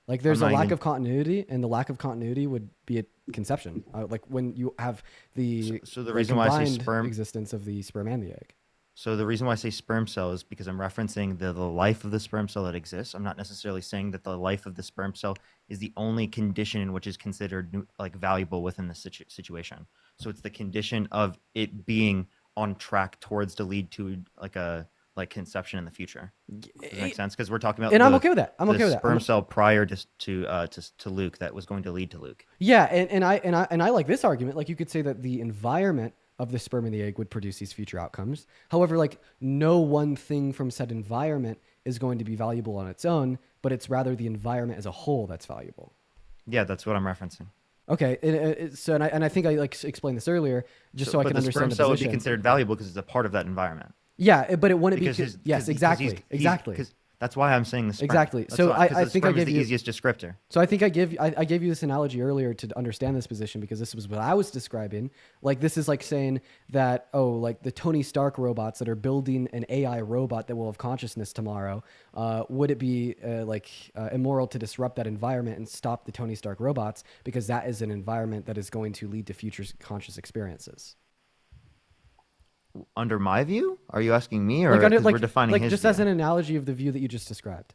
Like there's a I'm not lack even- of continuity, and the lack of continuity would be at conception. Like when you have the, So the like, reason why I say combined sperm- existence of the sperm and the egg. So the reason why I say sperm cell is because I'm referencing the life of the sperm cell that exists. I'm not necessarily saying that the life of the sperm cell is the only condition in which is considered like valuable within the situation. So it's the condition of it being on track towards to lead to like a conception in the future. Does that make sense? Because we're talking about And I'm okay with that. I'm okay with that. Sperm cell prior to Luke that was going to lead to Luke. Yeah, and I like this argument. Like you could say that the environment of the sperm and the egg would produce these future outcomes. However, like no one thing from said environment is going to be valuable on its own, but it's rather the environment as a whole that's valuable. Yeah, that's what I'm referencing. Okay, and I think I like explained this earlier, just so I but can the understand sperm the cell would position. be considered valuable because it's a part of that environment. Yeah, but it wouldn't Because be. his- Yes, 'cause exactly, exactly. Because that's why I'm saying the sperm. Exactly. That's So why- 'cause I the think I sperm is gave the you easiest descriptor. So I think I gave you this analogy earlier to understand this position because this was what I was describing. Like this is like saying that like the Tony Stark robots that are building an AI robot that will have consciousness tomorrow. Would it be immoral to disrupt that environment and stop the Tony Stark robots because that is an environment that is going to lead to future conscious experiences? Under my view, are you asking me, or Like under, because like, we're defining like his just view? as an analogy of the view that you just described.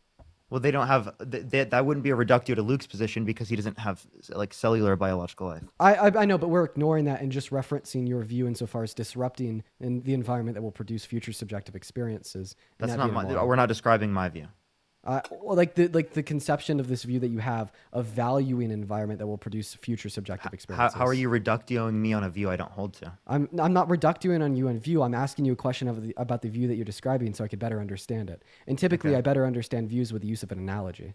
Well, they don't have that wouldn't be a reductio to Luke's position because he doesn't have like cellular biological life. I know, but we're ignoring that and just referencing your view insofar as disrupting in the environment that will produce future subjective experiences. and That's that not being my. immoral. We're not describing my view. Like the conception of this view that you have of valuing an environment that will produce future subjective experiences. How are you reductioing me on a view I don't hold to? I'm not reducting on you on view. I'm asking you a question about the view that you're describing so I could better understand it. And typically, Okay. I better understand views with the use of an analogy.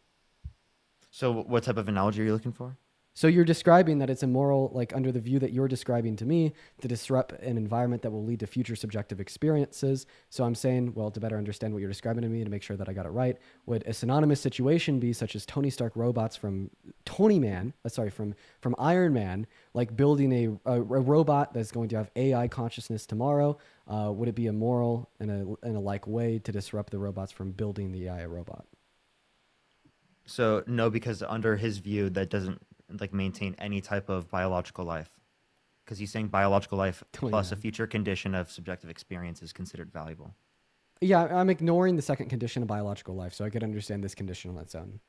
So, what type of analogy are you looking for? So you're describing that it's immoral, like under the view that you're describing to me, to disrupt an environment that will lead to future subjective experiences. So I'm saying, well, to better understand what you're describing to me, to make sure that I got it right, would a synonymous situation be such as Tony Stark robots from from Iron Man, like building a robot that's going to have AI consciousness tomorrow? Would it be immoral in a like way to disrupt the robots from building the AI robot? So no, because under his view, that doesn't like maintain any type of biological life, because he's saying biological life plus a future condition of subjective experience is considered valuable. Yeah, I'm ignoring the second condition of biological life, so I could understand this condition on its own.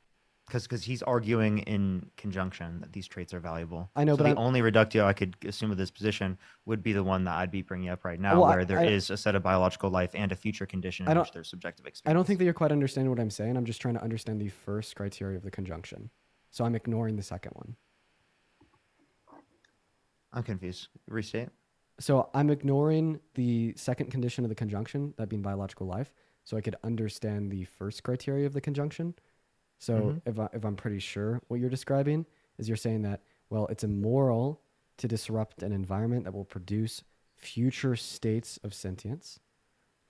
Because he's arguing in conjunction that these traits are valuable. I know, so but the I'm- only reductio I could assume of this position would be the one that I'd be bringing up right now, Well, where there is a set of biological life and a future condition in which there's subjective experience. I don't think that you're quite understanding what I'm saying. I'm just trying to understand the first criteria of the conjunction. So I'm ignoring the second one. I'm confused. Restate. So I'm ignoring the second condition of the conjunction, that being biological life, so I could understand the first criteria of the conjunction. So if I'm pretty sure what you're describing is you're saying that, well, it's immoral to disrupt an environment that will produce future states of sentience.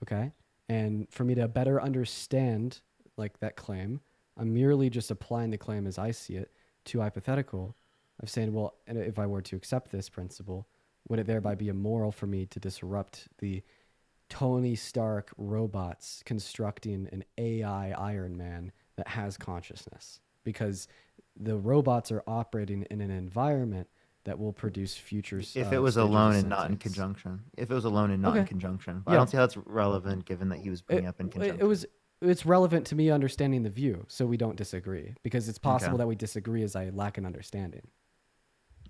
Okay. And for me to better understand like that claim, I'm merely just applying the claim as I see it to hypothetical of saying, well, and if I were to accept this principle, would it thereby be immoral for me to disrupt the Tony Stark robots constructing an AI Iron Man that has consciousness? Because the robots are operating in an environment that will produce futures. If it was alone and not in conjunction. If it was alone and not in conjunction. But I don't see how it's relevant given that he was bringing up in conjunction. It's relevant to me understanding the view, so we don't disagree, because it's possible that we disagree as I lack an understanding.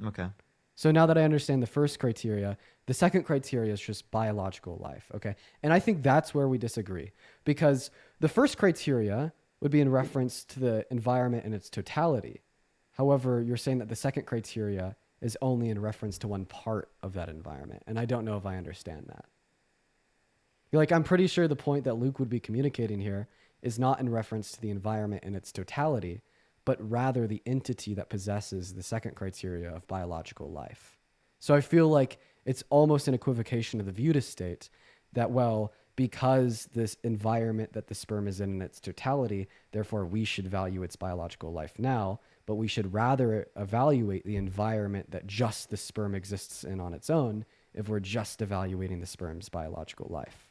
Okay. So now that I understand the first criteria, the second criteria is just biological life, okay? And I think that's where we disagree, because the first criteria would be in reference to the environment in its totality. However, you're saying that the second criteria is only in reference to one part of that environment, and I don't know if I understand that. Like, I'm pretty sure the point that Luke would be communicating here is not in reference to the environment in its totality, but rather the entity that possesses the second criteria of biological life. So I feel like it's almost an equivocation of the view to state that, well, because this environment that the sperm is in its totality, therefore we should value its biological life now, but we should rather evaluate the environment that just the sperm exists in on its own if we're just evaluating the sperm's biological life.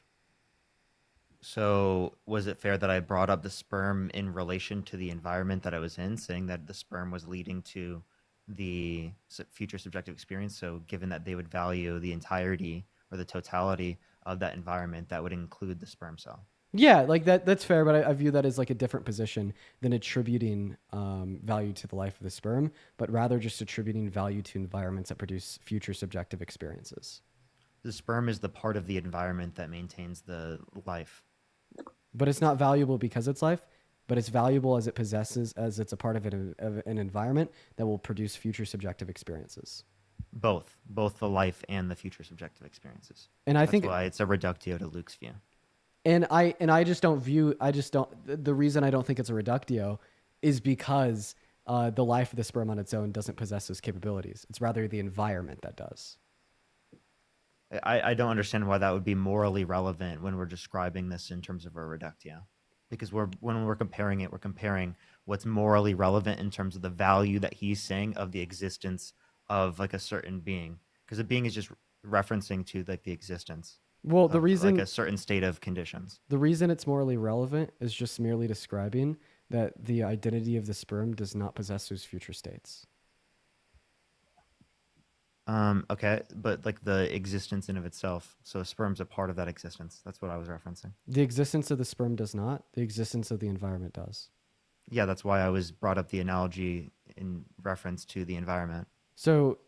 So was it fair that I brought up the sperm in relation to the environment that I was in, saying that the sperm was leading to the future subjective experience? So given that they would value the entirety or the totality of that environment, that would include the sperm cell. Yeah, like that's fair, but I view that as like a different position than attributing value to the life of the sperm, but rather just attributing value to environments that produce future subjective experiences. The sperm is the part of the environment that maintains the life. But it's not valuable because it's life, but it's valuable as it's a part of an environment that will produce future subjective experiences. Both the life and the future subjective experiences. And I think that's why it's a reductio to Luke's view. And I just don't the reason I don't think it's a reductio is because the life of the sperm on its own doesn't possess those capabilities. It's rather the environment that does. I don't understand why that would be morally relevant when we're describing this in terms of a reductio. Because when we're comparing it, we're comparing what's morally relevant in terms of the value that he's saying of the existence of like a certain being. Because a being is just referencing to like the existence. Well, the reason like a certain state of conditions. The reason it's morally relevant is just merely describing that the identity of the sperm does not possess those future states. Okay, but like the existence in of itself. So sperm's a part of that existence. That's what I was referencing. The existence of the sperm does not. The existence of the environment does. Yeah, that's why I was brought up the analogy in reference to the environment. So,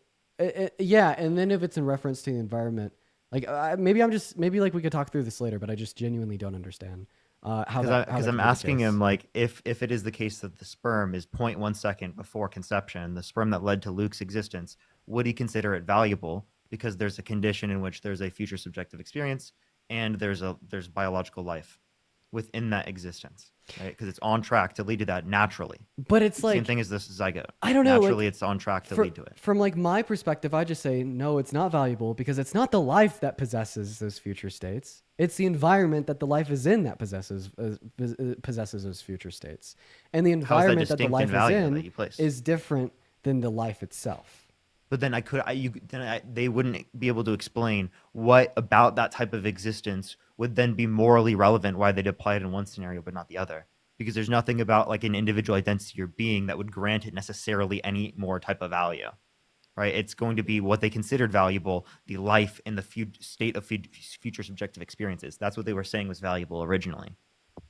yeah, and then if it's in reference to the environment, like maybe like we could talk through this later, but I just genuinely don't understand how that. Because I'm asking him like if it is the case that the sperm is 0.1 second before conception, the sperm that led to Luke's existence, would he consider it valuable because there's a condition in which there's a future subjective experience and there's biological life within that existence, right? Because it's on track to lead to that naturally. But it's like same thing as this zygote. I don't know. Naturally, like, it's on track to lead to it. From like my perspective, I just say no. It's not valuable because it's not the life that possesses those future states. It's the environment that the life is in that possesses those future states, and the environment that the life is in is different than the life itself. But then they wouldn't be able to explain what about that type of existence would then be morally relevant, why they'd apply it in one scenario but not the other. Because there's nothing about like an individual identity or being that would grant it necessarily any more type of value, right? It's going to be what they considered valuable, the life in the state of future subjective experiences. That's what they were saying was valuable originally.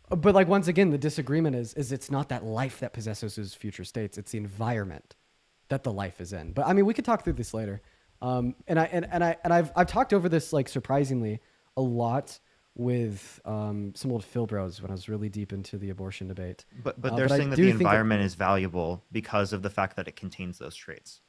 But like once again, the disagreement is it's not that life that possesses those future states; it's the environment that the life is in. But I mean, we could talk through this later. And I've talked over this like surprisingly a lot with some old Phil bros when I was really deep into the abortion debate. But they're saying that the environment is valuable because of the fact that it contains those traits.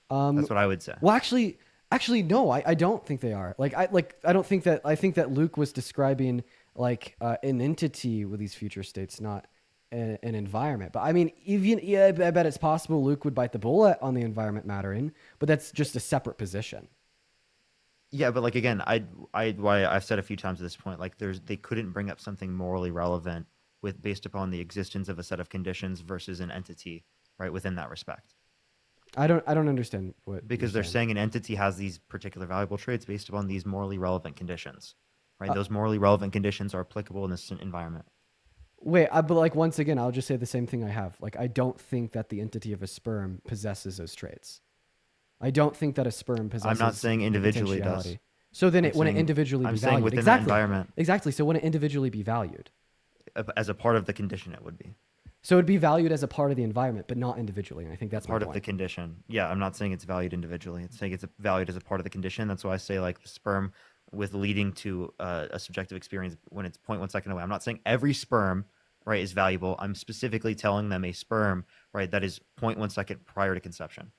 That's what I would say. Well, actually, no, I don't think they are. I don't think that. I think that Luke was describing like an entity with these future states, not an environment. But I mean, I bet it's possible Luke would bite the bullet on the environment mattering, but that's just a separate position. Yeah, but like again, why I've said a few times at this point, like they couldn't bring up something morally relevant based upon the existence of a set of conditions versus an entity, right, within that respect. I don't understand what because they're saying an entity has these particular valuable traits based upon these morally relevant conditions, right? Those morally relevant conditions are applicable in this environment. Wait, but like once again, I'll just say the same thing I have. Like I don't think that the entity of a sperm possesses those traits. I don't think that a sperm possesses. I'm not saying individually does. So then it wouldn't individually be valued. Within that environment. Exactly. So wouldn't individually be valued? As a part of the condition, it would be. So it'd be valued as a part of the environment, but not individually. And I think that's part of the condition. Yeah, I'm not saying it's valued individually. It's saying it's valued as a part of the condition. That's why I say like the sperm with leading to a subjective experience when it's 0.1 second away. I'm not saying every sperm, right, is valuable. I'm specifically telling them a sperm, right, that is 0.1 second prior to conception.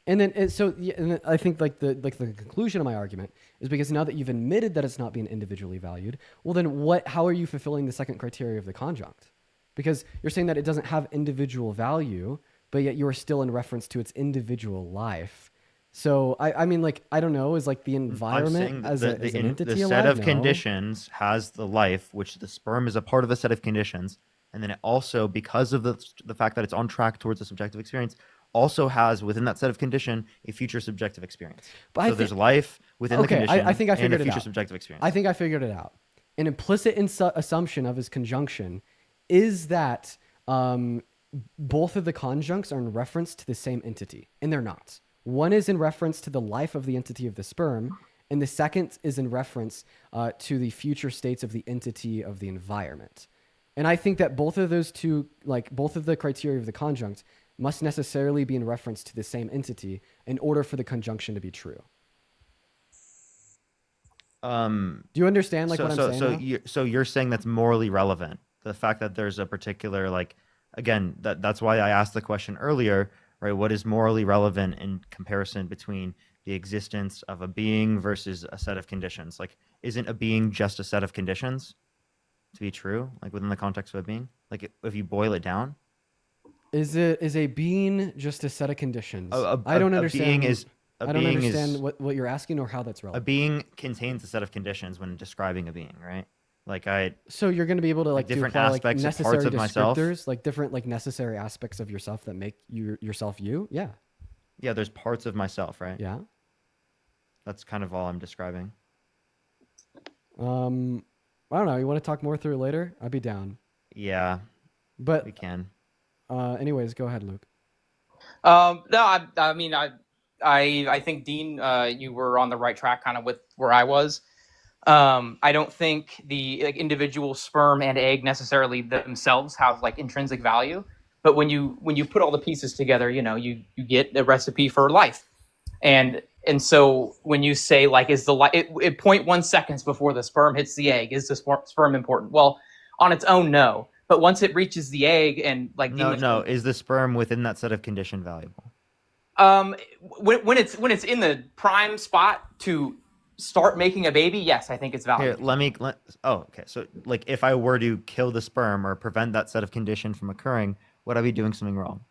And then, and then I think like the conclusion of my argument is because now that you've admitted that it's not being individually valued, well then how are you fulfilling the second criteria of the conjunct? Because you're saying that it doesn't have individual value, but yet you are still in reference to its individual life. So I mean, like I don't know, is like the environment as an entity the alive? set of conditions has the life, which the sperm is a part of the set of conditions, and then it also, because of the fact that it's on track towards a subjective experience, also has within that set of condition a future subjective experience. But So there's life within the okay, condition I think I and a figured it future out. subjective experience. I think I figured it out. An implicit assumption of his conjunction is that both of the conjuncts are in reference to the same entity, and they're not. One is in reference to the life of the entity of the sperm, and the second is in reference to the future states of the entity of the environment. And I think that both of those two, like both of the criteria of the conjunct, must necessarily be in reference to the same entity in order for the conjunction to be true. Do you understand what I'm saying? So you're saying that's morally relevant. The fact that there's a particular, like, again, that's why I asked the question earlier, right? What is morally relevant in comparison between the existence of a being versus a set of conditions? Like, isn't a being just a set of conditions to be true, like within the context of a being? Like, if you boil it down, is a being just a set of conditions? I don't understand. I don't understand what you're asking or how that's relevant. A being contains a set of conditions when describing a being, right? So you're going to be able to like different do apply, aspects like, of parts of myself, like different like necessary aspects of yourself that make yourself you. Yeah. Yeah, there's parts of myself, right? Yeah. That's kind of all I'm describing. I don't know. You want to talk more through it later? I'd be down. Yeah. But we can. Anyways, go ahead, Luke. No, I mean, I think Dean, you were on the right track, kind of with where I was. I don't think the individual sperm and egg necessarily themselves have like intrinsic value, but when you put all the pieces together, you get a recipe for life. And so when you say like, is the life at 0.1 seconds before the sperm hits the egg, is the sperm important? Well, on its own, no. But once it reaches the egg and like no, is the sperm within that set of condition valuable? When it's in the prime spot to start making a baby, yes, I think it's valuable. Here, okay. So like, if I were to kill the sperm or prevent that set of condition from occurring, would I be doing something wrong?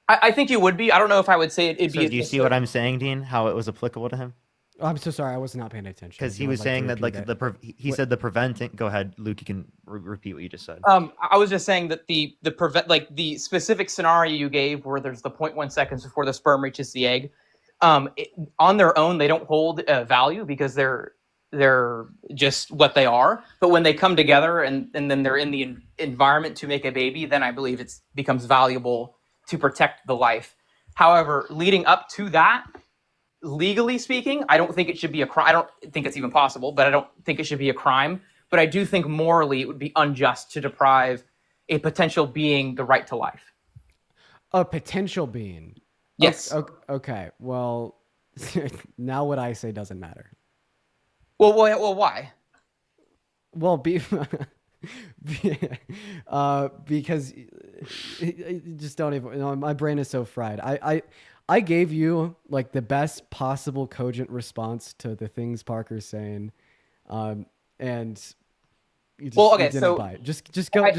I think you would be. I don't know if I would say it'd be. Do you see what I'm saying, Dean? How it was applicable to him? Oh, I'm so sorry. I was not paying attention. Because he was saying that like he said the preventing. Go ahead, Luke. You can repeat what you just said. I was just saying that the the specific scenario you gave, where there's the 0.1 seconds before the sperm reaches the egg, on their own they don't hold value because they're just what they are. But when they come together and then they're in the environment to make a baby, then I believe it becomes valuable to protect the life. However, leading up to that, legally speaking, I don't think it should be a crime. I don't think it's even possible, but I don't think it should be a crime. But I do think morally it would be unjust to deprive a potential being the right to life. A potential being? Yes. Okay. Well, now what I say doesn't matter. Well, why? Well, because just don't even. My brain is so fried. I gave you like the best possible cogent response to the things Parker's saying, and you didn't buy it. Just go ahead.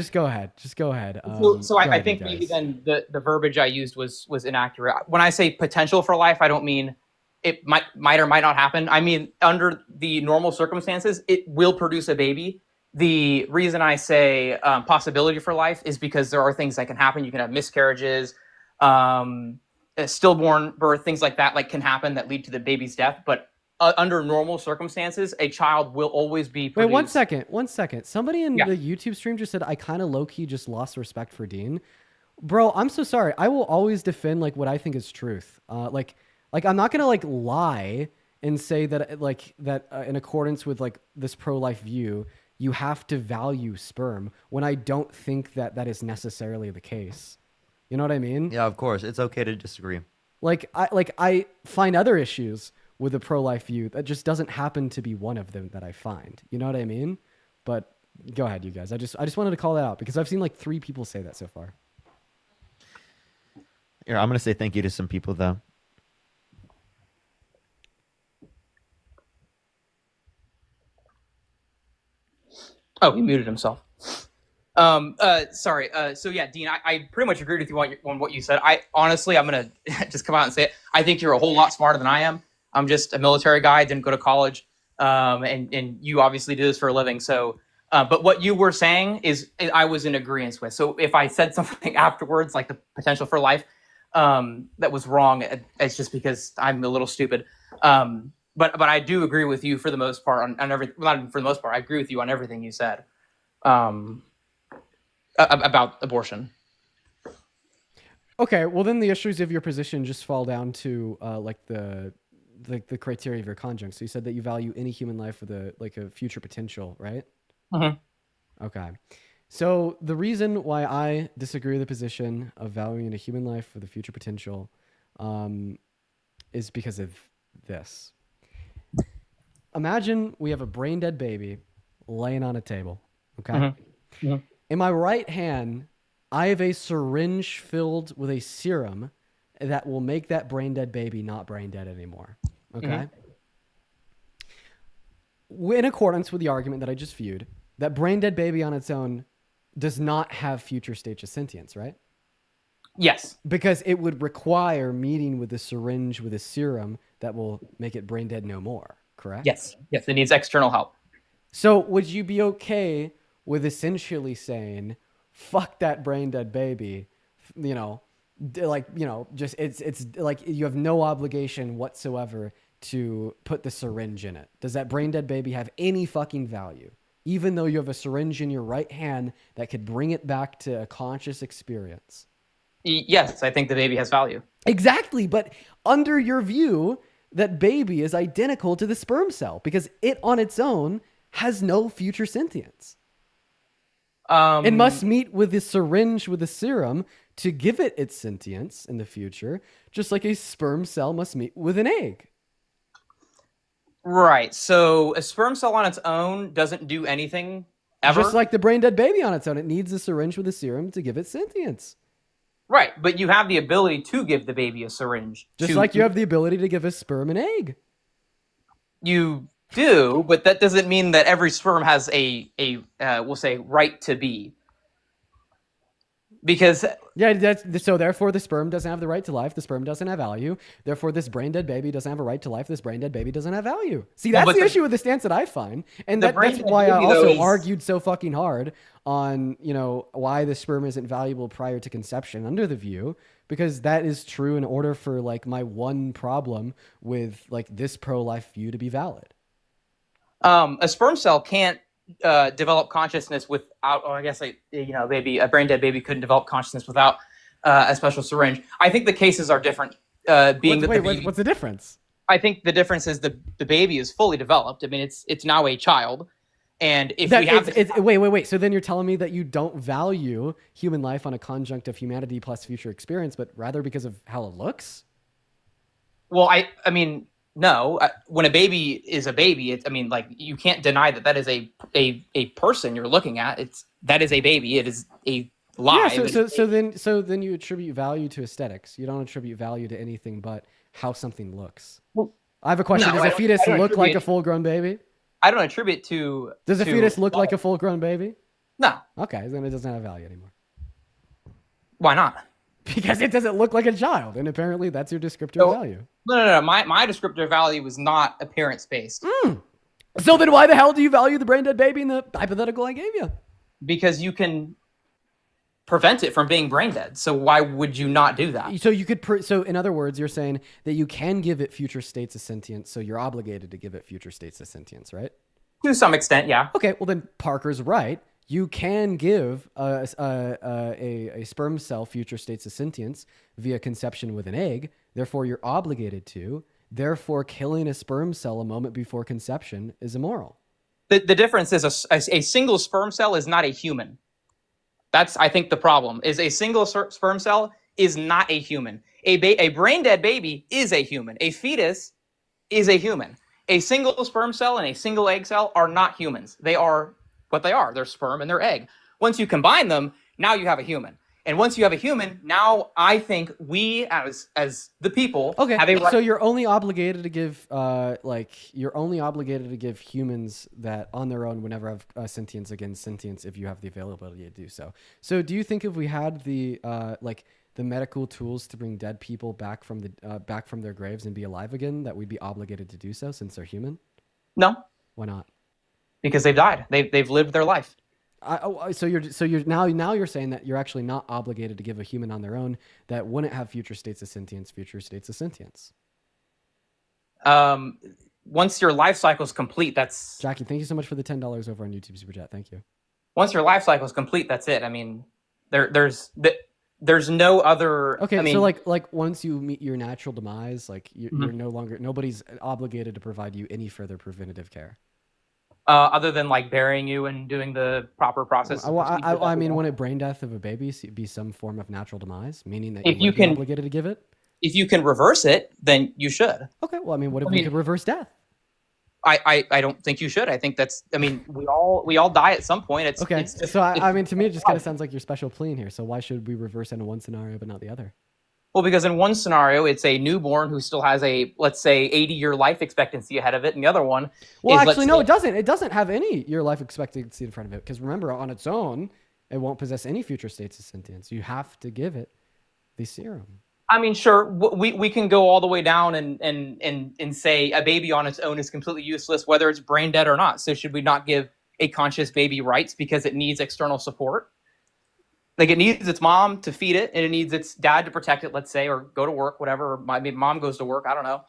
Just go ahead. I think maybe then the verbiage I used was inaccurate. When I say potential for life, I don't mean it might or might not happen. I mean, under the normal circumstances, it will produce a baby. The reason I say possibility for life is because there are things that can happen. You can have miscarriages, stillborn birth, things like that can happen that lead to the baby's death. But under normal circumstances, a child will always be produced. Wait, 1 second. Somebody in the YouTube stream just said, I kind of low-key just lost respect for Dean. Bro, I'm so sorry. I will always defend what I think is truth. I'm not going to lie and say that in accordance with this pro-life view, you have to value sperm when I don't think that is necessarily the case. You know what I mean? Yeah, of course. It's okay to disagree. I find other issues with the pro-life view that just doesn't happen to be one of them that I find. You know what I mean? But go ahead, you guys. I just wanted to call that out because I've seen 3 people say that so far. Here, I'm going to say thank you to some people though. Oh, he muted himself. Sorry. So yeah, Dean, I pretty much agreed with you on what you said. I'm gonna just come out and say it. I think you're a whole lot smarter than I am. I'm just a military guy. Didn't go to college, and you obviously do this for a living. So, but what you were saying is I was in agreement with. So if I said something afterwards, like the potential for life, that was wrong. It's just because I'm a little stupid. But I do agree with you for the most part on everything. Not even for the most part, I agree with you on everything you said about abortion. Okay, well then the issues of your position just fall down to like the criteria of your conjunct. So you said that you value any human life with a future potential, right? Mm-hmm. Okay. So the reason why I disagree with the position of valuing a human life with a future potential is because of this. Imagine we have a brain dead baby laying on a table. Okay. Mm-hmm. Mm-hmm. In my right hand, I have a syringe filled with a serum that will make that brain dead baby not brain dead anymore. Okay. Mm-hmm. In accordance with the argument that I just viewed, that brain dead baby on its own does not have future states of sentience, right? Yes. Because it would require meeting with a syringe with a serum that will make it brain dead no more, correct? Yes. Yes. It needs external help. So would you be okay with essentially saying, fuck that brain dead baby, just it's like you have no obligation whatsoever to put the syringe in it? Does that brain dead baby have any fucking value? Even though you have a syringe in your right hand that could bring it back to a conscious experience? Yes, I think the baby has value. Exactly, but under your view, that baby is identical to the sperm cell because it on its own has no future sentience. It must meet with the syringe with the serum to give it its sentience in the future, just like a sperm cell must meet with an egg. Right. So a sperm cell on its own doesn't do anything ever. Just like the brain dead baby on its own, it needs a syringe with a serum to give it sentience. Right, but you have the ability to give the baby a syringe. Just like you have the ability to give a sperm an egg. You do, but that doesn't mean that every sperm has we'll say, right to be. Because so therefore the sperm doesn't have the right to life. The sperm doesn't have value. Therefore, this brain dead baby doesn't have a right to life. This brain dead baby doesn't have value. See, that's the issue with the stance that I find, and that's why I also argued so fucking hard on why the sperm isn't valuable prior to conception under the view, because that is true in order for like my one problem with like this pro-life view to be valid. A sperm cell can't develop consciousness without, I guess, maybe a brain dead baby couldn't develop consciousness without a special syringe. I think the cases are different. What's the difference? I think the difference is the baby is fully developed. I mean, it's now a child, and if wait. So then you're telling me that you don't value human life on a conjunct of humanity plus future experience, but rather because of how it looks? Well, I mean. No, when a baby is a baby, you can't deny that is a person you're looking at. That is a baby. It is a live. Yeah, so then you attribute value to aesthetics. You don't attribute value to anything but how something looks. Well, I have a question. Does a fetus look like a full-grown baby? I don't attribute to. Does a fetus look like a full-grown baby? No. Okay, then it doesn't have value anymore. Why not? Because it doesn't look like a child, and apparently that's your descriptor value. No. My descriptor value was not appearance-based. So then why the hell do you value the brain-dead baby in the hypothetical I gave you? Because you can prevent it from being brain-dead. So why would you not do that? So you could. So in other words, you're saying that you can give it future states of sentience, so you're obligated to give it future states of sentience, right? To some extent, yeah. Okay, well then Parker's right. You can give a sperm cell future states of sentience via conception with an egg. Therefore, you're obligated to. Therefore, killing a sperm cell a moment before conception is immoral. The difference is a single sperm cell is not a human. That's, I think, the problem. Is a single sperm cell is not a human. A brain-dead baby is a human. A fetus is a human. A single sperm cell and a single egg cell are not humans. They are what they are. They're sperm and they're egg. Once you combine them, now you have a human. And once you have a human, now I think we as the people have a right. So you're only obligated to give humans that on their own would never have sentience against sentience if you have the availability to do so. So do you think if we had the medical tools to bring dead people back from their graves and be alive again, that we'd be obligated to do so since they're human? No. Why not? Because they've died. They've lived their life. So you're now you're saying that you're actually not obligated to give a human on their own that wouldn't have future states of sentience. Once your life cycle is complete, that's Jackie. Thank you so much for the $10 over on YouTube Super Chat. Thank you. Once your life cycle is complete, that's it. I mean, there's no other. Okay, I mean, so like once you meet your natural demise, like you're no longer, nobody's obligated to provide you any further preventative care. Other than like burying you and doing the proper process. I mean, wouldn't brain death of a baby be some form of natural demise, meaning that if you you would be can obligated to give it? If you can reverse it, then you should. Okay, well, I mean, what if we could reverse death? I don't think you should. I think that's. I mean, we all die at some point. It's okay. It's just, so I mean, to me, it just kind of sounds like your special plea in here. So why should we reverse in one scenario but not the other? Well, because in one scenario, it's a newborn who still has let's say, 80-year life expectancy ahead of it, and the other one. Well, actually, no, it doesn't. It doesn't have any year life expectancy in front of it. Because remember, on its own, it won't possess any future states of sentience. You have to give it the serum. I mean, sure, we can go all the way down and say a baby on its own is completely useless, whether it's brain dead or not. So should we not give a conscious baby rights because it needs external support? Like it needs its mom to feed it, and it needs its dad to protect it, let's say, or go to work, whatever. Or maybe mom goes to work, I don't know.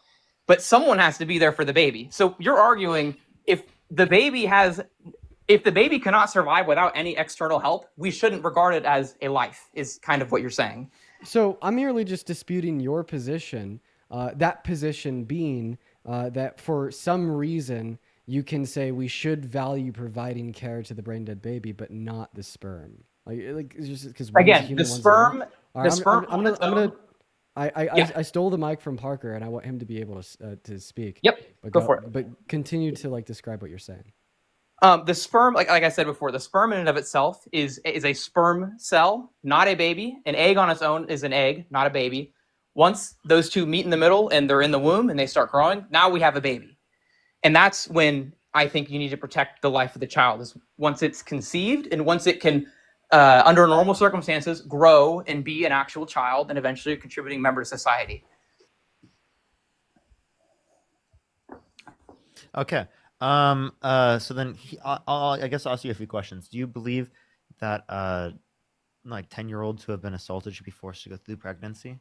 But someone has to be there for the baby. So you're arguing if the baby cannot survive without any external help, we shouldn't regard it as a life, is kind of what you're saying. So I'm merely just disputing your position, that position being that for some reason you can say we should value providing care to the brain dead baby, but not the sperm. Like it's just because again, the sperm. Right, the sperm. I stole the mic from Parker, and I want him to be able to speak. Yep, but go for it. But continue to describe what you're saying. The sperm, like I said before, the sperm in and of itself is a sperm cell, not a baby. An egg on its own is an egg, not a baby. Once those two meet in the middle and they're in the womb and they start growing, now we have a baby. And that's when I think you need to protect the life of the child, is once it's conceived and once it can, under normal circumstances, grow and be an actual child and eventually a contributing member to society. Okay. So then I guess I'll ask you a few questions. Do you believe that 10-year-olds who have been assaulted should be forced to go through pregnancy?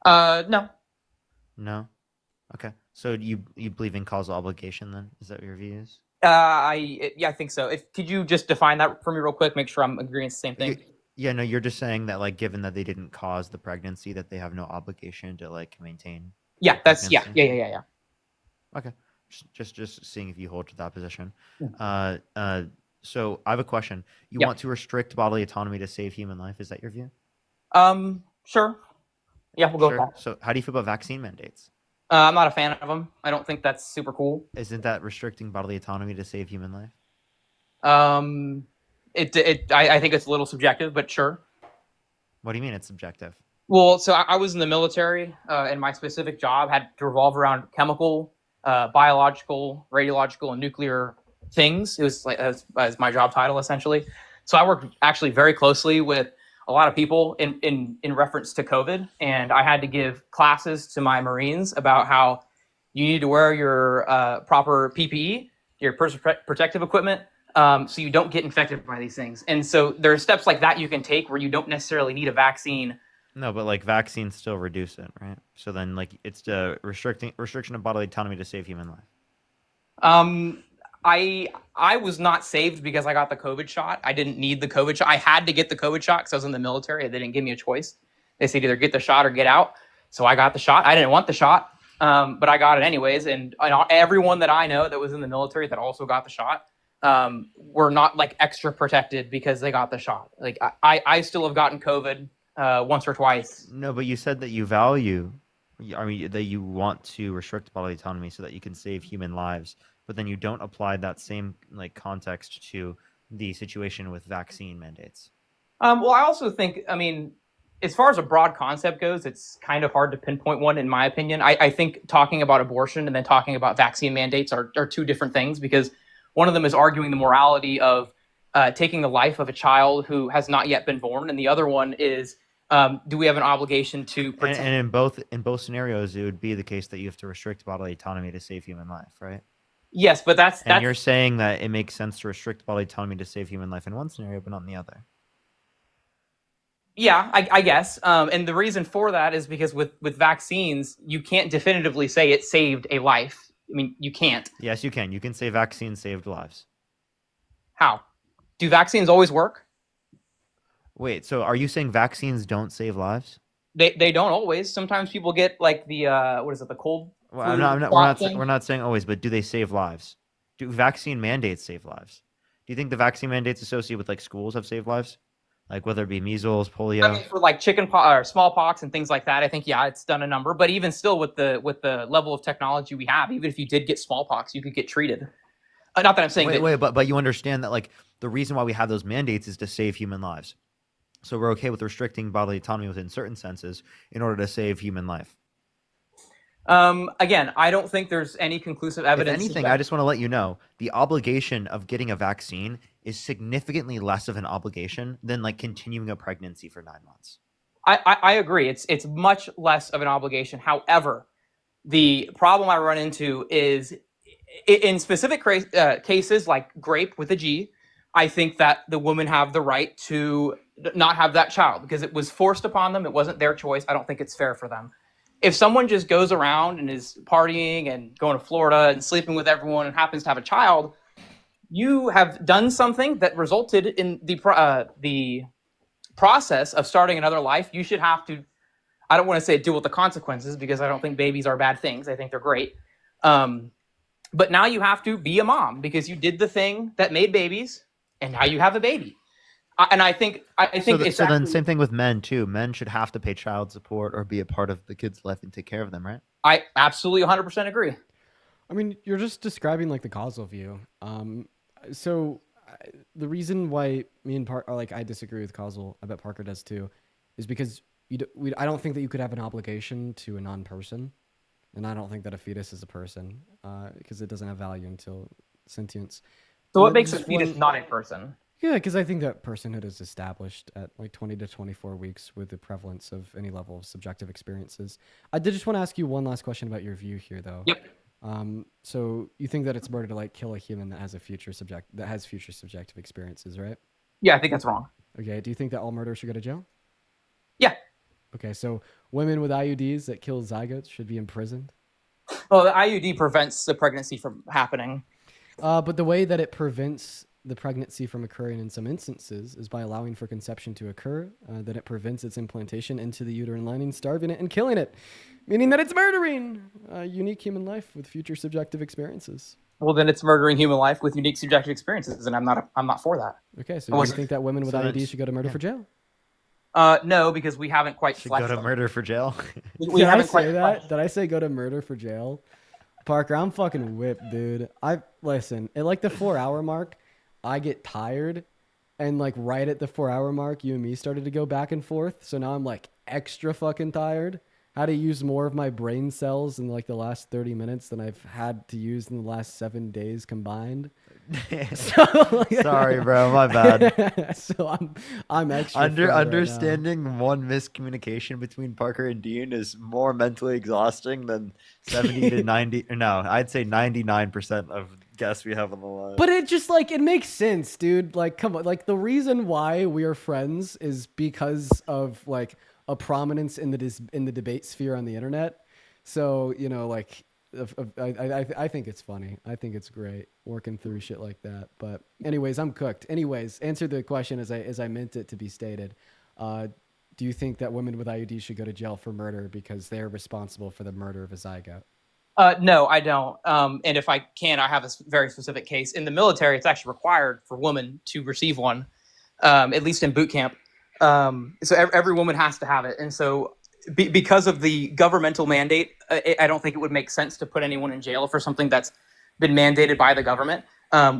No. No? Okay. So you believe in causal obligation then? Is that what your view is? I think so. Could you just define that for me real quick? Make sure I'm agreeing the same thing. Yeah, no, you're just saying that given that they didn't cause the pregnancy, that they have no obligation to maintain. Yeah, that's pregnancy? yeah. Okay. Just seeing if you hold to that position. Yeah. So I have a question. You want to restrict bodily autonomy to save human life? Is that your view? Sure. Yeah, we'll go with that. So how do you feel about vaccine mandates? I'm not a fan of them. I don't think that's super cool. Isn't that restricting bodily autonomy to save human life? I think it's a little subjective, but sure. What do you mean it's subjective? Well, so I was in the military, and my specific job had to revolve around chemical, biological, radiological, and nuclear things. It was as my job title essentially. So I worked actually very closely with a lot of people in reference to COVID, and I had to give classes to my Marines about how you need to wear your proper PPE, your personal protective equipment, so you don't get infected by these things. And so there are steps like that you can take where you don't necessarily need a vaccine. No, but vaccines still reduce it, right? So then it's the restriction of bodily autonomy to save human life. I was not saved because I got the COVID shot. I didn't need the COVID shot. I had to get the COVID shot because I was in the military. They didn't give me a choice. They said either get the shot or get out. So I got the shot. I didn't want the shot, but I got it anyways. And everyone that I know that was in the military that also got the shot were not extra protected because they got the shot. I still have gotten COVID once or twice. No, but you said that you value, that you want to restrict bodily autonomy so that you can save human lives. But then you don't apply that same context to the situation with vaccine mandates. Well, I also think, as far as a broad concept goes, it's kind of hard to pinpoint one, in my opinion. I think talking about abortion and then talking about vaccine mandates are two different things, because one of them is arguing the morality of taking the life of a child who has not yet been born, and the other one is do we have an obligation to protect? And in both scenarios, it would be the case that you have to restrict bodily autonomy to save human life, right? Yes, but And that's you're saying that it makes sense to restrict bodily autonomy to save human life in one scenario, but not in the other. yeah, I guess. And the reason for that is because with vaccines, you can't definitively say it saved a life. I mean, you can't. Yes, you can. You can say vaccines saved lives. How? Do vaccines always work? Wait, so are you saying vaccines don't save lives? They don't always. Sometimes people get like the what is it, the cold Well, flu we're not saying always, but do they save lives? Do vaccine mandates save lives? Do you think the vaccine mandates associated with like schools have saved lives? Like whether it be measles, polio? I mean, for like chickenpox or smallpox and things like that, I think it's done a number. But even still, with the level of technology we have, even if you did get smallpox, you could get treated. Not that I'm saying but you understand that like the reason why we have those mandates is to save human lives. So we're okay with restricting bodily autonomy within certain senses in order to save human life. Again, I don't think there's any conclusive evidence. If anything, I just want to let you know the obligation of getting a vaccine is significantly less of an obligation than like continuing a pregnancy for 9 months. I agree. It's much less of an obligation. However, the problem I run into is in specific cases like grape with a G, I think that the women have the right to not have that child because it was forced upon them. It wasn't their choice. I don't think it's fair for them. If someone just goes around and is partying and going to Florida and sleeping with everyone and happens to have a child, you have done something that resulted in the process of starting another life. You should have to, I don't want to say deal with the consequences because I don't think babies are bad things. I think they're great. But now you have to be a mom because you did the thing that made babies and now you have a baby. And I think so then same thing with men too. Men should have to pay child support or be a part of the kid's life and take care of them, right? I absolutely 100% agree. I mean, you're just describing like the causal view. So the reason why me and Parker, like I disagree with causal, I bet Parker does too, is because I don't think that you could have an obligation to a non-person, and I don't think that a fetus is a person because it doesn't have value until sentience. So what makes a fetus not a person? Yeah, because I think that personhood is established at like 20 to 24 weeks with the prevalence of any level of subjective experiences. I did just want to ask you one last question about your view here, though. Yep. So you think that it's murder to like kill a human that has future subjective experiences, right? Yeah, I think that's wrong. Okay. Do you think that all murderers should go to jail? Yeah. Okay. So women with IUDs that kill zygotes should be imprisoned. Well, the IUD prevents the pregnancy from happening. But the way that it prevents the pregnancy from occurring in some instances is by allowing for conception to occur, then it prevents its implantation into the uterine lining, starving it and killing it, meaning that it's murdering a unique human life with future subjective experiences. Well, then it's murdering human life with unique subjective experiences, and I'm not for that. Okay, so do you think that women with IUDs should go to murder for jail? No, because we haven't quite should go to murder for jail. we haven't quite. Did I say go to murder for jail? Parker, I'm fucking whipped, dude. Listen, at like the 4-hour mark, I get tired, and like right at the 4-hour mark, you and me started to go back and forth. So now I'm like extra fucking tired. Had to use more of my brain cells in like the last 30 minutes than I've had to use in the last 7 days combined. Sorry, bro, my bad. So I'm extra understanding right one miscommunication between Parker and Dean is more mentally exhausting than 70 to 90. No, I'd say 99% of guests we have on the line. But it just like it makes sense, dude. Like, come on, like the reason why we are friends is because of like a prominence in the debate sphere on the internet. So you know, like. I think it's funny. I think it's great working through shit like that. But anyways, I'm cooked. Anyways, answer the question as I meant it to be stated. Do you think that women with IUDs should go to jail for murder because they're responsible for the murder of a zygote? No, I don't. And if I can, I have a very specific case. In the military, it's actually required for women to receive one, at least in boot camp. So every woman has to have it. And so because of the governmental mandate, I don't think it would make sense to put anyone in jail for something that's been mandated by the government,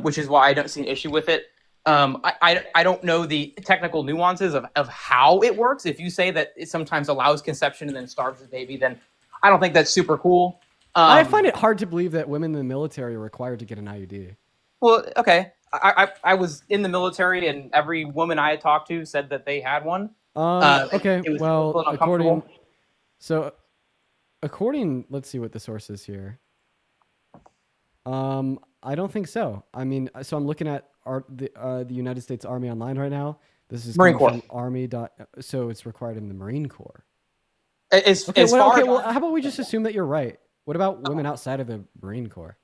which is why I don't see an issue with it. I don't know the technical nuances of how it works. If you say that it sometimes allows conception and then starves the baby, then I don't think that's super cool. I find it hard to believe that women in the military are required to get an IUD. Well, okay. I was in the military and every woman I had talked to said that they had one. Okay, well, according, let's see what the source is here. I don't think so. I mean, so I'm looking at the United States Army online right now. This is Marine coming Corps. from Army. So it's required in the Marine Corps. As Okay, far okay. as Well, how about we just assume that you're right? What about women outside of the Marine Corps?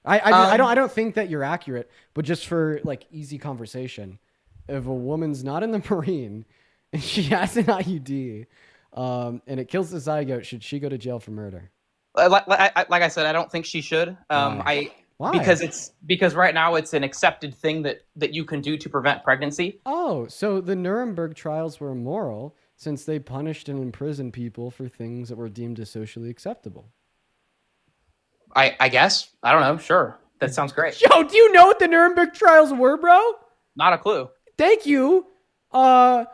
I don't think that you're accurate, but just for like easy conversation, if a woman's not in the Marine and she has an IUD, and it kills the zygote, should she go to jail for murder? like I said, I don't think she should. Why? Because right now it's an accepted thing that you can do to prevent pregnancy. Oh, so the Nuremberg trials were immoral since they punished and imprisoned people for things that were deemed as socially acceptable. I guess. I don't know. Sure. That sounds great. Yo, do you know what the Nuremberg trials were, bro? Not a clue. Thank you. I'm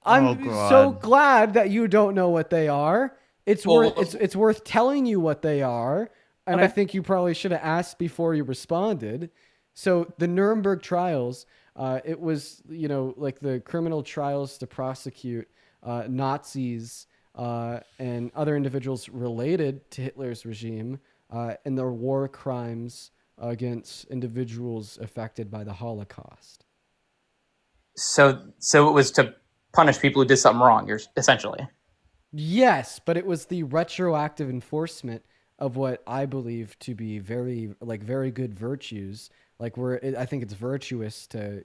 God. so glad that you don't know what they are. It's Well, it's worth telling you what they are, and I Okay. think you probably should have asked before you responded. So the Nuremberg trials, it was like the criminal trials to prosecute Nazis and other individuals related to Hitler's regime and their war crimes against individuals affected by the Holocaust. So it was to punish people who did something wrong. You're essentially. Yes, but it was the retroactive enforcement of what I believe to be very good virtues. I think it's virtuous to,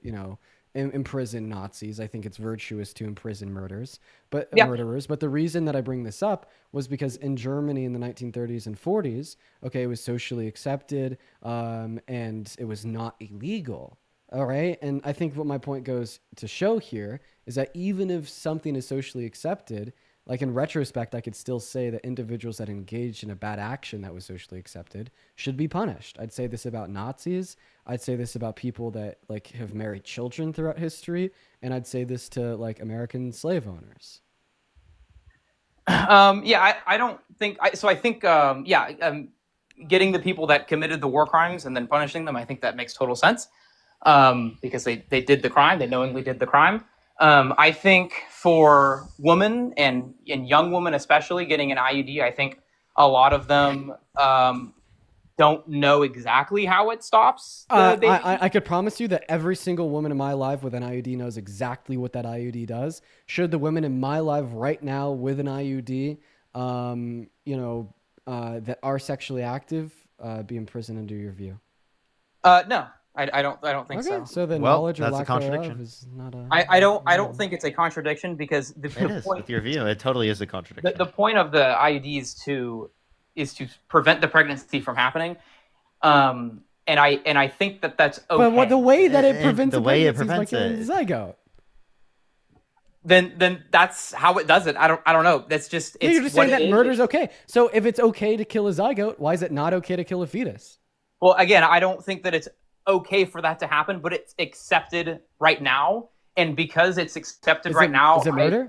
imprison Nazis. I think it's virtuous to imprison murderers. But the reason that I bring this up was because in Germany in the 1930s and 40s, okay, it was socially accepted, and it was not illegal. All right. And I think what my point goes to show here is that even if something is socially accepted, like in retrospect, I could still say that individuals that engaged in a bad action that was socially accepted should be punished. I'd say this about Nazis. I'd say this about people that have married children throughout history. And I'd say this to American slave owners. I don't think. I think getting the people that committed the war crimes and then punishing them, I think that makes total sense. Because they did the crime, they knowingly did the crime. I think for women and young women especially getting an IUD, I think a lot of them don't know exactly how it stops. I could promise you that every single woman in my life with an IUD knows exactly what that IUD does. Should the women in my life right now with an IUD, that are sexually active, be imprisoned under your view? No. I don't think Okay, so. so the knowledge or lack thereof is not a. I don't think it's a contradiction because the It is point, with your view. It totally is a contradiction. the point of the IUD is to prevent the pregnancy from happening, and I think that's okay. But the way that it prevents the way it pregnancy is by prevents killing it. the zygote. Then that's how it does it. I don't know. That's just it's You're just what saying it that is. murder's okay. So if it's okay to kill a zygote, why is it not okay to kill a fetus? Well, again, I don't think that it's okay for that to happen, but it's accepted right now, and because it's accepted now, is it murder?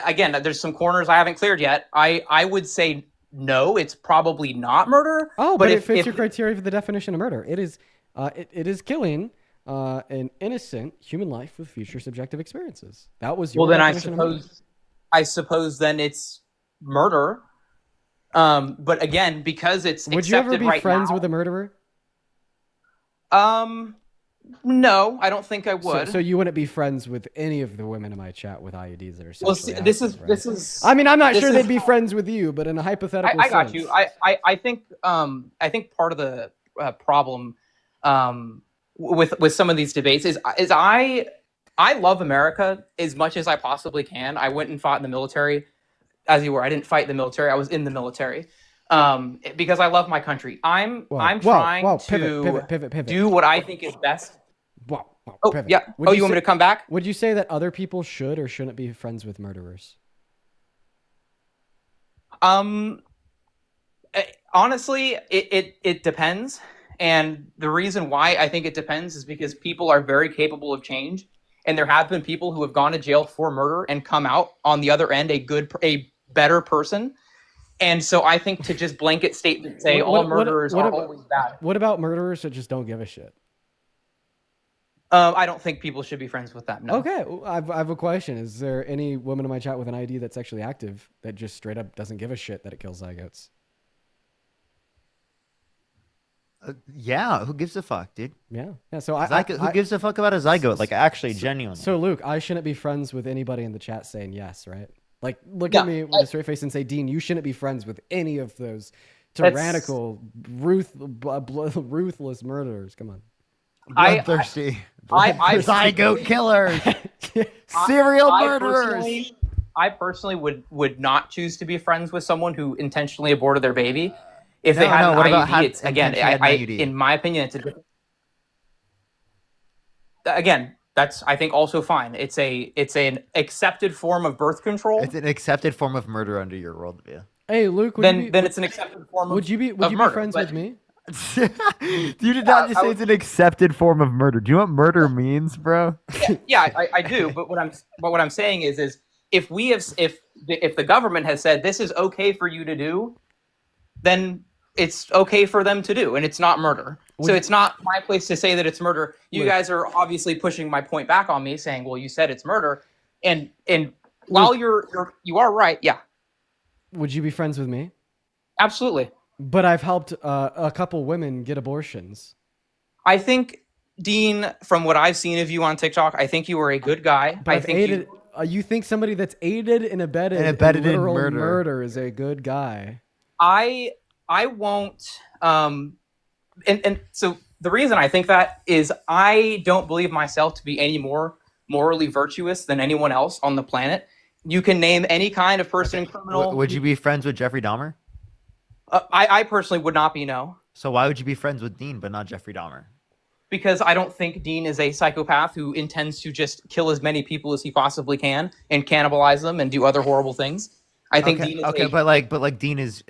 Again, there's some corners I haven't cleared yet. I would say no, it's probably not murder. Oh, but it fits your criteria for the definition of murder. It is, it is killing an innocent human life with future subjective experiences. That was your definition of murder. I suppose then it's murder. But again, because it's Would you ever accepted be right friends now, with a murderer? No, I don't think I would. So you wouldn't be friends with any of the women in my chat with IUDs that are Well, sexually see, this active, is- right? this is- I mean, I'm not this sure is they'd be how- friends with you, but in a hypothetical I got sense. you. I think part of the problem with some of these debates is I love America as much as I possibly can. I went and fought in the military, as you were. I didn't fight in the military. I was in the military because I love my country. I'm trying to pivot. do what I think is best. Oh, Pivot. yeah. Would Oh, you want say- me to come back? Would you say that other people should or shouldn't be friends with murderers? Honestly, it depends. And the reason why I think it depends is because people are very capable of change. And there have been people who have gone to jail for murder and come out on the other end a better person. And so I think to just blanket statement and say all murderers are always bad. What about murderers that just don't give a shit? I don't think people should be friends with them. No. Okay, I have a question. Is there any woman in my chat with an ID that's sexually active that just straight up doesn't give a shit that it kills zygotes? Yeah, who gives a fuck, dude? Yeah. So who gives a fuck about a zygote? Like, actually, genuinely. So Luke, I shouldn't be friends with anybody in the chat saying yes, right? Like, look at me with a straight face and say, Dean, you shouldn't be friends with any of those tyrannical, ruthless murderers. Come on. Bloodthirsty. Zygote killers. Serial murderers. I personally would not choose to be friends with someone who intentionally aborted their baby. If they had an IUD, it's again, in my opinion, it's a different. Again, that's I think also fine. It's an accepted form of birth control. It's an accepted form of murder under your worldview. Hey, Luke. Then it's an accepted form. Would you be friends with me? You did not just say it's an accepted form of murder. Do you know what murder means, bro? Yeah, I do. But what I'm saying is if the government has said this is okay for you to do, then it's okay for them to do, and it's not murder. So it's not my place to say that it's murder. You guys are obviously pushing my point back on me, saying, "Well, you said it's murder," and while you are right, yeah. Would you be friends with me? Absolutely. But I've helped a couple women get abortions. I think, Dean, from what I've seen of you on TikTok, I think you are a good guy. But I think you think somebody that's aided and abetted in literal murder is a good guy. I won't. And so the reason I think that is I don't believe myself to be any more morally virtuous than anyone else on the planet. You can name any kind of person criminal. Would you be friends with Jeffrey Dahmer? I personally would not be, no. So why would you be friends with Dean but not Jeffrey Dahmer? Because I don't think Dean is a psychopath who intends to just kill as many people as he possibly can and cannibalize them and do other horrible things. I think Dean is but Dean is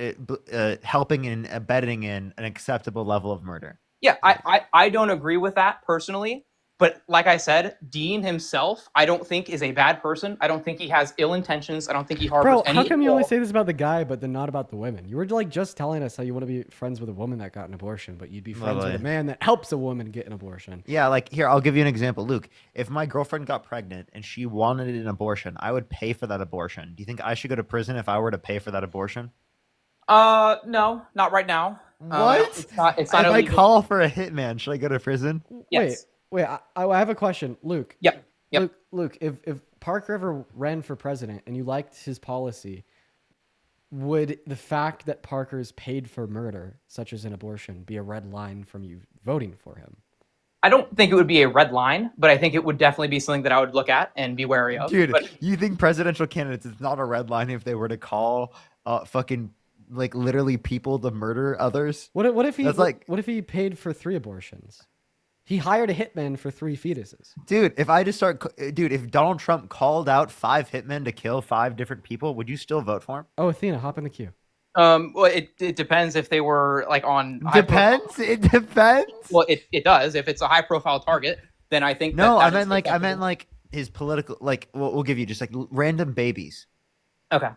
helping and abetting in an acceptable level of murder. Yeah, I don't agree with that personally. But like I said, Dean himself, I don't think is a bad person. I don't think he has ill intentions. I don't think he harbors any. How come you only say this about the guy, but then not about the women? You were like just telling us how you want to be friends with a woman that got an abortion, but you'd be friends with a man that helps a woman get an abortion. Yeah, like here, I'll give you an example. Luke, if my girlfriend got pregnant and she wanted an abortion, I would pay for that abortion. Do you think I should go to prison if I were to pay for that abortion? No, not right now. What? It's not if I illegal. call for a hitman, should I go to prison? Yes. Wait, I have a question, Luke. Yep. Luke, if Parker ever ran for president and you liked his policy, would the fact that Parker's paid for murder, such as an abortion, be a red line from you voting for him? I don't think it would be a red line, but I think it would definitely be something that I would look at and be wary of. Dude, but you think presidential candidates is not a red line if they were to call fucking like literally people to murder others? What if he paid for 3 abortions? He hired a hitman for 3 fetuses. Dude, if Donald Trump called out 5 hitmen to kill 5 different people, would you still vote for him? Oh, Athena, hop in the queue. Well, it depends if they were like on. It depends. Well, it does. If it's a high profile target, then I think. No, I meant like his political. Like we'll give you just like random babies. Okay.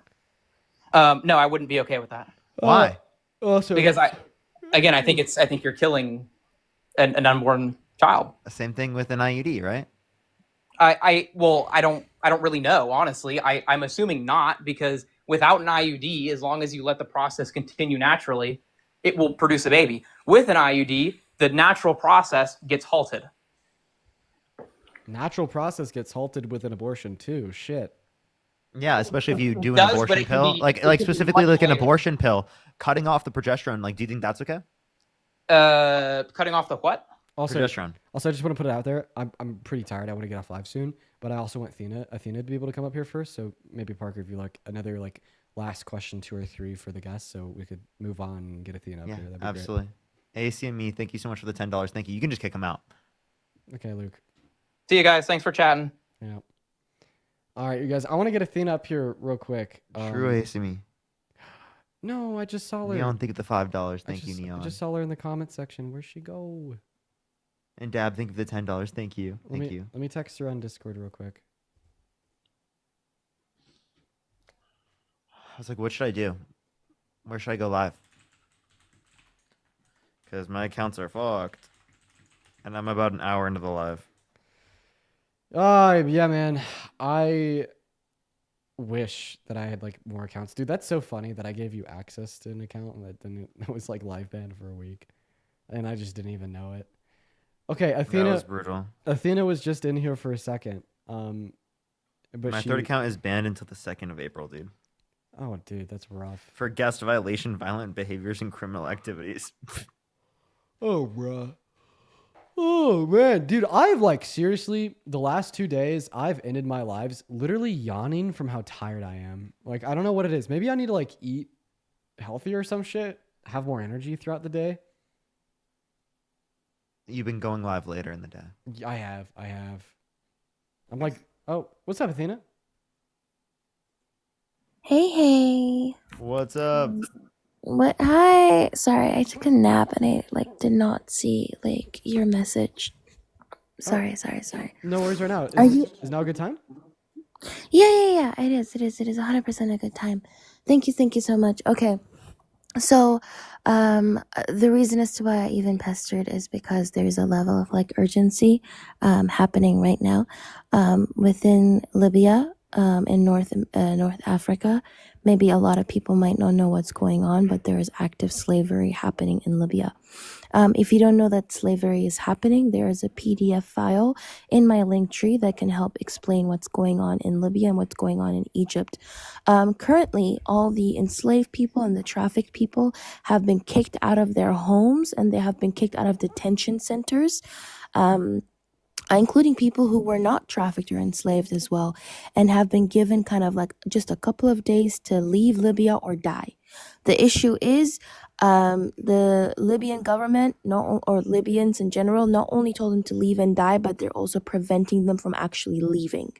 No, I wouldn't be okay with that. Why? Because I think you're killing an unborn child. Same thing with an IUD, right? I don't really know, honestly. I'm assuming not, because without an IUD, as long as you let the process continue naturally, it will produce a baby. With an IUD, the natural process gets halted. Natural process gets halted with an abortion too. Shit. Yeah, especially if you do an abortion pill, like specifically like an abortion pill, cutting off the progesterone. Like, do you think that's okay? Cutting off the what? Also, progesterone. Also, I just want to put it out there. I'm pretty tired. I want to get off live soon, but I also want Athena to be able to come up here first. So maybe Parker, if you like another like last question 2 or 3 for the guests, so we could move on and get Athena up here. That'd be absolutely. Great. AC and me, thank you so much for the $10. Thank you. You can just kick him out. Okay, Luke. See you guys. Thanks for chatting. Yeah. All right, you guys. I want to get Athena up here real quick. True AC me. No, I just saw her. Neon, think of the $5. Thank you, Neon. I just saw her in the comment section. Where'd she go? And Dab, think of the $10. Thank you. Thank you. Let me text her on Discord real quick. I was like, what should I do? Where should I go live? Because my accounts are fucked. And I'm about an hour into the live. Yeah, man. I wish that I had like more accounts. Dude, that's so funny that I gave you access to an account and then it was like live banned for a week. and I just didn't even know it. Okay, That Athena. was brutal. Athena was just in here for a second. But My third account is banned until the 2nd of April, dude. Oh, dude, that's rough. For guest violation, violent behaviors, and criminal activities. Oh, bruh. Oh, man. Dude, I've like seriously, the last 2 days, I've ended my lives literally yawning from how tired I am. Like, I don't know what it is. Maybe I need to like eat healthier or some shit, have more energy throughout the day. You've been going live later in the day. Yeah, I have. I'm like, oh, what's up, Athena? Hey. What's up? What? Hi. Sorry, I took a nap and I like did not see like your message. Sorry. No worries right now. Are you? Is now a good time? Yeah. It is 100% a good time. Thank you so much. Okay. So, the reason as to why I even pestered is because there's a level of like urgency, happening right now, within Libya, in North Africa. Maybe a lot of people might not know what's going on, but there is active slavery happening in Libya. If you don't know that slavery is happening, there is a PDF file in my link tree that can help explain what's going on in Libya and what's going on in Egypt. Currently, all the enslaved people and the trafficked people have been kicked out of their homes and they have been kicked out of detention centers. Including people who were not trafficked or enslaved as well, and have been given kind of like just a couple of days to leave Libya or die. The issue is the Libyan government, or Libyans in general, not only told them to leave and die, but they're also preventing them from actually leaving.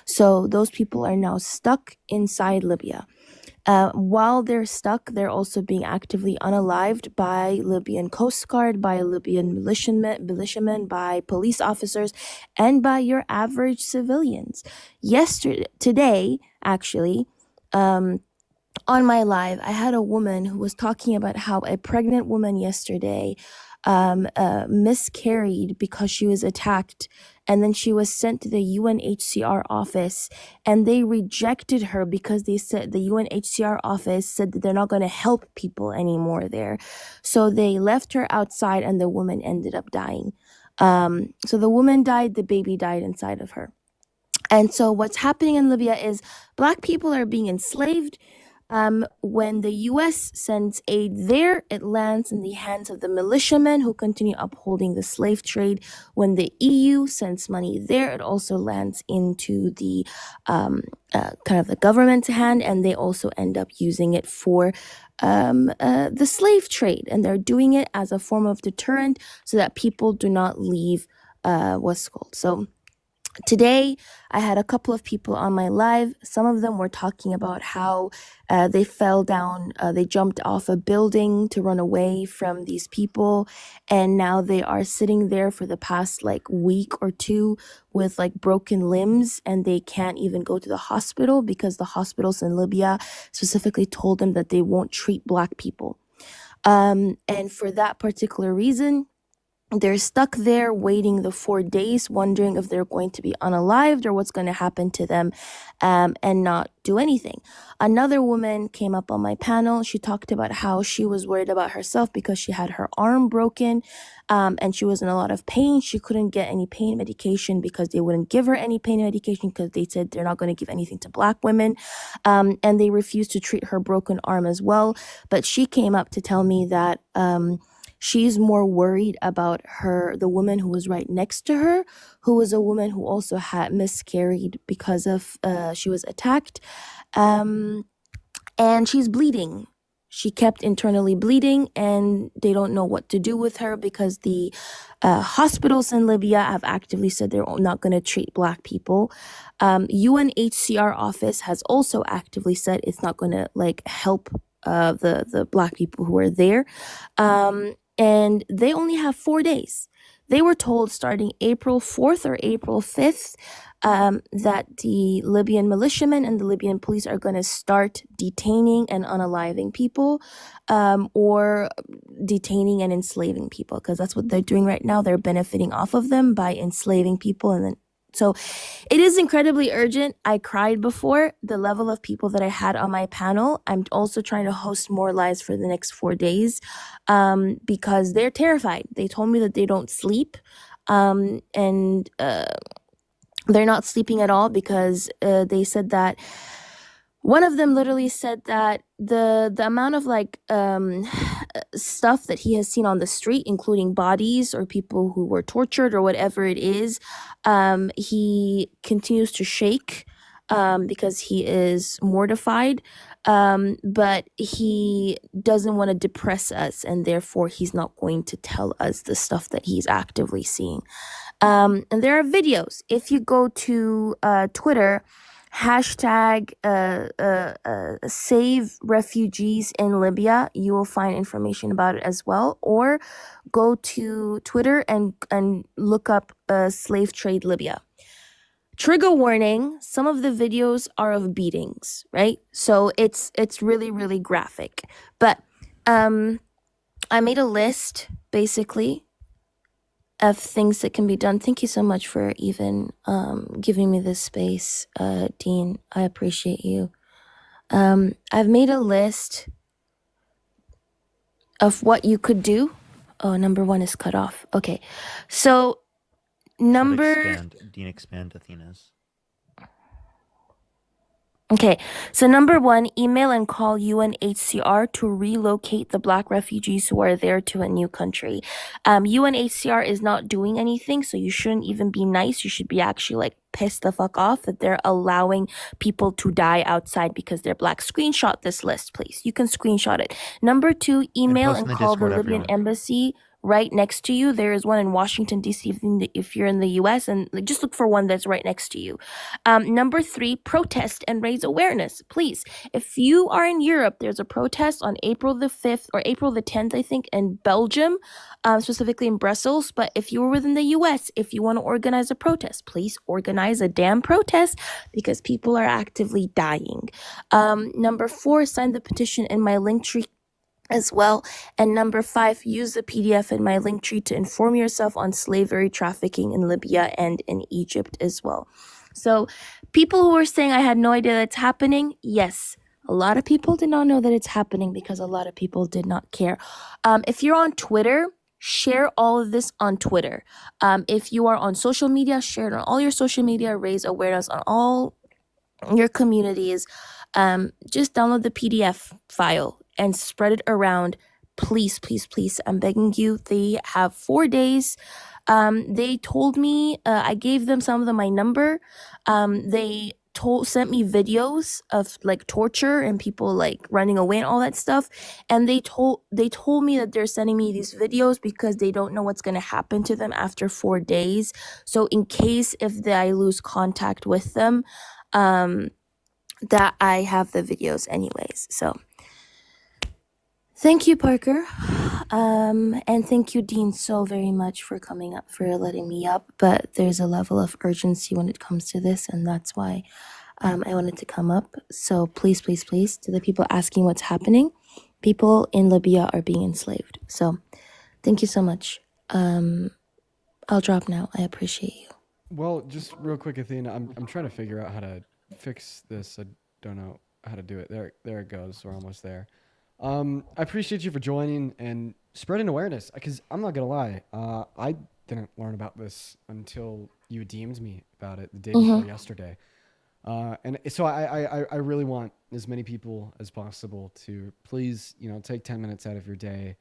So those people are now stuck inside Libya. While they're stuck, they're also being actively unalived by Libyan Coast Guard, by Libyan militiamen, by police officers, and by your average civilians. Today, actually, on my live, I had a woman who was talking about how a pregnant woman yesterday miscarried because she was attacked, and then she was sent to the UNHCR office, and they rejected her because they said the UNHCR office said that they're not going to help people anymore there. So they left her outside, and the woman ended up dying. So the woman died, the baby died inside of her. And so what's happening in Libya is Black people are being enslaved. When the US sends aid there, it lands in the hands of the militiamen who continue upholding the slave trade. When the EU sends money there, it also lands into the kind of the government's hand, and they also end up using it for the slave trade. And they're doing it as a form of deterrent so that people do not leave what's called. So today, I had a couple of people on my live. Some of them were talking about how they fell down, they jumped off a building to run away from these people. And now they are sitting there for the past like week or two with like broken limbs, and they can't even go to the hospital because the hospitals in Libya specifically told them that they won't treat Black people. And for that particular reason, they're stuck there waiting the 4 days, wondering if they're going to be unalived or what's going to happen to them, and not do anything. Another woman came up on my panel. She talked about how she was worried about herself because she had her arm broken, and she was in a lot of pain. She couldn't get any pain medication because they wouldn't give her any pain medication because they said they're not going to give anything to Black women, and they refused to treat her broken arm as well. But she came up to tell me that she's more worried about the woman who was right next to her, who was a woman who also had miscarried because of she was attacked, and she's bleeding. She kept internally bleeding, and they don't know what to do with her because the hospitals in Libya have actively said they're not going to treat Black people. UNHCR office has also actively said it's not going to like help the Black people who are there. And they only have 4 days. They were told starting April 4th or April 5th that the Libyan militiamen and the Libyan police are going to start detaining and unaliving people, or detaining and enslaving people, because that's what they're doing right now. They're benefiting off of them by enslaving people and then So it is incredibly urgent. I cried before the level of people that I had on my panel. I'm also trying to host more lives for the next 4 days because they're terrified. They told me that they don't sleep and they're not sleeping at all because they said that one of them literally said that the amount of stuff that he has seen on the street, including bodies or people who were tortured or whatever it is, he continues to shake because he is mortified, but he doesn't want to depress us, and therefore he's not going to tell us the stuff that he's actively seeing. And there are videos. If you go to Twitter, hashtag save refugees in Libya, you will find information about it as well. Or go to Twitter and look up slave trade Libya. Trigger warning, some of the videos are of beatings, right? So it's really, really graphic. But I made a list, basically, of things that can be done. Thank you so much for even giving me this space, Dean. I appreciate you. I've made a list of what you could do. Oh, number 1 is cut off. Okay. So Dean, expand Athena's. Okay, so number 1, email and call UNHCR to relocate the Black refugees who are there to a new country. UNHCR is not doing anything, so you shouldn't even be nice. You should be actually pissed the fuck off that they're allowing people to die outside because they're Black. Screenshot this list, please. You can screenshot it. Number 2, email and call the Libyan embassy right next to you. There is one in Washington, D.C. if you're in the U.S., and just look for one that's right next to you. Number 3, protest and raise awareness. Please, if you are in Europe, there's a protest on April the 5th or April the 10th, I think, in Belgium, specifically in Brussels. But if you're within the U.S., if you want to organize a protest, please organize a damn protest because people are actively dying. Number 4, sign the petition in my link tree as well. And number 5, use the PDF in my link tree to inform yourself on slavery trafficking in Libya and in Egypt as well. So people who are saying I had no idea that's happening, yes, a lot of people did not know that it's happening because a lot of people did not care. If you're on Twitter, share all of this on Twitter. If you are on social media, share it on all your social media, raise awareness on all your communities. Just download the PDF file and spread it around. Please, please, please. I'm begging you. They have 4 days. They told me, I gave them some of them my number. They sent me videos of torture and people running away and all that stuff. And they told me that they're sending me these videos because they don't know what's going to happen to them after 4 days. So in case if I lose contact with them, that I have the videos anyways. So thank you, Parker. And thank you, Dean, so very much for coming up, for letting me up. But there's a level of urgency when it comes to this, and that's why I wanted to come up. So please, please, please, to the people asking what's happening, people in Libya are being enslaved. So thank you so much. I'll drop now. I appreciate you. Well, just real quick, Athena, I'm trying to figure out how to fix this. I don't know how to do it. There it goes. We're almost there. I appreciate you for joining and spreading awareness, because I'm not gonna lie, I didn't learn about this until you DM'd me about it the day before yesterday. And so I really want as many people as possible to please, take 10 minutes out of your day.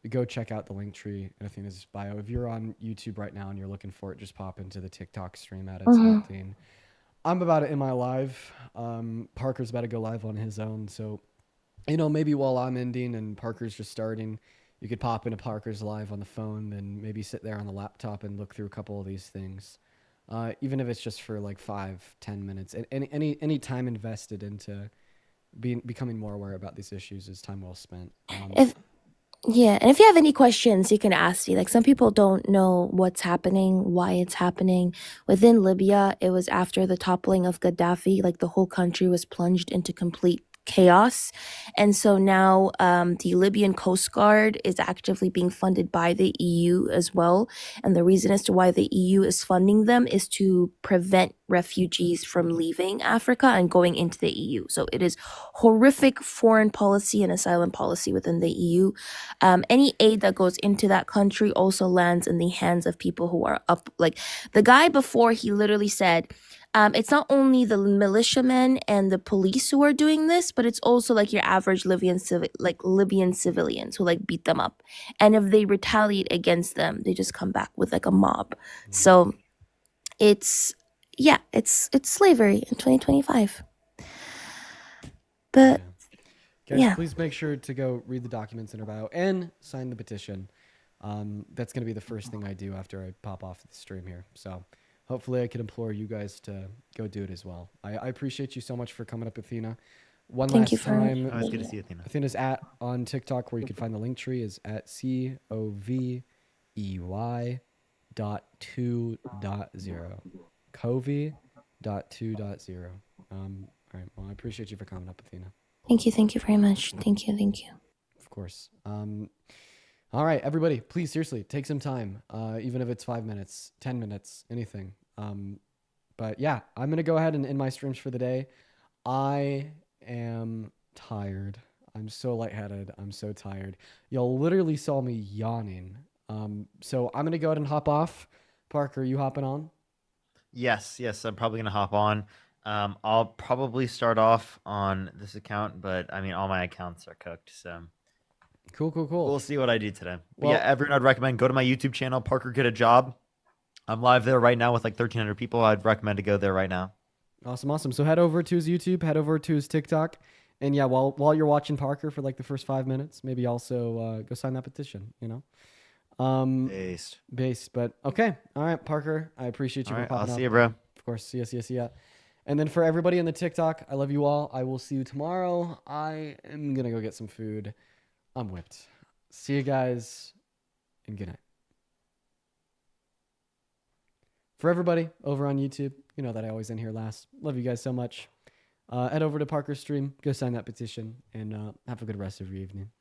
Go check out the link tree in Athena's bio. If you're on YouTube right now and you're looking for it, just pop into the TikTok stream at It's Nothing. I'm about to end my live. Parker's about to go live on his own. So, maybe while I'm ending and Parker's just starting, you could pop into Parker's live on the phone and maybe sit there on the laptop and look through a couple of these things. Even if it's just for 5-10 minutes. Any time invested into becoming more aware about these issues is time well spent. And if you have any questions, you can ask me. Some people don't know what's happening, why it's happening. Within Libya, it was after the toppling of Gaddafi, the whole country was plunged into complete chaos. And so now the Libyan Coast Guard is actively being funded by the EU as well. And the reason as to why the EU is funding them is to prevent refugees from leaving Africa and going into the EU. So it is horrific foreign policy and asylum policy within the EU. Any aid that goes into that country also lands in the hands of people who are up. Like the guy before, he literally said, it's not only the militiamen and the police who are doing this, but it's also like your average Libyan civilians who like beat them up. And if they retaliate against them, they just come back with like a mob. So it's slavery in 2025. But Guys, yeah. please make sure to go read the documents in our bio and sign the petition. That's going to be the first thing I do after I pop off the stream here. So hopefully I can implore you guys to go do it as well. I appreciate you so much for coming up, Athena. Thank you Last for- time. Oh, it's good to see you, Athena. Athena's on TikTok, where you can find the link tree, is at COVEY.2.0. Covey.2.0. All right. Well, I appreciate you for coming up, Athena. Thank you very much. Thank you. Of course. All right, everybody, please seriously take some time, even if it's 5 minutes, 10 minutes, anything. But yeah, I'm gonna go ahead and end my streams for the day. I am tired. I'm so lightheaded. I'm so tired. Y'all literally saw me yawning. So I'm gonna go ahead and hop off. Parker, you hopping on? Yes, I'm probably gonna hop on. I'll probably start off on this account, but I mean, all my accounts are cooked, so. Cool. We'll see what I do today. But Well- yeah, everyone, I'd recommend go to my YouTube channel, Parker Get a Job. I'm live there right now with like 1,300 people. I'd recommend to go there right now. Awesome. So head over to his YouTube, head over to his TikTok, and yeah, while you're watching Parker for like the first 5 minutes, maybe also go sign that petition. Based. But okay, all right, Parker. I appreciate you. All for right, popping I'll up. see you, bro. Of course, see ya. And then for everybody in the TikTok, I love you all. I will see you tomorrow. I am gonna go get some food. I'm whipped. See you guys, and good night. For everybody over on YouTube, you know that I always end here last. Love you guys so much. Head over to Parker's stream, go sign that petition, and have a good rest of your evening.